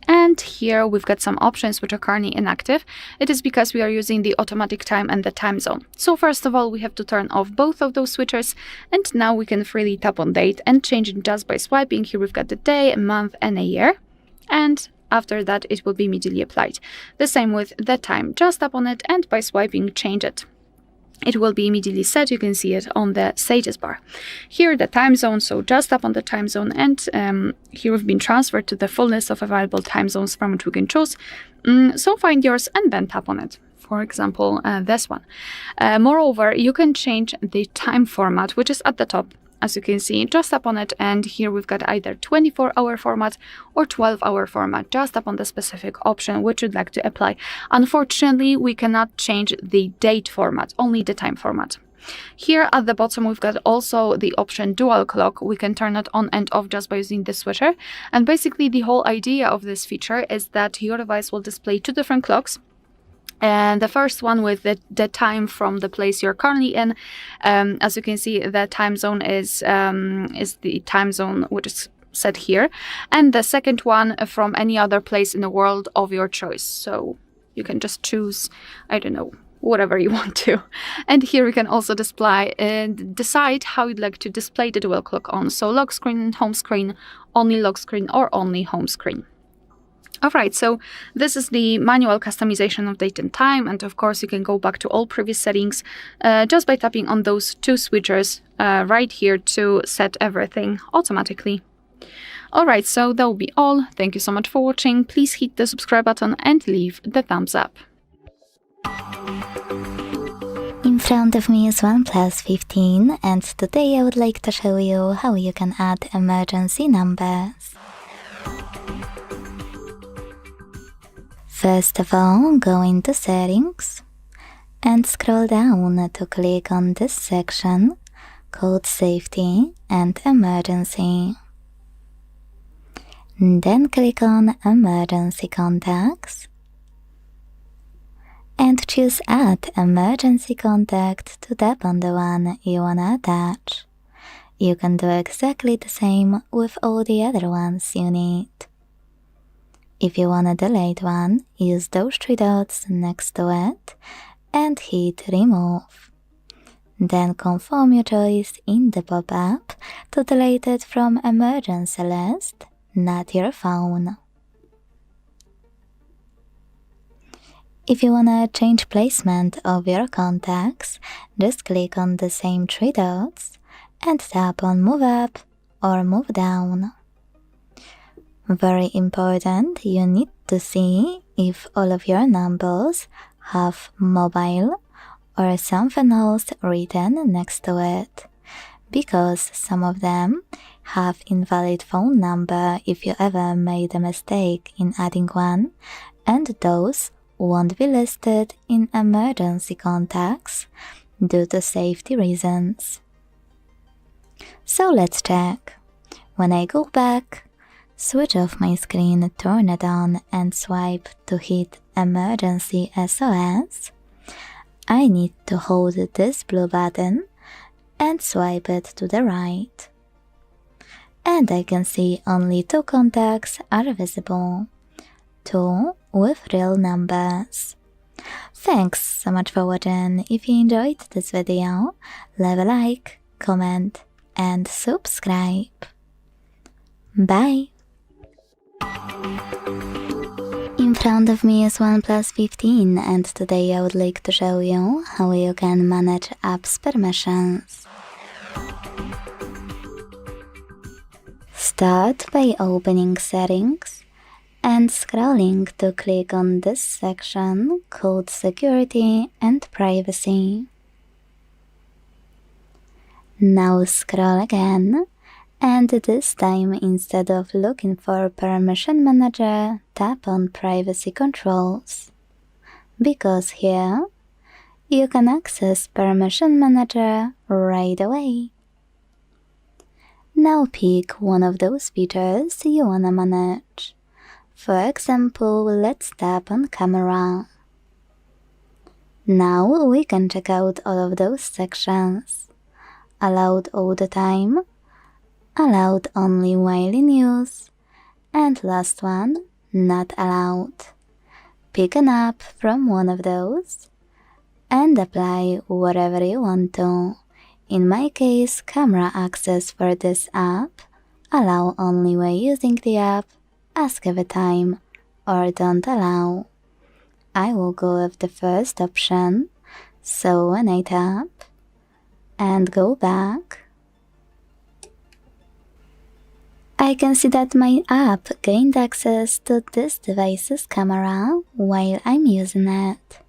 And here we've got some options which are currently inactive. It is because we are using the automatic time and the time zone. So first of all, we have to turn off both of those switchers, and now we can freely tap on date and change it just by swiping. Here we've got the day, a month, and a year. And after that, it will be immediately applied. The same with the time. Just tap on it and by swiping, change it. It will be immediately set. You can see it on the status bar. Here the time zone, so just tap on the time zone, and here we've been transferred to the full list of available time zones from which we can choose. So find yours and then tap on it. For example, this one. Moreover, you can change the time format, which is at the top. As you can see, just tap on it, and here we've got either 24-hour format or 12-hour format. Just tap on the specific option which you'd like to apply. Unfortunately, we cannot change the date format, only the time format. Here at the bottom, we've got also the option dual clock. We can turn it on and off just by using the switcher. And basically, the whole idea of this feature is that your device will display two different clocks. And the first one with the time from the place you're currently in. As you can see, the time zone is the time zone which is set here. And the second one from any other place in the world of your choice. So you can just choose, I don't know, whatever you want to. And here we can also display and decide how you'd like to display the dual clock on. So lock screen and home screen, only lock screen, or only home screen. Alright, so this is the manual customization of date and time, and of course you can go back to all previous settings just by tapping on those two switchers right here to set everything automatically. Alright, so that will be all. Thank you so much for watching. Please hit the subscribe button and leave the thumbs up. In front of me is OnePlus 15, and today I would like to show you how you can add emergency numbers. First of all, go into Settings and scroll down to click on this section called Safety and Emergency. Then click on Emergency Contacts and choose Add Emergency Contact to tap on the one you wanna attach. You can do exactly the same with all the other ones you need. If you want a delayed one, use those three dots next to it and hit Remove. Then confirm your choice in the pop-up to delete it from emergency list, not your phone. If you wanna change placement of your contacts, just click on the same three dots and tap on Move Up or Move Down. Very important, you need to see if all of your numbers have mobile or something else written next to it, because some of them have invalid phone number if you ever made a mistake in adding one, and those won't be listed in emergency contacts due to safety reasons. So let's check. When I go back, switch off my screen, turn it on and swipe to hit Emergency SOS. I need to hold this blue button and swipe it to the right. And I can see only two contacts are visible, two with real numbers. Thanks so much for watching. If you enjoyed this video, leave a like, comment, and subscribe. Bye! In front of me is OnePlus 15, and today I would like to show you how you can manage apps permissions. Start by opening Settings and scrolling to click on this section called Security and Privacy. Now scroll again, and this time instead of looking for Permission Manager, tap on Privacy Controls, because here you can access Permission Manager right away. Now pick one of those features you wanna manage. For example, let's tap on Camera. Now we can check out all of those sections. Allowed all the time, allowed only while in use, and last one, not allowed. Pick an app from one of those and apply whatever you want to. In my case, camera access for this app, allow only when using the app, ask every time, or don't allow. I will go with the first option, so when I tap and go back, I can see that my app gained access to this device's camera while I'm using it.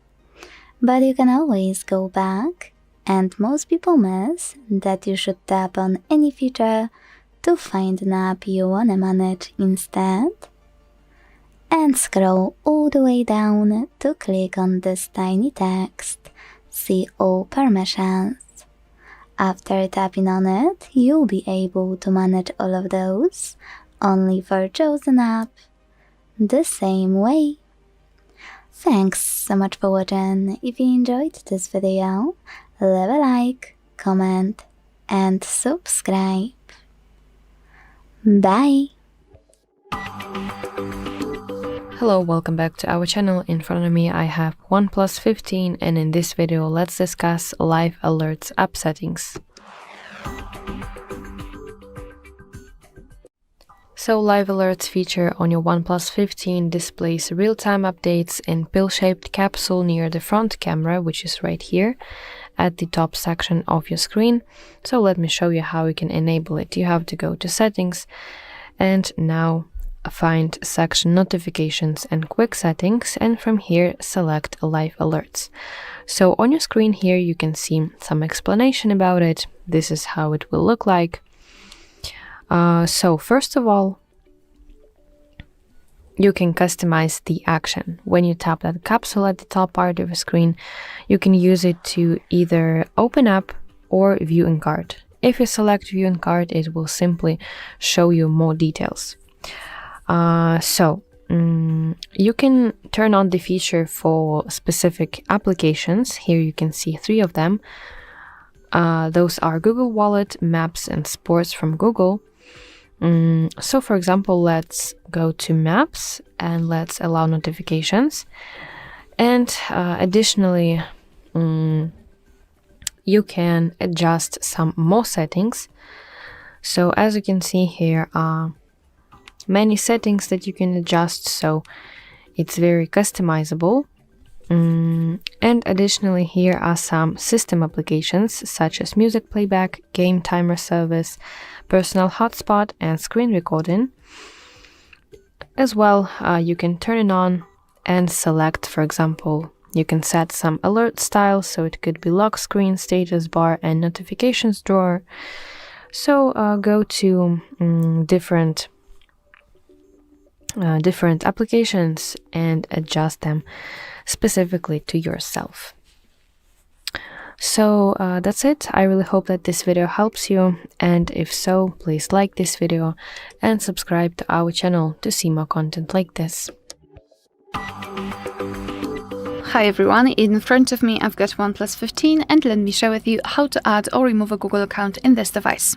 But you can always go back, and most people miss that you should tap on any feature to find an app you wanna manage instead, and scroll all the way down to click on this tiny text, See All Permissions. After tapping on it, you'll be able to manage all of those only for chosen app, the same way. Thanks so much for watching. If you enjoyed this video, leave a like, comment, and subscribe. Bye! Hello, welcome back to our channel. In front of me I have OnePlus 15, and in this video let's discuss Live Alerts app settings. So Live Alerts feature on your OnePlus 15 displays real-time updates in pill-shaped capsule near the front camera, which is right here at the top section of your screen. So let me show you how you can enable it. You have to go to Settings and now find section Notifications and Quick Settings, and from here select Live Alerts. So on your screen here you can see some explanation about it. This is how it will look like. So first of all, you can customize the action. When you tap that capsule at the top part of the screen, you can use it to either open up or view in card. If you select view in card, it will simply show you more details. You can turn on the feature for specific applications. Here you can see 3 of them. Those are Google Wallet, Maps, and Sports from Google. So for example, let's go to Maps and let's allow notifications. And additionally, you can adjust some more settings. So as you can see, here are many settings that you can adjust, so it's very customizable. And additionally, here are some system applications such as music playback, game timer service, personal hotspot, and screen recording. As well, you can turn it on and select, for example, you can set some alert style, so it could be lock screen, status bar, and notifications drawer. So go to different applications and adjust them specifically to yourself. So that's it. I really hope that this video helps you, and if so, please like this video and subscribe to our channel to see more content like this. Hi everyone, in front of me I've got OnePlus 15, and let me share with you how to add or remove a Google account in this device.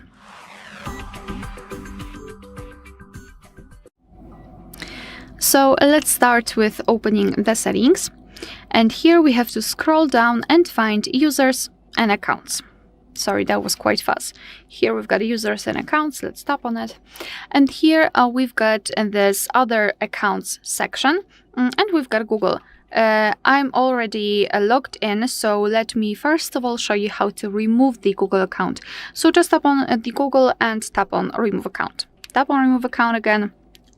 So let's start with opening the settings. And here we have to scroll down and find users and accounts. Sorry, that was quite fast. Here we've got users and accounts. Let's tap on it. And here we've got this other accounts section, and we've got Google. I'm already logged in, so let me first of all show you how to remove the Google account. So just tap on the Google and tap on remove account. Tap on remove account again,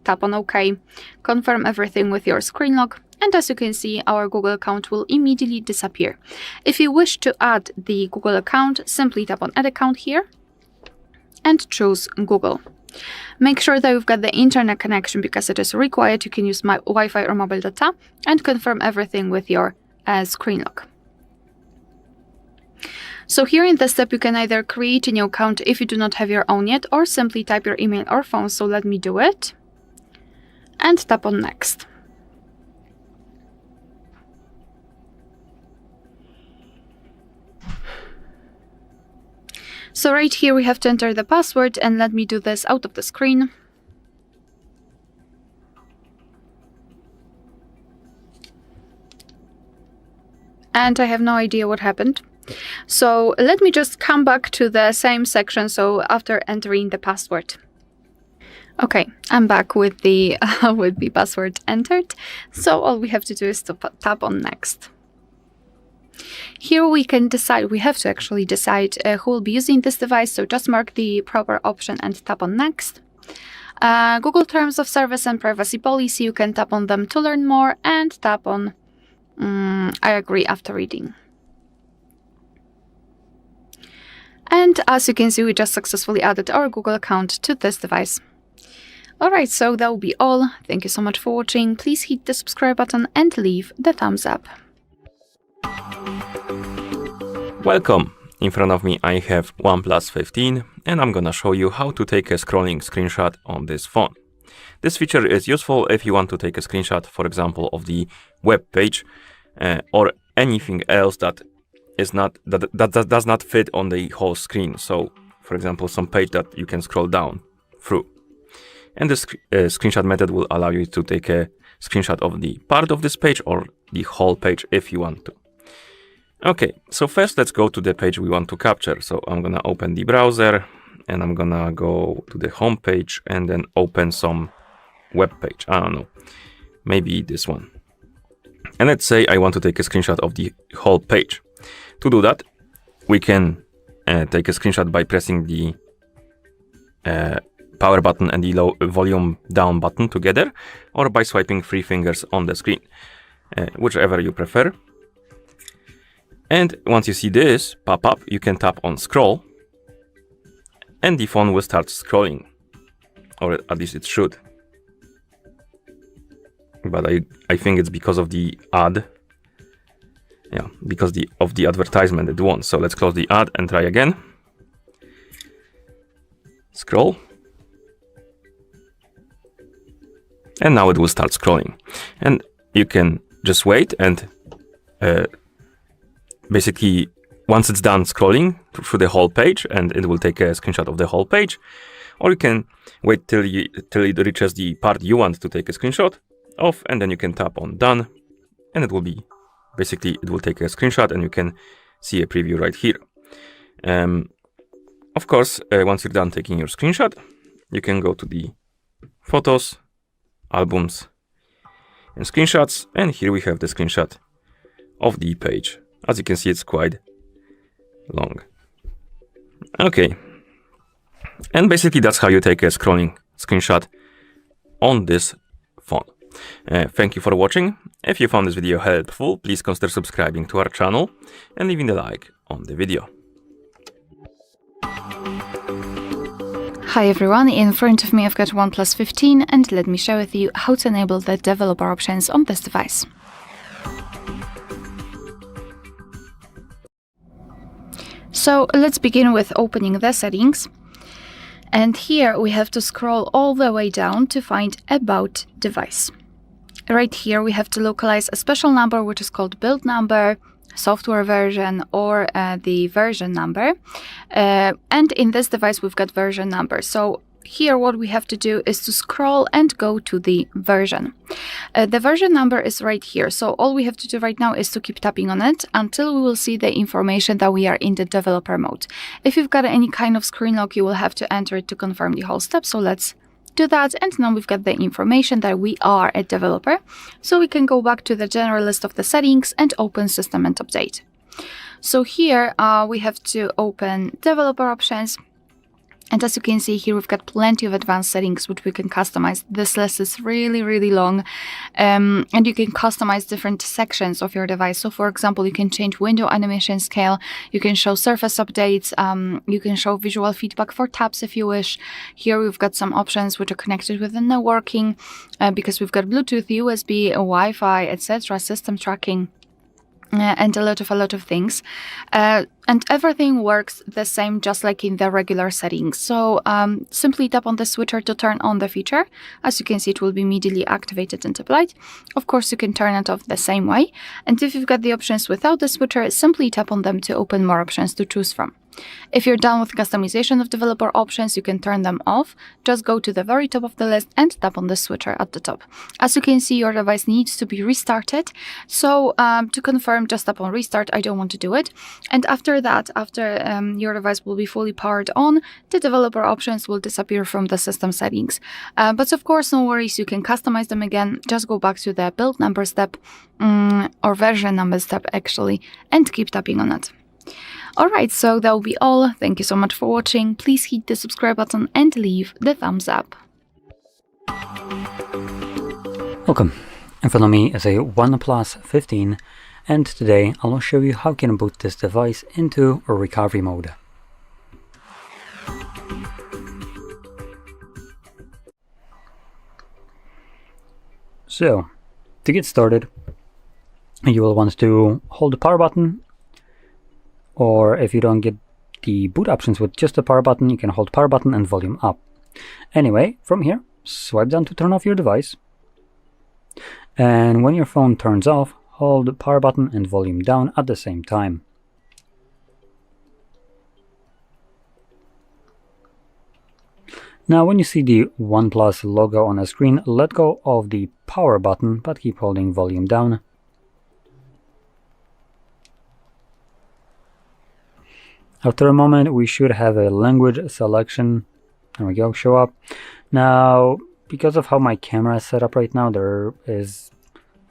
tap on OK, confirm everything with your screen lock, and as you can see, our Google account will immediately disappear. If you wish to add the Google account, simply tap on add account here and choose Google. Make sure that you've got the internet connection because it is required. You can use my Wi-Fi or mobile data, and confirm everything with your screen lock. So here in this step, you can either create a new account if you do not have your own yet, or simply type your email or phone. So let me do it and tap on next. So right here we have to enter the password, and let me do this out of the screen. And I have no idea what happened. So let me just come back to the same section, so after entering the password. Okay, I'm back with the password entered. So all we have to do is to tap on next. Here we can decide, we have to actually decide who will be using this device, so just mark the proper option and tap on next. Google Terms of Service and Privacy Policy, you can tap on them to learn more, and tap on I agree after reading. And as you can see, we just successfully added our Google account to this device. Alright, so that will be all. Thank you so much for watching. Please hit the subscribe button and leave the thumbs up. Welcome! In front of me I have OnePlus 15 and I'm gonna show you how to take a scrolling screenshot on this phone. This feature is useful if you want to take a screenshot, for example, of the web page or anything else that does not fit on the whole screen. So, for example, some page that you can scroll down through. And this screenshot method will allow you to take a screenshot of the part of this page or the whole page if you want to. Okay, so first let's go to the page we want to capture. So I'm gonna open the browser and I'm gonna go to the home page and then open some web page. I don't know, maybe this one. And let's say I want to take a screenshot of the whole page. To do that, we can take a screenshot by pressing the power button and the volume down button together, or by swiping 3 fingers on the screen, whichever you prefer. And once you see this pop up, you can tap on scroll and the phone will start scrolling, or at least it should. But I think it's because of the ad. Yeah, because of the advertisement it won't. So let's close the ad and try again. Scroll. And now it will start scrolling. And you can just wait and basically once it's done scrolling through the whole page, and it will take a screenshot of the whole page, or you can wait till it reaches the part you want to take a screenshot of, and then you can tap on done, and it will be basically it will take a screenshot and you can see a preview right here. Of course, once you're done taking your screenshot, you can go to the photos, albums, and screenshots, and here we have the screenshot of the page. As you can see, it's quite long. Okay, and basically that's how you take a scrolling screenshot on this phone. Thank you for watching. If you found this video helpful, please consider subscribing to our channel and leaving a like on the video. Hi everyone, in front of me I've got OnePlus 15, and let me share with you how to enable the developer options on this device. So let's begin with opening the settings. And here we have to scroll all the way down to find About Device. Right here we have to localize a special number which is called build number, software version, or the version number. And in this device we've got version number. So here what we have to do is to scroll and go to the version. The version number is right here, so all we have to do right now is to keep tapping on it until we will see the information that we are in the developer mode. If you've got any kind of screen lock, you will have to enter it to confirm the whole step, so let's do that. And now we've got the information that we are a developer, so we can go back to the general list of the settings and open System and Update. So here we have to open developer options. And as you can see here, we've got plenty of advanced settings which we can customize. This list is really long, and you can customize different sections of your device. So for example, you can change window animation scale, you can show surface updates, you can show visual feedback for tabs if you wish. Here we've got some options which are connected with the networking, because we've got Bluetooth, USB, Wi-Fi, etc., system tracking, and a lot of things, and everything works the same just like in the regular settings. So simply tap on the switcher to turn on the feature. As you can see, it will be immediately activated and applied. Of course, you can turn it off the same way, and if you've got the options without the switcher, simply tap on them to open more options to choose from. If you're done with customization of developer options, you can turn them off. Just go to the very top of the list and tap on the switcher at the top. As you can see, your device needs to be restarted. So to confirm, just tap on restart. I don't want to do it. And after that, your device will be fully powered on, the developer options will disappear from the system settings. But of course, no worries, you can customize them again. Just go back to the build number step, or version number step actually, and keep tapping on it. Alright, so that will be all. Thank you so much for watching. Please hit the subscribe button and leave the thumbs up. Welcome. In front of me is a OnePlus 15, and today I'll show you how you can boot this device into a recovery mode. So, to get started, you will want to hold the power button, or if you don't get the boot options with just the power button, you can hold power button and volume up. Anyway, from here, swipe down to turn off your device, and when your phone turns off, hold the power button and volume down at the same time. Now when you see the OnePlus logo on the screen, let go of the power button but keep holding volume down. After a moment, we should have a language selection. There we go, show up. Now, because of how my camera is set up right now, there is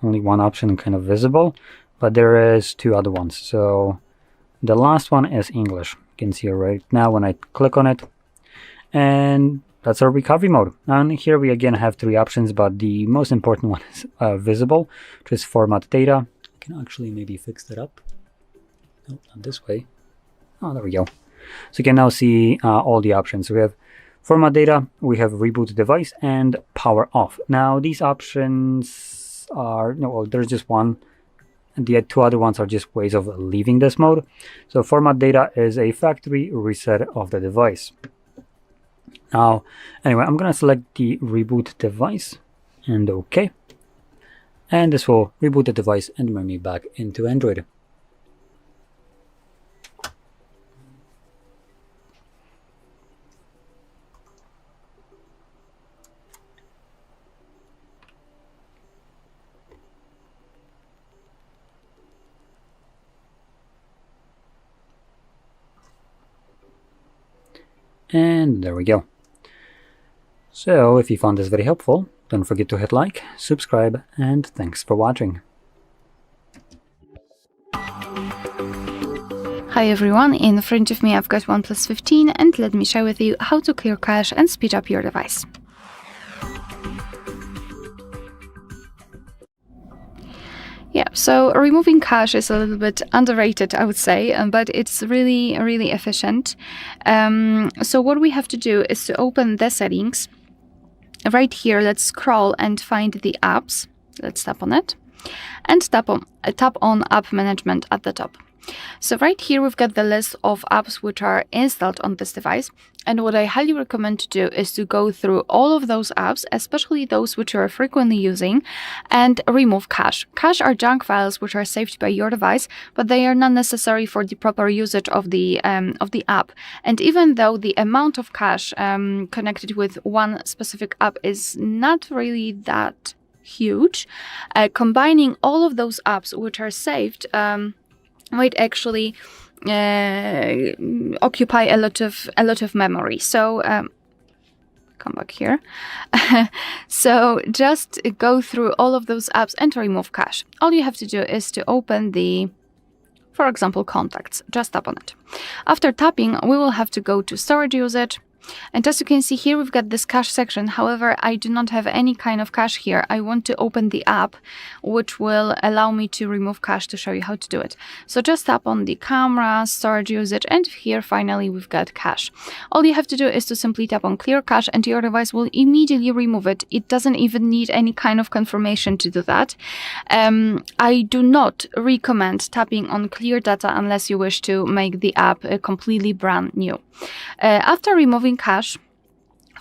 only one option kind of visible, but there is two other ones. So the last one is English. You can see it right now when I click on it. And that's our recovery mode. And here we again have three options, but the most important one is visible, which is format data. I can actually maybe fix that up. No, not this way. Oh, there we go. So you can now see all the options. We have format data, we have reboot device, and power off. Now these options are, no, there's just one. And the two other ones are just ways of leaving this mode. So format data is a factory reset of the device. Now, anyway, I'm gonna select the reboot device and OK. And this will reboot the device and bring me back into Android. And there we go. So if you found this very helpful, don't forget to hit like, subscribe, and thanks for watching. Hi everyone, in front of me I've got OnePlus 15, and let me share with you how to clear cache and speed up your device. Yeah, so removing cache is a little bit underrated, I would say, but it's really efficient. So what we have to do is to open the settings. Right here, let's scroll and find the apps. Let's tap on it and tap on app management at the top. So right here we've got the list of apps which are installed on this device, and what I highly recommend to do is to go through all of those apps, especially those which you are frequently using, and remove cache. Cache are junk files which are saved by your device, but they are not necessary for the proper usage of the app. And even though the amount of cache connected with one specific app is not really that huge, combining all of those apps which are saved might actually occupy a lot of memory. So come back here. So just go through all of those apps and remove cache. All you have to do is to open the, for example, contacts. Just tap on it. After tapping, we will have to go to storage usage. And as you can see here, we've got this cache section. However, I do not have any kind of cache here. I want to open the app, which will allow me to remove cache to show you how to do it. So just tap on the camera, storage usage, and here finally we've got cache. All you have to do is to simply tap on clear cache and your device will immediately remove it. It doesn't even need any kind of confirmation to do that. I do not recommend tapping on clear data unless you wish to make the app completely brand new. After removing cache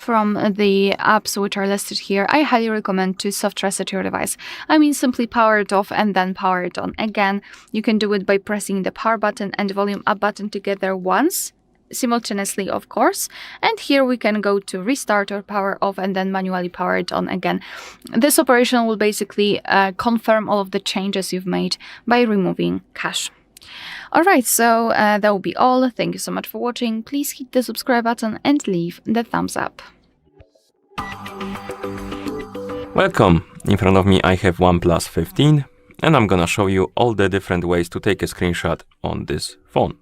from the apps which are listed here, I highly recommend to soft reset your device. I mean, simply power it off and then power it on. Again, you can do it by pressing the power button and volume up button together once, simultaneously, of course. And here we can go to restart or power off and then manually power it on again. This operation will basically confirm all of the changes you've made by removing cache. Alright, so that will be all. Thank you so much for watching. Please hit the subscribe button and leave the thumbs up. Welcome! In front of me I have OnePlus 15 and I'm gonna show you all the different ways to take a screenshot on this phone.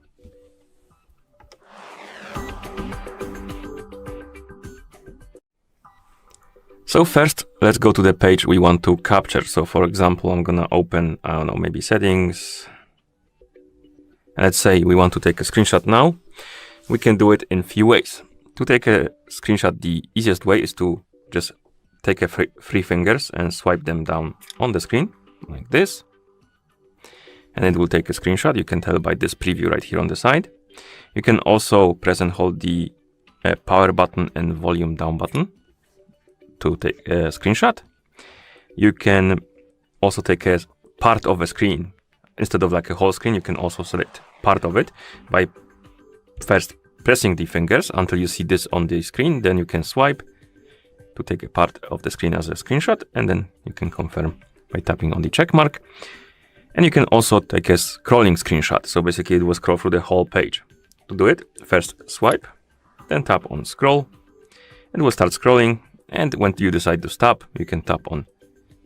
So first, let's go to the page we want to capture. So for example, I'm gonna open, I don't know, maybe settings. Let's say we want to take a screenshot now. We can do it in few ways. To take a screenshot, the easiest way is to just take a three fingers and swipe them down on the screen, like this. And it will take a screenshot. You can tell by this preview right here on the side. You can also press and hold the power button and volume down button to take a screenshot. You can also take a part of a screen. Instead of like a whole screen, you can also select part of it by first pressing the fingers until you see this on the screen. Then you can swipe to take a part of the screen as a screenshot, and then you can confirm by tapping on the check mark. And you can also take a scrolling screenshot. So basically it will scroll through the whole page. To do it, first swipe, then tap on scroll. It will start scrolling, and when you decide to stop, you can tap on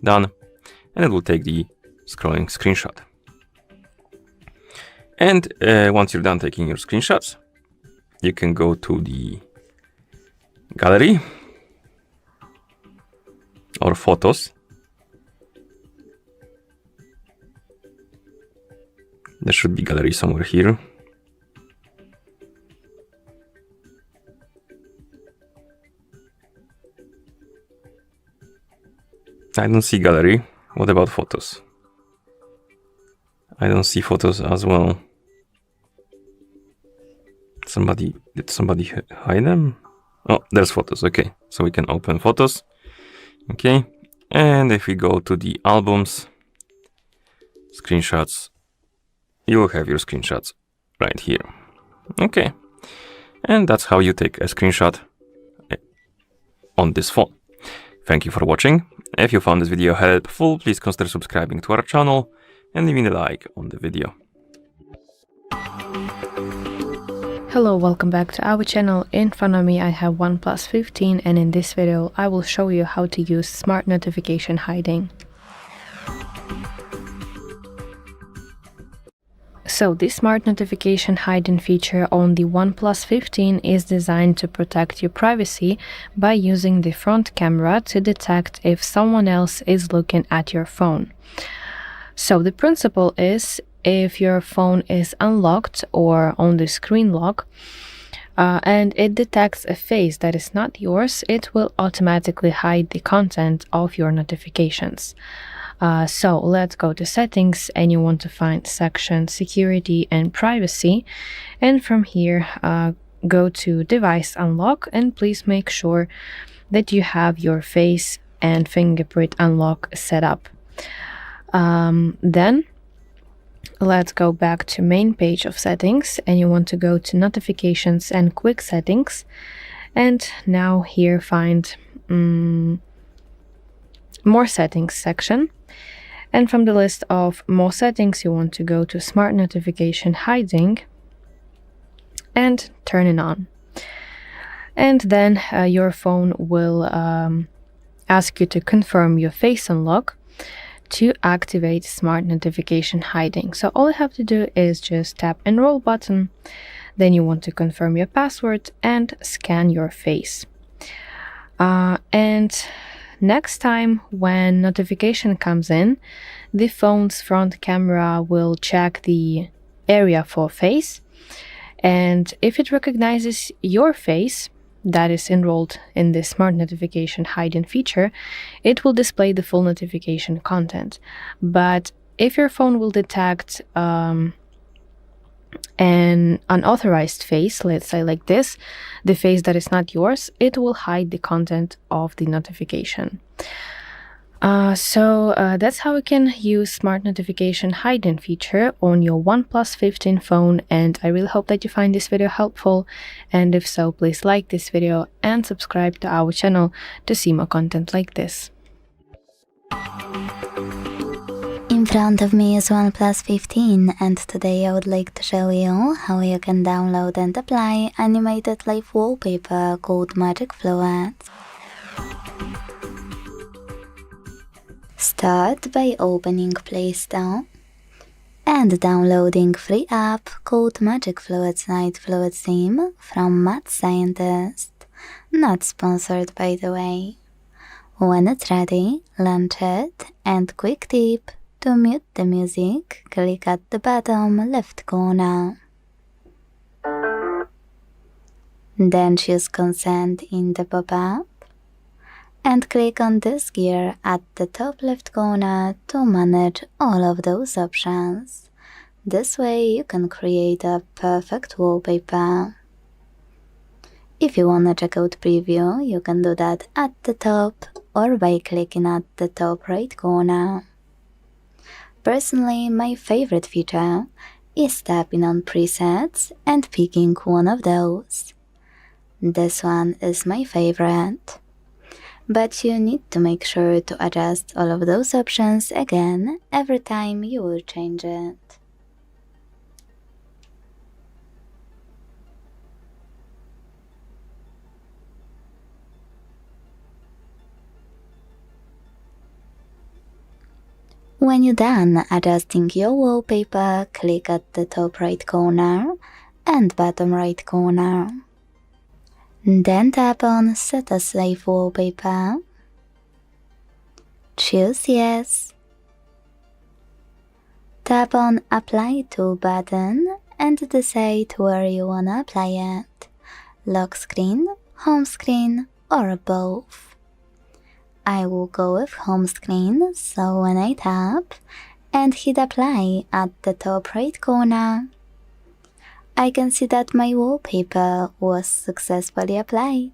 done, and it will take the scrolling screenshot. And once you're done taking your screenshots, you can go to the gallery or photos. There should be gallery somewhere here. I don't see gallery. What about photos? I don't see photos as well. Did somebody hide them? Oh, there's photos. Okay, so we can open photos. Okay, and if we go to the albums, screenshots, you will have your screenshots right here. Okay, and that's how you take a screenshot on this phone. Thank you for watching. If you found this video helpful, please consider subscribing to our channel and leaving a like on the video. Hello, welcome back to our channel. In front of me I have OnePlus 15, and in this video I will show you how to use smart notification hiding. So this smart notification hiding feature on the OnePlus 15 is designed to protect your privacy by using the front camera to detect if someone else is looking at your phone. So the principle is, if your phone is unlocked or on the screen lock, and it detects a face that is not yours, it will automatically hide the content of your notifications. So let's go to settings, and you want to find section security and privacy, and from here go to device unlock, and please make sure that you have your face and fingerprint unlock set up. Then let's go back to main page of settings, and you want to go to notifications and quick settings, and now here find more settings section, and from the list of more settings you want to go to smart notification hiding and turn it on, and then your phone will ask you to confirm your face unlock to activate smart notification hiding. So all you have to do is just tap enroll button, then you want to confirm your password and scan your face. And next time when notification comes in, the phone's front camera will check the area for face, and if it recognizes your face that is enrolled in the smart notification hiding feature, it will display the full notification content. But if your phone will detect an unauthorized face, let's say like this, the face that is not yours, it will hide the content of the notification. So that's how you can use smart notification hiding feature on your OnePlus 15 phone, and I really hope that you find this video helpful, and if so, please like this video and subscribe to our channel to see more content like this. In front of me is OnePlus 15, and today I would like to show you how you can download and apply animated live wallpaper called Magic Fluid. Start by opening Play Store and downloading free app called Magic Fluid's Night Fluid Theme from Mad Scientist. Not sponsored, by the way. When it's ready, launch it, and quick tip: to mute the music, click at the bottom left corner. Then choose Consent in the pop-up and click on this gear at the top left corner to manage all of those options. This way you can create a perfect wallpaper. If you wanna check out preview, you can do that at the top or by clicking at the top right corner. Personally, my favorite feature is tapping on presets and picking one of those. This one is my favorite. But you need to make sure to adjust all of those options again every time you will change it. When you're done adjusting your wallpaper, click at the top right corner and bottom right corner. Then tap on Set as Live Wallpaper. Choose Yes. Tap on Apply To button and decide where you wanna apply it. Lock screen, home screen, or both. I will go with home screen, so when I tap and hit Apply at the top right corner, I can see that my wallpaper was successfully applied.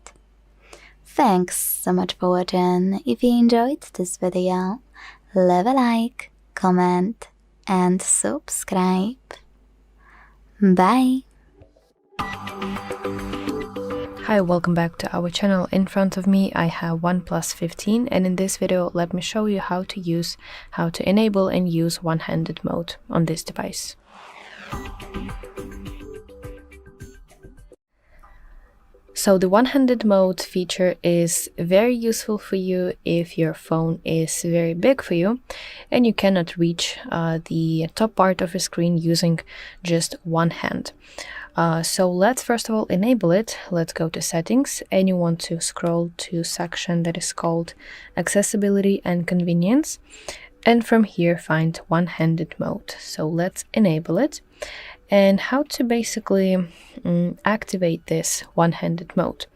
Thanks so much for watching. If you enjoyed this video, leave a like, comment, and subscribe. Bye! Hi, welcome back to our channel. In front of me I have OnePlus 15, and in this video let me show you how to enable and use one-handed mode on this device. So the one-handed mode feature is very useful for you if your phone is very big for you and you cannot reach the top part of your screen using just one hand. So let's first of all enable it. Let's go to settings, and you want to scroll to section that is called accessibility and convenience, and from here find one-handed mode. So let's enable it. And how to basically activate this one-handed mode.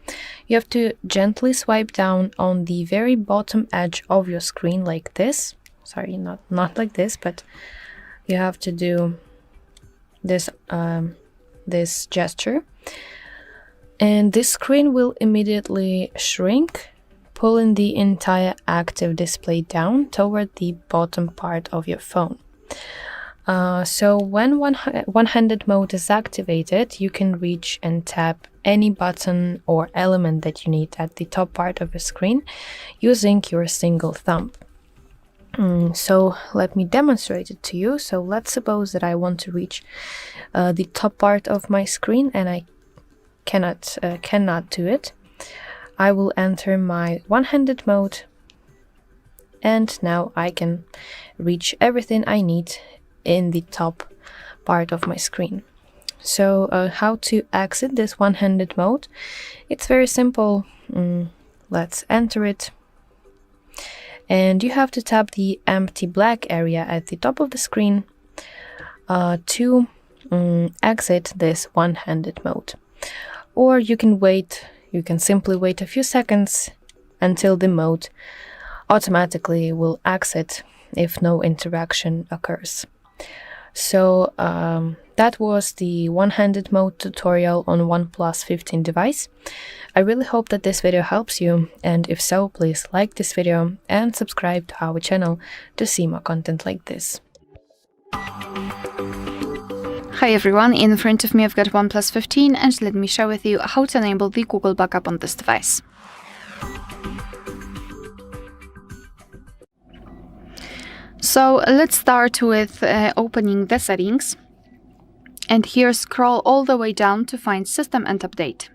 You have to gently swipe down on the very bottom edge of your screen like this, sorry, not like this, but you have to do this this gesture, and this screen will immediately shrink, pulling the entire active display down toward the bottom part of your phone. So when one-handed mode is activated, you can reach and tap any button or element that you need at the top part of your screen using your single thumb. So let me demonstrate it to you. So let's suppose that I want to reach the top part of my screen and I cannot do it. I will enter my one-handed mode, and now I can reach everything I need in the top part of my screen. So how to exit this one-handed mode? It's very simple. Let's enter it. And you have to tap the empty black area at the top of the screen to exit this one-handed mode. Or you can simply wait a few seconds until the mode automatically will exit if no interaction occurs. So that was the one-handed mode tutorial on OnePlus 15 device. I really hope that this video helps you, and if so, please like this video and subscribe to our channel to see more content like this. Hi everyone, in front of me I've got OnePlus 15 and let me share with you how to enable the Google backup on this device. So let's start with opening the settings, and here scroll all the way down to find System and Update.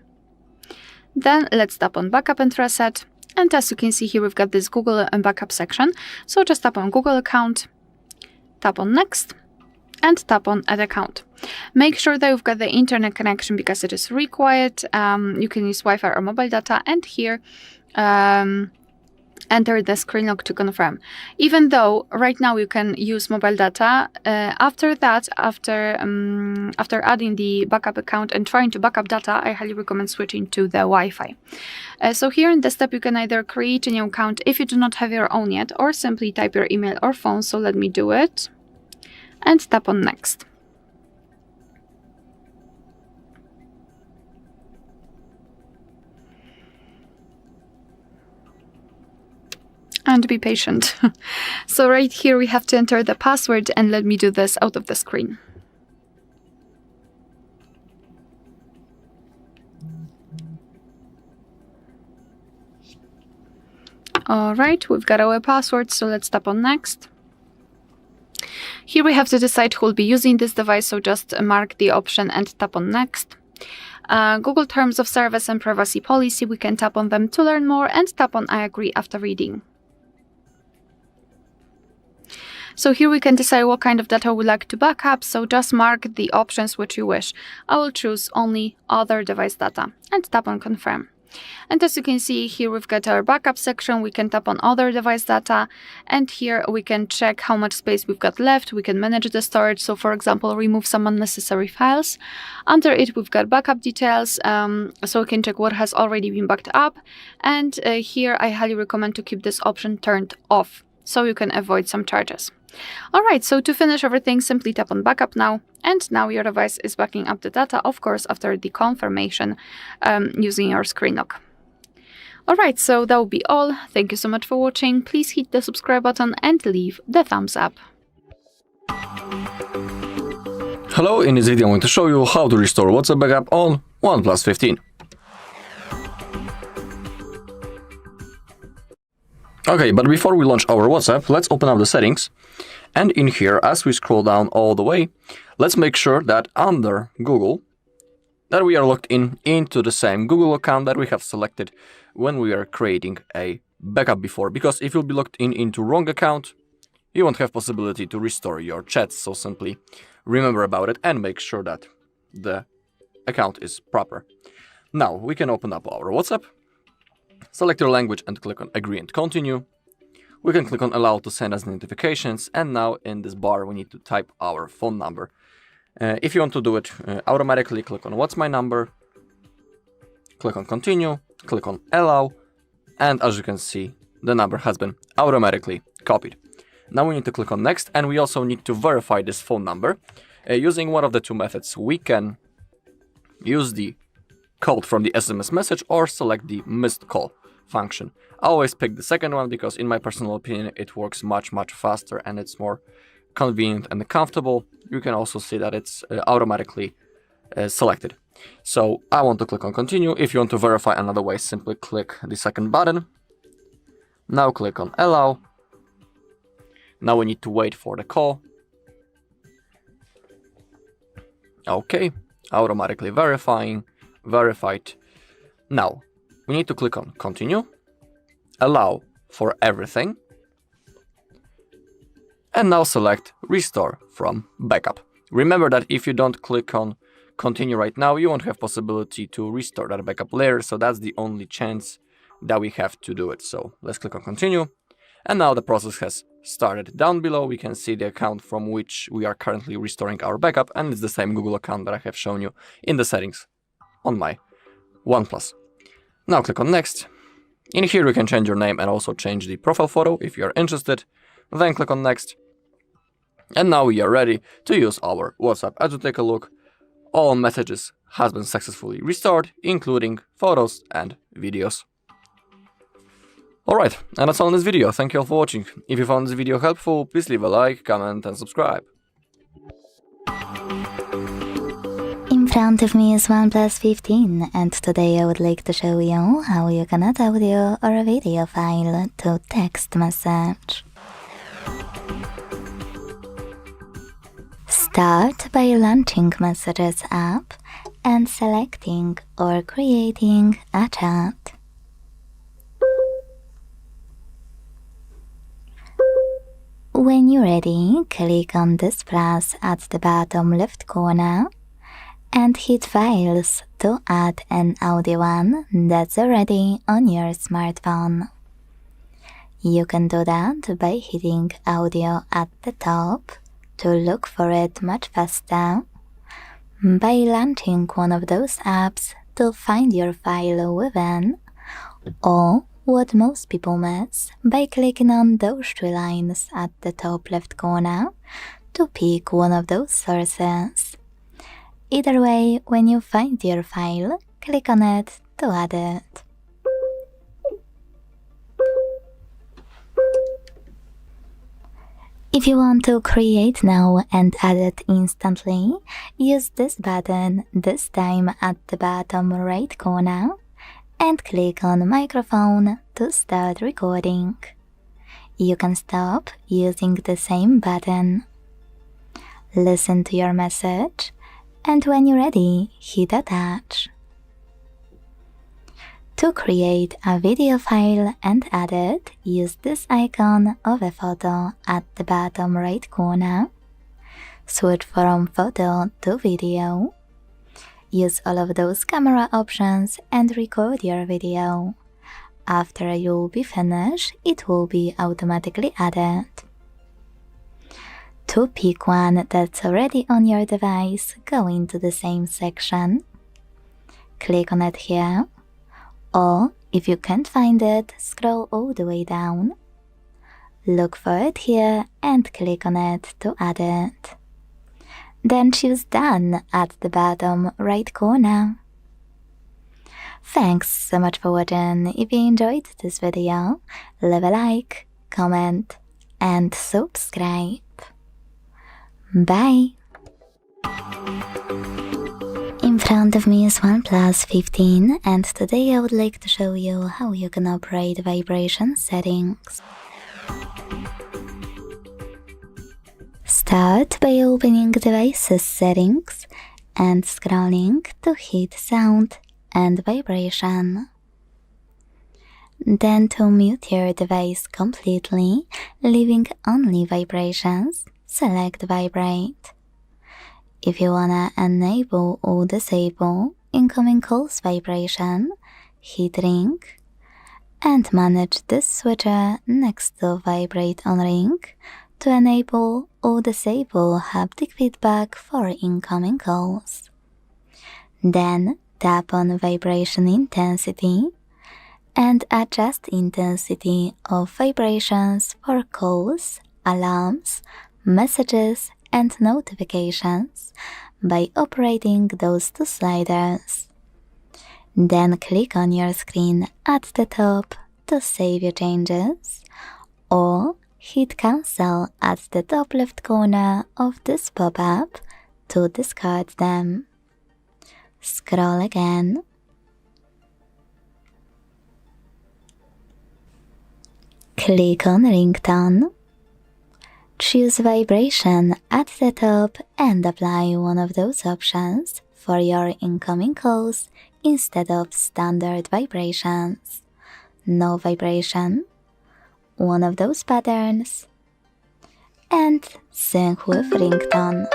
Then let's tap on Backup and Reset, and as you can see here we've got this Google and Backup section, so just tap on Google account, tap on Next, and tap on Add Account. Make sure that you've got the internet connection because it is required. You can use Wi-Fi or mobile data, and here enter the screen lock to confirm. Even though right now you can use mobile data, after adding the backup account and trying to backup data, I highly recommend switching to the Wi-Fi. So here in this step you can either create a new account if you do not have your own yet, or simply type your email or phone. So let me do it and tap on Next. And be patient. So right here we have to enter the password, and let me do this out of the screen. Alright, we've got our password, so let's tap on Next. Here we have to decide who will be using this device, so just mark the option and tap on Next. Google Terms of Service and Privacy Policy, we can tap on them to learn more, and tap on I agree after reading. So here we can decide what kind of data we like to backup, so just mark the options which you wish. I will choose only other device data and tap on Confirm. And as you can see here we've got our backup section, we can tap on other device data, and here we can check how much space we've got left, we can manage the storage, so for example remove some unnecessary files. Under it we've got backup details, so we can check what has already been backed up, and here I highly recommend to keep this option turned off, so you can avoid some charges. Alright, so to finish everything, simply tap on Backup Now, and now your device is backing up the data, of course after the confirmation using your screen lock. Alright, so that will be all. Thank you so much for watching. Please hit the subscribe button and leave the thumbs up. Hello, in this video I'm going to show you how to restore WhatsApp backup on OnePlus 15. Okay, but before we launch our WhatsApp, let's open up the settings. And in here, as we scroll down all the way, let's make sure that under Google, that we are logged into the same Google account that we have selected when we are creating a backup before. Because if you'll be logged into wrong account, you won't have possibility to restore your chats. So simply remember about it and make sure that the account is proper. Now we can open up our WhatsApp. Select your language and click on Agree and Continue. We can click on Allow to send us notifications, and now in this bar we need to type our phone number. If you want to do it automatically, click on What's My Number, click on Continue, click on Allow, and as you can see, the number has been automatically copied. Now we need to click on next, and we also need to verify this phone number using one of the two methods. We can use the code from the SMS message or select the missed call function. I always pick the second one because in my personal opinion it works much faster and it's more convenient and comfortable. You can also see that it's automatically selected. So I want to click on continue. If you want to verify another way, simply click the second button. Now click on allow. Now we need to wait for the call. Okay, automatically verifying, verified. Now we need to click on continue, allow for everything, and now select restore from backup. Remember that if you don't click on continue right now, you won't have possibility to restore that backup later, so that's the only chance that we have to do it. So let's click on continue, and now the process has started. Down below we can see the account from which we are currently restoring our backup, and it's the same Google account that I have shown you in the settings on my OnePlus. Now click on next. In here you can change your name and also change the profile photo if you are interested. Then click on next. And now we are ready to use our WhatsApp. As you take a look, all messages has been successfully restored, including photos and videos. Alright, and that's all in this video. Thank you all for watching. If you found this video helpful, please leave a like, comment and subscribe. In front of me is OnePlus 15, and today I would like to show you how you can add audio or a video file to text message. Start by launching Messages app and selecting or creating a chat. When you're ready, click on this plus at the bottom left corner and hit Files to add an audio one that's already on your smartphone. You can do that by hitting Audio at the top to look for it much faster, by launching one of those apps to find your file within, or what most people miss, by clicking on those three lines at the top left corner to pick one of those sources. Either way, when you find your file, click on it to add it. If you want to create now and add it instantly, use this button, this time at the bottom right corner, and click on microphone to start recording. You can stop using the same button. Listen to your message, and when you're ready, hit attach. To create a video file and add it, use this icon of a photo at the bottom right corner. Switch from photo to video. Use all of those camera options and record your video. After you'll be finished, it will be automatically added. To pick one that's already on your device, go into the same section. Click on it here. Or, if you can't find it, scroll all the way down. Look for it here and click on it to add it. Then choose Done at the bottom right corner. Thanks so much for watching. If you enjoyed this video, leave a like, comment and subscribe. Bye! In front of me is OnePlus 15, and today I would like to show you how you can operate vibration settings. Start by opening Devices Settings and scrolling to hit Sound and Vibration. Then to mute your device completely, leaving only vibrations, select Vibrate. If you wanna enable or disable incoming calls vibration, hit Ring and manage this switcher next to Vibrate on Ring to enable or disable haptic feedback for incoming calls. Then tap on Vibration Intensity and adjust intensity of vibrations for calls alarms, messages, and notifications by operating those two sliders. Then click on your screen at the top to save your changes, or hit cancel at the top left corner of this pop-up to discard them. Scroll again. Click on ringtone. Choose vibration at the top and apply one of those options for your incoming calls instead of standard vibrations. No vibration, one of those patterns, and sync with ringtone.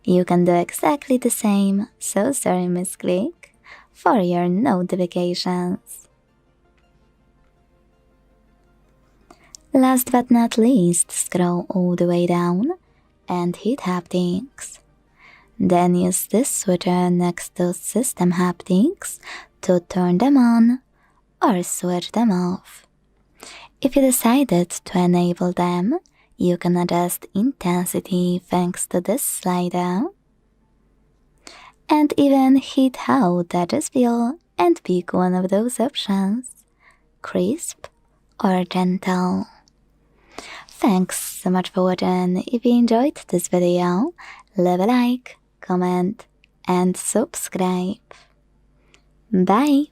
You can do exactly the same, so sorry misclick, for your notifications. Last but not least, scroll all the way down and hit haptics. Then use this switcher next to system haptics to turn them on or switch them off. If you decided to enable them, you can adjust intensity thanks to this slider. And even hit how the edges feel and pick one of those options, crisp or gentle. Thanks so much for watching. If you enjoyed this video, leave a like, comment, and subscribe. Bye!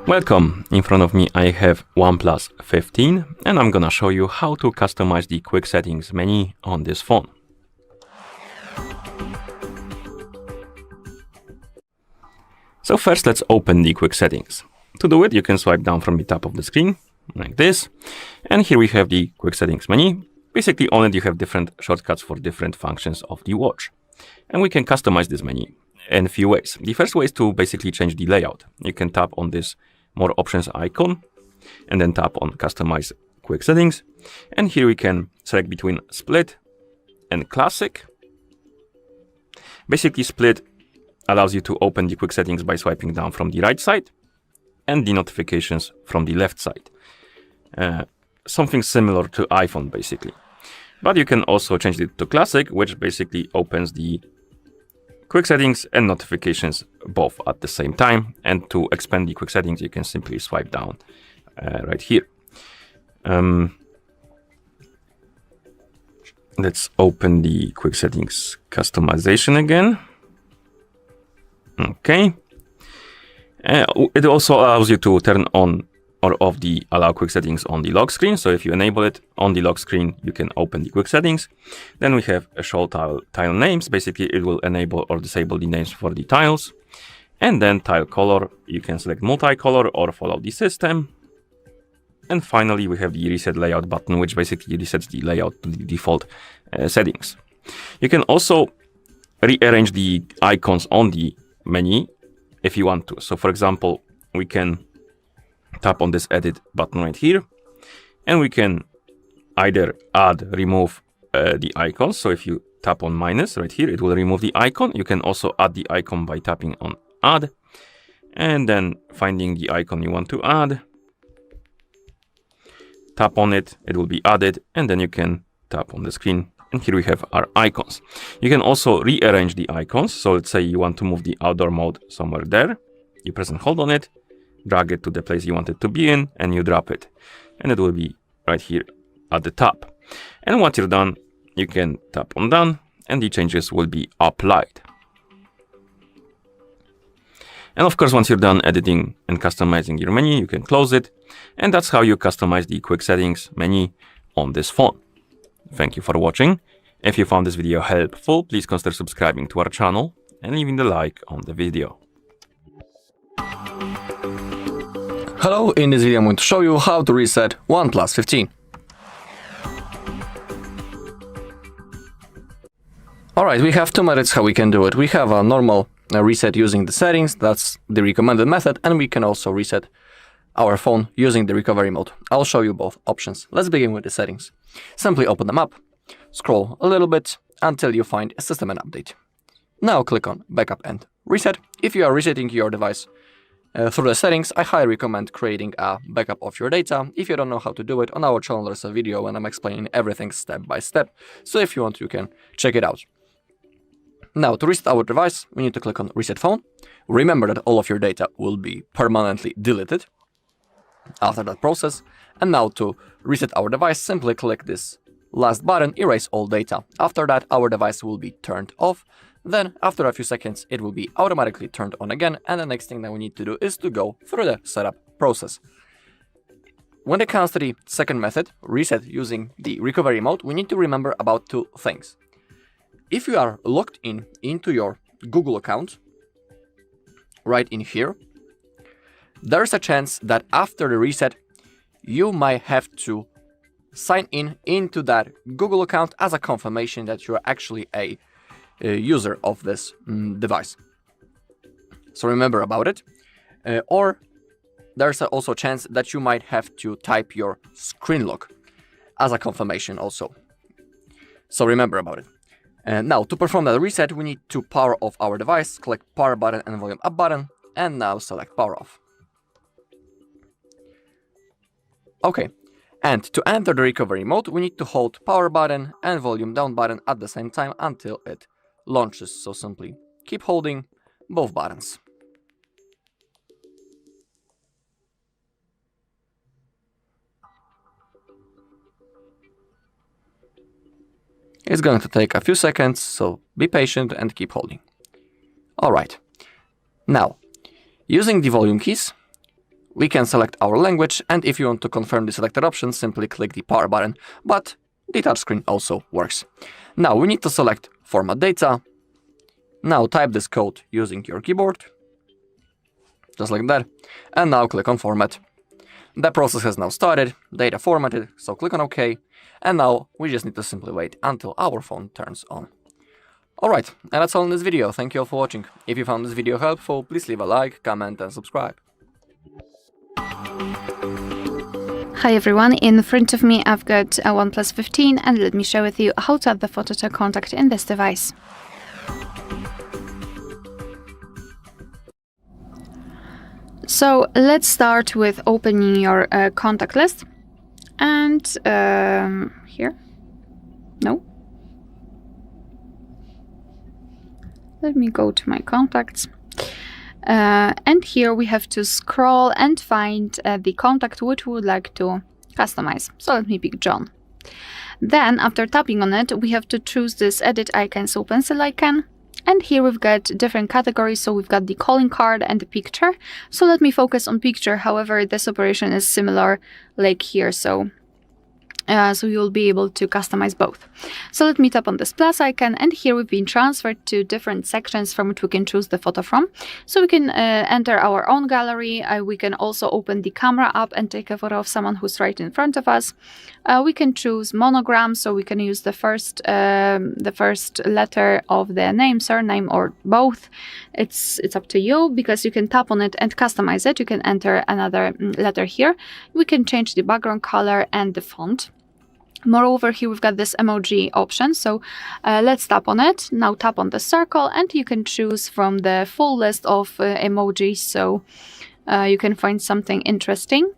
Welcome! In front of me I have OnePlus 15 and I'm gonna show you how to customize the quick settings menu on this phone. So first let's open the quick settings. To do it you can swipe down from the top of the screen like this, and here we have the quick settings menu. Basically on it you have different shortcuts for different functions of the watch, and we can customize this menu in a few ways. The first way is to basically change the layout. You can tap on this more options icon and then tap on customize quick settings, and here we can select between split and classic. Basically split allows you to open the quick settings by swiping down from the right side and the notifications from the left side. Something similar to iPhone basically. But you can also change it to classic, which basically opens the quick settings and notifications both at the same time. And to expand the quick settings, you can simply swipe down right here. Let's open the quick settings customization again. Okay. It also allows you to turn on or off the allow quick settings on the lock screen. So if you enable it on the lock screen, you can open the quick settings. Then we have a show tile names. Basically, it will enable or disable the names for the tiles. And then tile color, you can select multicolor or follow the system. And finally, we have the reset layout button, which basically resets the layout to the default settings. You can also rearrange the icons on the menu if you want to. So for example, we can tap on this edit button right here, and we can either add, remove the icons. So if you tap on minus right here, it will remove the icon. You can also add the icon by tapping on add, and then finding the icon you want to add. Tap on it, it will be added, and then you can tap on the screen, and here we have our icons. You can also rearrange the icons. So let's say you want to move the outdoor mode somewhere there. You press and hold on it, drag it to the place you want it to be in, and you drop it. And it will be right here at the top. And once you're done, you can tap on done, and the changes will be applied. And of course, once you're done editing and customizing your menu, you can close it. And that's how you customize the quick settings menu on this phone. Thank you for watching. If you found this video helpful, please consider subscribing to our channel and leaving the like on the video. Hello, in this video I'm going to show you how to reset OnePlus 15. Alright, we have two methods how we can do it. We have a normal reset using the settings, that's the recommended method, and we can also reset our phone using the recovery mode. I'll show you both options. Let's begin with the settings. Simply open them up, scroll a little bit until you find a system and update. Now click on backup and reset. If you are resetting your device through the settings, I highly recommend creating a backup of your data. If you don't know how to do it, on our channel there's a video and I'm explaining everything step by step, so if you want you can check it out. Now, to reset our device, we need to click on Reset Phone. Remember that all of your data will be permanently deleted after that process. And now to reset our device, simply click this last button, Erase All Data. After that, our device will be turned off. Then, after a few seconds, it will be automatically turned on again. And the next thing that we need to do is to go through the setup process. When it comes to the second method, reset using the recovery mode, we need to remember about two things. If you are logged into your Google account, right in here, there's a chance that after the reset, you might have to sign into that Google account as a confirmation that you're actually a user of this device. So remember about it. Or there's also a chance that you might have to type your screen lock as a confirmation also. So remember about it. And now, to perform that reset, we need to power off our device, click power button and volume up button, and now select power off. Okay, and to enter the recovery mode, we need to hold power button and volume down button at the same time until it launches, so simply keep holding both buttons. It's going to take a few seconds, so be patient and keep holding. Alright, now, using the volume keys, we can select our language, and if you want to confirm the selected option, simply click the power button, but the touchscreen also works. Now, we need to select Format Data. Now type this code using your keyboard, just like that, and now click on Format. The process has now started, data formatted, so click on OK, and now we just need to simply wait until our phone turns on. Alright, and that's all in this video. Thank you all for watching. If you found this video helpful, please leave a like, comment and subscribe. Hi everyone, in front of me I've got a OnePlus 15 and let me share with you how to add the photo to contact in this device. So let's start with opening your contact list, and here, no, let me go to my contacts, and here we have to scroll and find the contact which we would like to customize. So let me pick John. Then after tapping on it, we have to choose this edit icon, so pencil icon. And here we've got different categories, so we've got the calling card and the picture. So let me focus on picture, however, this operation is similar like here, so you'll be able to customize both. So let me tap on this plus icon, and here we've been transferred to different sections from which we can choose the photo from. So we can enter our own gallery. We can also open the camera app and take a photo of someone who's right in front of us. We can choose monogram, so we can use the first letter of the name, surname, or both. It's up to you, because you can tap on it and customize it. You can enter another letter here. We can change the background color and the font. Moreover, here we've got this emoji option, so let's tap on it. Now tap on the circle and you can choose from the full list of emojis, so you can find something interesting.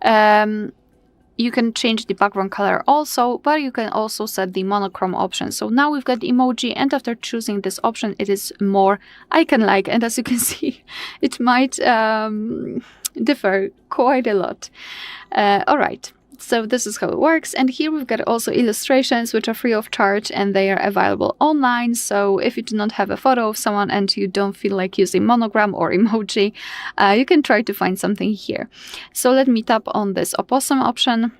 You can change the background color also, but you can also set the monochrome option. So now we've got the emoji, and after choosing this option, it is more icon-like, and as you can see, it might differ quite a lot. Alright. So this is how it works, and here we've got also illustrations which are free of charge and they are available online. So if you do not have a photo of someone and you don't feel like using monogram or emoji, you can try to find something here. So let me tap on this opossum option.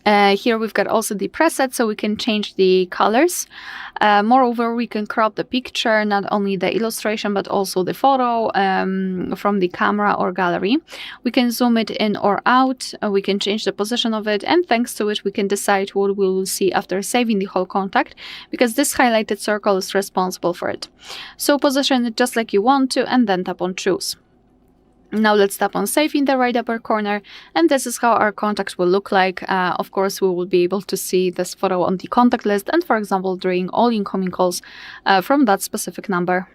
Here we've got also the preset, so we can change the colors. Moreover, we can crop the picture, not only the illustration but also the photo from the camera or gallery. We can zoom it in or out, we can change the position of it, and thanks to it we can decide what we will see after saving the whole contact, because this highlighted circle is responsible for it. So position it just like you want to and then tap on choose. Now let's tap on save in the right upper corner, and this is how our contact will look like. Of course, we will be able to see this photo on the contact list and, for example, during all incoming calls from that specific number.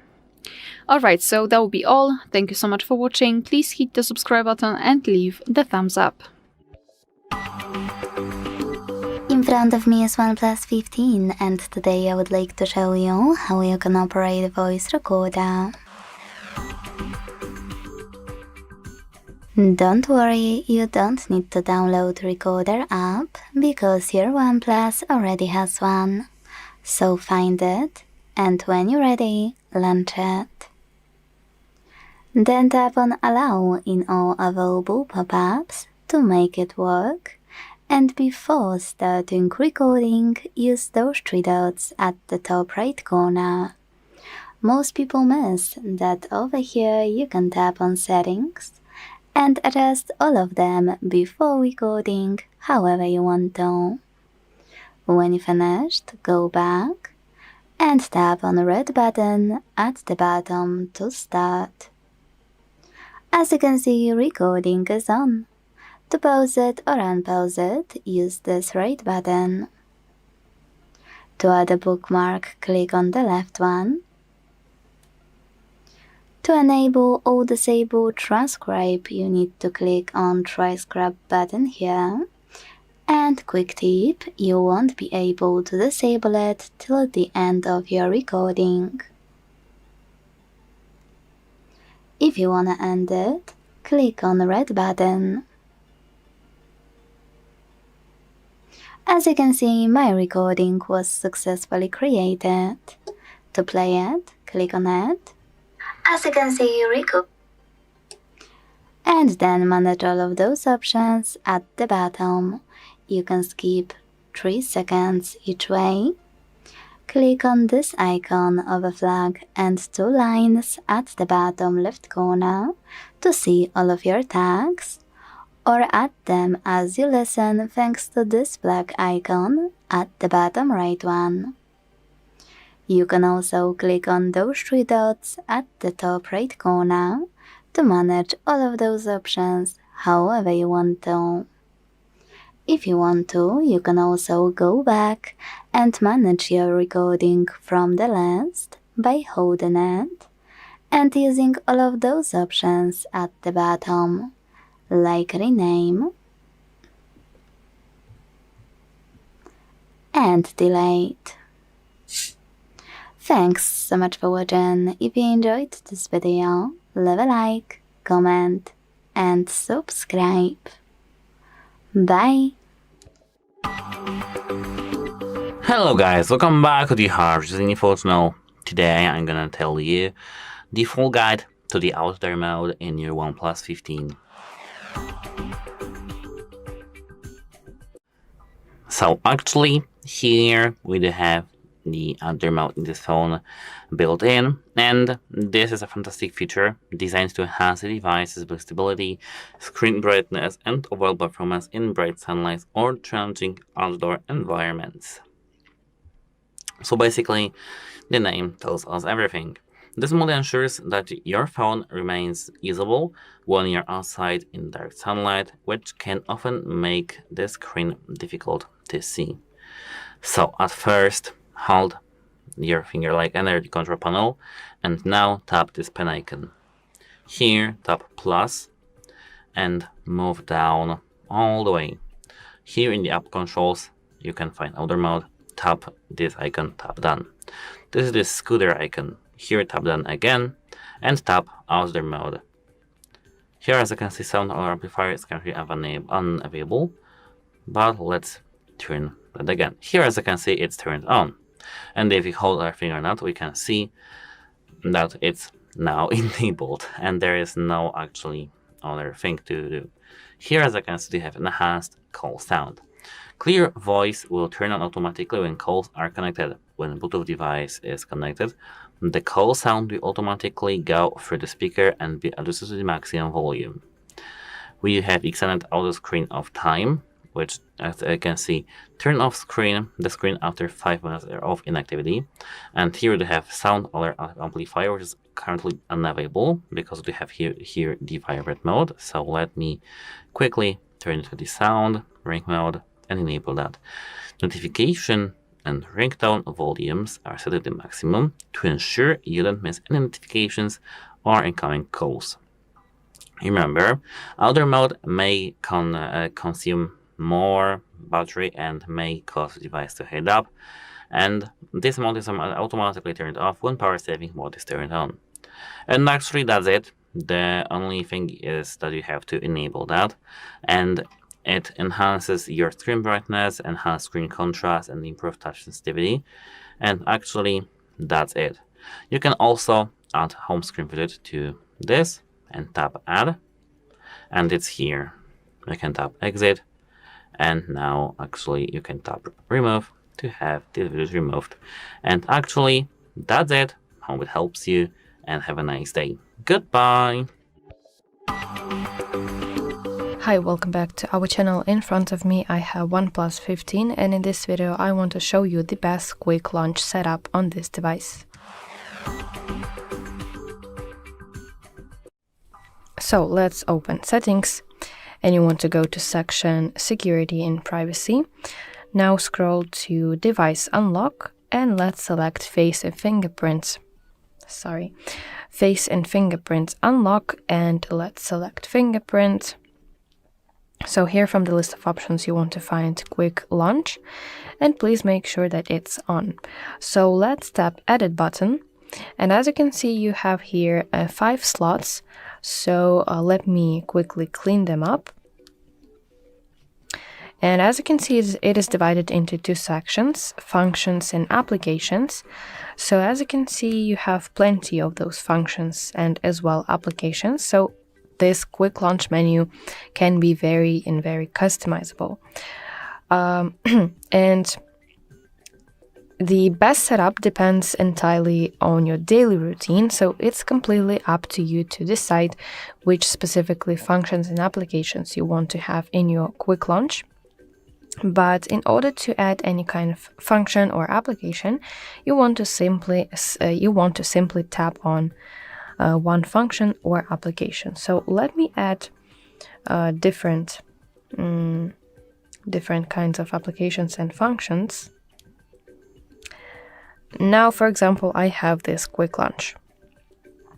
Alright, so that will be all. Thank you so much for watching. Please hit the subscribe button and leave the thumbs up. In front of me is OnePlus 15 and today I would like to show you how you can operate a voice recorder. Don't worry, you don't need to download Recorder app because your OnePlus already has one. So find it and when you're ready, launch it. Then tap on Allow in all available pop-ups to make it work. And before starting recording, use those 3 dots at the top right corner. Most people miss that over here you can tap on Settings and adjust all of them before recording however you want to. When you finished, go back and tap on the red button at the bottom to start. As you can see, recording is on. To pause it or unpause it, use this right button. To add a bookmark, click on the left one. To enable or disable transcribe, you need to click on transcribe button here. And quick tip, you won't be able to disable it till the end of your recording. If you wanna end it, click on the red button. As you can see, my recording was successfully created. To play it, click on it. As you can see, record. And then manage all of those options at the bottom. You can skip 3 seconds each way. Click on this icon of a flag and 2 lines at the bottom left corner to see all of your tags, or add them as you listen thanks to this black icon at the bottom right one. You can also click on those 3 dots at the top right corner to manage all of those options however you want to. If you want to, you can also go back and manage your recording from the list by holding it and using all of those options at the bottom, like rename and delete. Thanks so much for watching. If you enjoyed this video, leave a like, comment and subscribe. Bye! Hello guys, welcome back to the HardReset.Info channel. Today I'm gonna tell you the full guide to the outdoor mode in your OnePlus 15. So actually here we do have the outdoor mode in this phone built in, and this is a fantastic feature designed to enhance the device's stability, screen brightness and overall performance in bright sunlight or challenging outdoor environments. So basically the name tells us everything. This mode ensures that your phone remains usable when you're outside in direct sunlight, which can often make the screen difficult to see. So at first, hold your finger like under the control panel and now tap this pen icon. Here tap plus and move down all the way. Here in the app controls you can find outdoor mode, tap this icon, tap done. This is the scooter icon. Here tap done again and tap outdoor mode. Here as you can see sound or amplifier is currently unavailable, but let's turn that again. Here as you can see it's turned on. And if we hold our finger on it, we can see that it's now enabled and there is no actually other thing to do. Here as I can see we have enhanced call sound. Clear voice will turn on automatically when calls are connected. When the Bluetooth device is connected, the call sound will automatically go through the speaker and be adjusted to the maximum volume. We have extended auto screen off time, which as I can see, turn off the screen after 5 minutes of inactivity. And here we have sound alert amplifier, which is currently unavailable because we have here the vibrate mode. So let me quickly turn to the sound ring mode and enable that. Notification and ringtone volumes are set at the maximum to ensure you don't miss any notifications or incoming calls. Remember, outdoor mode may consume more battery and may cause the device to heat up, and this mode is automatically turned off when power saving mode is turned on. And actually that's it. The only thing is that you have to enable that, and it enhances your screen brightness, enhances screen contrast, and improve touch sensitivity. And actually that's it. You can also add home screen widget to this and tap add, and it's here. You can tap exit, and now actually you can tap remove to have this widget removed. And actually that's it. Hope it helps you, and have a nice day. Goodbye. Hi, welcome back to our channel. In front of me I have OnePlus 15, and in this video I want to show you the best quick launch setup on this device. So let's open settings, and you want to go to section security and privacy. Now scroll to device unlock, and let's select face and fingerprints unlock, and let's select fingerprint. So here from the list of options you want to find quick launch, and please make sure that it's on. So let's tap edit button, and as you can see you have here 5 slots. So let me quickly clean them up. And as you can see, it is divided into 2 sections, functions and applications. So as you can see, you have plenty of those functions and as well applications. So this quick launch menu can be very customizable. And the best setup depends entirely on your daily routine, so it's completely up to you to decide which specifically functions and applications you want to have in your quick launch. But in order to add any kind of function or application, you want to simply tap on one function or application. So let me add different kinds of applications and functions. Now, for example, I have this quick launch.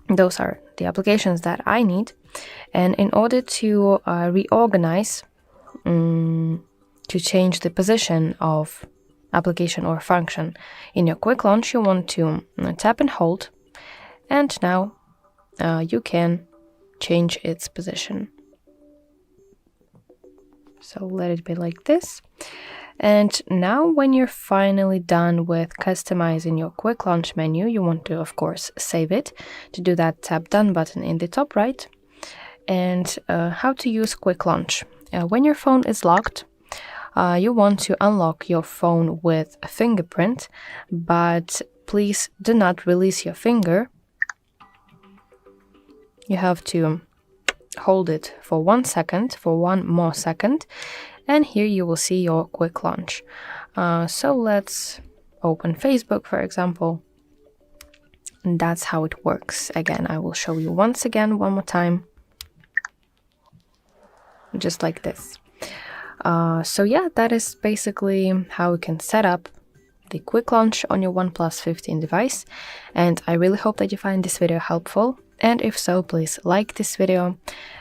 Those are the applications that I need, and in order to reorganize, to change the position of application or function in your quick launch, you want to tap and hold, and now you can change its position. So let it be like this. And now when you're finally done with customizing your quick launch menu, you want to of course save it. To do that, tap done button in the top right. And how to use quick launch. When your phone is locked, you want to unlock your phone with a fingerprint, but please do not release your finger. You have to hold it for 1 second, for 1 more second, and here you will see your quick launch. So let's open Facebook, for example. And that's how it works. Again, I will show you one more time. Just like this. So yeah, that is basically how you can set up the quick launch on your OnePlus 15 device. And I really hope that you find this video helpful. And if so, please like this video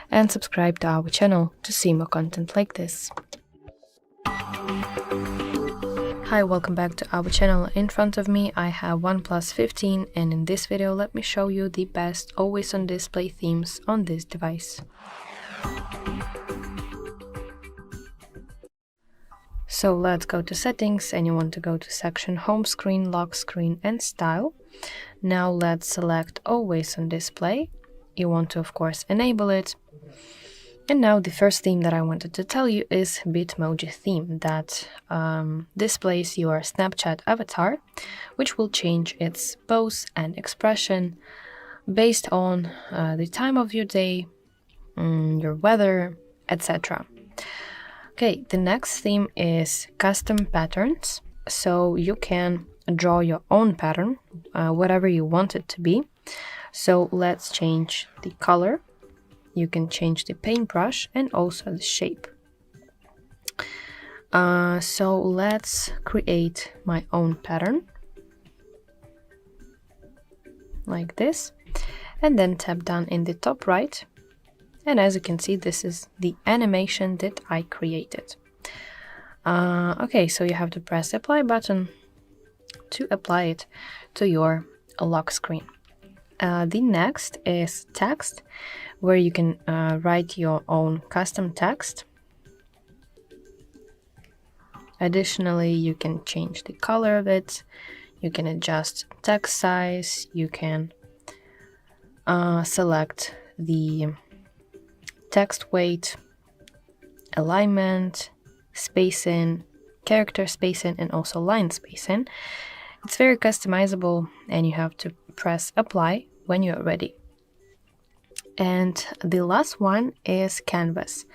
and subscribe to our channel to see more content like this. Hi, welcome back to our channel. In front of me I have OnePlus 15, and in this video let me show you the best always on display themes on this device. So let's go to settings, and you want to go to section home screen, lock screen and style. Now let's select always on display. You want to of course enable it. And now the first theme that I wanted to tell you is Bitmoji theme that displays your Snapchat avatar, which will change its pose and expression based on the time of your day, your weather, etc. Okay, the next theme is custom patterns. So you can draw your own pattern, whatever you want it to be. So let's change the color. You can change the paintbrush and also the shape. So let's create my own pattern like this, and then tap done in the top right. And as you can see, this is the animation that I created. Okay, so you have to press the apply button to apply it to your lock screen. The next is text, where you can write your own custom text. Additionally, you can change the color of it, you can adjust text size, you can select the text weight, alignment, spacing, character spacing, and also line spacing. It's very customizable, and you have to press apply when you're ready. And the last one is canvas.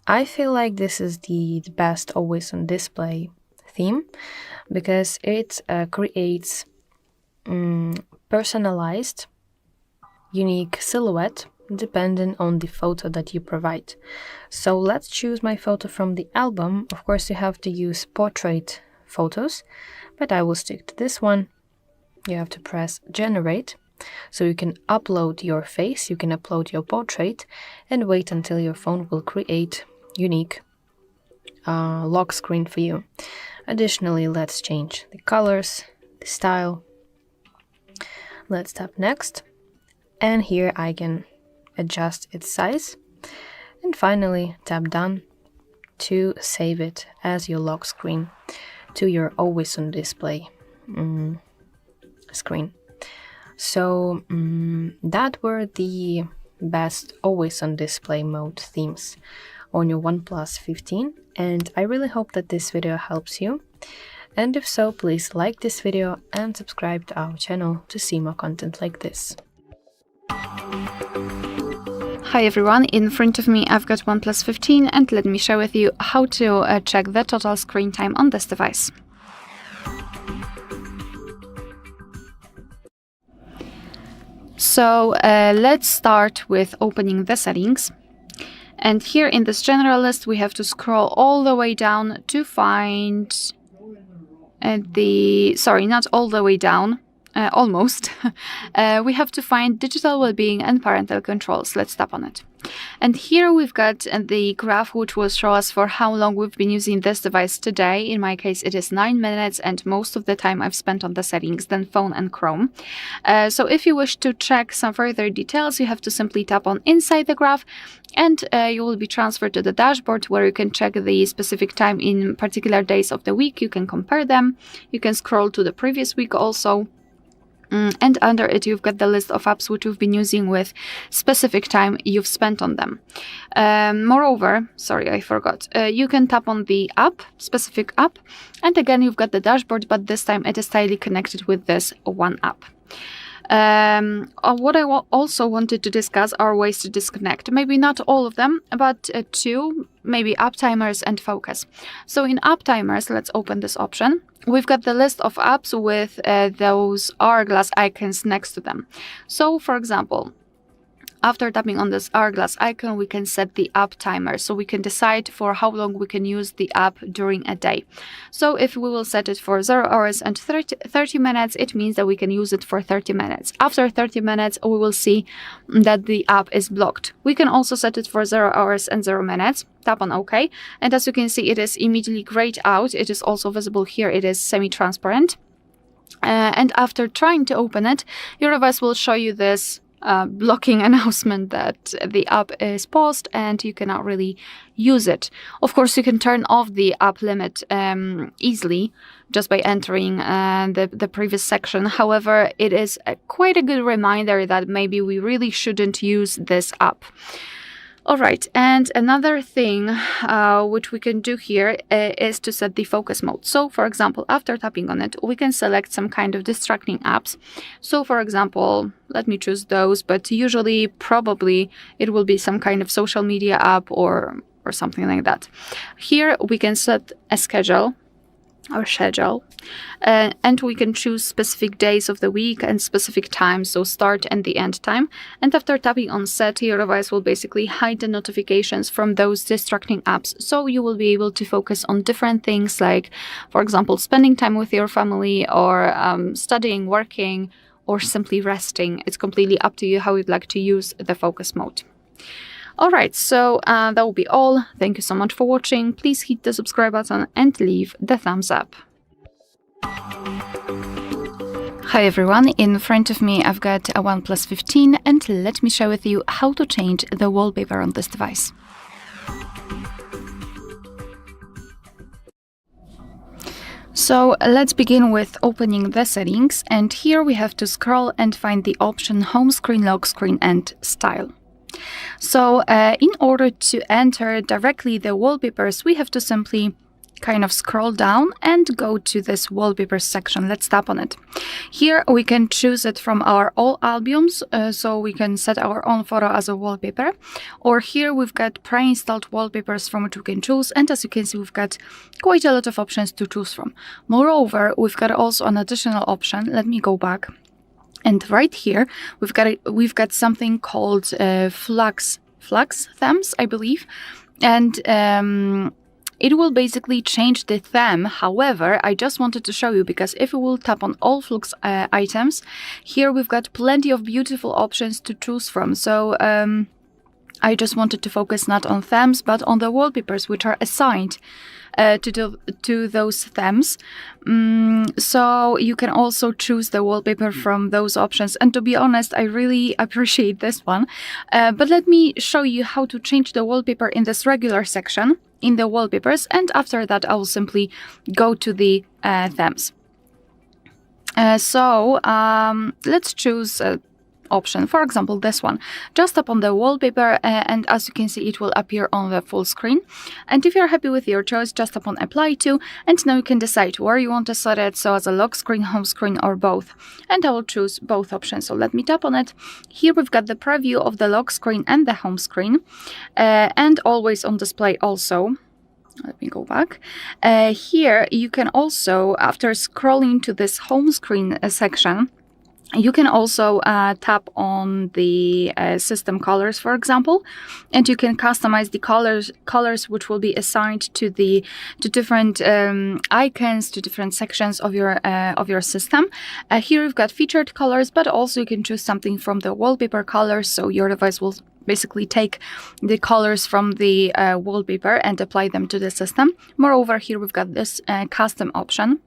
I feel like this is the best always on display theme, because it creates personalized, unique silhouette depending on the photo that you provide. So let's choose my photo from the album. Of course, you have to use portrait photos, but I will stick to this one. You have to press generate. So you can upload your face, you can upload your portrait, and wait until your phone will create unique lock screen for you. Additionally, let's change the colors, the style. Let's tap next, and here I can adjust its size, and finally tap done to save it as your lock screen to your always on display screen. So that were the best always on display mode themes on your OnePlus 15, and I really hope that this video helps you. And if so, please like this video and subscribe to our channel to see more content like this. Hi everyone, in front of me I've got OnePlus 15, and let me share with you how to check the total screen time on this device. So let's start with opening the settings. And here in this general list, we have to scroll all the way down to find sorry, not all the way down, almost. We have to find digital well-being and parental controls. Let's tap on it. And here we've got the graph which will show us for how long we've been using this device today. In my case, it is 9 minutes, and most of the time I've spent on the settings than phone and Chrome. So if you wish to check some further details, you have to simply tap on inside the graph, and you will be transferred to the dashboard, where you can check the specific time in particular days of the week. You can compare them. You can scroll to the previous week also. And under it, you've got the list of apps which you've been using with specific time you've spent on them. Moreover, sorry, I forgot, you can tap on the app, specific app, and again, you've got the dashboard, but this time it is tightly connected with this one app. What I also wanted to discuss are ways to disconnect. Maybe not all of them, but two, maybe app timers and focus. So in app timers, let's open this option. We've got the list of apps with those hourglass icons next to them. So for example, after tapping on this hourglass icon, we can set the app timer, so we can decide for how long we can use the app during a day. So if we will set it for 0 hours and 30 minutes, it means that we can use it for 30 minutes. After 30 minutes, we will see that the app is blocked. We can also set it for 0 hours and 0 minutes. Tap on OK, and as you can see, it is immediately grayed out. It is also visible here. It is semi-transparent. And after trying to open it, your device will show you this blocking announcement that the app is paused and you cannot really use it. Of course, you can turn off the app limit easily just by entering the previous section. However, it is quite a good reminder that maybe we really shouldn't use this app. All right, and another thing which we can do here is to set the focus mode. So, for example, after tapping on it, we can select some kind of distracting apps. So, for example, let me choose those, but usually, probably, it will be some kind of social media app or something like that. Here, we can set a schedule. our schedule, and we can choose specific days of the week and specific times, so start and the end time. And after tapping on set, your device will basically hide the notifications from those distracting apps, so you will be able to focus on different things, like for example spending time with your family, or studying, working, or simply resting. It's completely up to you how you'd like to use the focus mode. Alright, so that will be all. Thank you so much for watching. Please hit the subscribe button and leave the thumbs up. Hi everyone, in front of me I've got a OnePlus 15, and let me share with you how to change the wallpaper on this device. So let's begin with opening the settings, and here we have to scroll and find the option Home Screen, Lock Screen and Style. So in order to enter directly the wallpapers, we have to simply kind of scroll down and go to this wallpapers section. Let's tap on it. Here we can choose it from our all albums, so we can set our own photo as a wallpaper, or here we've got pre-installed wallpapers from which we can choose, and as you can see we've got quite a lot of options to choose from. Moreover, we've got also an additional option. Let me go back. And right here, we've got something called flux themes, I believe, and it will basically change the theme. However, I just wanted to show you, because if we will tap on all flux items, here we've got plenty of beautiful options to choose from. So I just wanted to focus not on themes, but on the wallpapers which are assigned to those themes. So you can also choose the wallpaper from those options, and to be honest, I really appreciate this one. But let me show you how to change the wallpaper in this regular section in the wallpapers, and after that I will simply go to the themes. So let's choose option, for example this one. Just tap on the wallpaper, and as you can see it will appear on the full screen, and if you're happy with your choice, just tap on apply to, and now you can decide where you want to set it, so as a lock screen, home screen, or both, and I will choose both options. So let me tap on it. Here we've got the preview of the lock screen and the home screen, and always on display also. Let me go back. Here you can also, after scrolling to this home screen section, you can also tap on the system colors, for example, and you can customize the colors which will be assigned to different icons, to different sections of your system. Here we've got featured colors, but also you can choose something from the wallpaper colors, so your device will basically take the colors from the wallpaper and apply them to the system. Moreover, here we've got this custom option.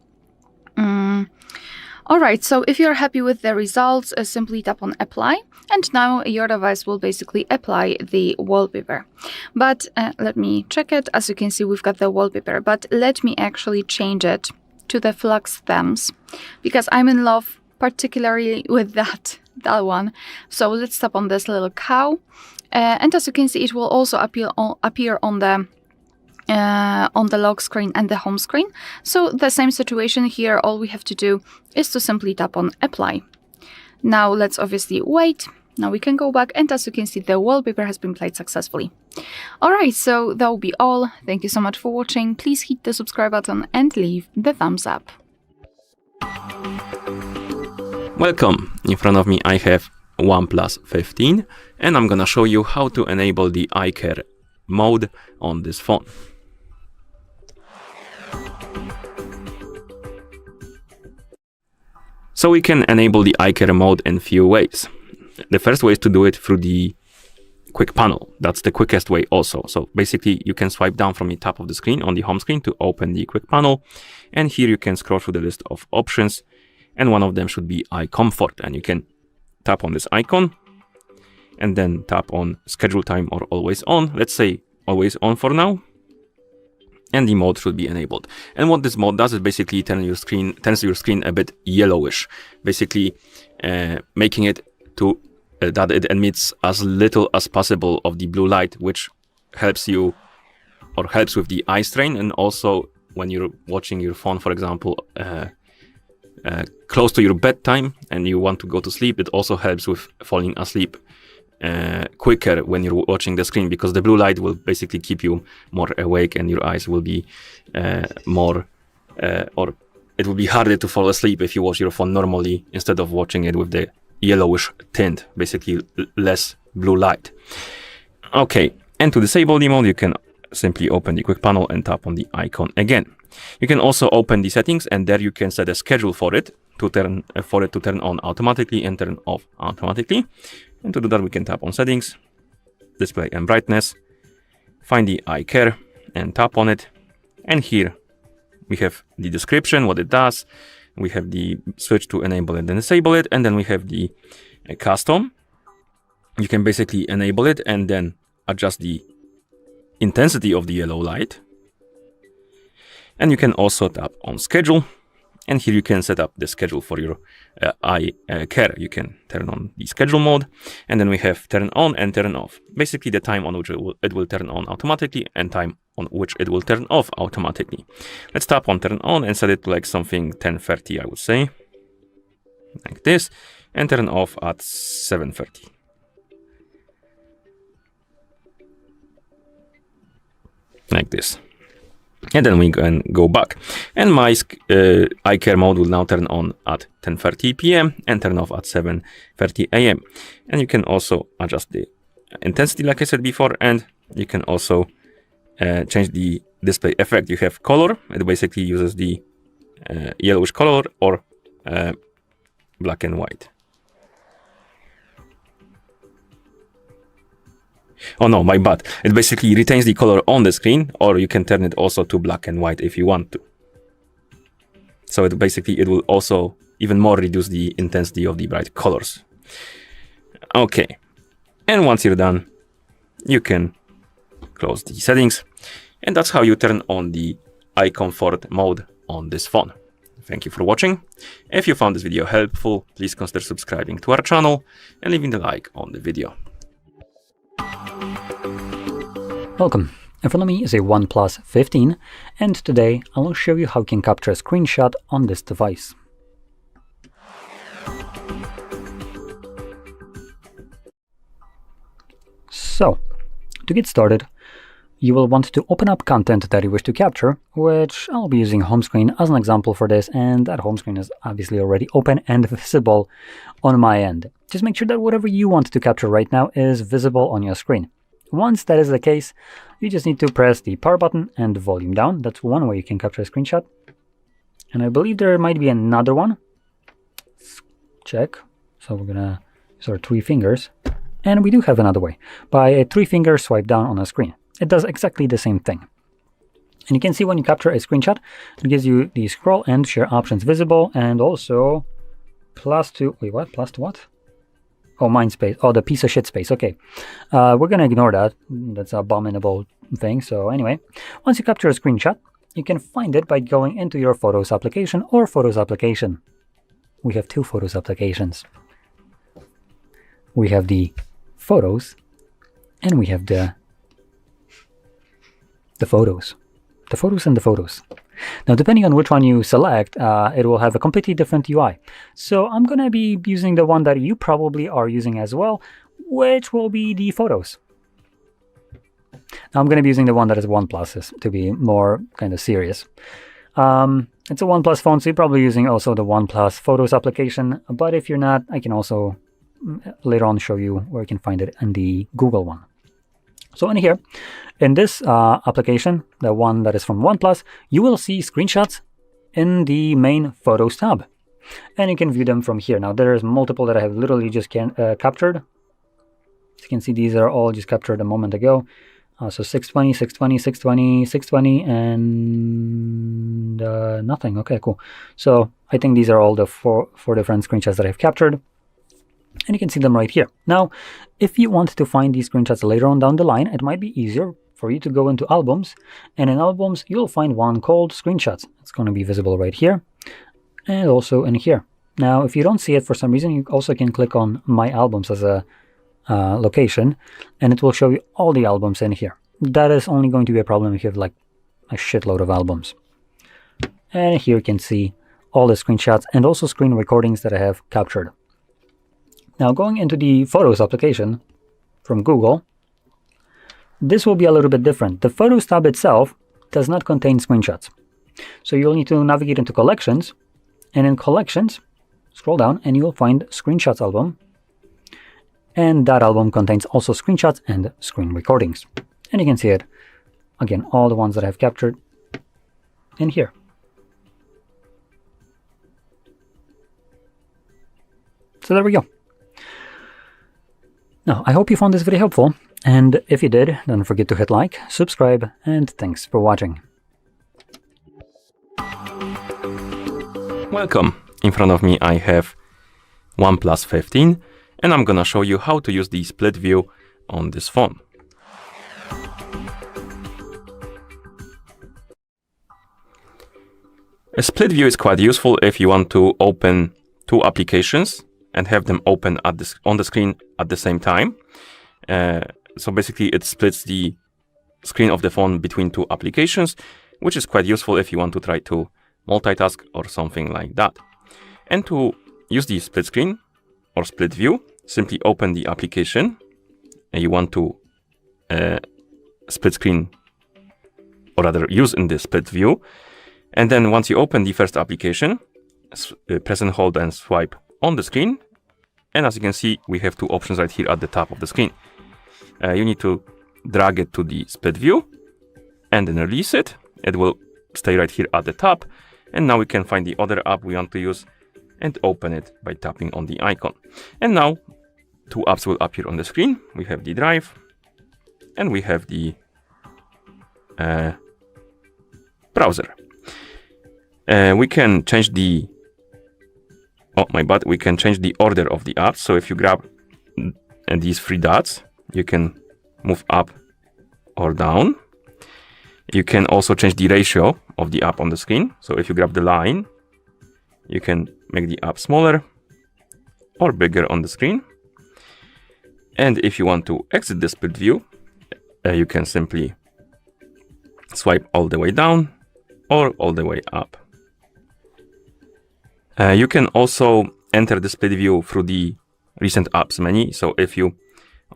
Alright, so if you're happy with the results, simply tap on apply, and now your device will basically apply the wallpaper. But let me check it. As you can see, we've got the wallpaper, but let me actually change it to the flux themes, because I'm in love particularly with that one. So let's tap on this little cow, and as you can see it will also appear on the lock screen and the home screen. So the same situation here, all we have to do is to simply tap on apply. Now let's obviously wait. Now we can go back, and as you can see the wallpaper has been applied successfully. Alright, so that will be all. Thank you so much for watching. Please hit the subscribe button and leave the thumbs up. Welcome! In front of me I have OnePlus 15, and I'm gonna show you how to enable the eye care mode on this phone. So we can enable the eye care mode in few ways. The first way is to do it through the quick panel. That's the quickest way also. So basically you can swipe down from the top of the screen on the home screen to open the quick panel, and here you can scroll through the list of options, and one of them should be eye comfort, and you can tap on this icon and then tap on schedule time or always on. Let's say always on for now, and the mode should be enabled. And what this mode does is basically turns your screen a bit yellowish, basically making it to that it emits as little as possible of the blue light, which helps you or helps with the eye strain. And also when you're watching your phone, for example, close to your bedtime and you want to go to sleep, it also helps with falling asleep quicker when you're watching the screen, because the blue light will basically keep you more awake and your eyes will be more or it will be harder to fall asleep if you watch your phone normally instead of watching it with the yellowish tint, basically less blue light. Okay, and to disable the mode, you can simply open the quick panel and tap on the icon again. You can also open the settings, and there you can set a schedule for it to turn on automatically and turn off automatically. And to do that, we can tap on settings, display and brightness, find the eye care and tap on it. And here we have the description, what it does. We have the switch to enable it and disable it, and then we have the custom. You can basically enable it and then adjust the intensity of the yellow light. And you can also tap on schedule, and here you can set up the schedule for your eye care. You can turn on the schedule mode, and then we have turn on and turn off. Basically the time on which it will turn on automatically and time on which it will turn off automatically. Let's tap on turn on and set it to like something 10:30, I would say, like this, and turn off at 7:30. Like this. And then we can go back. And my eye care mode will now turn on at 10:30 p.m. and turn off at 7:30 a.m. And you can also adjust the intensity, like I said before, and you can also change the display effect. You have color. It basically uses the yellowish color or black and white. Oh no, my bad. It basically retains the color on the screen, or you can turn it also to black and white if you want to. So it will also even more reduce the intensity of the bright colors. Okay. And once you're done, you can close the settings. And that's how you turn on the eye comfort mode on this phone. Thank you for watching. If you found this video helpful, please consider subscribing to our channel and leaving a like on the video. Welcome. In front of me is a OnePlus 15, and today I will show you how you can capture a screenshot on this device. So, to get started, you will want to open up content that you wish to capture, which I'll be using home screen as an example for this, and that home screen is obviously already open and visible on my end. Just make sure that whatever you want to capture right now is visible on your screen. Once that is the case, you just need to press the power button and volume down. That's one way you can capture a screenshot. And I believe there might be another one. Let's check. So we're gonna use our 3 fingers. And we do have another way. By a 3-finger swipe down on a screen. It does exactly the same thing. And you can see when you capture a screenshot, it gives you the scroll and share options visible, and also plus what? Oh, Mindspace. Oh, the piece of shit space. Okay. We're going to ignore that. That's an abominable thing. So anyway, once you capture a screenshot, you can find it by going into your Photos application or Photos application. We have 2 Photos applications. We have the Photos and we have the Photos. The Photos and the Photos. Now, depending on which one you select, it will have a completely different UI. So I'm going to be using the one that you probably are using as well, which will be the Photos. Now, I'm going to be using the one that is OnePlus to be more kind of serious. It's a OnePlus phone, so you're probably using also the OnePlus Photos application. But if you're not, I can also later on show you where you can find it in the Google one. So in here, in this application, the one that is from OnePlus, you will see screenshots in the main Photos tab. And you can view them from here. Now, there's multiple that I have literally just captured. As you can see, these are all just captured a moment ago. So 620, 620, 620, 620, and nothing. Okay, cool. So I think these are all the four different screenshots that I've captured. And you can see them right here. Now, if you want to find these screenshots later on down the line, it might be easier for you to go into Albums. And in Albums, you'll find one called Screenshots. It's going to be visible right here and also in here. Now, if you don't see it for some reason, you also can click on My Albums as a location, and it will show you all the albums in here. That is only going to be a problem if you have like a shitload of albums. And here you can see all the screenshots and also screen recordings that I have captured. Now, going into the Photos application from Google, this will be a little bit different. The Photos tab itself does not contain screenshots. So you'll need to navigate into Collections, and in Collections, scroll down and you'll find Screenshots album. And that album contains also screenshots and screen recordings. And you can see it, again, all the ones that I've captured in here. So there we go. Now, I hope you found this video helpful, and if you did, don't forget to hit like, subscribe, and thanks for watching. Welcome! In front of me I have OnePlus 15, and I'm gonna show you how to use the split view on this phone. A split view is quite useful if you want to open two applications and have them open on the screen at the same time. So basically it splits the screen of the phone between two applications, which is quite useful if you want to try to multitask or something like that. And to use the split screen or split view, simply open the application and you want to split screen, or rather use in the split view. And then once you open the first application, press and hold and swipe on the screen, and as you can see we have two options right here at the top of the screen. You need to drag it to the split view and then release it. It will stay right here at the top, and now we can find the other app we want to use and open it by tapping on the icon. And now two apps will appear on the screen. We have the Drive and we have the browser. We can change the we can change the order of the apps. So if you grab these three dots, you can move up or down. You can also change the ratio of the app on the screen. So if you grab the line, you can make the app smaller or bigger on the screen. And if you want to exit the split view, you can simply swipe all the way down or all the way up. You can also enter the split view through the recent apps menu. So if you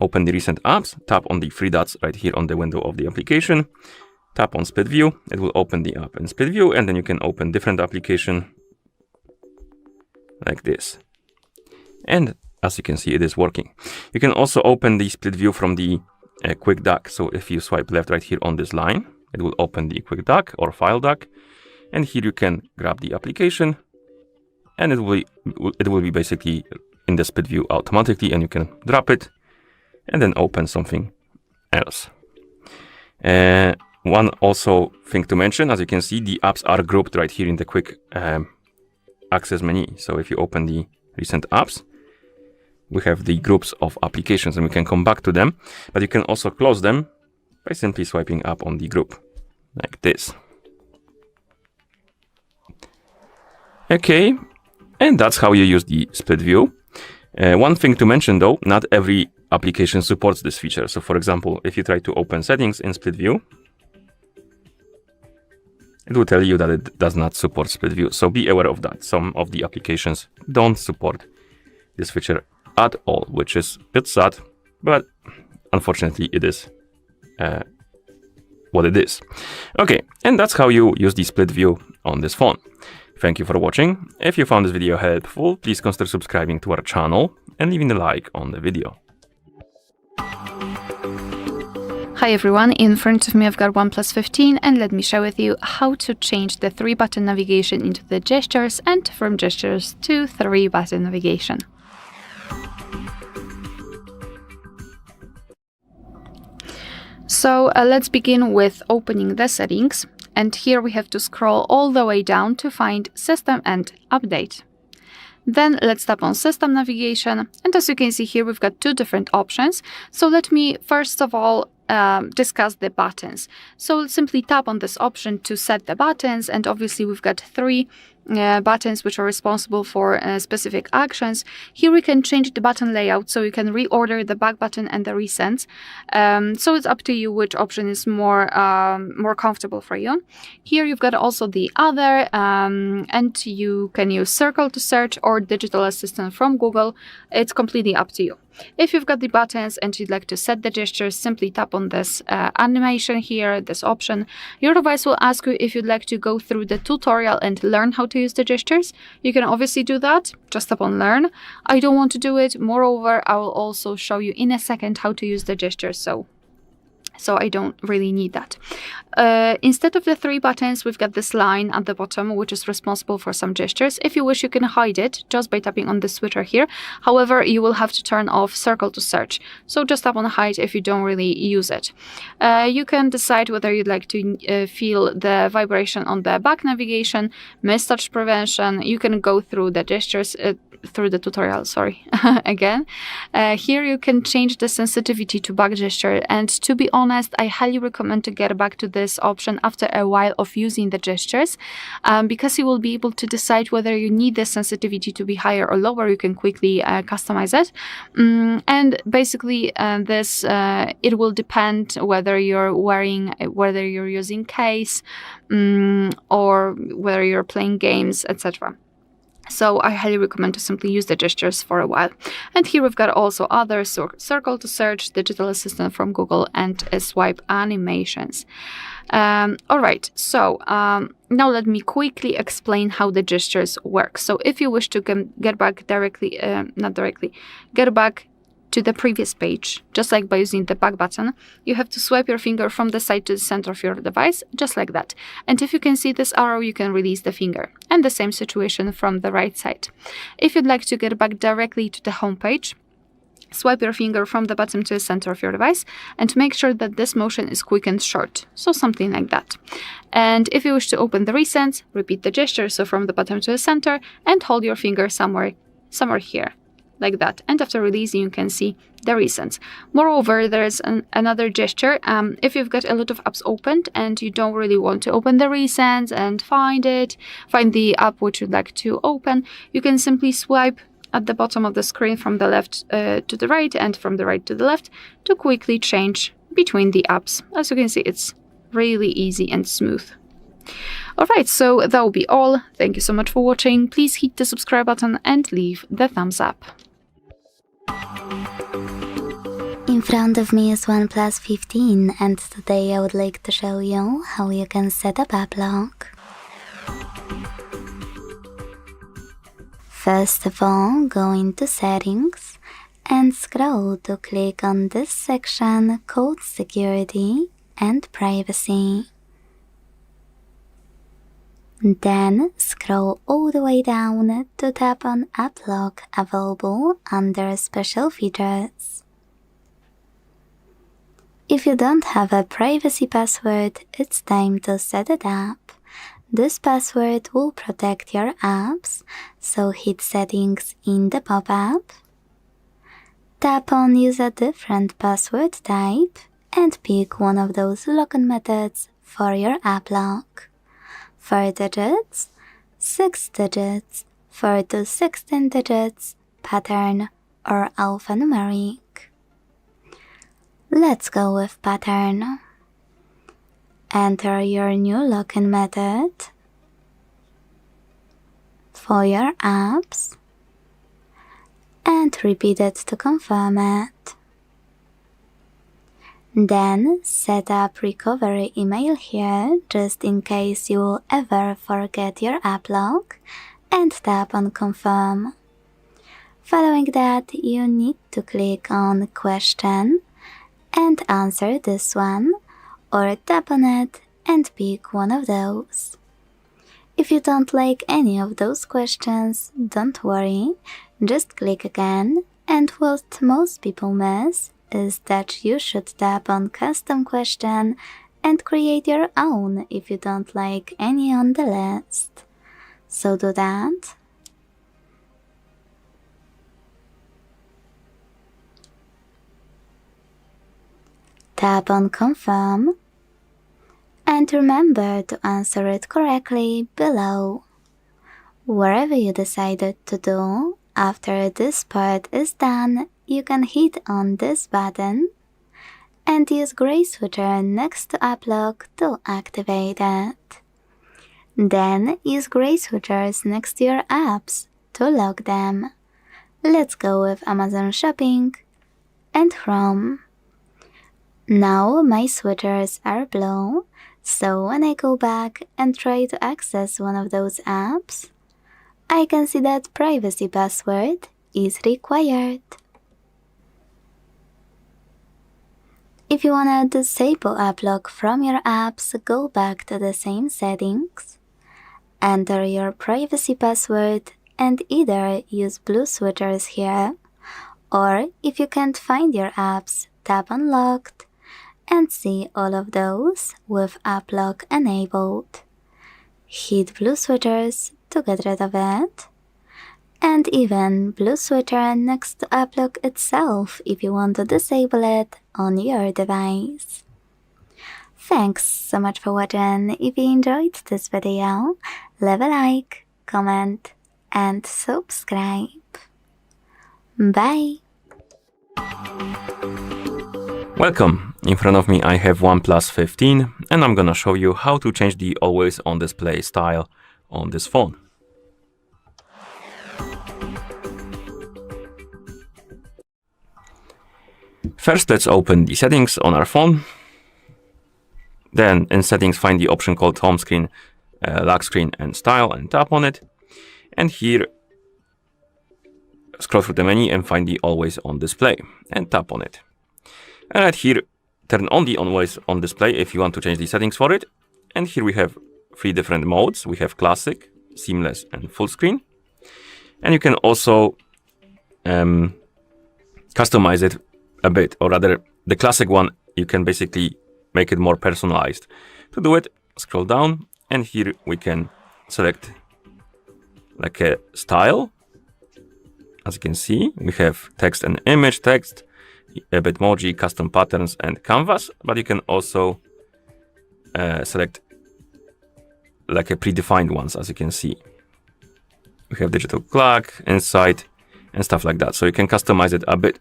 open the recent apps, tap on the three dots right here on the window of the application, tap on split view, it will open the app in split view, and then you can open different application like this. And as you can see, it is working. You can also open the split view from the quick dock. So if you swipe left right here on this line, it will open the quick dock or file dock. And here you can grab the application, and it will be basically in the split view automatically, and you can drop it and then open something else. One also thing to mention, as you can see, the apps are grouped right here in the quick access menu. So if you open the recent apps, we have the groups of applications and we can come back to them, but you can also close them by simply swiping up on the group like this. Okay, and that's how you use the split view. One thing to mention though, not every application supports this feature. So for example, if you try to open settings in split view, it will tell you that it does not support split view. So be aware of that. Some of the applications don't support this feature at all, which is a bit sad, but unfortunately it is what it is. Okay, and that's how you use the split view on this phone. Thank you for watching. If you found this video helpful, please consider subscribing to our channel and leaving a like on the video. Hi everyone, in front of me I've got OnePlus 15, and let me share with you how to change the 3-button navigation into the gestures and from gestures to 3-button navigation. So let's begin with opening the settings, and here we have to scroll all the way down to find System and Update. Then let's tap on System Navigation, and as you can see here we've got two different options. So let me first of all discuss the buttons. So simply tap on this option to set the buttons, and obviously we've got 3 buttons which are responsible for specific actions. Here we can change the button layout, so you can reorder the back button and the recents. So it's up to you which option is more comfortable for you. Here you've got also the other, and you can use Circle to search or Digital Assistant from Google. It's completely up to you. If you've got the buttons and you'd like to set the gestures, simply tap on this animation here, this option. Your device will ask you if you'd like to go through the tutorial and learn how to use the gestures. You can obviously do that, just tap on learn. I don't want to do it. Moreover, I will also show you in a second how to use the gestures, so I don't really need that. Instead of the 3 buttons, we've got this line at the bottom, which is responsible for some gestures. If you wish, you can hide it just by tapping on the switcher here. However, you will have to turn off Circle to search. So just tap on hide if you don't really use it. You can decide whether you'd like to feel the vibration on the back navigation, mistouch prevention. You can go through the gestures, through the tutorial, sorry, again. Here you can change the sensitivity to back gesture, and to be honest, I highly recommend to get back to this option after a while of using the gestures, because you will be able to decide whether you need the sensitivity to be higher or lower. You can quickly customize it, and basically it will depend whether you're using case, or whether you're playing games, etc. So I highly recommend to simply use the gestures for a while. And here we've got also other Circle to search, Digital Assistant from Google, and swipe animations. Alright, so now let me quickly explain how the gestures work. So if you wish to get back get back to the previous page, just like by using the back button, you have to swipe your finger from the side to the center of your device, just like that. And if you can see this arrow, you can release the finger. And the same situation from the right side. If you'd like to get back directly to the home page, swipe your finger from the bottom to the center of your device and make sure that this motion is quick and short, so something like that. And if you wish to open the recents, repeat the gesture, so from the bottom to the center, and hold your finger somewhere here, like that. And after releasing, you can see the recents. Moreover, there is another gesture. If you've got a lot of apps opened and you don't really want to open the recents and find the app which you'd like to open, you can simply swipe at the bottom of the screen from the left to the right and from the right to the left to quickly change between the apps. As you can see, it's really easy and smooth. Alright, so that will be all. Thank you so much for watching. Please hit the subscribe button and leave the thumbs up. In front of me is OnePlus 15, and today I would like to show you how you can set up app lock. First of all, go into Settings and scroll to click on this section called Security and Privacy. Then scroll all the way down to tap on App Lock available under Special Features. If you don't have a privacy password, it's time to set it up. This password will protect your apps, so hit Settings in the pop-up. Tap on Use a different password type and pick one of those login methods for your app lock. 4 digits, 6 digits, 4 to 16 digits, pattern, or alphanumeric. Let's go with pattern. Enter your new login method for your apps and repeat it to confirm it. Then set up recovery email here just in case you will ever forget your app lock and tap on confirm. Following that, you need to click on question and answer this one, or tap on it and pick one of those. If you don't like any of those questions, don't worry, just click again, and what most people miss is that you should tap on custom question and create your own if you don't like any on the list. So do that. Tap on confirm and remember to answer it correctly below. Wherever you decided to do, after this part is done, you can hit on this button and use gray switcher next to app lock to activate it. Then use gray switchers next to your apps to lock them. Let's go with Amazon Shopping and Chrome. Now my switchers are blue, so when I go back and try to access one of those apps, I can see that privacy password is required. If you want to disable app lock from your apps, go back to the same settings, enter your privacy password and either use blue switchers here, or if you can't find your apps, tap on locked and see all of those with app lock enabled. Hit blue switchers to get rid of it, and even blue switcher next to app lock itself if you want to disable it on your device. Thanks so much for watching. If you enjoyed this video, leave a like, comment and subscribe. Bye! Welcome! In front of me I have OnePlus 15 and I'm gonna show you how to change the always on display style on this phone. First, let's open the settings on our phone. Then in settings, find the option called home screen, lock screen and style and tap on it. And here, scroll through the menu and find the always on display and tap on it. And right here, turn on the always on display if you want to change the settings for it. And here we have 3 different modes. We have classic, seamless and full screen. And you can also customize it a bit, or rather the classic one, you can basically make it more personalized. To do it, scroll down and here we can select like a style. As you can see, we have text and image, text, a Bitmoji, custom patterns and canvas, but you can also select like a predefined ones, as you can see. We have digital clock, insight and stuff like that, so you can customize it a bit.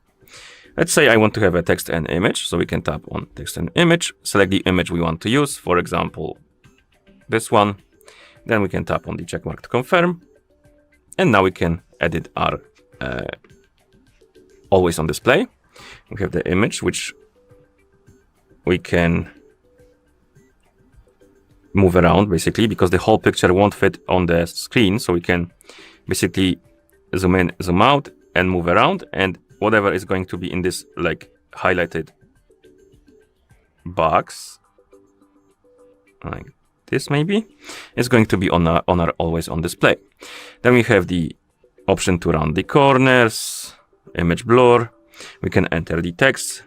Let's say I want to have a text and image, so we can tap on text and image, select the image we want to use, for example, this one. Then we can tap on the check mark to confirm. And now we can edit our always on display. We have the image, which we can move around basically, because the whole picture won't fit on the screen. So we can basically zoom in, zoom out and move around, and whatever is going to be in this like highlighted box, like this maybe, is going to be on our always on display. Then we have the option to round the corners, image blur. We can enter the text.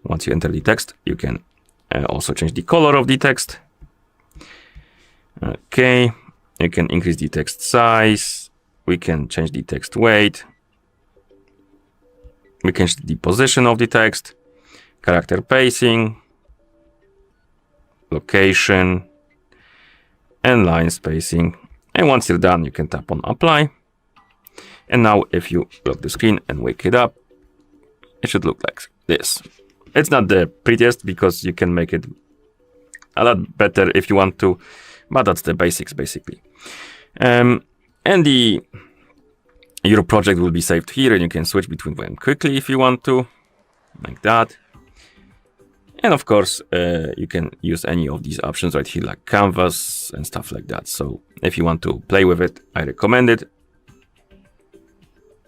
Once you enter the text, you can also change the color of the text. Okay, you can increase the text size. We can change the text weight. We can change the position of the text, character pacing, location, and line spacing. And once you're done, you can tap on apply. And now if you lock the screen and wake it up, it should look like this. It's not the prettiest because you can make it a lot better if you want to, but that's the basics basically. And your project will be saved here and you can switch between them quickly if you want to, like that. And of course, you can use any of these options right here, like canvas and stuff like that. So if you want to play with it, I recommend it.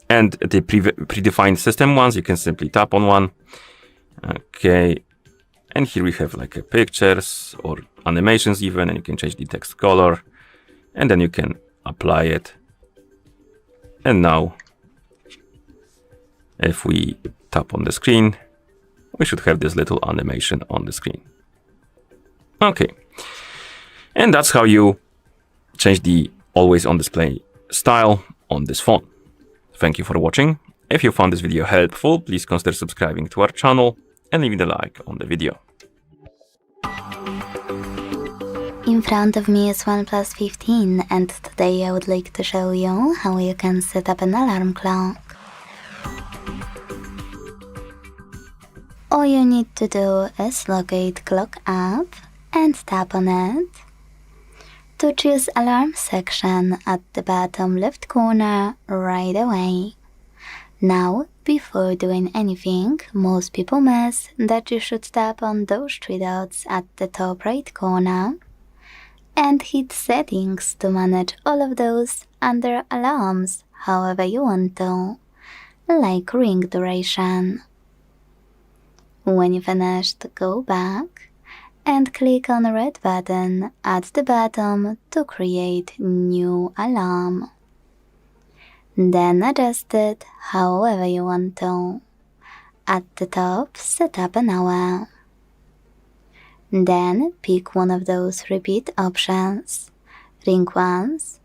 And the predefined system ones, you can simply tap on one. Okay. And here we have like pictures or animations even, and you can change the text color and then you can apply it. And now if we tap on the screen, we should have this little animation on the screen. Okay. And that's how you change the always on display style on this phone. Thank you for watching. If you found this video helpful, please consider subscribing to our channel and leaving a like on the video. In front of me is OnePlus 15 and today I would like to show you how you can set up an alarm clock. All you need to do is locate Clock app and tap on it. To choose Alarm section at the bottom left corner right away. Now, before doing anything, most people miss that you should tap on those three dots at the top right corner and hit Settings to manage all of those under Alarms however you want to, like ring duration. When you finished, go back and click on the red button at the bottom to create new alarm. Then adjust it however you want to. At the top, set up an hour. Then pick one of those repeat options. Ring once,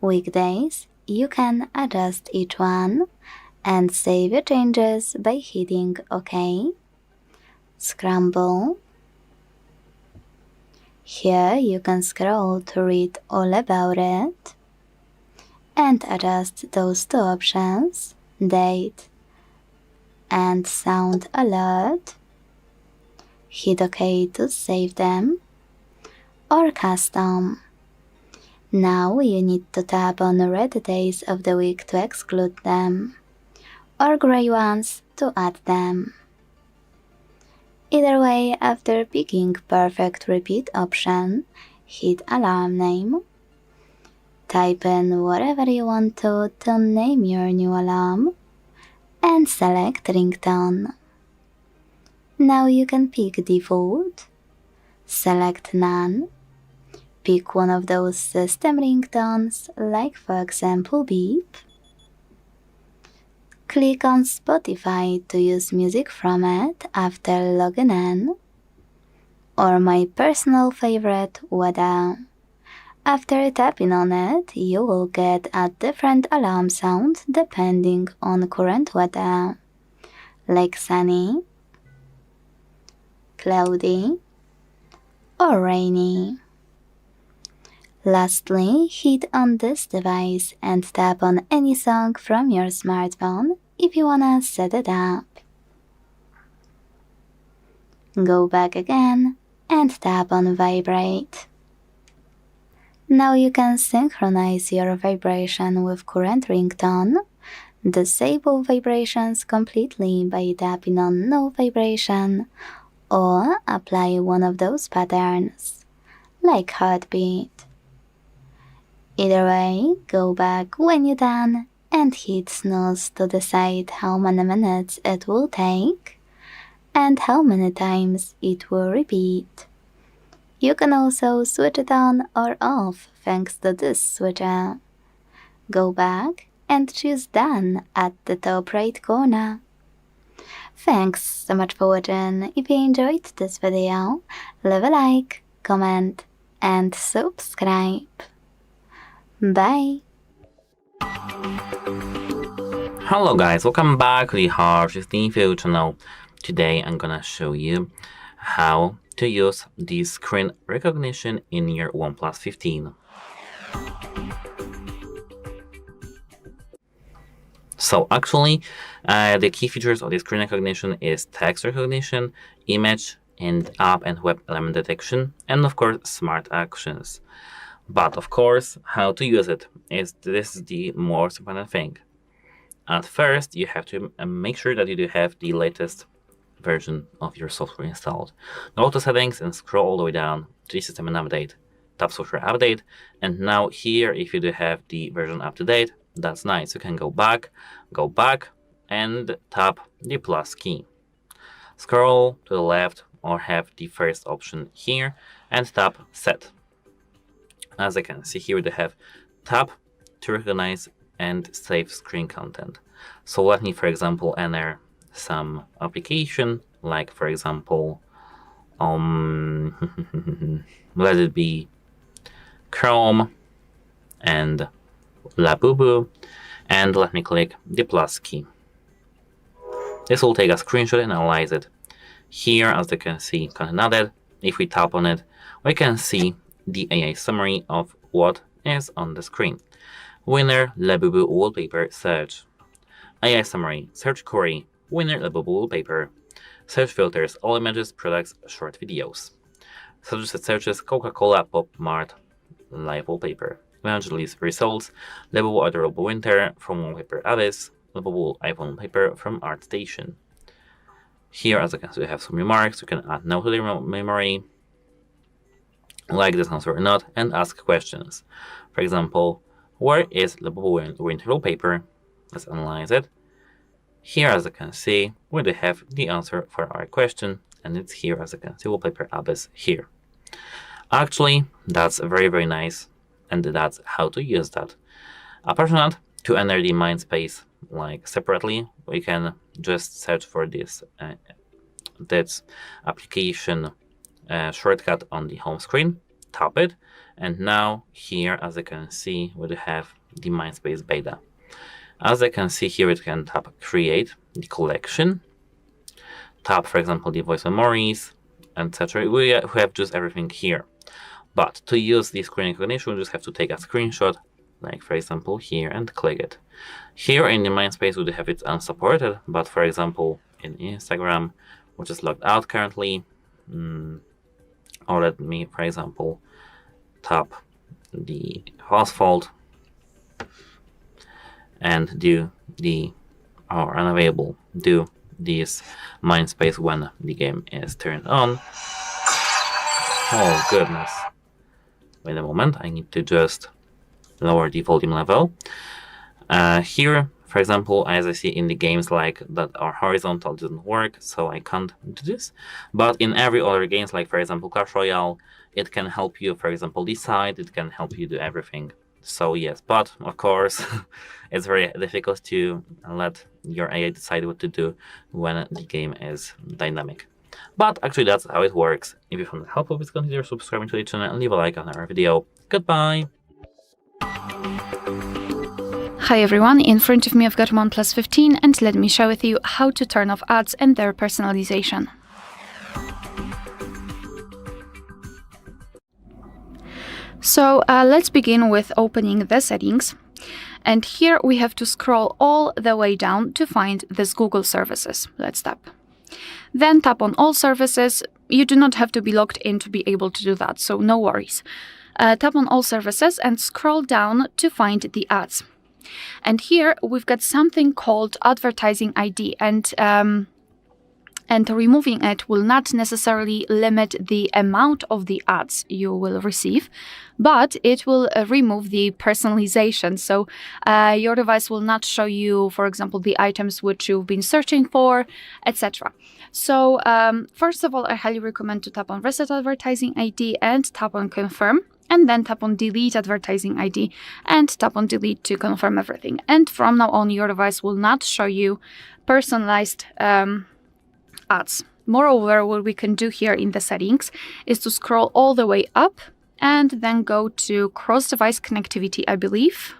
weekdays, you can adjust each one and save your changes by hitting OK. Scramble. Here you can scroll to read all about it and adjust those two options, date and sound alert. Hit OK to save them, or custom. Now you need to tap on the red days of the week to exclude them, or gray ones to add them. Either way, after picking perfect repeat option, hit alarm name. Type in whatever you want to name your new alarm and select ringtone. Now you can pick default, select none, pick one of those system ringtones like for example beep. Click on Spotify to use music from it after logging in, or my personal favorite, weather. After tapping on it, you will get a different alarm sound depending on current weather, like sunny, cloudy, or rainy. Lastly, hit on this device and tap on any song from your smartphone if you wanna set it up. Go back again and tap on vibrate. Now you can synchronize your vibration with current ringtone, disable vibrations completely by tapping on no vibration, or apply one of those patterns, like heartbeat. Either way, go back when you're done and hit snooze to decide how many minutes it will take and how many times it will repeat. You can also switch it on or off thanks to this switcher. Go back and choose done at the top right corner. Thanks so much for watching. If you enjoyed this video, leave a like, comment and subscribe. Bye! Hello guys, welcome back to the HardReset.Info channel. Today I'm gonna show you how to use the screen recognition in your OnePlus 15. So actually, the key features of the screen recognition is text recognition, image and app and web element detection, and of course smart actions. But of course, how to use it is the most important thing. At first, you have to make sure that you do have the latest version of your software installed. Go to settings and scroll all the way down to the system and update. Tap software update, and now here, if you do have the version up to date, that's nice. You can go back and tap the plus key. Scroll to the left or have the first option here and tap set. As I can see here, they have tap to recognize and save screen content. So let me, for example, enter some application, like for example, let it be Chrome and Labubu, and let me click the plus key. This will take a screenshot and analyze it. Here, as you can see, content added. If we tap on it, we can see the AI summary of what is on the screen. Winner Labubu wallpaper search. AI summary, search query, winner Labubu wallpaper. Search filters, all images, products, short videos. Suggested searches, Coca-Cola Pop Mart live wallpaper. Evangelist results, Labubu adorable winter from wallpaper Abyss, Labubu iPhone wallpaper from ArtStation. Here, as you can see, we have some remarks. You can add note to the memory, like this answer or not, and ask questions. For example, where is Labubu winter wallpaper? Let's analyze it. Here, as you can see, we do have the answer for our question, and it's here, as you can see, wallpaper Abyss here. Actually, that's very, very nice, and that's how to use that. Apart from that, to enter the Mindspace like separately, we can just search for this application shortcut on the home screen, tap it, and now here, as you can see, we do have the Mindspace beta. As you can see here, we can tap create the collection, tap, for example, the voice memories, etc. We have just everything here. But to use the screen recognition, we just have to take a screenshot, like for example here, and click it. Here in the Mindspace, we do have it unsupported, but for example in Instagram, which is logged out currently, or let me, for example, tap the Hotspot and do the unavailable, do this Mindspace when the game is turned on. Oh goodness. Wait a moment, I need to just lower the volume level. Here, for example, as I see in the games like that are horizontal, doesn't work, so I can't do this. But in every other games, like for example Clash Royale, it can help you, for example, decide, it can help you do everything. So yes, but of course, it's very difficult to let your AI decide what to do when the game is dynamic. But actually, that's how it works. If you found it helpful, please consider subscribing to the channel and leave a like on our video. Goodbye! Hi everyone, in front of me I've got OnePlus 15 and let me share with you how to turn off ads and their personalization. So let's begin with opening the settings. And here we have to scroll all the way down to find this Google services. Let's tap. Then tap on all services. You do not have to be logged in to be able to do that, so no worries. Tap on all services and scroll down to find the ads. And here we've got something called advertising ID, and removing it will not necessarily limit the amount of the ads you will receive, but it will remove the personalization. So your device will not show you, for example, the items which you've been searching for, etc. So first of all, I highly recommend to tap on Reset Advertising ID and tap on Confirm, and then tap on Delete Advertising ID and tap on Delete to confirm everything. And from now on, your device will not show you personalized ads. Moreover, what we can do here in the settings is to scroll all the way up and then go to cross-device connectivity, I believe.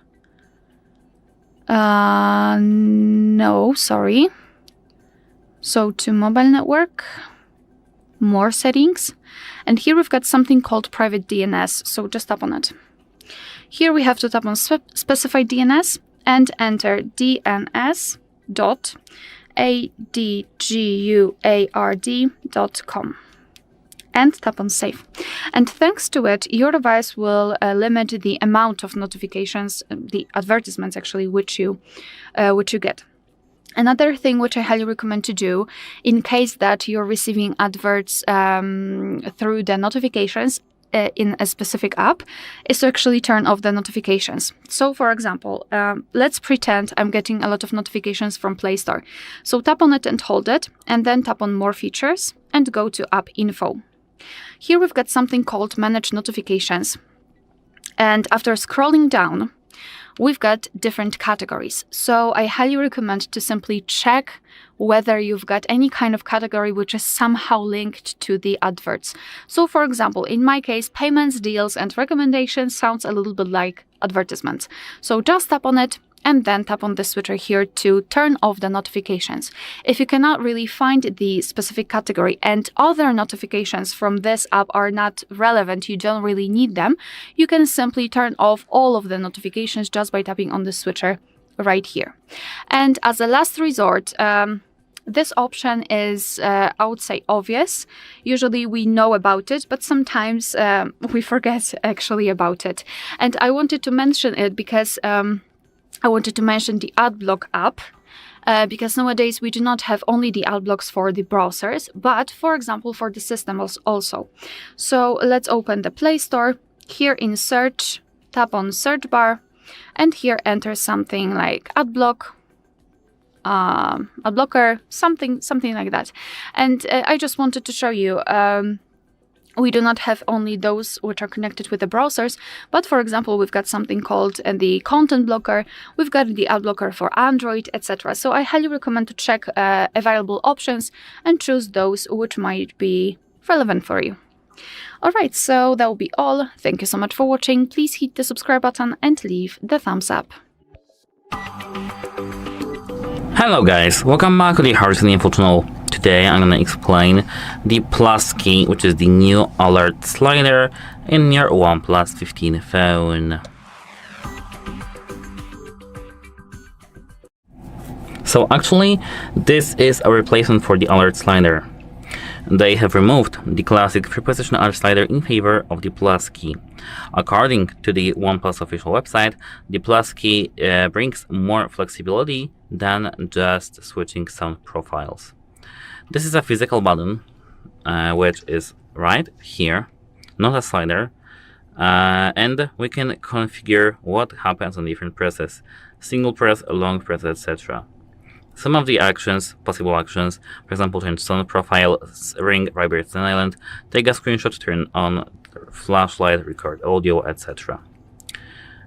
No, sorry. So to mobile network, more settings. And here we've got something called private DNS, so just tap on it. Here we have to tap on specify DNS and enter dns.adguard.com and tap on save. And thanks to it, your device will limit the amount of notifications, the advertisements actually, which you get. Another thing which I highly recommend to do in case that you're receiving adverts through the notifications in a specific app is to actually turn off the notifications. So for example, let's pretend I'm getting a lot of notifications from Play Store. So tap on it and hold it, and then tap on more features and go to app info. Here we've got something called manage notifications. And after scrolling down, we've got different categories. So I highly recommend to simply check whether you've got any kind of category which is somehow linked to the adverts. So for example, in my case, payments, deals, and recommendations sounds a little bit like advertisements. So just tap on it and then tap on the switcher here to turn off the notifications. If you cannot really find the specific category and other notifications from this app are not relevant, you don't really need them, you can simply turn off all of the notifications just by tapping on the switcher right here. And as a last resort, this option is, I would say, obvious. Usually we know about it, but sometimes we forget actually about it. And I wanted to mention it because I wanted to mention the Adblock app, because nowadays we do not have only the Adblocks for the browsers, but for example for the system also. So let's open the Play Store. Here in search, tap on search bar, and here enter something like Adblock, Adblocker, something like that. And I just wanted to show you, we do not have only those which are connected with the browsers, but for example, we've got something called the content blocker, we've got the ad blocker for Android, etc. So I highly recommend to check available options and choose those which might be relevant for you. Alright, so that will be all. Thank you so much for watching. Please hit the subscribe button and leave the thumbs up. Hello guys, welcome back to the HardReset.Info channel. Today I'm gonna explain the plus key, which is the new alert slider in your OnePlus 15 phone. So actually, this is a replacement for the alert slider. They have removed the classic 3-position alert slider in favor of the plus key. According to the OnePlus official website, the plus key brings more flexibility than just switching sound profiles. This is a physical button, which is right here, not a slider, and we can configure what happens on different presses, single press, long press, etc. Some of the actions, possible actions, for example, change sound profile, ring, vibrate silent, take a screenshot, turn on flashlight, record audio, etc.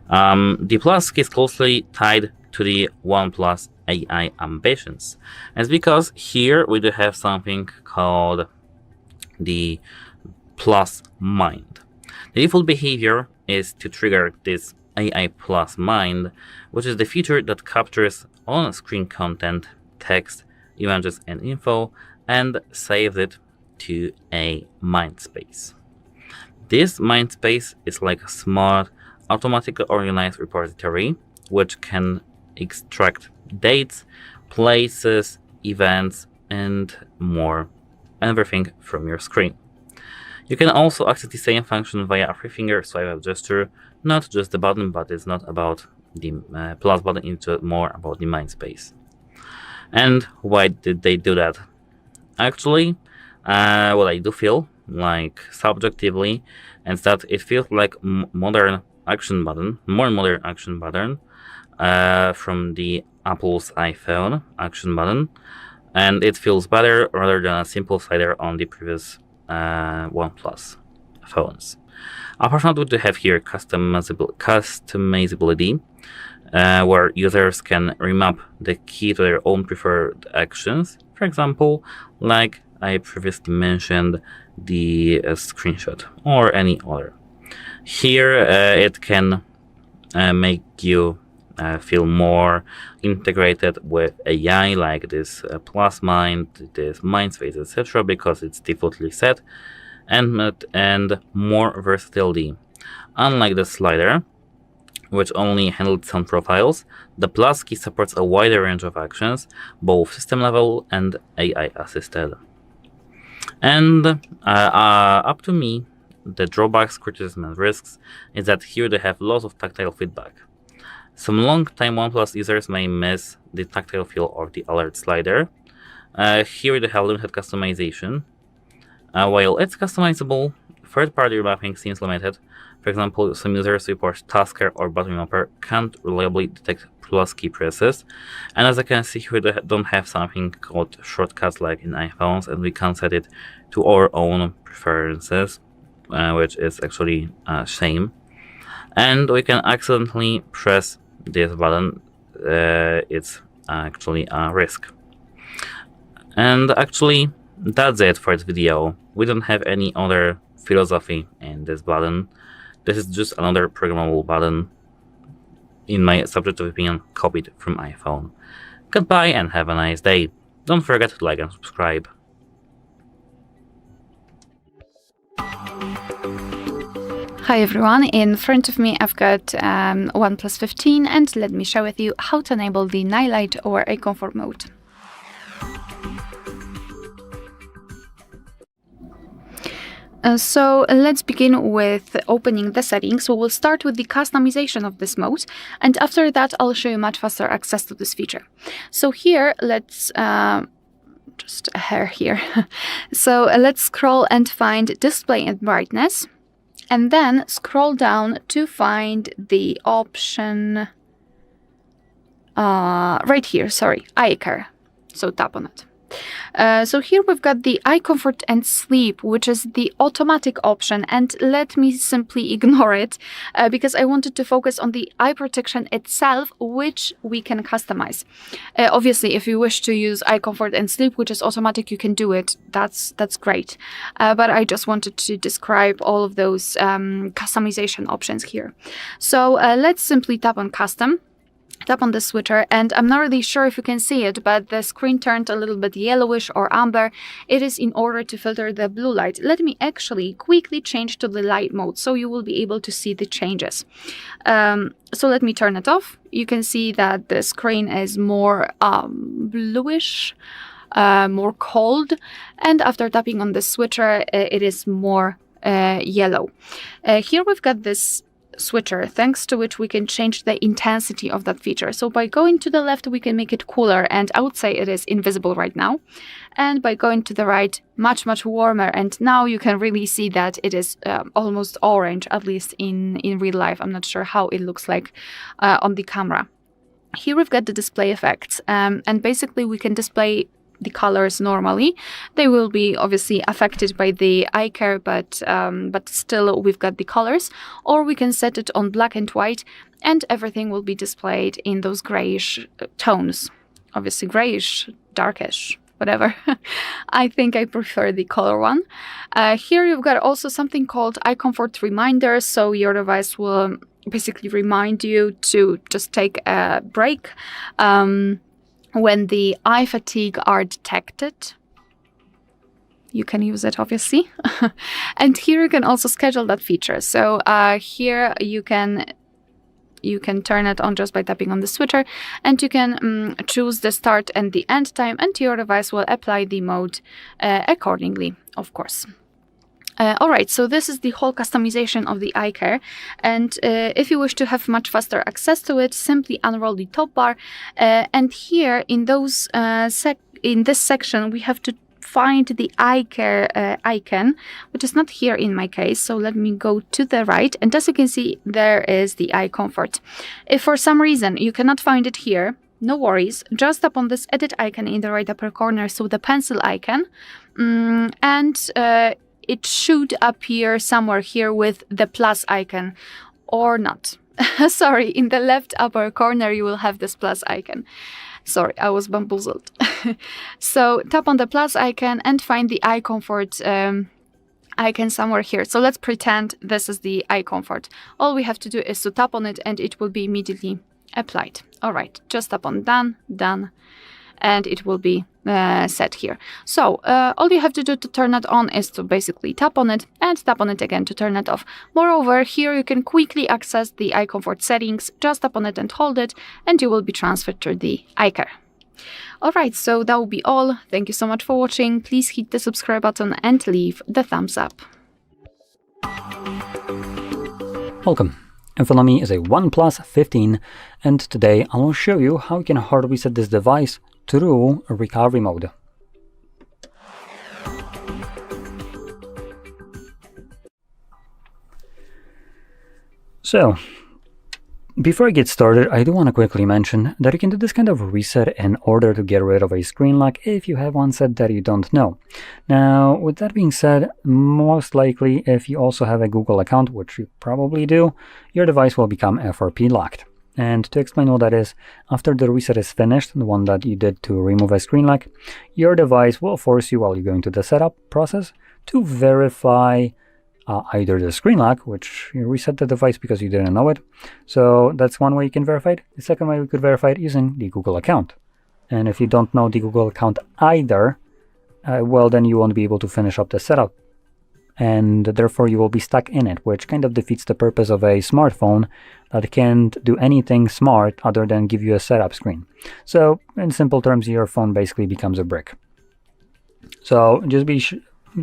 The plus key is closely tied to the OnePlus AI ambitions. It's because here we do have something called the plus mind. The default behavior is to trigger this AI plus mind, which is the feature that captures on-screen content, text, images, and info, and saves it to a Mindspace. This Mindspace is like a smart, automatically organized repository, which can extract dates, places, events, and more, everything from your screen. You can also access the same function via a 3-finger swipe up gesture, not just the button, but it's not about the plus button, it's more about the Mindspace. And why did they do that? Actually, what I do feel like subjectively is that it feels like modern action button, more modern action button from the Apple's iPhone action button, and it feels better rather than a simple slider on the previous OnePlus phones. Apart from that, we have here customizability, where users can remap the key to their own preferred actions. For example, like I previously mentioned, the screenshot or any other. Here it can make you feel more integrated with AI, like this plus mind, this Mindspace, etc., because it's defaultly set, and more versatility. Unlike the slider, which only handled sound profiles, the plus key supports a wider range of actions, both system level and AI assisted. And up to me, the drawbacks, criticism, and risks is that here they have lots of tactile feedback. Some long-time OnePlus users may miss the tactile feel of the alert slider. Here they have limited customization. While it's customizable, third-party remapping seems limited. For example, some users report Tasker or Button Mapper can't reliably detect plus key presses. And as I can see here, they don't have something called shortcuts like in iPhones, and we can set it to our own preferences, which is actually a shame. And we can accidentally press this button. It's actually a risk. And actually, that's it for this video. We don't have any other philosophy in this button. This is just another programmable button. in my subjective opinion, copied from iPhone. Goodbye and have a nice day. Don't forget to like and subscribe. Hi everyone, in front of me I've got OnePlus 15 and let me share with you how to enable the night light or eye comfort mode. So let's begin with opening the settings. So we'll start with the customization of this mode, and after that I'll show you much faster access to this feature. So here, let's just a hair here. So let's scroll and find display and brightness, and then scroll down to find the option right here, sorry, eye care. So tap on it. So here we've got the eye comfort and sleep, which is the automatic option, and let me simply ignore it because I wanted to focus on the eye protection itself, which we can customize. Obviously, if you wish to use eye comfort and sleep, which is automatic, you can do it. That's great. But I just wanted to describe all of those customization options here. So let's simply tap on custom. Tap on the switcher, and I'm not really sure if you can see it, but the screen turned a little bit yellowish or amber. It is in order to filter the blue light. Let me actually quickly change to the light mode so you will be able to see the changes. So let me turn it off. You can see that the screen is more bluish, more cold, and after tapping on the switcher, it is more yellow. Here we've got this switcher, thanks to which we can change the intensity of that feature. So by going to the left, we can make it cooler, and I would say it is invisible right now. And by going to the right, much warmer, and now you can really see that it is almost orange, at least in real life. I'm not sure how it looks like on the camera. Here we've got the display effects, and basically we can display the colors normally. They will be obviously affected by the eye care, but still we've got the colors. Or we can set it on black and white, and everything will be displayed in those grayish tones. Obviously grayish, darkish, whatever. I think I prefer the color one. Here you've got also something called eye comfort reminder, so your device will basically remind you to just take a break when the eye fatigue are detected. You can use it, obviously. And here you can also schedule that feature. So here you can turn it on just by tapping on the switcher, and you can choose the start and the end time, and your device will apply the mode accordingly, of course. Alright, so this is the whole customization of the eye care, and if you wish to have much faster access to it, simply unroll the top bar, and here in those in this section we have to find the eye care icon, which is not here in my case. So let me go to the right, and as you can see, there is the eye comfort. If for some reason you cannot find it here, no worries, just tap on this edit icon in the right upper corner, so the pencil icon, and it should appear somewhere here with the plus icon, or not. Sorry, in the left upper corner you will have this plus icon. Sorry, I was bamboozled. So tap on the plus icon and find the eye comfort icon somewhere here. So let's pretend this is the eye comfort. All we have to do is to tap on it, and it will be immediately applied. All right, just tap on done, and it will be set here. So all you have to do to turn it on is to basically tap on it and tap on it again to turn it off. Moreover, here you can quickly access the eye comfort settings. Just tap on it and hold it, and you will be transferred to the eye care. Alright, so that will be all. Thank you so much for watching. Please hit the subscribe button and leave the thumbs up. Welcome. In front of me is a OnePlus 15, and today I will show you how you can hard reset this device through recovery mode. So, before I get started, I do want to quickly mention that you can do this kind of reset in order to get rid of a screen lock if you have one set that you don't know. Now, with that being said, most likely if you also have a Google account, which you probably do, your device will become FRP locked. And to explain what that is, after the reset is finished, the one that you did to remove a screen lock, your device will force you, while you're going through the setup process, to verify either the screen lock, which you reset the device because you didn't know it. So that's one way you can verify it. The second way we could verify it using the Google account. And if you don't know the Google account either, well, then you won't be able to finish up the setup. And therefore you will be stuck in it, which kind of defeats the purpose of a smartphone that can't do anything smart other than give you a setup screen. So in simple terms, your phone basically becomes a brick. So just be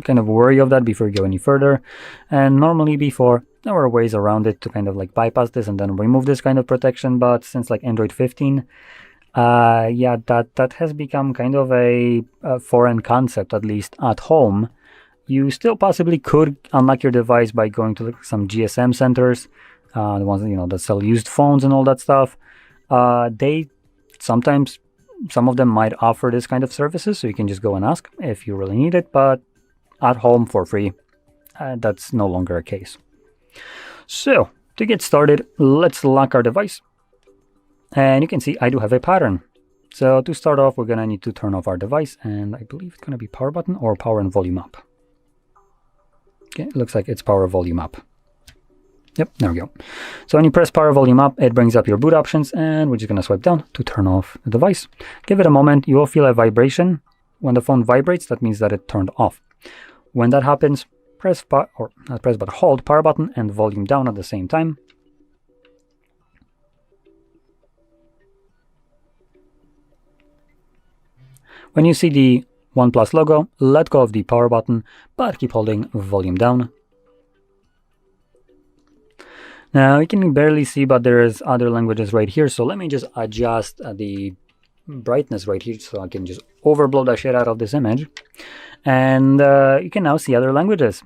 kind of wary of that before you go any further. And normally before, there were ways around it to kind of like bypass this and then remove this kind of protection. But since like Android 15, yeah, that has become kind of a foreign concept, at least at home. You still possibly could unlock your device by going to some GSM centers, the ones that sell used phones and all that stuff. They sometimes, some of them might offer this kind of services, so you can just go and ask if you really need it. But at home for free, that's no longer a case. So to get started, let's lock our device. And you can see I do have a pattern. So to start off, we're gonna need to turn off our device, and I believe it's gonna be power button or power and volume up. Okay, it looks like it's power volume up. Yep, there we go. So when you press power volume up, it brings up your boot options, and we're just gonna swipe down to turn off the device. Give it a moment, you will feel a vibration. When the phone vibrates, that means that it turned off. When that happens, hold power button and volume down at the same time. When you see the OnePlus logo, let go of the power button, but keep holding volume down. Now you can barely see, but there's other languages right here. So let me just adjust the brightness right here so I can just overblow the shit out of this image. And you can now see other languages.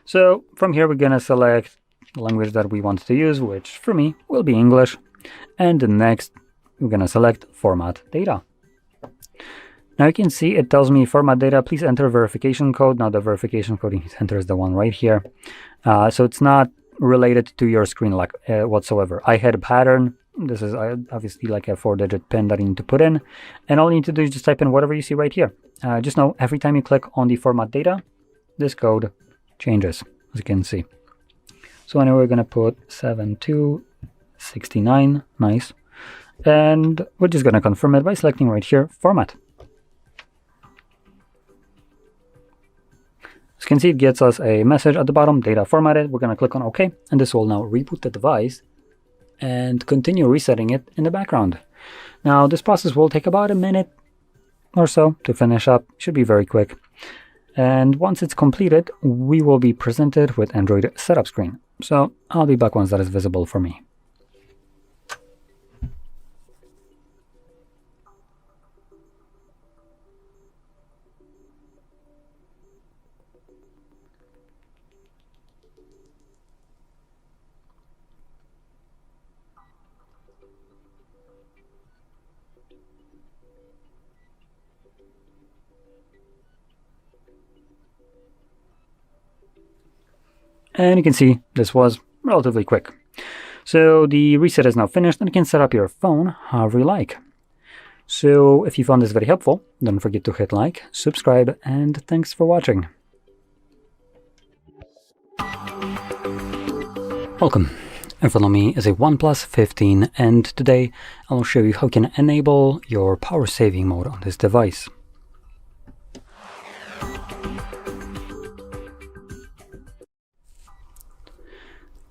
So from here, we're gonna select the language that we want to use, which for me will be English. And the next, we're gonna select format data. Now you can see it tells me format data, please enter verification code. Now the verification code enters the one right here. So it's not related to your screen lock whatsoever. I had a pattern. This is obviously like a 4-digit PIN that you need to put in. And all you need to do is just type in whatever you see right here. Just know every time you click on the format data, this code changes, as you can see. So anyway, we're going to put 7269. Nice. And we're just going to confirm it by selecting right here, format. As you can see, it gets us a message at the bottom, data formatted. We're going to click on OK, and this will now reboot the device and continue resetting it in the background. Now, this process will take about a minute or so to finish up. Should be very quick. And once it's completed, we will be presented with Android setup screen. So I'll be back once that is visible for me. And you can see this was relatively quick. So the reset is now finished, and you can set up your phone however you like. So if you found this very helpful, don't forget to hit like, subscribe, and thanks for watching. Welcome. In front of me is a OnePlus 15, and today I'll show you how you can enable your power saving mode on this device.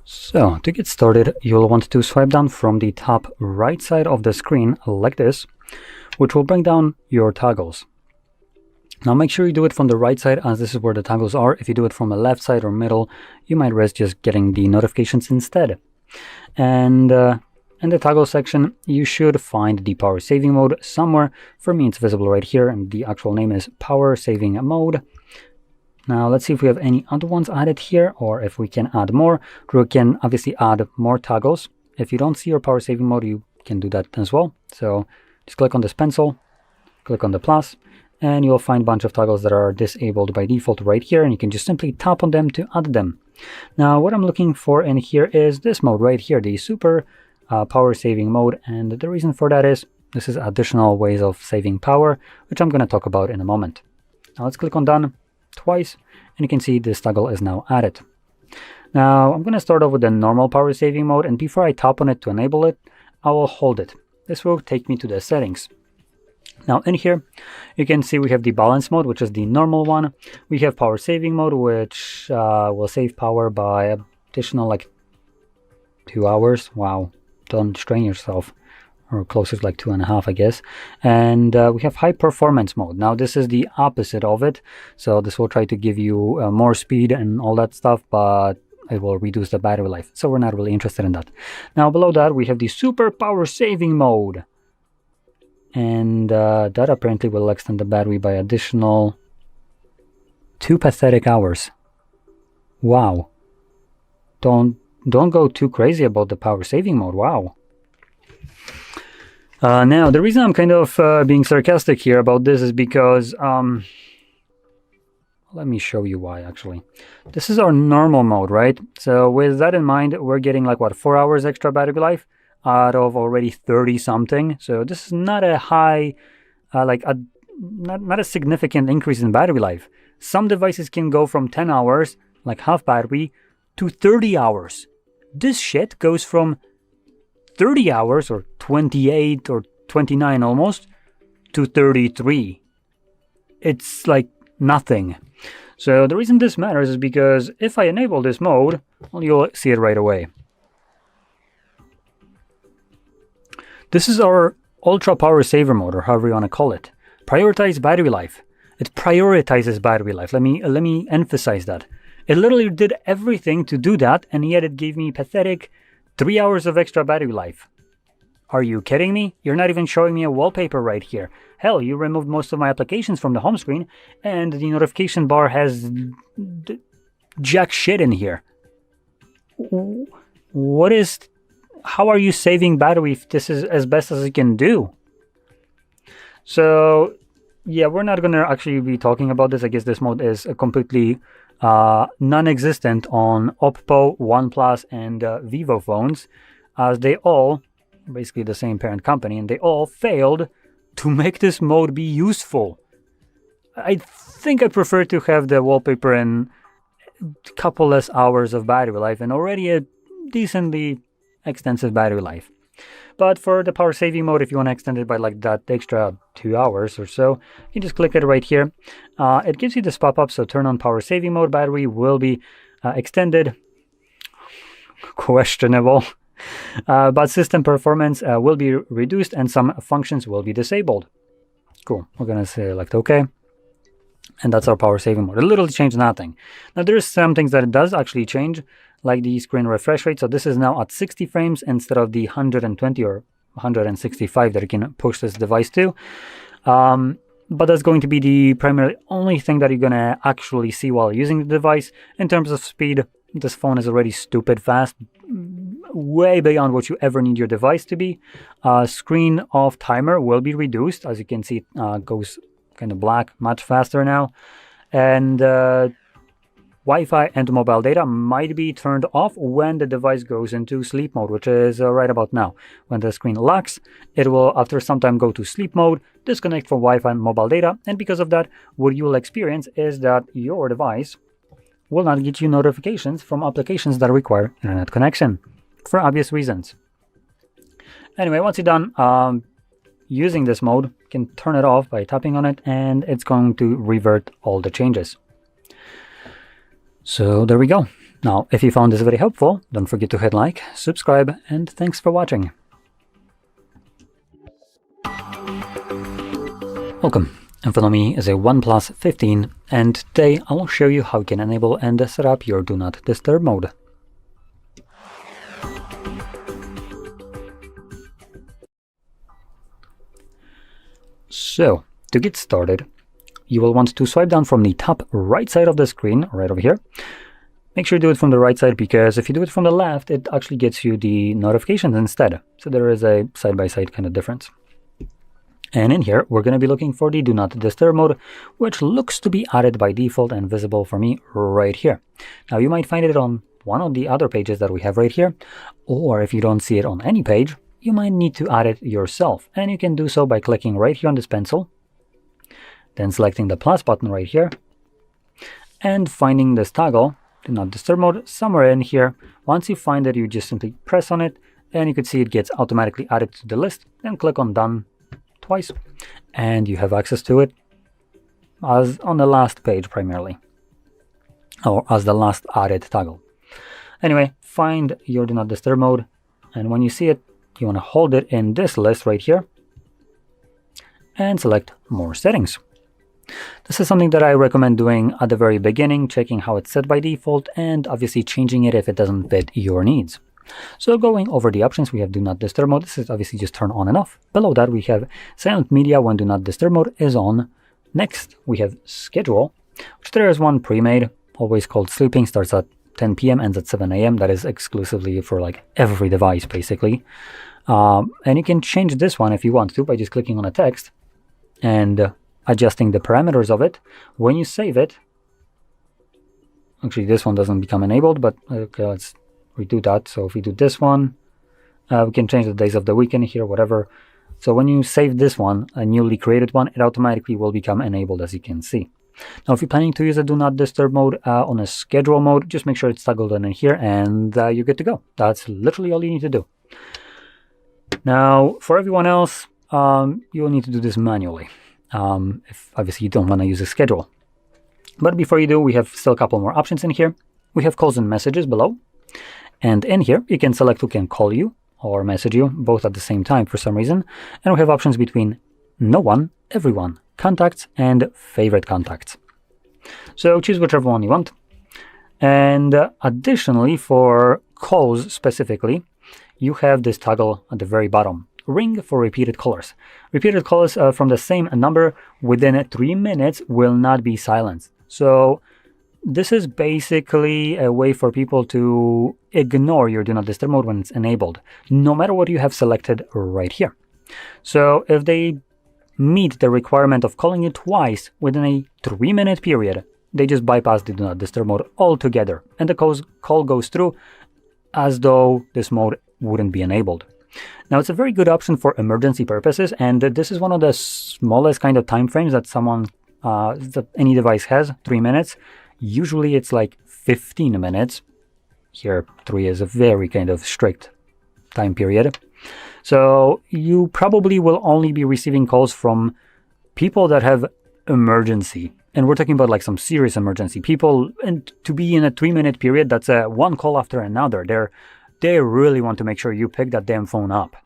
So to get started, you'll want to swipe down from the top right side of the screen like this, which will bring down your toggles. Now make sure you do it from the right side, as this is where the toggles are. If you do it from the left side or middle, you might risk just getting the notifications instead. And in the toggle section, you should find the power saving mode somewhere. For me, it's visible right here, and the actual name is power saving mode. Now let's see if we have any other ones added here, or if we can add more. We can obviously add more toggles. If you don't see your power saving mode, you can do that as well. So just click on this pencil, click on the plus, and you'll find a bunch of toggles that are disabled by default right here, and you can just simply tap on them to add them. Now what I'm looking for in here is this mode right here, the super power saving mode, and the reason for that is this is additional ways of saving power, which I'm going to talk about in a moment. Now let's click on done twice, and you can see this toggle is now added. Now I'm going to start off with the normal power saving mode, and before I tap on it to enable it, I will hold it. This will take me to the settings. Now in here, you can see we have the balance mode, which is the normal one. We have power saving mode, which will save power by additional like 2 hours. Wow, don't strain yourself. Or closer to like 2.5, I guess. And we have high performance mode. Now this is the opposite of it. So this will try to give you more speed and all that stuff, but it will reduce the battery life. So we're not really interested in that. Now below that, we have the super power saving mode. And that apparently will extend the battery by additional 2 pathetic hours. Wow. Don't go too crazy about the power saving mode. Wow. Now, the reason I'm kind of being sarcastic here about this is because, let me show you why, actually. This is our normal mode, right? So with that in mind, we're getting like, what, 4 hours extra battery life out of already 30-something. So this is not a high, not a significant increase in battery life. Some devices can go from 10 hours, like half battery, to 30 hours. This shit goes from 30 hours, or 28 or 29 almost, to 33. It's like nothing. So the reason this matters is because if I enable this mode, well, you'll see it right away. This is our ultra power saver mode, or however you want to call it. Prioritize battery life. It prioritizes battery life. Let me emphasize that. It literally did everything to do that, and yet it gave me pathetic 3 hours of extra battery life. Are you kidding me? You're not even showing me a wallpaper right here. Hell, you removed most of my applications from the home screen, and the notification bar has jack shit in here. How are you saving battery if this is as best as it can do? So, yeah, we're not going to actually be talking about this. I guess this mode is completely non-existent on Oppo, OnePlus, and Vivo phones, as they all, basically the same parent company, and they all failed to make this mode be useful. I think I prefer to have the wallpaper and a couple less hours of battery life and already a decently extensive battery life. But for the power saving mode, if you want to extend it by like that extra 2 hours or so, you just click it right here. It gives you this pop-up, so turn on power saving mode, battery will be extended. Questionable. But system performance will be reduced and some functions will be disabled. Cool. We're going to select OK. And that's our power saving mode. It literally changed nothing. Now there's some things that it does actually change, like the screen refresh rate. So this is now at 60 frames instead of the 120 or 165 that you can push this device to. But that's going to be the primary only thing that you're going to actually see while using the device. In terms of speed, this phone is already stupid fast, way beyond what you ever need your device to be. Screen off timer will be reduced. As you can see, it goes kind of black much faster now. And Wi-Fi and mobile data might be turned off when the device goes into sleep mode, which is right about now. When the screen locks, it will after some time go to sleep mode, disconnect from Wi-Fi and mobile data, and because of that, what you will experience is that your device will not get you notifications from applications that require internet connection, for obvious reasons. Anyway, once you're done using this mode, you can turn it off by tapping on it, and it's going to revert all the changes. So there we go. Now, if you found this very helpful, don't forget to hit like, subscribe, and thanks for watching. Welcome. In front of me is a OnePlus 15, and today I will show you how you can enable and set up your Do Not Disturb mode. So, to get started, you will want to swipe down from the top right side of the screen, right over here. Make sure you do it from the right side, because if you do it from the left, it actually gets you the notifications instead. So there is a side-by-side kind of difference. And in here, we're going to be looking for the Do Not Disturb mode, which looks to be added by default and visible for me right here. Now, you might find it on one of the other pages that we have right here, or if you don't see it on any page, you might need to add it yourself. And you can do so by clicking right here on this pencil, then selecting the plus button right here, and finding this toggle Do Not Disturb mode somewhere in here. Once you find it, you just simply press on it, and you can see it gets automatically added to the list. Then click on Done twice, and you have access to it as on the last page primarily, or as the last added toggle. Anyway, find your Do Not Disturb mode, and when you see it, you want to hold it in this list right here and select More Settings. This is something that I recommend doing at the very beginning, checking how it's set by default and obviously changing it if it doesn't fit your needs. So going over the options, we have Do Not Disturb mode. This is obviously just turn on and off. Below that, we have silent media when Do Not Disturb mode is on. Next, we have schedule, which there is one pre-made, always called sleeping, starts at 10 p.m., ends at 7 a.m. That is exclusively for like every device, basically. And you can change this one if you want to by just clicking on a text and adjusting the parameters of it. When you save it, actually this one doesn't become enabled, but okay, let's redo that. So if we do this one, we can change the days of the week in here, whatever. So when you save this one, a newly created one, it automatically will become enabled, as you can see. Now, if you're planning to use a Do Not Disturb mode on a schedule mode, just make sure it's toggled in here and you're good to go. That's literally all you need to do. Now, for everyone else, you'll need to do this manually. If obviously you don't want to use a schedule. But before you do, we have still a couple more options in here. We have calls and messages below. And in here, you can select who can call you or message you, both at the same time for some reason. And we have options between no one, everyone, contacts, and favorite contacts. So choose whichever one you want. And additionally, for calls specifically, you have this toggle at the very bottom. Ring for repeated callers. Repeated callers from the same number within 3 minutes will not be silenced. So this is basically a way for people to ignore your Do Not Disturb mode when it's enabled, no matter what you have selected right here. So if they meet the requirement of calling you twice within a 3-minute period, they just bypass the Do Not Disturb mode altogether, and the call goes through as though this mode wouldn't be enabled. Now, it's a very good option for emergency purposes, and this is one of the smallest kind of time frames that that any device has, 3 minutes. Usually it's like 15 minutes. Here, 3 is a very kind of strict time period. So you probably will only be receiving calls from people that have emergency. And we're talking about like some serious emergency. People, and to be in a 3-minute period, that's one call after another. They really want to make sure you pick that damn phone up.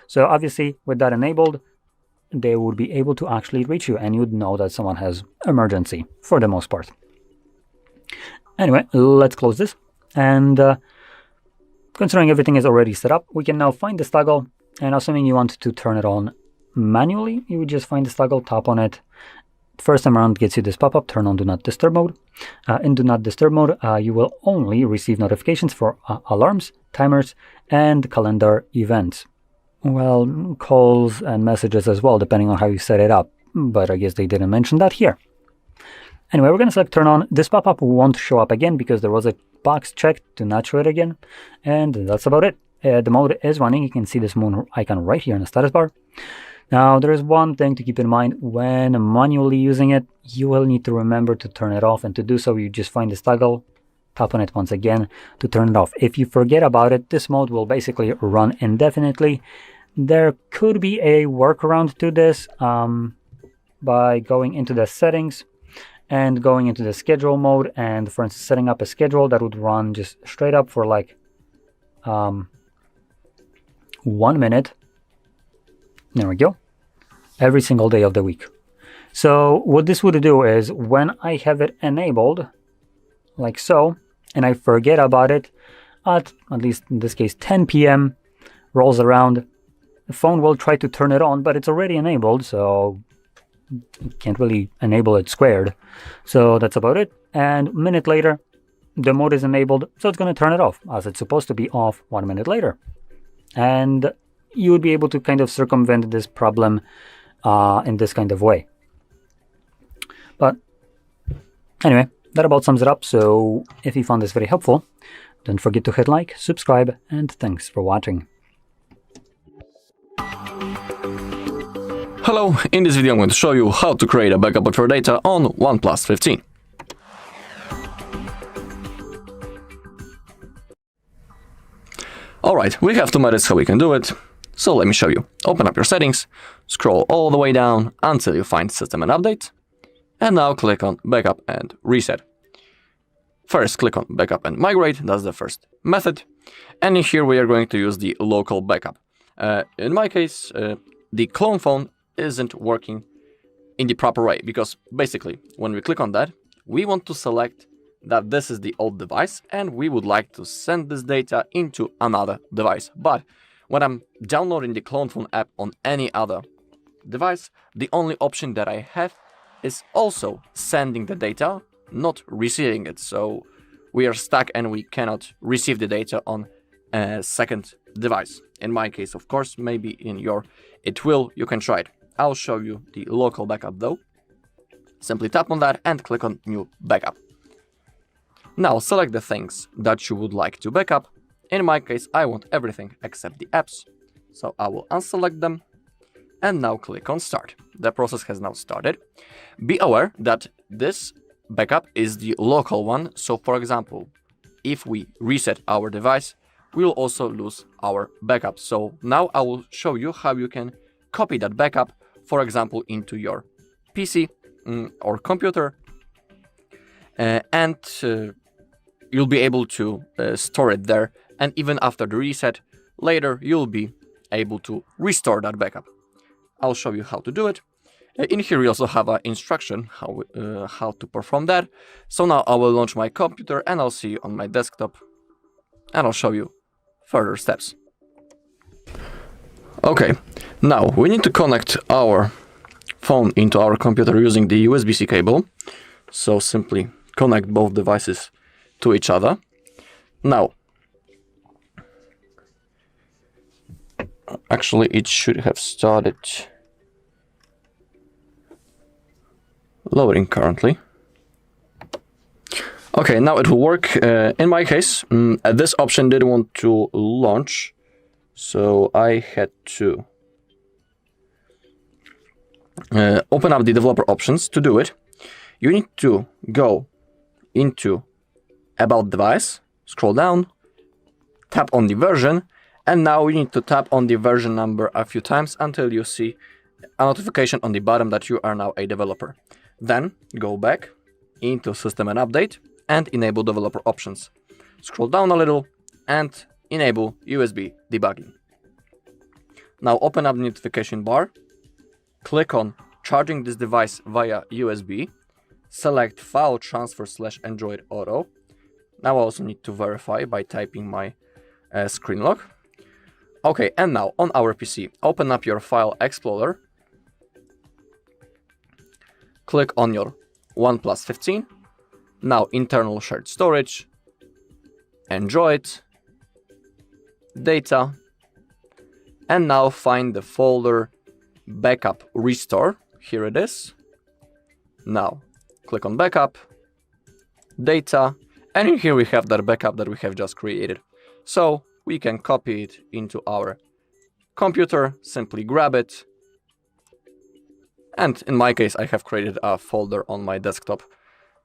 So obviously, with that enabled, they would be able to actually reach you, and you'd know that someone has emergency for the most part. Anyway, let's close this. And considering everything is already set up, we can now find this toggle. And assuming you want to turn it on manually, you would just find this toggle, tap on it. First time around gets you this pop-up, turn on Do Not Disturb mode. In Do Not Disturb mode, you will only receive notifications for alarms, timers, and calendar events. Well, calls and messages as well, depending on how you set it up. But I guess they didn't mention that here. Anyway, we're going to select turn on. This pop-up won't show up again because there was a box checked to not show it again. And that's about it. The mode is running. You can see this moon icon right here in the status bar. Now, there is one thing to keep in mind. When manually using it, you will need to remember to turn it off. And to do so, you just find this toggle, tap on it once again to turn it off. If you forget about it, this mode will basically run indefinitely. There could be a workaround to this by going into the settings and going into the schedule mode, and for instance setting up a schedule that would run just straight up for like 1 minute. There we go. Every single day of the week. So what this would do is when I have it enabled like so, and I forget about it at least in this case 10 p.m. rolls around, the phone will try to turn it on, but it's already enabled, so you can't really enable it squared. So that's about it. And a minute later, the mode is enabled, so it's going to turn it off, as it's supposed to be off 1 minute later. And you would be able to kind of circumvent this problem in this kind of way. But anyway, that about sums it up. So if you found this very helpful, don't forget to hit like, subscribe, and thanks for watching. Hello, in this video I'm going to show you how to create a backup of your data on OnePlus 15. Alright, we have 2 methods how we can do it. So let me show you. Open up your settings, scroll all the way down until you find System and Update, and now click on Backup and Reset. First, click on Backup and Migrate, that's the first method. And in here we are going to use the local backup. In my case, the clone phone isn't working in the proper way, because basically, when we click on that, we want to select that this is the old device and we would like to send this data into another device. But when I'm downloading the clone phone app on any other device, the only option that I have is also sending the data, not receiving it. So we are stuck and we cannot receive the data on a second device. In my case, of course, maybe in your it will, you can try it. I'll show you the local backup though. Simply tap on that and click on New Backup. Now select the things that you would like to backup. In my case, I want everything except the apps. So I will unselect them and now click on Start. The process has now started. Be aware that this backup is the local one. So for example, if we reset our device, we will also lose our backup. So now I will show you how you can copy that backup, for example, into your PC or computer, and you'll be able to store it there. And even after the reset, later you'll be able to restore that backup. I'll show you how to do it. In here we also have an instruction how to perform that. So now I will launch my computer and I'll see you on my desktop and I'll show you further steps. Okay, now we need to connect our phone into our computer using the USB-C cable. So simply connect both devices to each other. Now, actually it should have started loading currently. Okay, now it will work. In my case, this option didn't want to launch, so I had to open up the developer options. To do it, you need to go into About Device, scroll down, tap on the version, and now you need to tap on the version number a few times until you see a notification on the bottom that you are now a developer. Then go back into System and Update and enable developer options. Scroll down a little and enable USB debugging. Now open up the notification bar, click on charging this device via USB, select file transfer /Android Auto. Now I also need to verify by typing my screen lock. Okay, and now on our PC, open up your File Explorer, click on your OnePlus 15, now internal shared storage, Android, data, and now find the folder Backup Restore. Here it is. Now click on Backup, data, and in here we have that backup that we have just created. So we can copy it into our computer, simply grab it. And in my case, I have created a folder on my desktop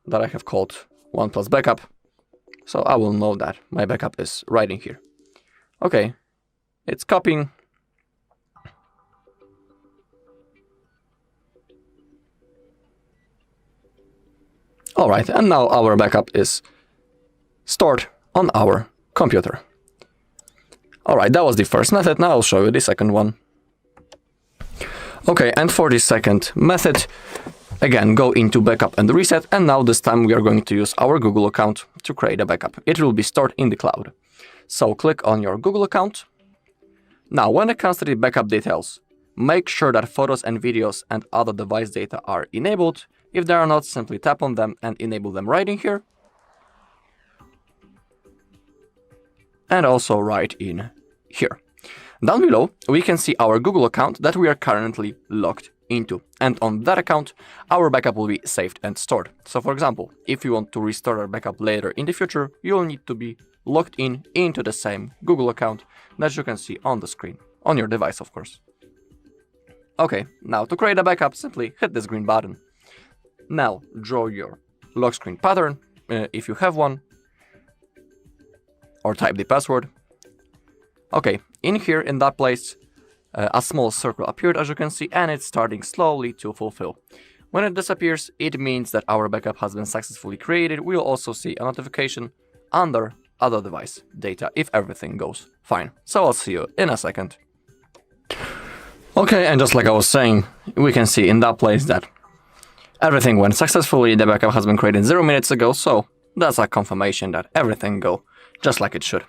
that I have called OnePlus Backup. So I will know that my backup is right in here. Okay, it's copying. All right, and now our backup is stored on our computer. All right, that was the first method. Now I'll show you the second one. Okay, and for the second method, again, go into Backup and Reset, and now this time we are going to use our Google account to create a backup. It will be stored in the cloud. So click on your Google account. Now, when it comes to the backup details, make sure that photos and videos and other device data are enabled. If they are not, simply tap on them and enable them right in here. And also right in here. Down below, we can see our Google account that we are currently logged into. And on that account, our backup will be saved and stored. So for example, if you want to restore our backup later in the future, you will need to be logged into the same Google account that you can see on the screen, on your device, of course. Okay, now to create a backup, simply hit this green button. Now draw your lock screen pattern, if you have one, or type the password. Okay, in here, in that place, a small circle appeared, as you can see, and it's starting slowly to fulfill. When it disappears, it means that our backup has been successfully created. We'll also see a notification under other device data if everything goes fine. So I'll see you in a second. Okay, and just like I was saying, we can see in that place that everything went successfully. The backup has been created 0 minutes ago, so that's a confirmation that everything go just like it should.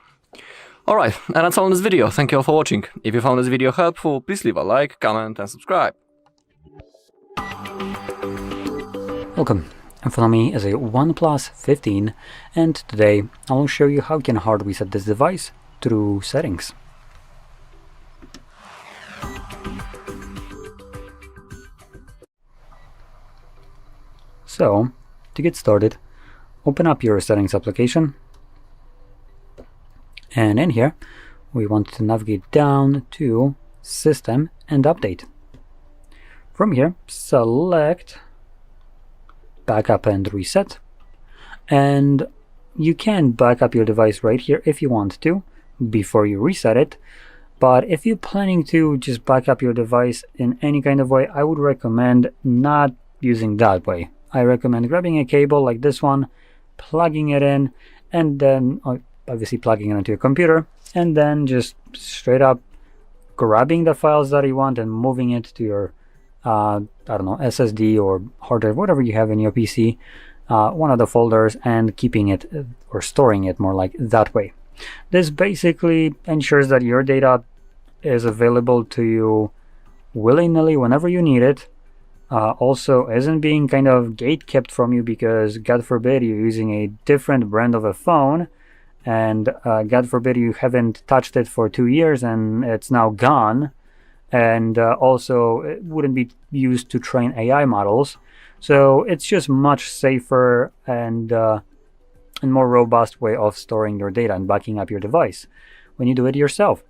Alright, and that's all in this video. Thank you all for watching. If you found this video helpful, please leave a like, comment and subscribe. Welcome. In front of me is a OnePlus 15, and today I will show you how you can hard reset this device through settings. So, to get started, open up your settings application, and in here we want to navigate down to System and Update. From here, select Backup and Reset, and you can back up your device right here if you want to before you reset it. But if you're planning to just back up your device in any kind of way, I would recommend not using that way. I recommend grabbing a cable like this one, plugging it in, and then obviously plugging it into your computer, and then just straight up grabbing the files that you want and moving it to your I don't know, SSD or hard drive, whatever you have in your PC, one of the folders, and keeping it or storing it more like that way. This basically ensures that your data is available to you willy-nilly whenever you need it. Also isn't being kind of gate kept from you because God forbid you're using a different brand of a phone, and God forbid you haven't touched it for 2 years and it's now gone. And also it wouldn't be used to train AI models. So it's just much safer and more robust way of storing your data and backing up your device when you do it yourself.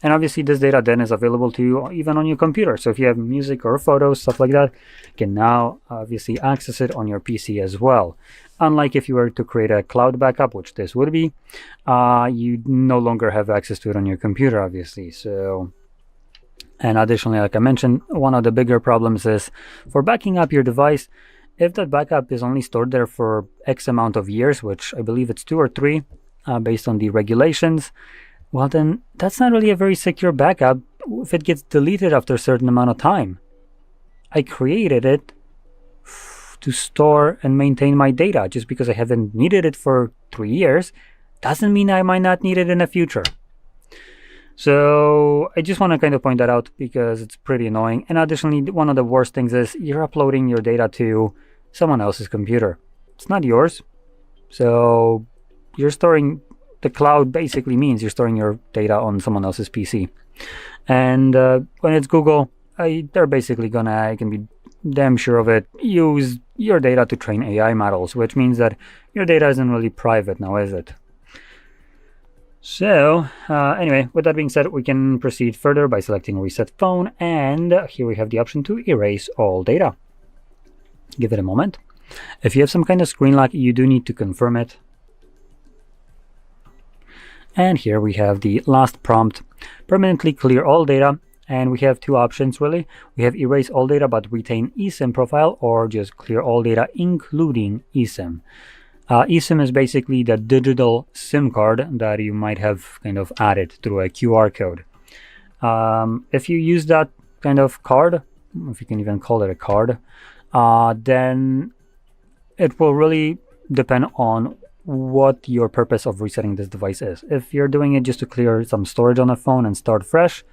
And obviously this data then is available to you even on your computer. So if you have music or photos, stuff like that, you can now obviously access it on your PC as well. Unlike if you were to create a cloud backup, which this would be, you no longer have access to it on your computer, obviously. So, and additionally, like I mentioned, one of the bigger problems is for backing up your device, if that backup is only stored there for X amount of years, which I believe it's 2 or 3 based on the regulations, well then that's not really a very secure backup if it gets deleted after a certain amount of time. I created it to store and maintain my data. Just because I haven't needed it for 3 years doesn't mean I might not need it in the future. So I just want to kind of point that out because it's pretty annoying. And additionally, one of the worst things is you're uploading your data to someone else's computer. It's not yours. So you're storing, the cloud basically means you're storing your data on someone else's PC. And when it's Google, they're basically gonna, I can be damn sure of it, use your data to train AI models, which means that your data isn't really private now, is it? So anyway, with that being said, we can proceed further by selecting Reset Phone, and here we have the option to erase all data. Give it a moment. If you have some kind of screen lock, you do need to confirm it. And here we have the last prompt, permanently clear all data, and we have 2 options really. We have erase all data but retain eSIM profile, or just clear all data including eSIM. eSIM is basically the digital SIM card that you might have kind of added through a QR code. If you use that kind of card, if you can even call it a card, then it will really depend on what your purpose of resetting this device is. If you're doing it just to clear some storage on a phone and start fresh,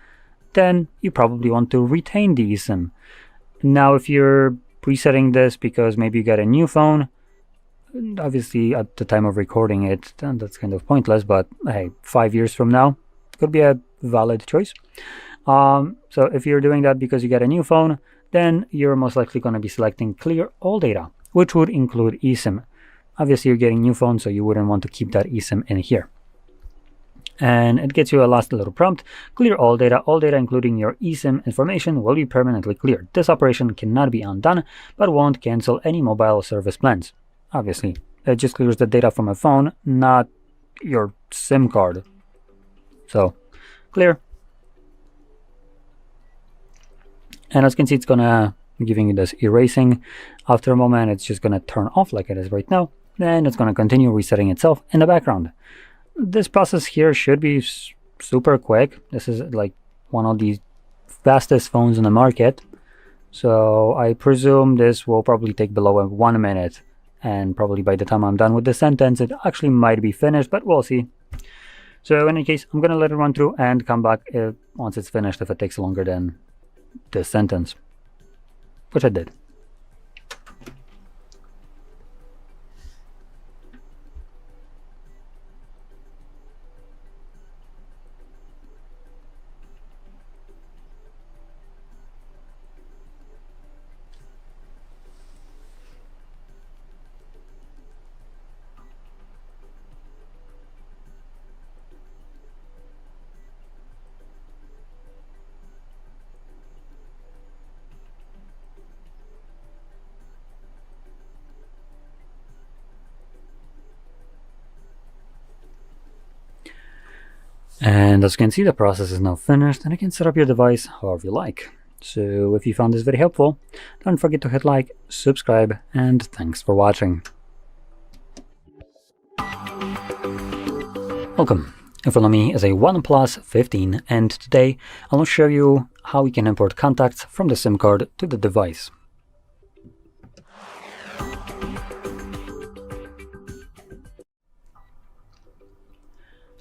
then you probably want to retain the eSIM. Now, if you're resetting this because maybe you got a new phone, obviously at the time of recording it, then that's kind of pointless, but hey, 5 years from now, it could be a valid choice. So if you're doing that because you get a new phone, then you're most likely going to be selecting clear all data, which would include eSIM. Obviously you're getting a new phone, so you wouldn't want to keep that eSIM in here. And it gets you a last little prompt. Clear all data including your eSIM information will be permanently cleared. This operation cannot be undone, but won't cancel any mobile service plans. Obviously, it just clears the data from a phone, not your SIM card. So clear. And as you can see, it's gonna giving you this erasing. After a moment, it's just gonna turn off like it is right now. Then it's gonna continue resetting itself in the background. This process here should be super quick. This is like one of the fastest phones on the market. So I presume this will probably take below 1 minute. And probably by the time I'm done with the sentence, it actually might be finished, but we'll see. So in any case, I'm gonna let it run through and come back once it's finished if it takes longer than this sentence, which I did. And as you can see, the process is now finished, and you can set up your device however you like. So if you found this very helpful, don't forget to hit like, subscribe, and thanks for watching. Welcome. In front of me is a OnePlus 15, and today I'll show you how we can import contacts from the SIM card to the device.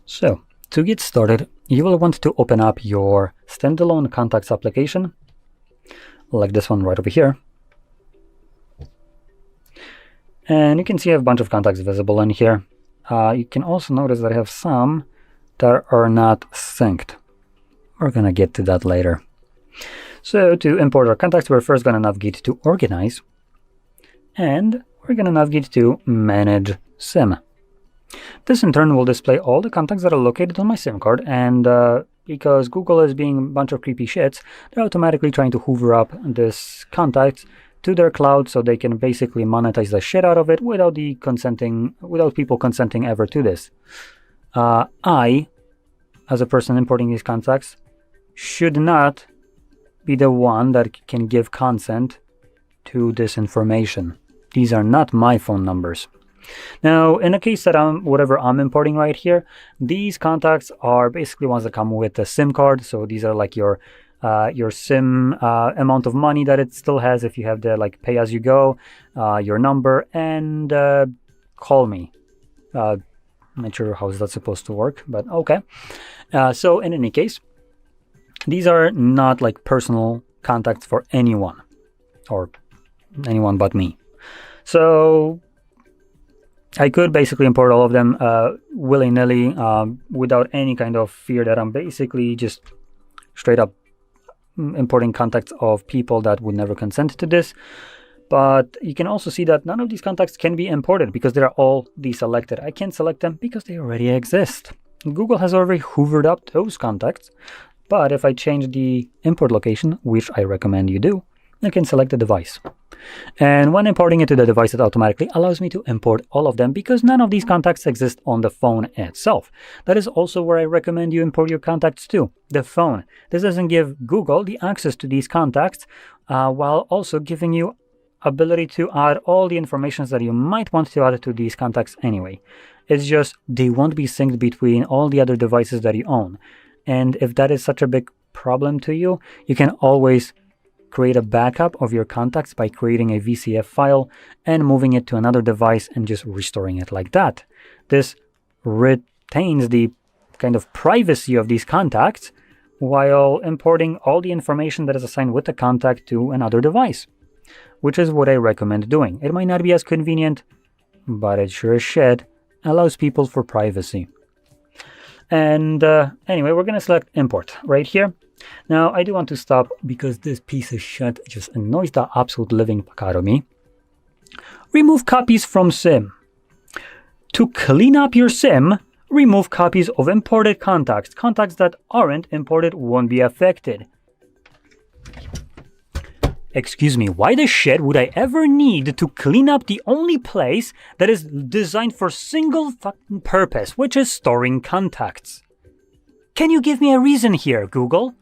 So, to get started, you will want to open up your standalone contacts application, like this one right over here. And you can see I have a bunch of contacts visible in here. You can also notice that I have some that are not synced. We're going to get to that later. So to import our contacts, we're first going to navigate to Organize, and we're going to navigate to Manage SIM. This in turn will display all the contacts that are located on my SIM card, and because Google is being a bunch of creepy shits, they're automatically trying to hoover up this contact to their cloud so they can basically monetize the shit out of it without people consenting ever to this. I, as a person importing these contacts, should not be the one that can give consent to this information. These are not my phone numbers. Now, in the case that whatever I'm importing right here, these contacts are basically ones that come with the SIM card. So these are like your SIM amount of money that it still has if you have the like pay as you go, your number, and call me. Not sure how is that supposed to work, but okay. So in any case, these are not like personal contacts for anyone or anyone but me. So I could basically import all of them willy-nilly without any kind of fear that I'm basically just straight up importing contacts of people that would never consent to this. But you can also see that none of these contacts can be imported because they are all deselected. I can't select them because they already exist. Google has already hoovered up those contacts. But if I change the import location, which I recommend you do, I can select the device. And when importing it to the device, it automatically allows me to import all of them because none of these contacts exist on the phone itself. That is also where I recommend you import your contacts to, the phone. This doesn't give Google the access to these contacts while also giving you ability to add all the information that you might want to add to these contacts anyway. It's just they won't be synced between all the other devices that you own. And if that is such a big problem to you, you can always create a backup of your contacts by creating a VCF file and moving it to another device and just restoring it like that. This retains the kind of privacy of these contacts while importing all the information that is assigned with the contact to another device, which is what I recommend doing. It might not be as convenient, but it sure as shit allows people for privacy. And anyway, we're going to select import right here. Now, I do want to stop because this piece of shit just annoys the absolute living fuck out of me. Remove copies from SIM. To clean up your SIM, remove copies of imported contacts. Contacts that aren't imported won't be affected. Excuse me, why the shit would I ever need to clean up the only place that is designed for single fucking purpose, which is storing contacts? Can you give me a reason here, Google?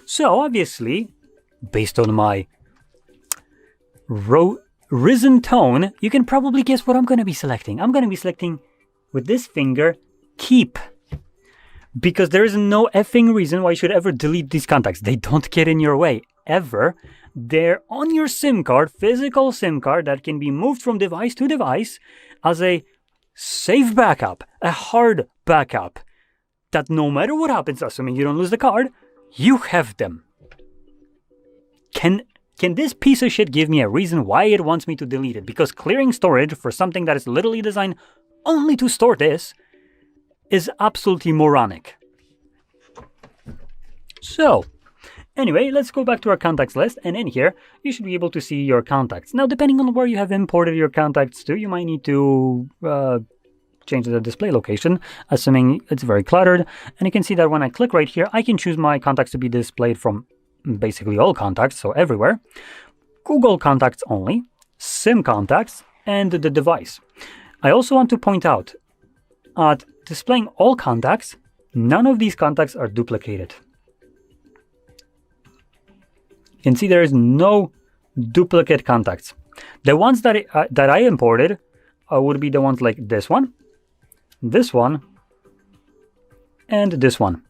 So obviously, based on my risen tone, you can probably guess what I'm going to be selecting. I'm going to be selecting with this finger, keep. Because there is no effing reason why you should ever delete these contacts. They don't get in your way, ever. They're on your SIM card, physical SIM card that can be moved from device to device as a safe backup, a hard backup, that no matter what happens, assuming you don't lose the card, you have them. Can this piece of shit give me a reason why it wants me to delete it? Because clearing storage for something that is literally designed only to store this is absolutely moronic. So, anyway, let's go back to our contacts list, and in here, you should be able to see your contacts. Now, depending on where you have imported your contacts to, you might need to change the display location, assuming it's very cluttered. And you can see that when I click right here, I can choose my contacts to be displayed from basically all contacts, so everywhere. Google contacts only, SIM contacts, and the device. I also want to point out, at displaying all contacts, none of these contacts are duplicated. You can see there is no duplicate contacts. The ones that I imported would be the ones like this one, and this one.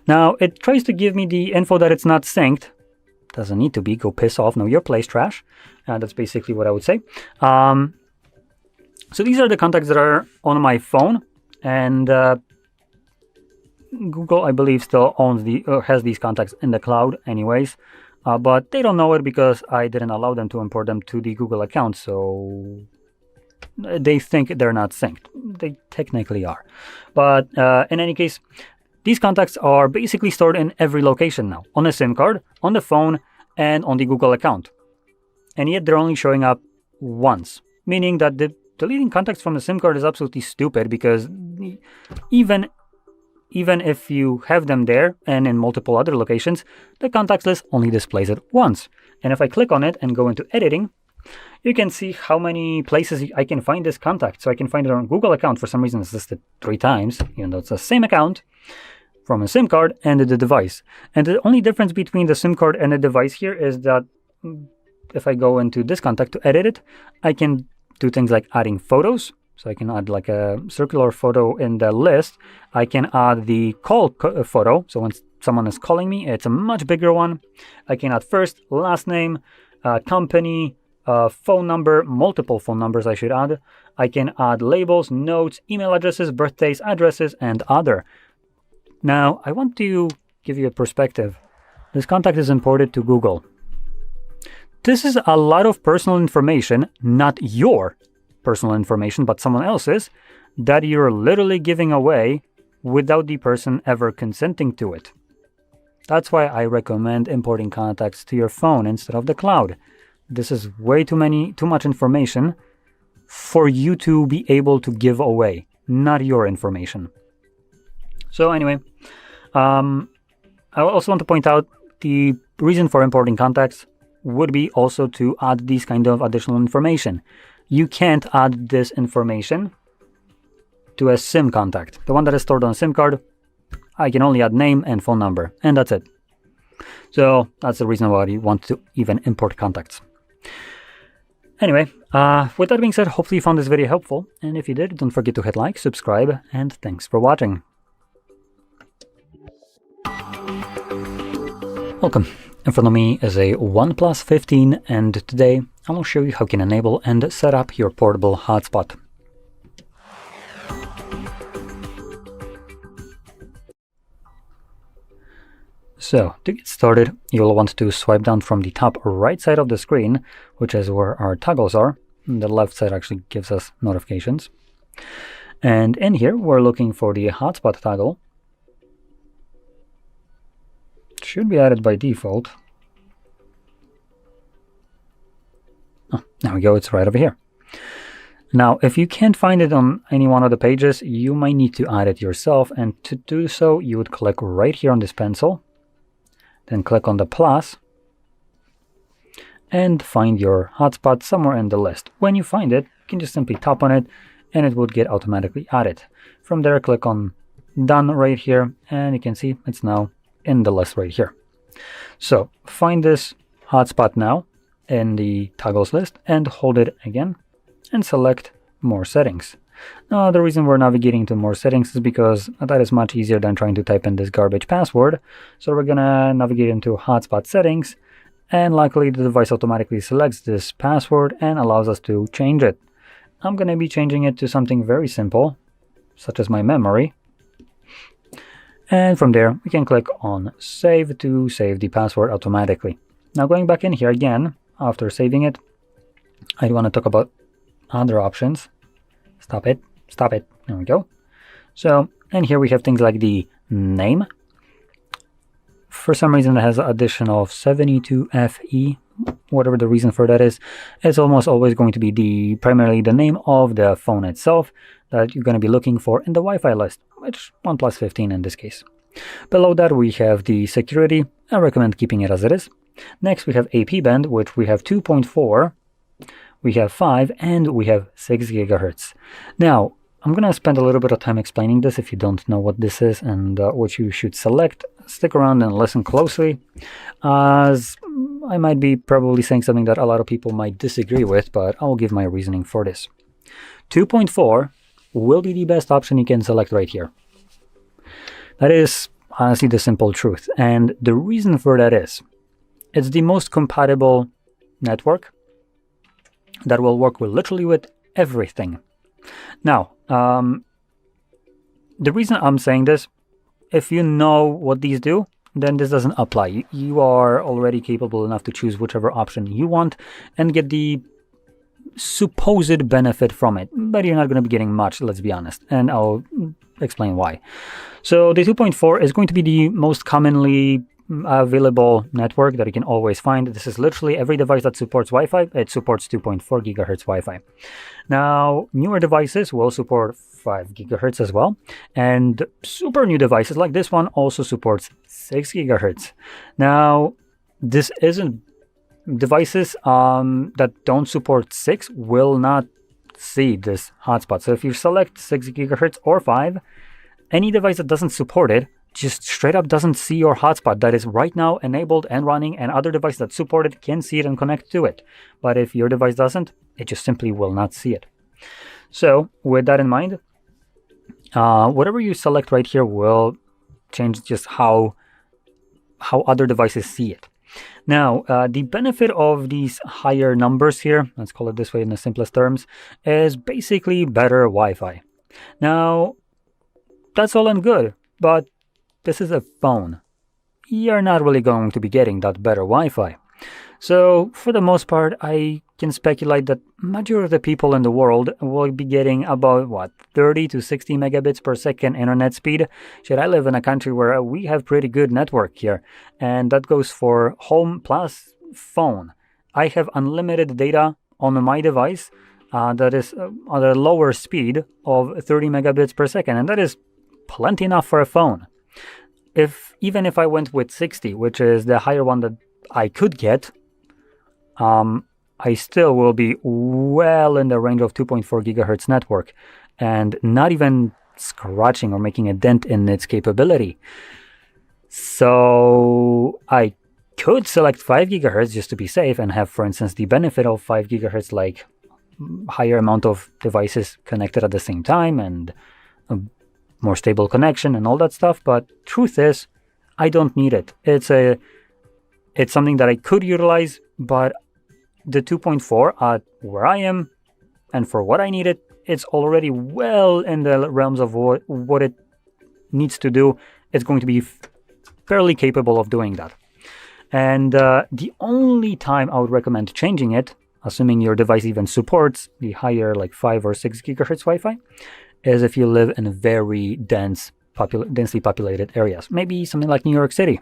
Now, it tries to give me the info that it's not synced. Doesn't need to be. Go piss off. Know your place, trash. That's basically what I would say. So these are the contacts that are on my phone, and Google, I believe, still owns has these contacts in the cloud anyways. But they don't know it because I didn't allow them to import them to the Google account, so they think they're not synced. They technically are. But in any case, these contacts are basically stored in every location now, on a SIM card, on the phone, and on the Google account. And yet they're only showing up once, meaning that deleting contacts from the SIM card is absolutely stupid, because even if you have them there and in multiple other locations, the contacts list only displays it once. And if I click on it and go into editing, you can see how many places I can find this contact. So I can find it on Google account. For some reason, it's listed 3 times, even though it's the same account, from a SIM card and the device. And the only difference between the SIM card and the device here is that if I go into this contact to edit it, I can do things like adding photos. So I can add like a circular photo in the list. I can add the call photo. So when someone is calling me, it's a much bigger one. I can add first, last name, company, phone number, multiple phone numbers I should add. I can add labels, notes, email addresses, birthdays, addresses, and other. Now, I want to give you a perspective. This contact is imported to Google. This is a lot of personal information, not your personal information, but someone else's, that you're literally giving away without the person ever consenting to it. That's why I recommend importing contacts to your phone instead of the cloud. This is way too much information for you to be able to give away, not your information. So anyway, I also want to point out the reason for importing contacts would be also to add these kind of additional information. You can't add this information to a SIM contact. The one that is stored on a SIM card, I can only add name and phone number, and that's it. So that's the reason why you want to even import contacts. Anyway, with that being said, hopefully you found this video helpful, and if you did, don't forget to hit like, subscribe, and thanks for watching. Welcome. In front of me is a OnePlus 15, and today I will show you how you can enable and set up your portable hotspot. So, to get started, you'll want to swipe down from the top right side of the screen, which is where our toggles are. The left side actually gives us notifications. And in here, we're looking for the hotspot toggle. It should be added by default. Oh, there we go, it's right over here. Now, if you can't find it on any one of the pages, you might need to add it yourself. And to do so, you would click right here on this pencil. Then click on the plus and find your hotspot somewhere in the list. When you find it, you can just simply tap on it and it would get automatically added. From there, click on done right here, and you can see it's now in the list right here. So find this hotspot now in the toggles list and hold it again and select more settings. Now the reason we're navigating to more settings is because that is much easier than trying to type in this garbage password. So we're gonna navigate into hotspot settings, and luckily the device automatically selects this password and allows us to change it. I'm gonna be changing it to something very simple, such as my memory. And from there, we can click on Save to save the password automatically. Now going back in here again, after saving it, I want to talk about other options. Stop it. There we go. So, and here we have things like the name. For some reason, it has an addition of 72FE, whatever the reason for that is. It's almost always going to be primarily the name of the phone itself that you're going to be looking for in the Wi-Fi list, which OnePlus 15 in this case. Below that, we have the security. I recommend keeping it as it is. Next, we have AP band, which we have 2.4, we have 5, and we have 6 gigahertz. Now, I'm going to spend a little bit of time explaining this. If you don't know what this is and what you should select, stick around and listen closely, as I might be probably saying something that a lot of people might disagree with, but I'll give my reasoning for this. 2.4 will be the best option you can select right here. That is honestly the simple truth. And the reason for that is, it's the most compatible network that will work with literally with everything. Now, the reason I'm saying this, if you know what these do, then this doesn't apply. You are already capable enough to choose whichever option you want and get the supposed benefit from it, but you're not going to be getting much, let's be honest, and I'll explain why. So the 2.4 is going to be the most commonly available network that you can always find. This is literally every device that supports Wi-Fi. It supports 2.4 gigahertz Wi-Fi. Now, newer devices will support 5 gigahertz as well, and super new devices like this one also supports 6 gigahertz. Now, this isn't devices that don't support 6 will not see this hotspot. So if you select 6 gigahertz or 5, any device that doesn't support it just straight up doesn't see your hotspot that is right now enabled and running, and other devices that support it can see it and connect to it. But if your device doesn't, it just simply will not see it. So with that in mind, whatever you select right here will change just how other devices see it. Now, the benefit of these higher numbers here, let's call it this way in the simplest terms, is basically better Wi-Fi. Now, that's all and good, but this is a phone. You're not really going to be getting that better Wi-Fi. So, for the most part, I can speculate that majority of the people in the world will be getting about, 30 to 60 megabits per second internet speed. Shit, I live in a country where we have pretty good network here, and that goes for home plus phone. I have unlimited data on my device that is at a lower speed of 30 megabits per second, and that is plenty enough for a phone. Even if I went with 60, which is the higher one that I could get, I still will be well in the range of 2.4 gigahertz network and not even scratching or making a dent in its capability. So I could select 5 gigahertz just to be safe and have, for instance, the benefit of 5 gigahertz, like higher amount of devices connected at the same time and a more stable connection and all that stuff. But truth is, I don't need it. It's something that I could utilize, but the 2.4 at where I am and for what I need it, it's already well in the realms of what it needs to do. It's going to be fairly capable of doing that. And the only time I would recommend changing it, assuming your device even supports the higher, like 5 or 6 gigahertz Wi-Fi, is if you live in very densely populated areas, maybe something like New York City.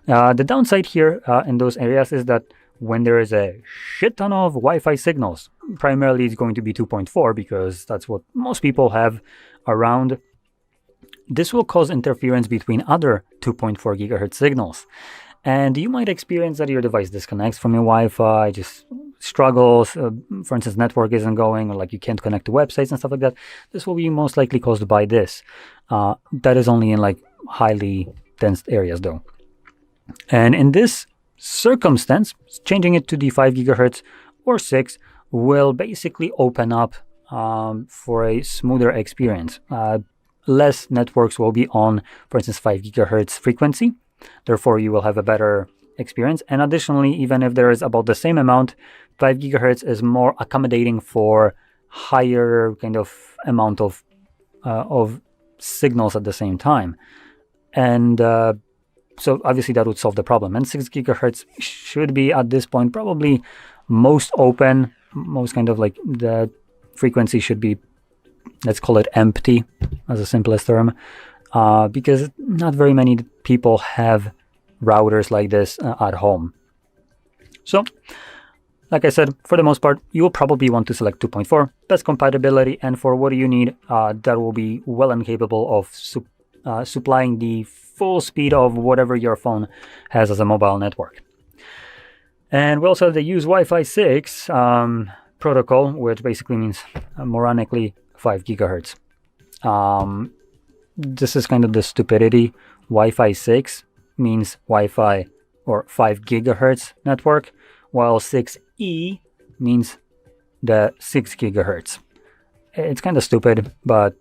The downside here in those areas is that when there is a shit ton of Wi-Fi signals, primarily it's going to be 2.4 because that's what most people have around. This will cause interference between other 2.4 gigahertz signals. And you might experience that your device disconnects from your Wi-Fi, just struggles, for instance, network isn't going, or like you can't connect to websites and stuff like that, this will be most likely caused by this. That is only in like highly dense areas though. And in this circumstance, changing it to the 5 gigahertz or 6 will basically open up for a smoother experience. Less networks will be on, for instance, 5 gigahertz frequency. Therefore, you will have a better experience. And additionally, even if there is about the same amount, 5 gigahertz is more accommodating for higher kind of amount of signals at the same time. And so obviously that would solve the problem. And 6 gigahertz should be at this point probably most open, most kind of like the frequency should be, let's call it empty as a simplest term, because not very many people have routers like this at home. So, like I said, for the most part, you will probably want to select 2.4, best compatibility, and for what you need, that will be well and capable of supplying the full speed of whatever your phone has as a mobile network. And we also have the use Wi-Fi 6 protocol, which basically means moronically 5 gigahertz. This is kind of the stupidity. Wi-Fi 6 means Wi-Fi or 5 gigahertz network, while 6E means the 6 gigahertz. It's kind of stupid, but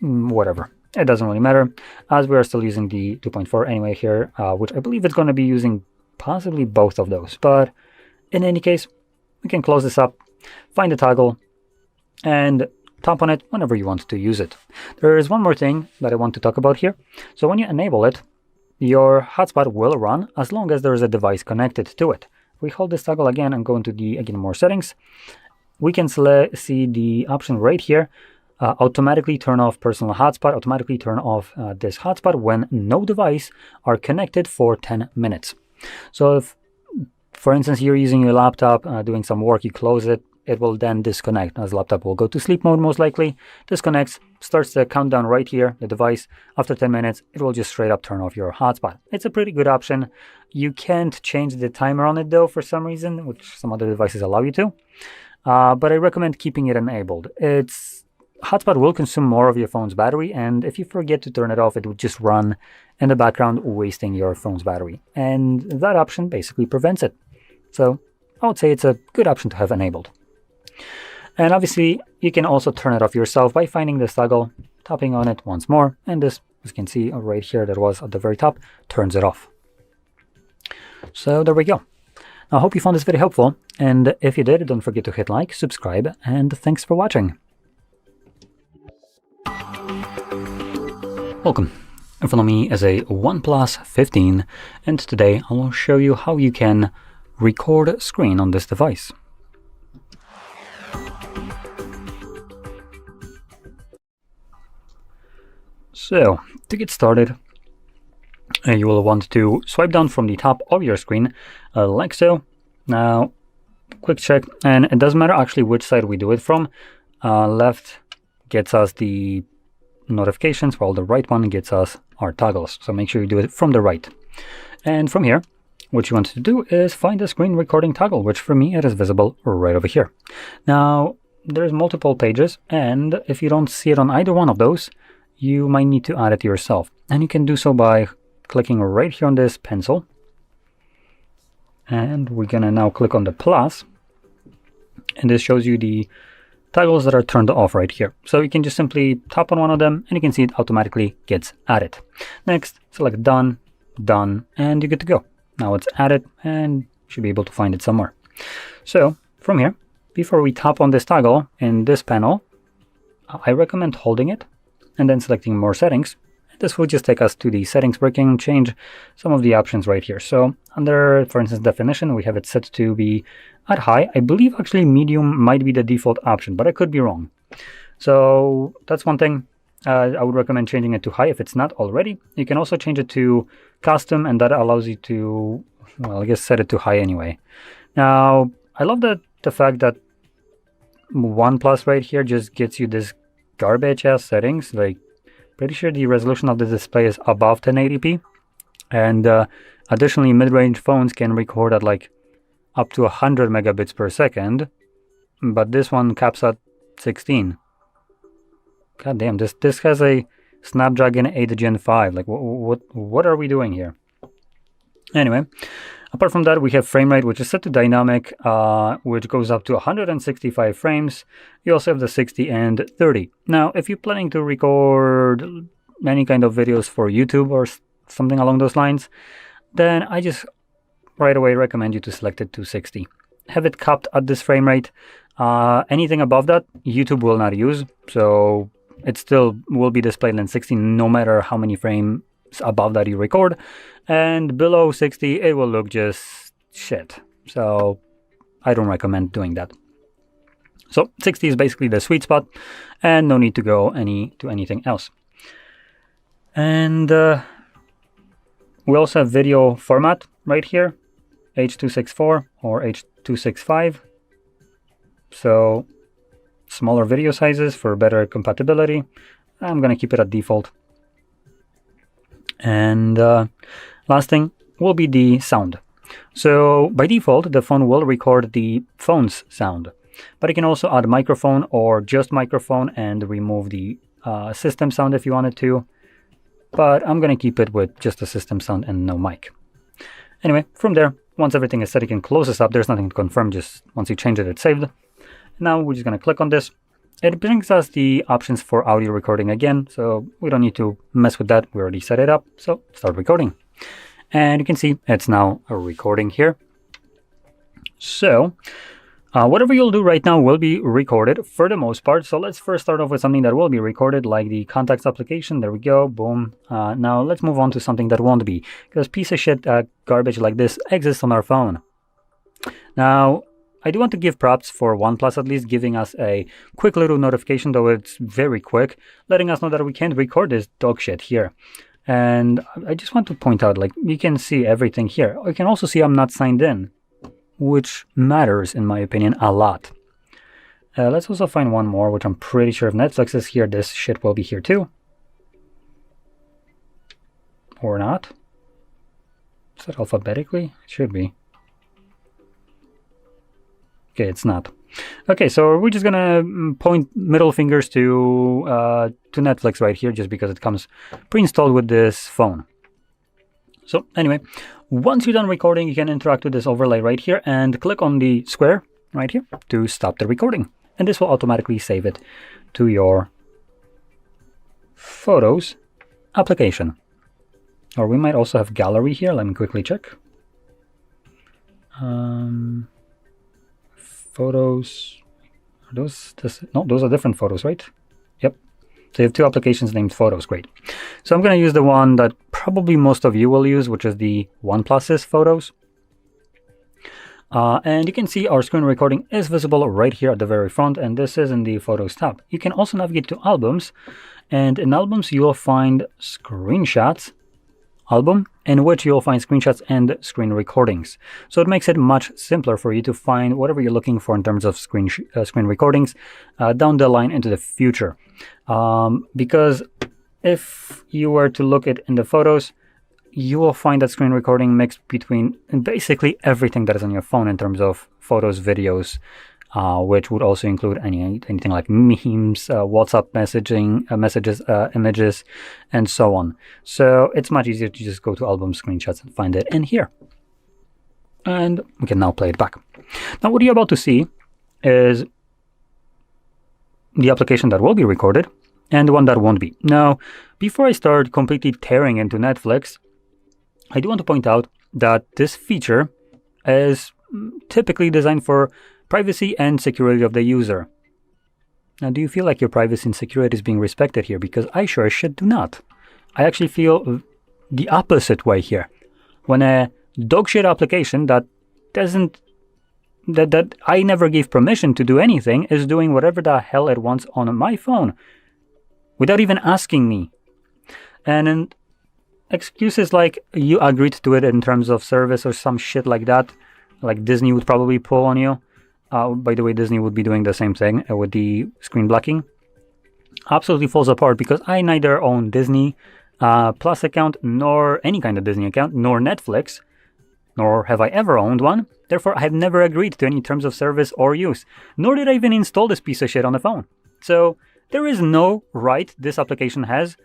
whatever. It doesn't really matter, as we are still using the 2.4 anyway here, which I believe it's going to be using possibly both of those. But in any case, we can close this up, find the toggle, and tap on it whenever you want to use it. There is one more thing that I want to talk about here. So when you enable it, your hotspot will run as long as there is a device connected to it. If we hold this toggle again and go into the, again, more settings, we can see the option right here, automatically turn off personal hotspot, automatically turn off this hotspot when no device are connected for 10 minutes. So if, for instance, you're using your laptop, doing some work, you close it, it will then disconnect as the laptop will go to sleep mode most likely, disconnects, starts the countdown right here, the device. After 10 minutes, it will just straight up turn off your hotspot. It's a pretty good option. You can't change the timer on it though for some reason, which some other devices allow you to. But I recommend keeping it enabled. Hotspot will consume more of your phone's battery, and if you forget to turn it off, it would just run in the background, wasting your phone's battery. And that option basically prevents it. So I would say it's a good option to have enabled. And obviously, you can also turn it off yourself by finding this toggle, tapping on it once more, and this, as you can see right here that was at the very top, turns it off. So there we go. Now, I hope you found this video helpful, and if you did, don't forget to hit like, subscribe, and thanks for watching. Welcome. In front of me is a OnePlus 15, and today I will show you how you can record screen on this device. So, to get started, you will want to swipe down from the top of your screen, like so. Now, quick check, and it doesn't matter actually which side we do it from. Left gets us the notifications, while the right one gets us our toggles. So make sure you do it from the right. And from here, what you want to do is find the screen recording toggle, which for me, it is visible right over here. Now, there's multiple pages, and if you don't see it on either one of those, you might need to add it yourself. And you can do so by clicking right here on this pencil. And we're gonna now click on the plus. And this shows you the toggles that are turned off right here. So you can just simply tap on one of them and you can see it automatically gets added. Next, select done, done, and you're good to go. Now it's added and you should be able to find it somewhere. So from here, before we tap on this toggle in this panel, I recommend holding it and then selecting more settings. This will just take us to the settings where we can change some of the options right here. So under, for instance, definition, we have it set to be at high. I believe actually medium might be the default option, but I could be wrong. So that's one thing. I would recommend changing it to high if it's not already. You can also change it to custom, and that allows you to, well, I guess set it to high anyway. Now, I love the fact that OnePlus right here just gets you this garbage ass settings. Like, pretty sure the resolution of the display is above 1080p, and additionally mid-range phones can record at like up to 100 megabits per second, but this one caps at 16. God damn, this has a Snapdragon 8 Gen 5. Like, what are we doing here? Anyway, apart from that, we have frame rate, which is set to dynamic, which goes up to 165 frames. You also have the 60 and 30. Now, if you're planning to record any kind of videos for YouTube or something along those lines, then I just right away recommend you to select it to 60. Have it capped at this frame rate. Anything above that, YouTube will not use, so it still will be displayed in 60 no matter how many frames above that you record, and below 60 it will look just shit. So I don't recommend doing that. So 60 is basically the sweet spot, and no need to go to anything else. And we also have video format right here, H.264 or H.265. So smaller video sizes for better compatibility. I'm gonna keep it at default. And last thing will be the sound. So by default, the phone will record the phone's sound, but you can also add microphone or just microphone and remove the system sound if you wanted to. But I'm gonna keep it with just the system sound and no mic. Anyway, from there, once everything is set, you can close this up. There's nothing to confirm, just once you change it, it's saved. Now we're just gonna click on this. It brings us the options for audio recording again, so we don't need to mess with that. We already set it up, so start recording. And you can see it's now a recording here. So whatever you'll do right now will be recorded for the most part. So let's first start off with something that will be recorded, like the contacts application. There we go, boom. Now let's move on to something that won't be, because piece of shit garbage like this exists on our phone. Now, I do want to give props for OnePlus at least giving us a quick little notification, though it's very quick, letting us know that we can't record this dog shit here. And I just want to point out, like, you can see everything here. You can also see I'm not signed in, which matters, in my opinion, a lot. Let's also find one more, which I'm pretty sure if Netflix is here, this shit will be here too. Or not. Is that alphabetically? It should be. Okay, it's not. Okay, so we're just gonna point middle fingers to Netflix right here, just because it comes pre-installed with this phone. So anyway, once you're done recording, you can interact with this overlay right here and click on the square right here to stop the recording. And this will automatically save it to your Photos application. Or we might also have gallery here. Let me quickly check. Photos, are those, no, those are different photos, right? Yep. So you have two applications named Photos, great. So I'm going to use the one that probably most of you will use, which is the OnePlus's Photos. And you can see our screen recording is visible right here at the very front, and this is in the Photos tab. You can also navigate to Albums, and in Albums you will find Screenshots album, in which you'll find screenshots and screen recordings. So it makes it much simpler for you to find whatever you're looking for in terms of screen recordings down the line into the future. Because if you were to look at in the Photos, you will find that screen recording mixed between basically everything that is on your phone in terms of photos, videos, which would also include anything like memes, WhatsApp messaging, messages, images, and so on. So it's much easier to just go to album screenshots and find it in here. And we can now play it back. Now what you're about to see is the application that will be recorded and the one that won't be. Now, before I start completely tearing into Netflix, I do want to point out that this feature is typically designed for privacy and security of the user. Now, do you feel like your privacy and security is being respected here? Because I sure as shit do not. I actually feel the opposite way here. When a dogshit application that I never gave permission to do anything is doing whatever the hell it wants on my phone without even asking me. And excuses like you agreed to it in terms of service or some shit like that, like Disney would probably pull on you. By the way, Disney would be doing the same thing with the screen blocking. Absolutely falls apart because I neither own Disney Plus account, nor any kind of Disney account, nor Netflix. nor have I ever owned one. Therefore, I have never agreed to any terms of service or use, nor did I even install this piece of shit on the phone. So there is no right this application has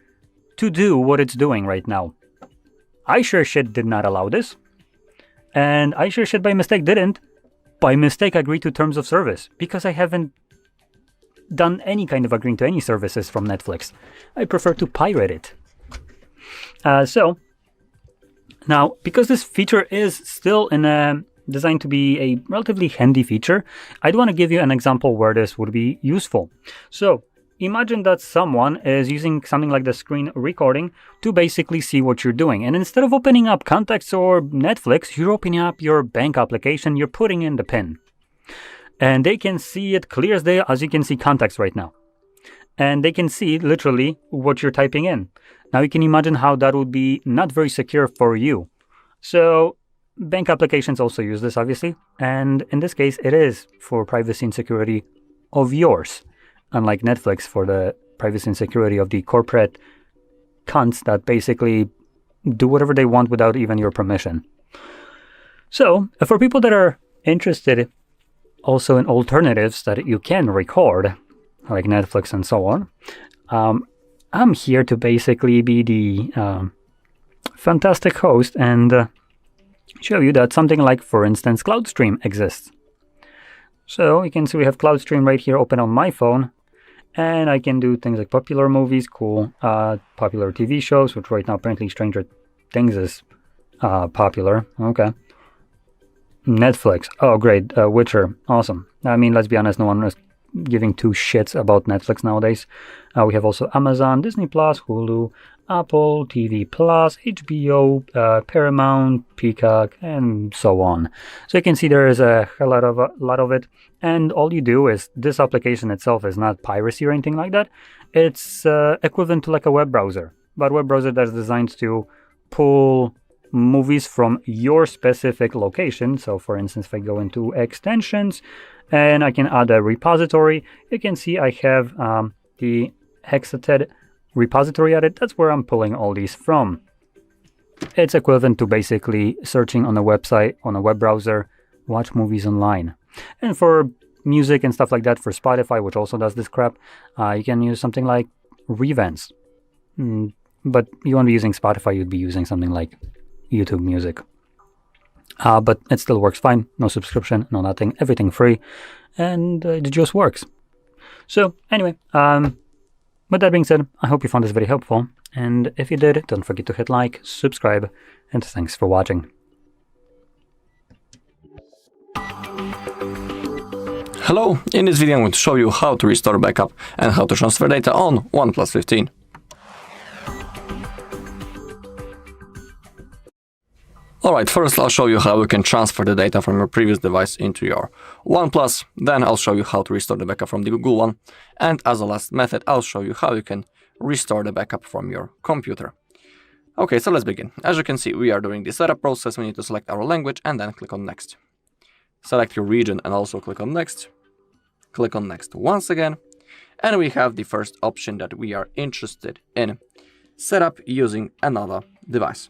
to do what it's doing right now. I sure shit did not allow this, and I sure shit by mistake didn't. By mistake agree to terms of service, because I haven't done any kind of agreeing to any services from Netflix. I prefer to pirate it. So now, because this feature is still designed to be a relatively handy feature, I'd want to give you an example where this would be useful. So imagine that someone is using something like the screen recording to basically see what you're doing. And instead of opening up contacts or Netflix, you're opening up your bank application, you're putting in the PIN. And they can see it clear as day, as you can see contacts right now. And they can see literally what you're typing in. Now you can imagine how that would be not very secure for you. So bank applications also use this, obviously. And in this case, it is for privacy and security of yours. Unlike Netflix, for the privacy and security of the corporate cunts that basically do whatever they want without even your permission. So for people that are interested also in alternatives that you can record, like Netflix and so on, I'm here to basically be the fantastic host and show you that something like, for instance, CloudStream exists. So you can see we have CloudStream right here open on my phone, and I can do things like popular movies, cool, popular TV shows, which right now apparently Stranger Things is popular. Okay. Netflix. Oh, great. Witcher. Awesome. I mean, let's be honest, no one is giving two shits about Netflix nowadays. We have also Amazon, Disney Plus, Hulu, Apple TV Plus, HBO, Paramount, Peacock, and so on. So you can see there is a lot of it. And all you do is, this application itself is not piracy or anything like that. It's equivalent to like a web browser, but a web browser that's designed to pull movies from your specific location. So for instance, if I go into extensions and I can add a repository, you can see I have the Hexated repository added. That's where I'm pulling all these from. It's equivalent to basically searching on a website, on a web browser, watch movies online. And for music and stuff like that, for Spotify, which also does this crap, you can use something like Revance. But you won't be using Spotify, you'd be using something like YouTube Music. But it still works fine. No subscription, no nothing, everything free, and it just works. So anyway, with that being said, I hope you found this very helpful, and if you did, don't forget to hit like, subscribe, and thanks for watching. Hello, in this video I'm going to show you how to restore backup and how to transfer data on OnePlus 15. Alright, first I'll show you how you can transfer the data from your previous device into your OnePlus, then I'll show you how to restore the backup from the Google one, and as a last method I'll show you how you can restore the backup from your computer. Okay, so let's begin. As you can see, we are doing the setup process. We need to select our language and then click on next. Select your region and also click on next. Click on next once again, and we have the first option that we are interested in: setup using another device.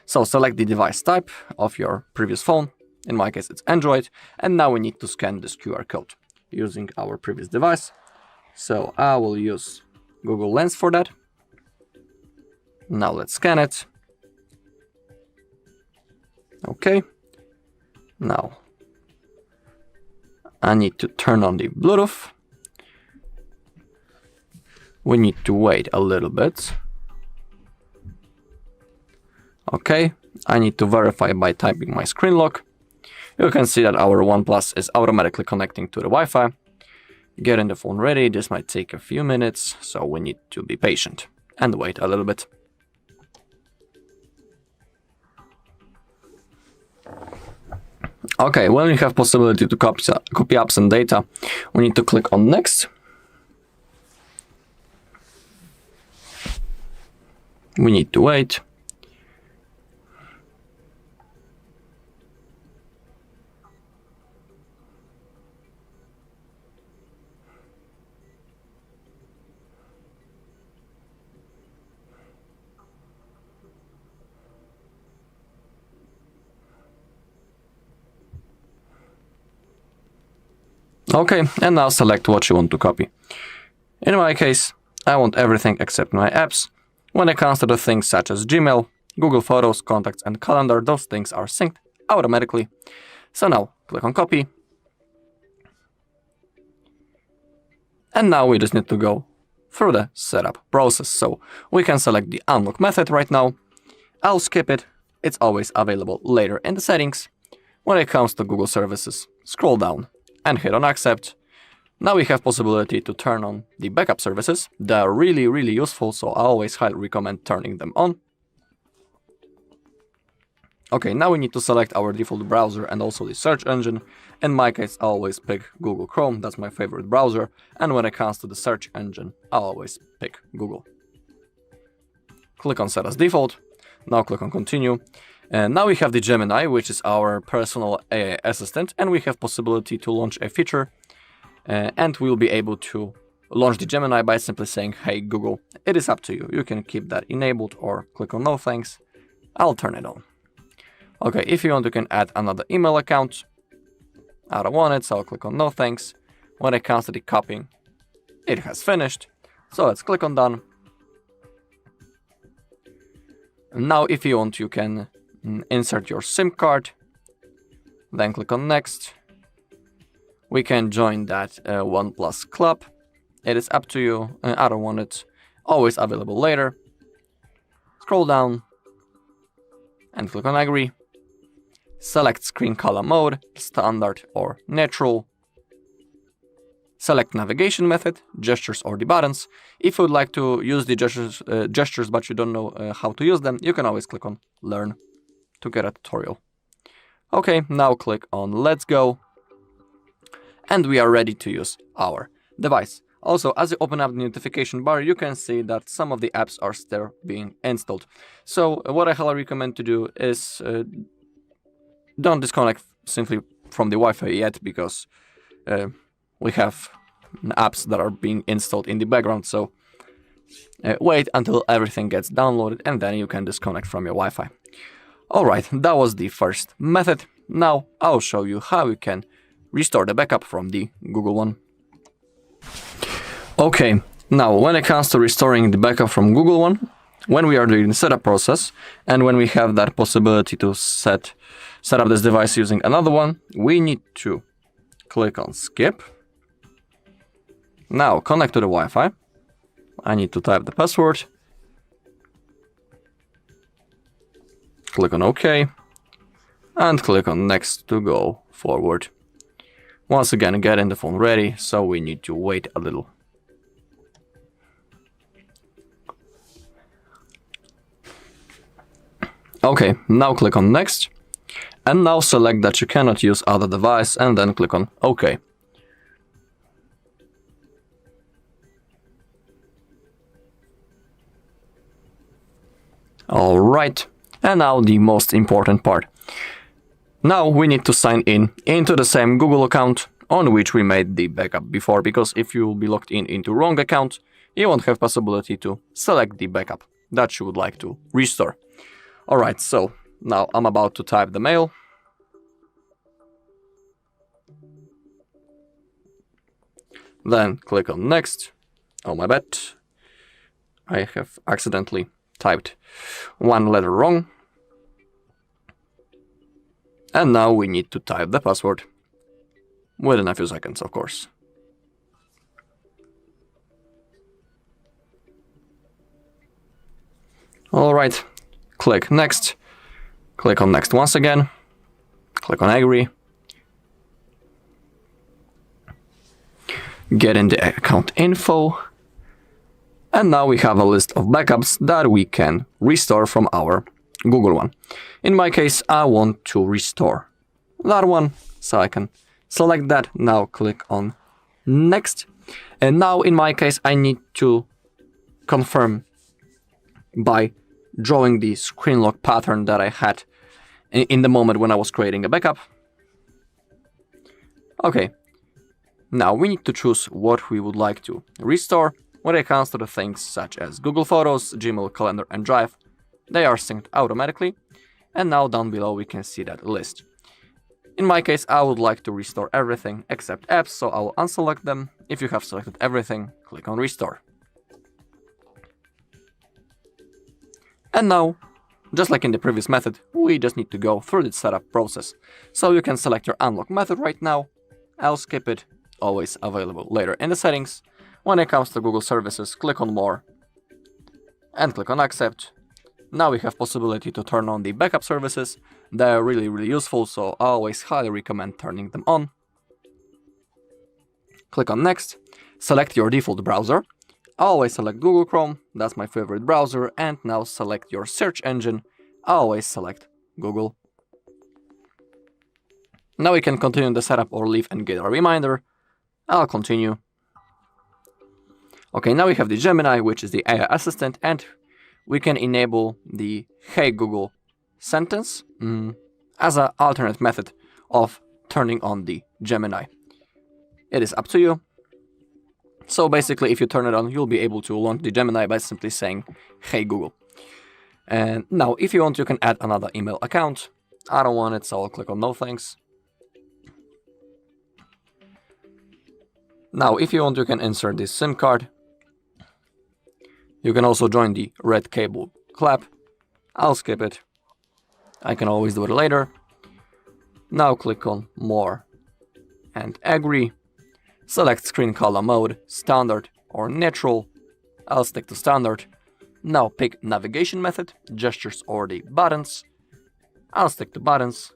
So select the device type of your previous phone. In my case, it's Android. And now we need to scan this QR code using our previous device. So I will use Google Lens for that. Now let's scan it. Okay. Now I need to turn on the Bluetooth. We need to wait a little bit. Okay, I need to verify by typing my screen lock. You can see that our OnePlus is automatically connecting to the Wi-Fi. Getting the phone ready, this might take a few minutes, so we need to be patient and wait a little bit. Okay, when we have possibility to copy up some data, we need to click on next. We need to wait. Okay, and now select what you want to copy. In my case, I want everything except my apps. When it comes to the things such as Gmail, Google Photos, Contacts, and Calendar, those things are synced automatically. So now, click on copy. And now we just need to go through the setup process. So we can select the unlock method right now. I'll skip it. It's always available later in the settings. When it comes to Google services, scroll down and hit on accept. Now we have possibility to turn on the backup services. They're really useful, so I always highly recommend turning them on. Okay, now we need to select our default browser and also the search engine. In my case, I always pick Google Chrome, that's my favorite browser. And when it comes to the search engine, I always pick Google. Click on set as default. Now click on continue. And now we have the Gemini, which is our personal AI assistant, and we have possibility to launch a feature. And we'll be able to launch the Gemini by simply saying, hey Google. It is up to you. You can keep that enabled or click on no thanks. I'll turn it on. Okay, if you want, you can add another email account. I don't want it, so I'll click on no thanks. When it comes to the copying, it has finished. So let's click on done. Now, if you want, you can insert your SIM card. Then click on next. We can join that OnePlus club. It is up to you. I don't want it. Always available later. Scroll down and click on agree. Select screen color mode, standard or natural. Select navigation method, gestures or the buttons. If you would like to use the gestures but you don't know how to use them, you can always click on learn to get a tutorial. Okay, now click on let's go. And we are ready to use our device. Also, as you open up the notification bar, you can see that some of the apps are still being installed. So what I highly recommend to do is don't disconnect simply from the Wi-Fi yet, because we have apps that are being installed in the background. So wait until everything gets downloaded and then you can disconnect from your Wi-Fi. Alright, that was the first method. Now I'll show you how you can restore the backup from the Google one. Okay, now when it comes to restoring the backup from Google one, when we are doing the setup process and when we have that possibility to set up this device using another one, we need to click on skip. Now connect to the Wi-Fi. I need to type the password. Click on OK. And click on next to go forward. Once again, getting the phone ready, so we need to wait a little. Okay, now click on next. And now select that you cannot use other device and then click on OK. Alright, and now the most important part. Now we need to sign in into the same Google account on which we made the backup before, because if you will be logged in into wrong account, you won't have possibility to select the backup that you would like to restore. Alright, so now I'm about to type the mail. Then click on next. Oh my bad. I have accidentally typed one letter wrong. And now we need to type the password. Within a few seconds, of course. Alright, click next. Click on next once again. Click on agree. Get in the account info. And now we have a list of backups that we can restore from our Google one. In my case, I want to restore that one, so I can select that. Now click on next. And now in my case, I need to confirm by drawing the screen lock pattern that I had in the moment when I was creating a backup. Okay, now we need to choose what we would like to restore. When it comes to the things such as Google Photos, Gmail, Calendar, and Drive, they are synced automatically. And now down below we can see that list. In my case, I would like to restore everything except apps, so I will unselect them. If you have selected everything, click on Restore. And now, just like in the previous method, we just need to go through the setup process. So you can select your unlock method right now. I'll skip it, always available later in the settings. When it comes to Google services, click on More and click on Accept. Now we have possibility to turn on the backup services. They're really useful, so I always highly recommend turning them on. Click on Next. Select your default browser. I always select Google Chrome, that's my favorite browser, and now select your search engine. I always select Google. Now we can continue the setup or leave and get a reminder. I'll continue. Okay, now we have the Gemini, which is the AI assistant, and we can enable the Hey Google sentence as an alternate method of turning on the Gemini. It is up to you. So basically, if you turn it on, you'll be able to launch the Gemini by simply saying, Hey Google. And now, if you want, you can add another email account. I don't want it, so I'll click on No Thanks. Now, if you want, you can insert this SIM card. You can also join the Red Cable Club. I'll skip it. I can always do it later. Now click on More and Agree. Select screen color mode, standard or natural. I'll stick to standard. Now pick navigation method, gestures or the buttons. I'll stick to buttons.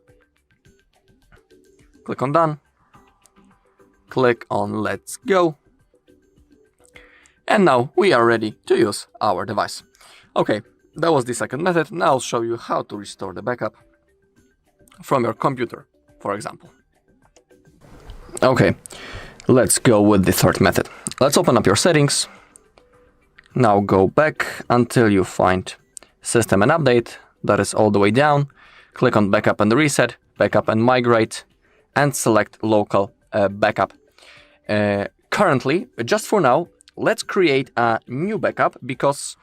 Click on Done. Click on Let's Go. And now we are ready to use our device. Okay, that was the second method. Now I'll show you how to restore the backup from your computer, for example. Okay, let's go with the third method. Let's open up your settings. Now go back until you find System and Update. That is all the way down. Click on Backup and Reset, Backup and Migrate, and select Local Backup. Currently, just for now, let's create a new backup because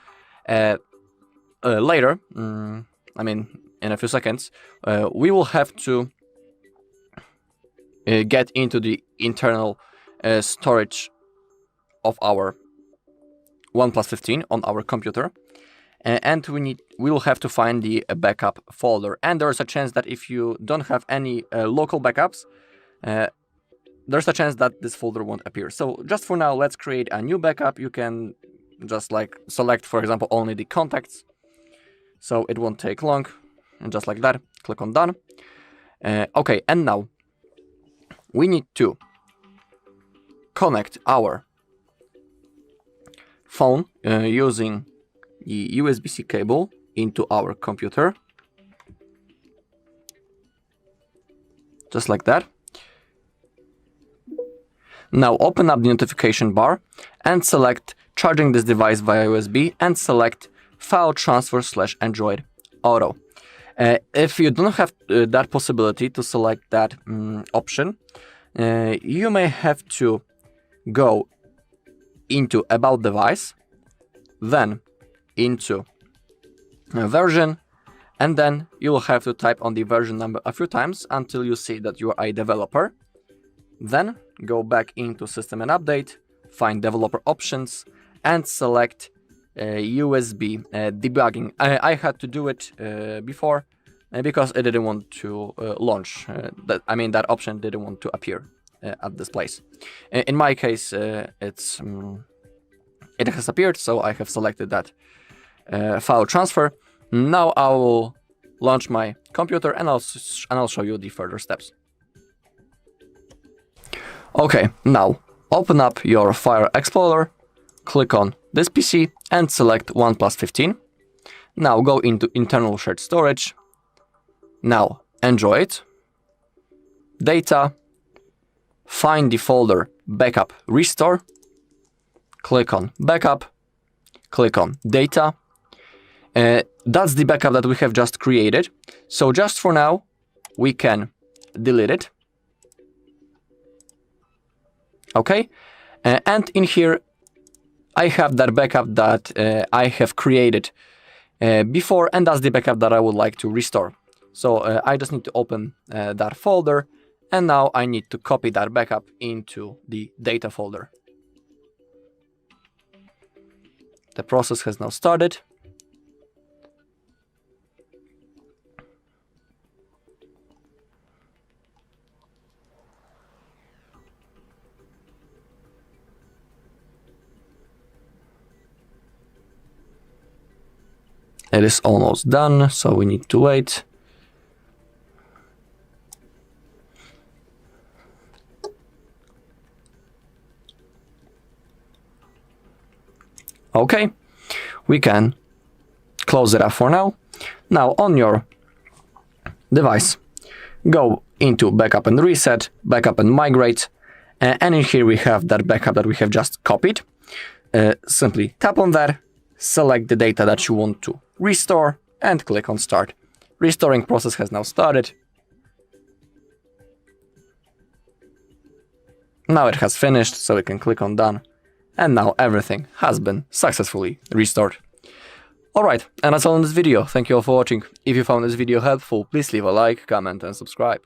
later, I mean in a few seconds, we will have to get into the internal storage of our OnePlus 15 on our computer, and we will have to find the backup folder. And there's a chance that if you don't have any local backups, there's a chance that this folder won't appear. So just for now, let's create a new backup. You can just like select, for example, only the contacts, so it won't take long. And just like that, click on Done. Okay, and now we need to connect our phone using the USB-C cable into our computer. Just like that. Now open up the notification bar and select charging this device via USB and select file transfer /Android Auto. If you don't have that possibility to select that option, you may have to go into About Device, then into version, and then you will have to type on the version number a few times until you see that you are a developer. Then go back into System and Update, find Developer Options, and select USB debugging. I had to do it before because it didn't want to launch. That option didn't want to appear at this place. In my case, it has appeared, so I have selected that file transfer. Now I will launch my computer and I'll show you the further steps. Okay, now open up your File Explorer, click on this PC and select OnePlus 15. Now go into internal shared storage. Now Android, Data, find the folder Backup Restore, click on Backup, click on Data. That's the backup that we have just created. So just for now, we can delete it. Okay, and in here, I have that backup that I have created before, and that's the backup that I would like to restore. So I just need to open that folder, and now I need to copy that backup into the data folder. The process has now started. It is almost done, so we need to wait. Okay, we can close it up for now. Now on your device, go into backup and reset, backup and migrate, and in here we have that backup that we have just copied. Simply tap on that, select the data that you want to restore, and click on start. Restoring process has now started. Now it has finished, so we can click on done. And now everything has been successfully restored. Alright, and that's all in this video. Thank you all for watching. If you found this video helpful, please leave a like, comment and subscribe.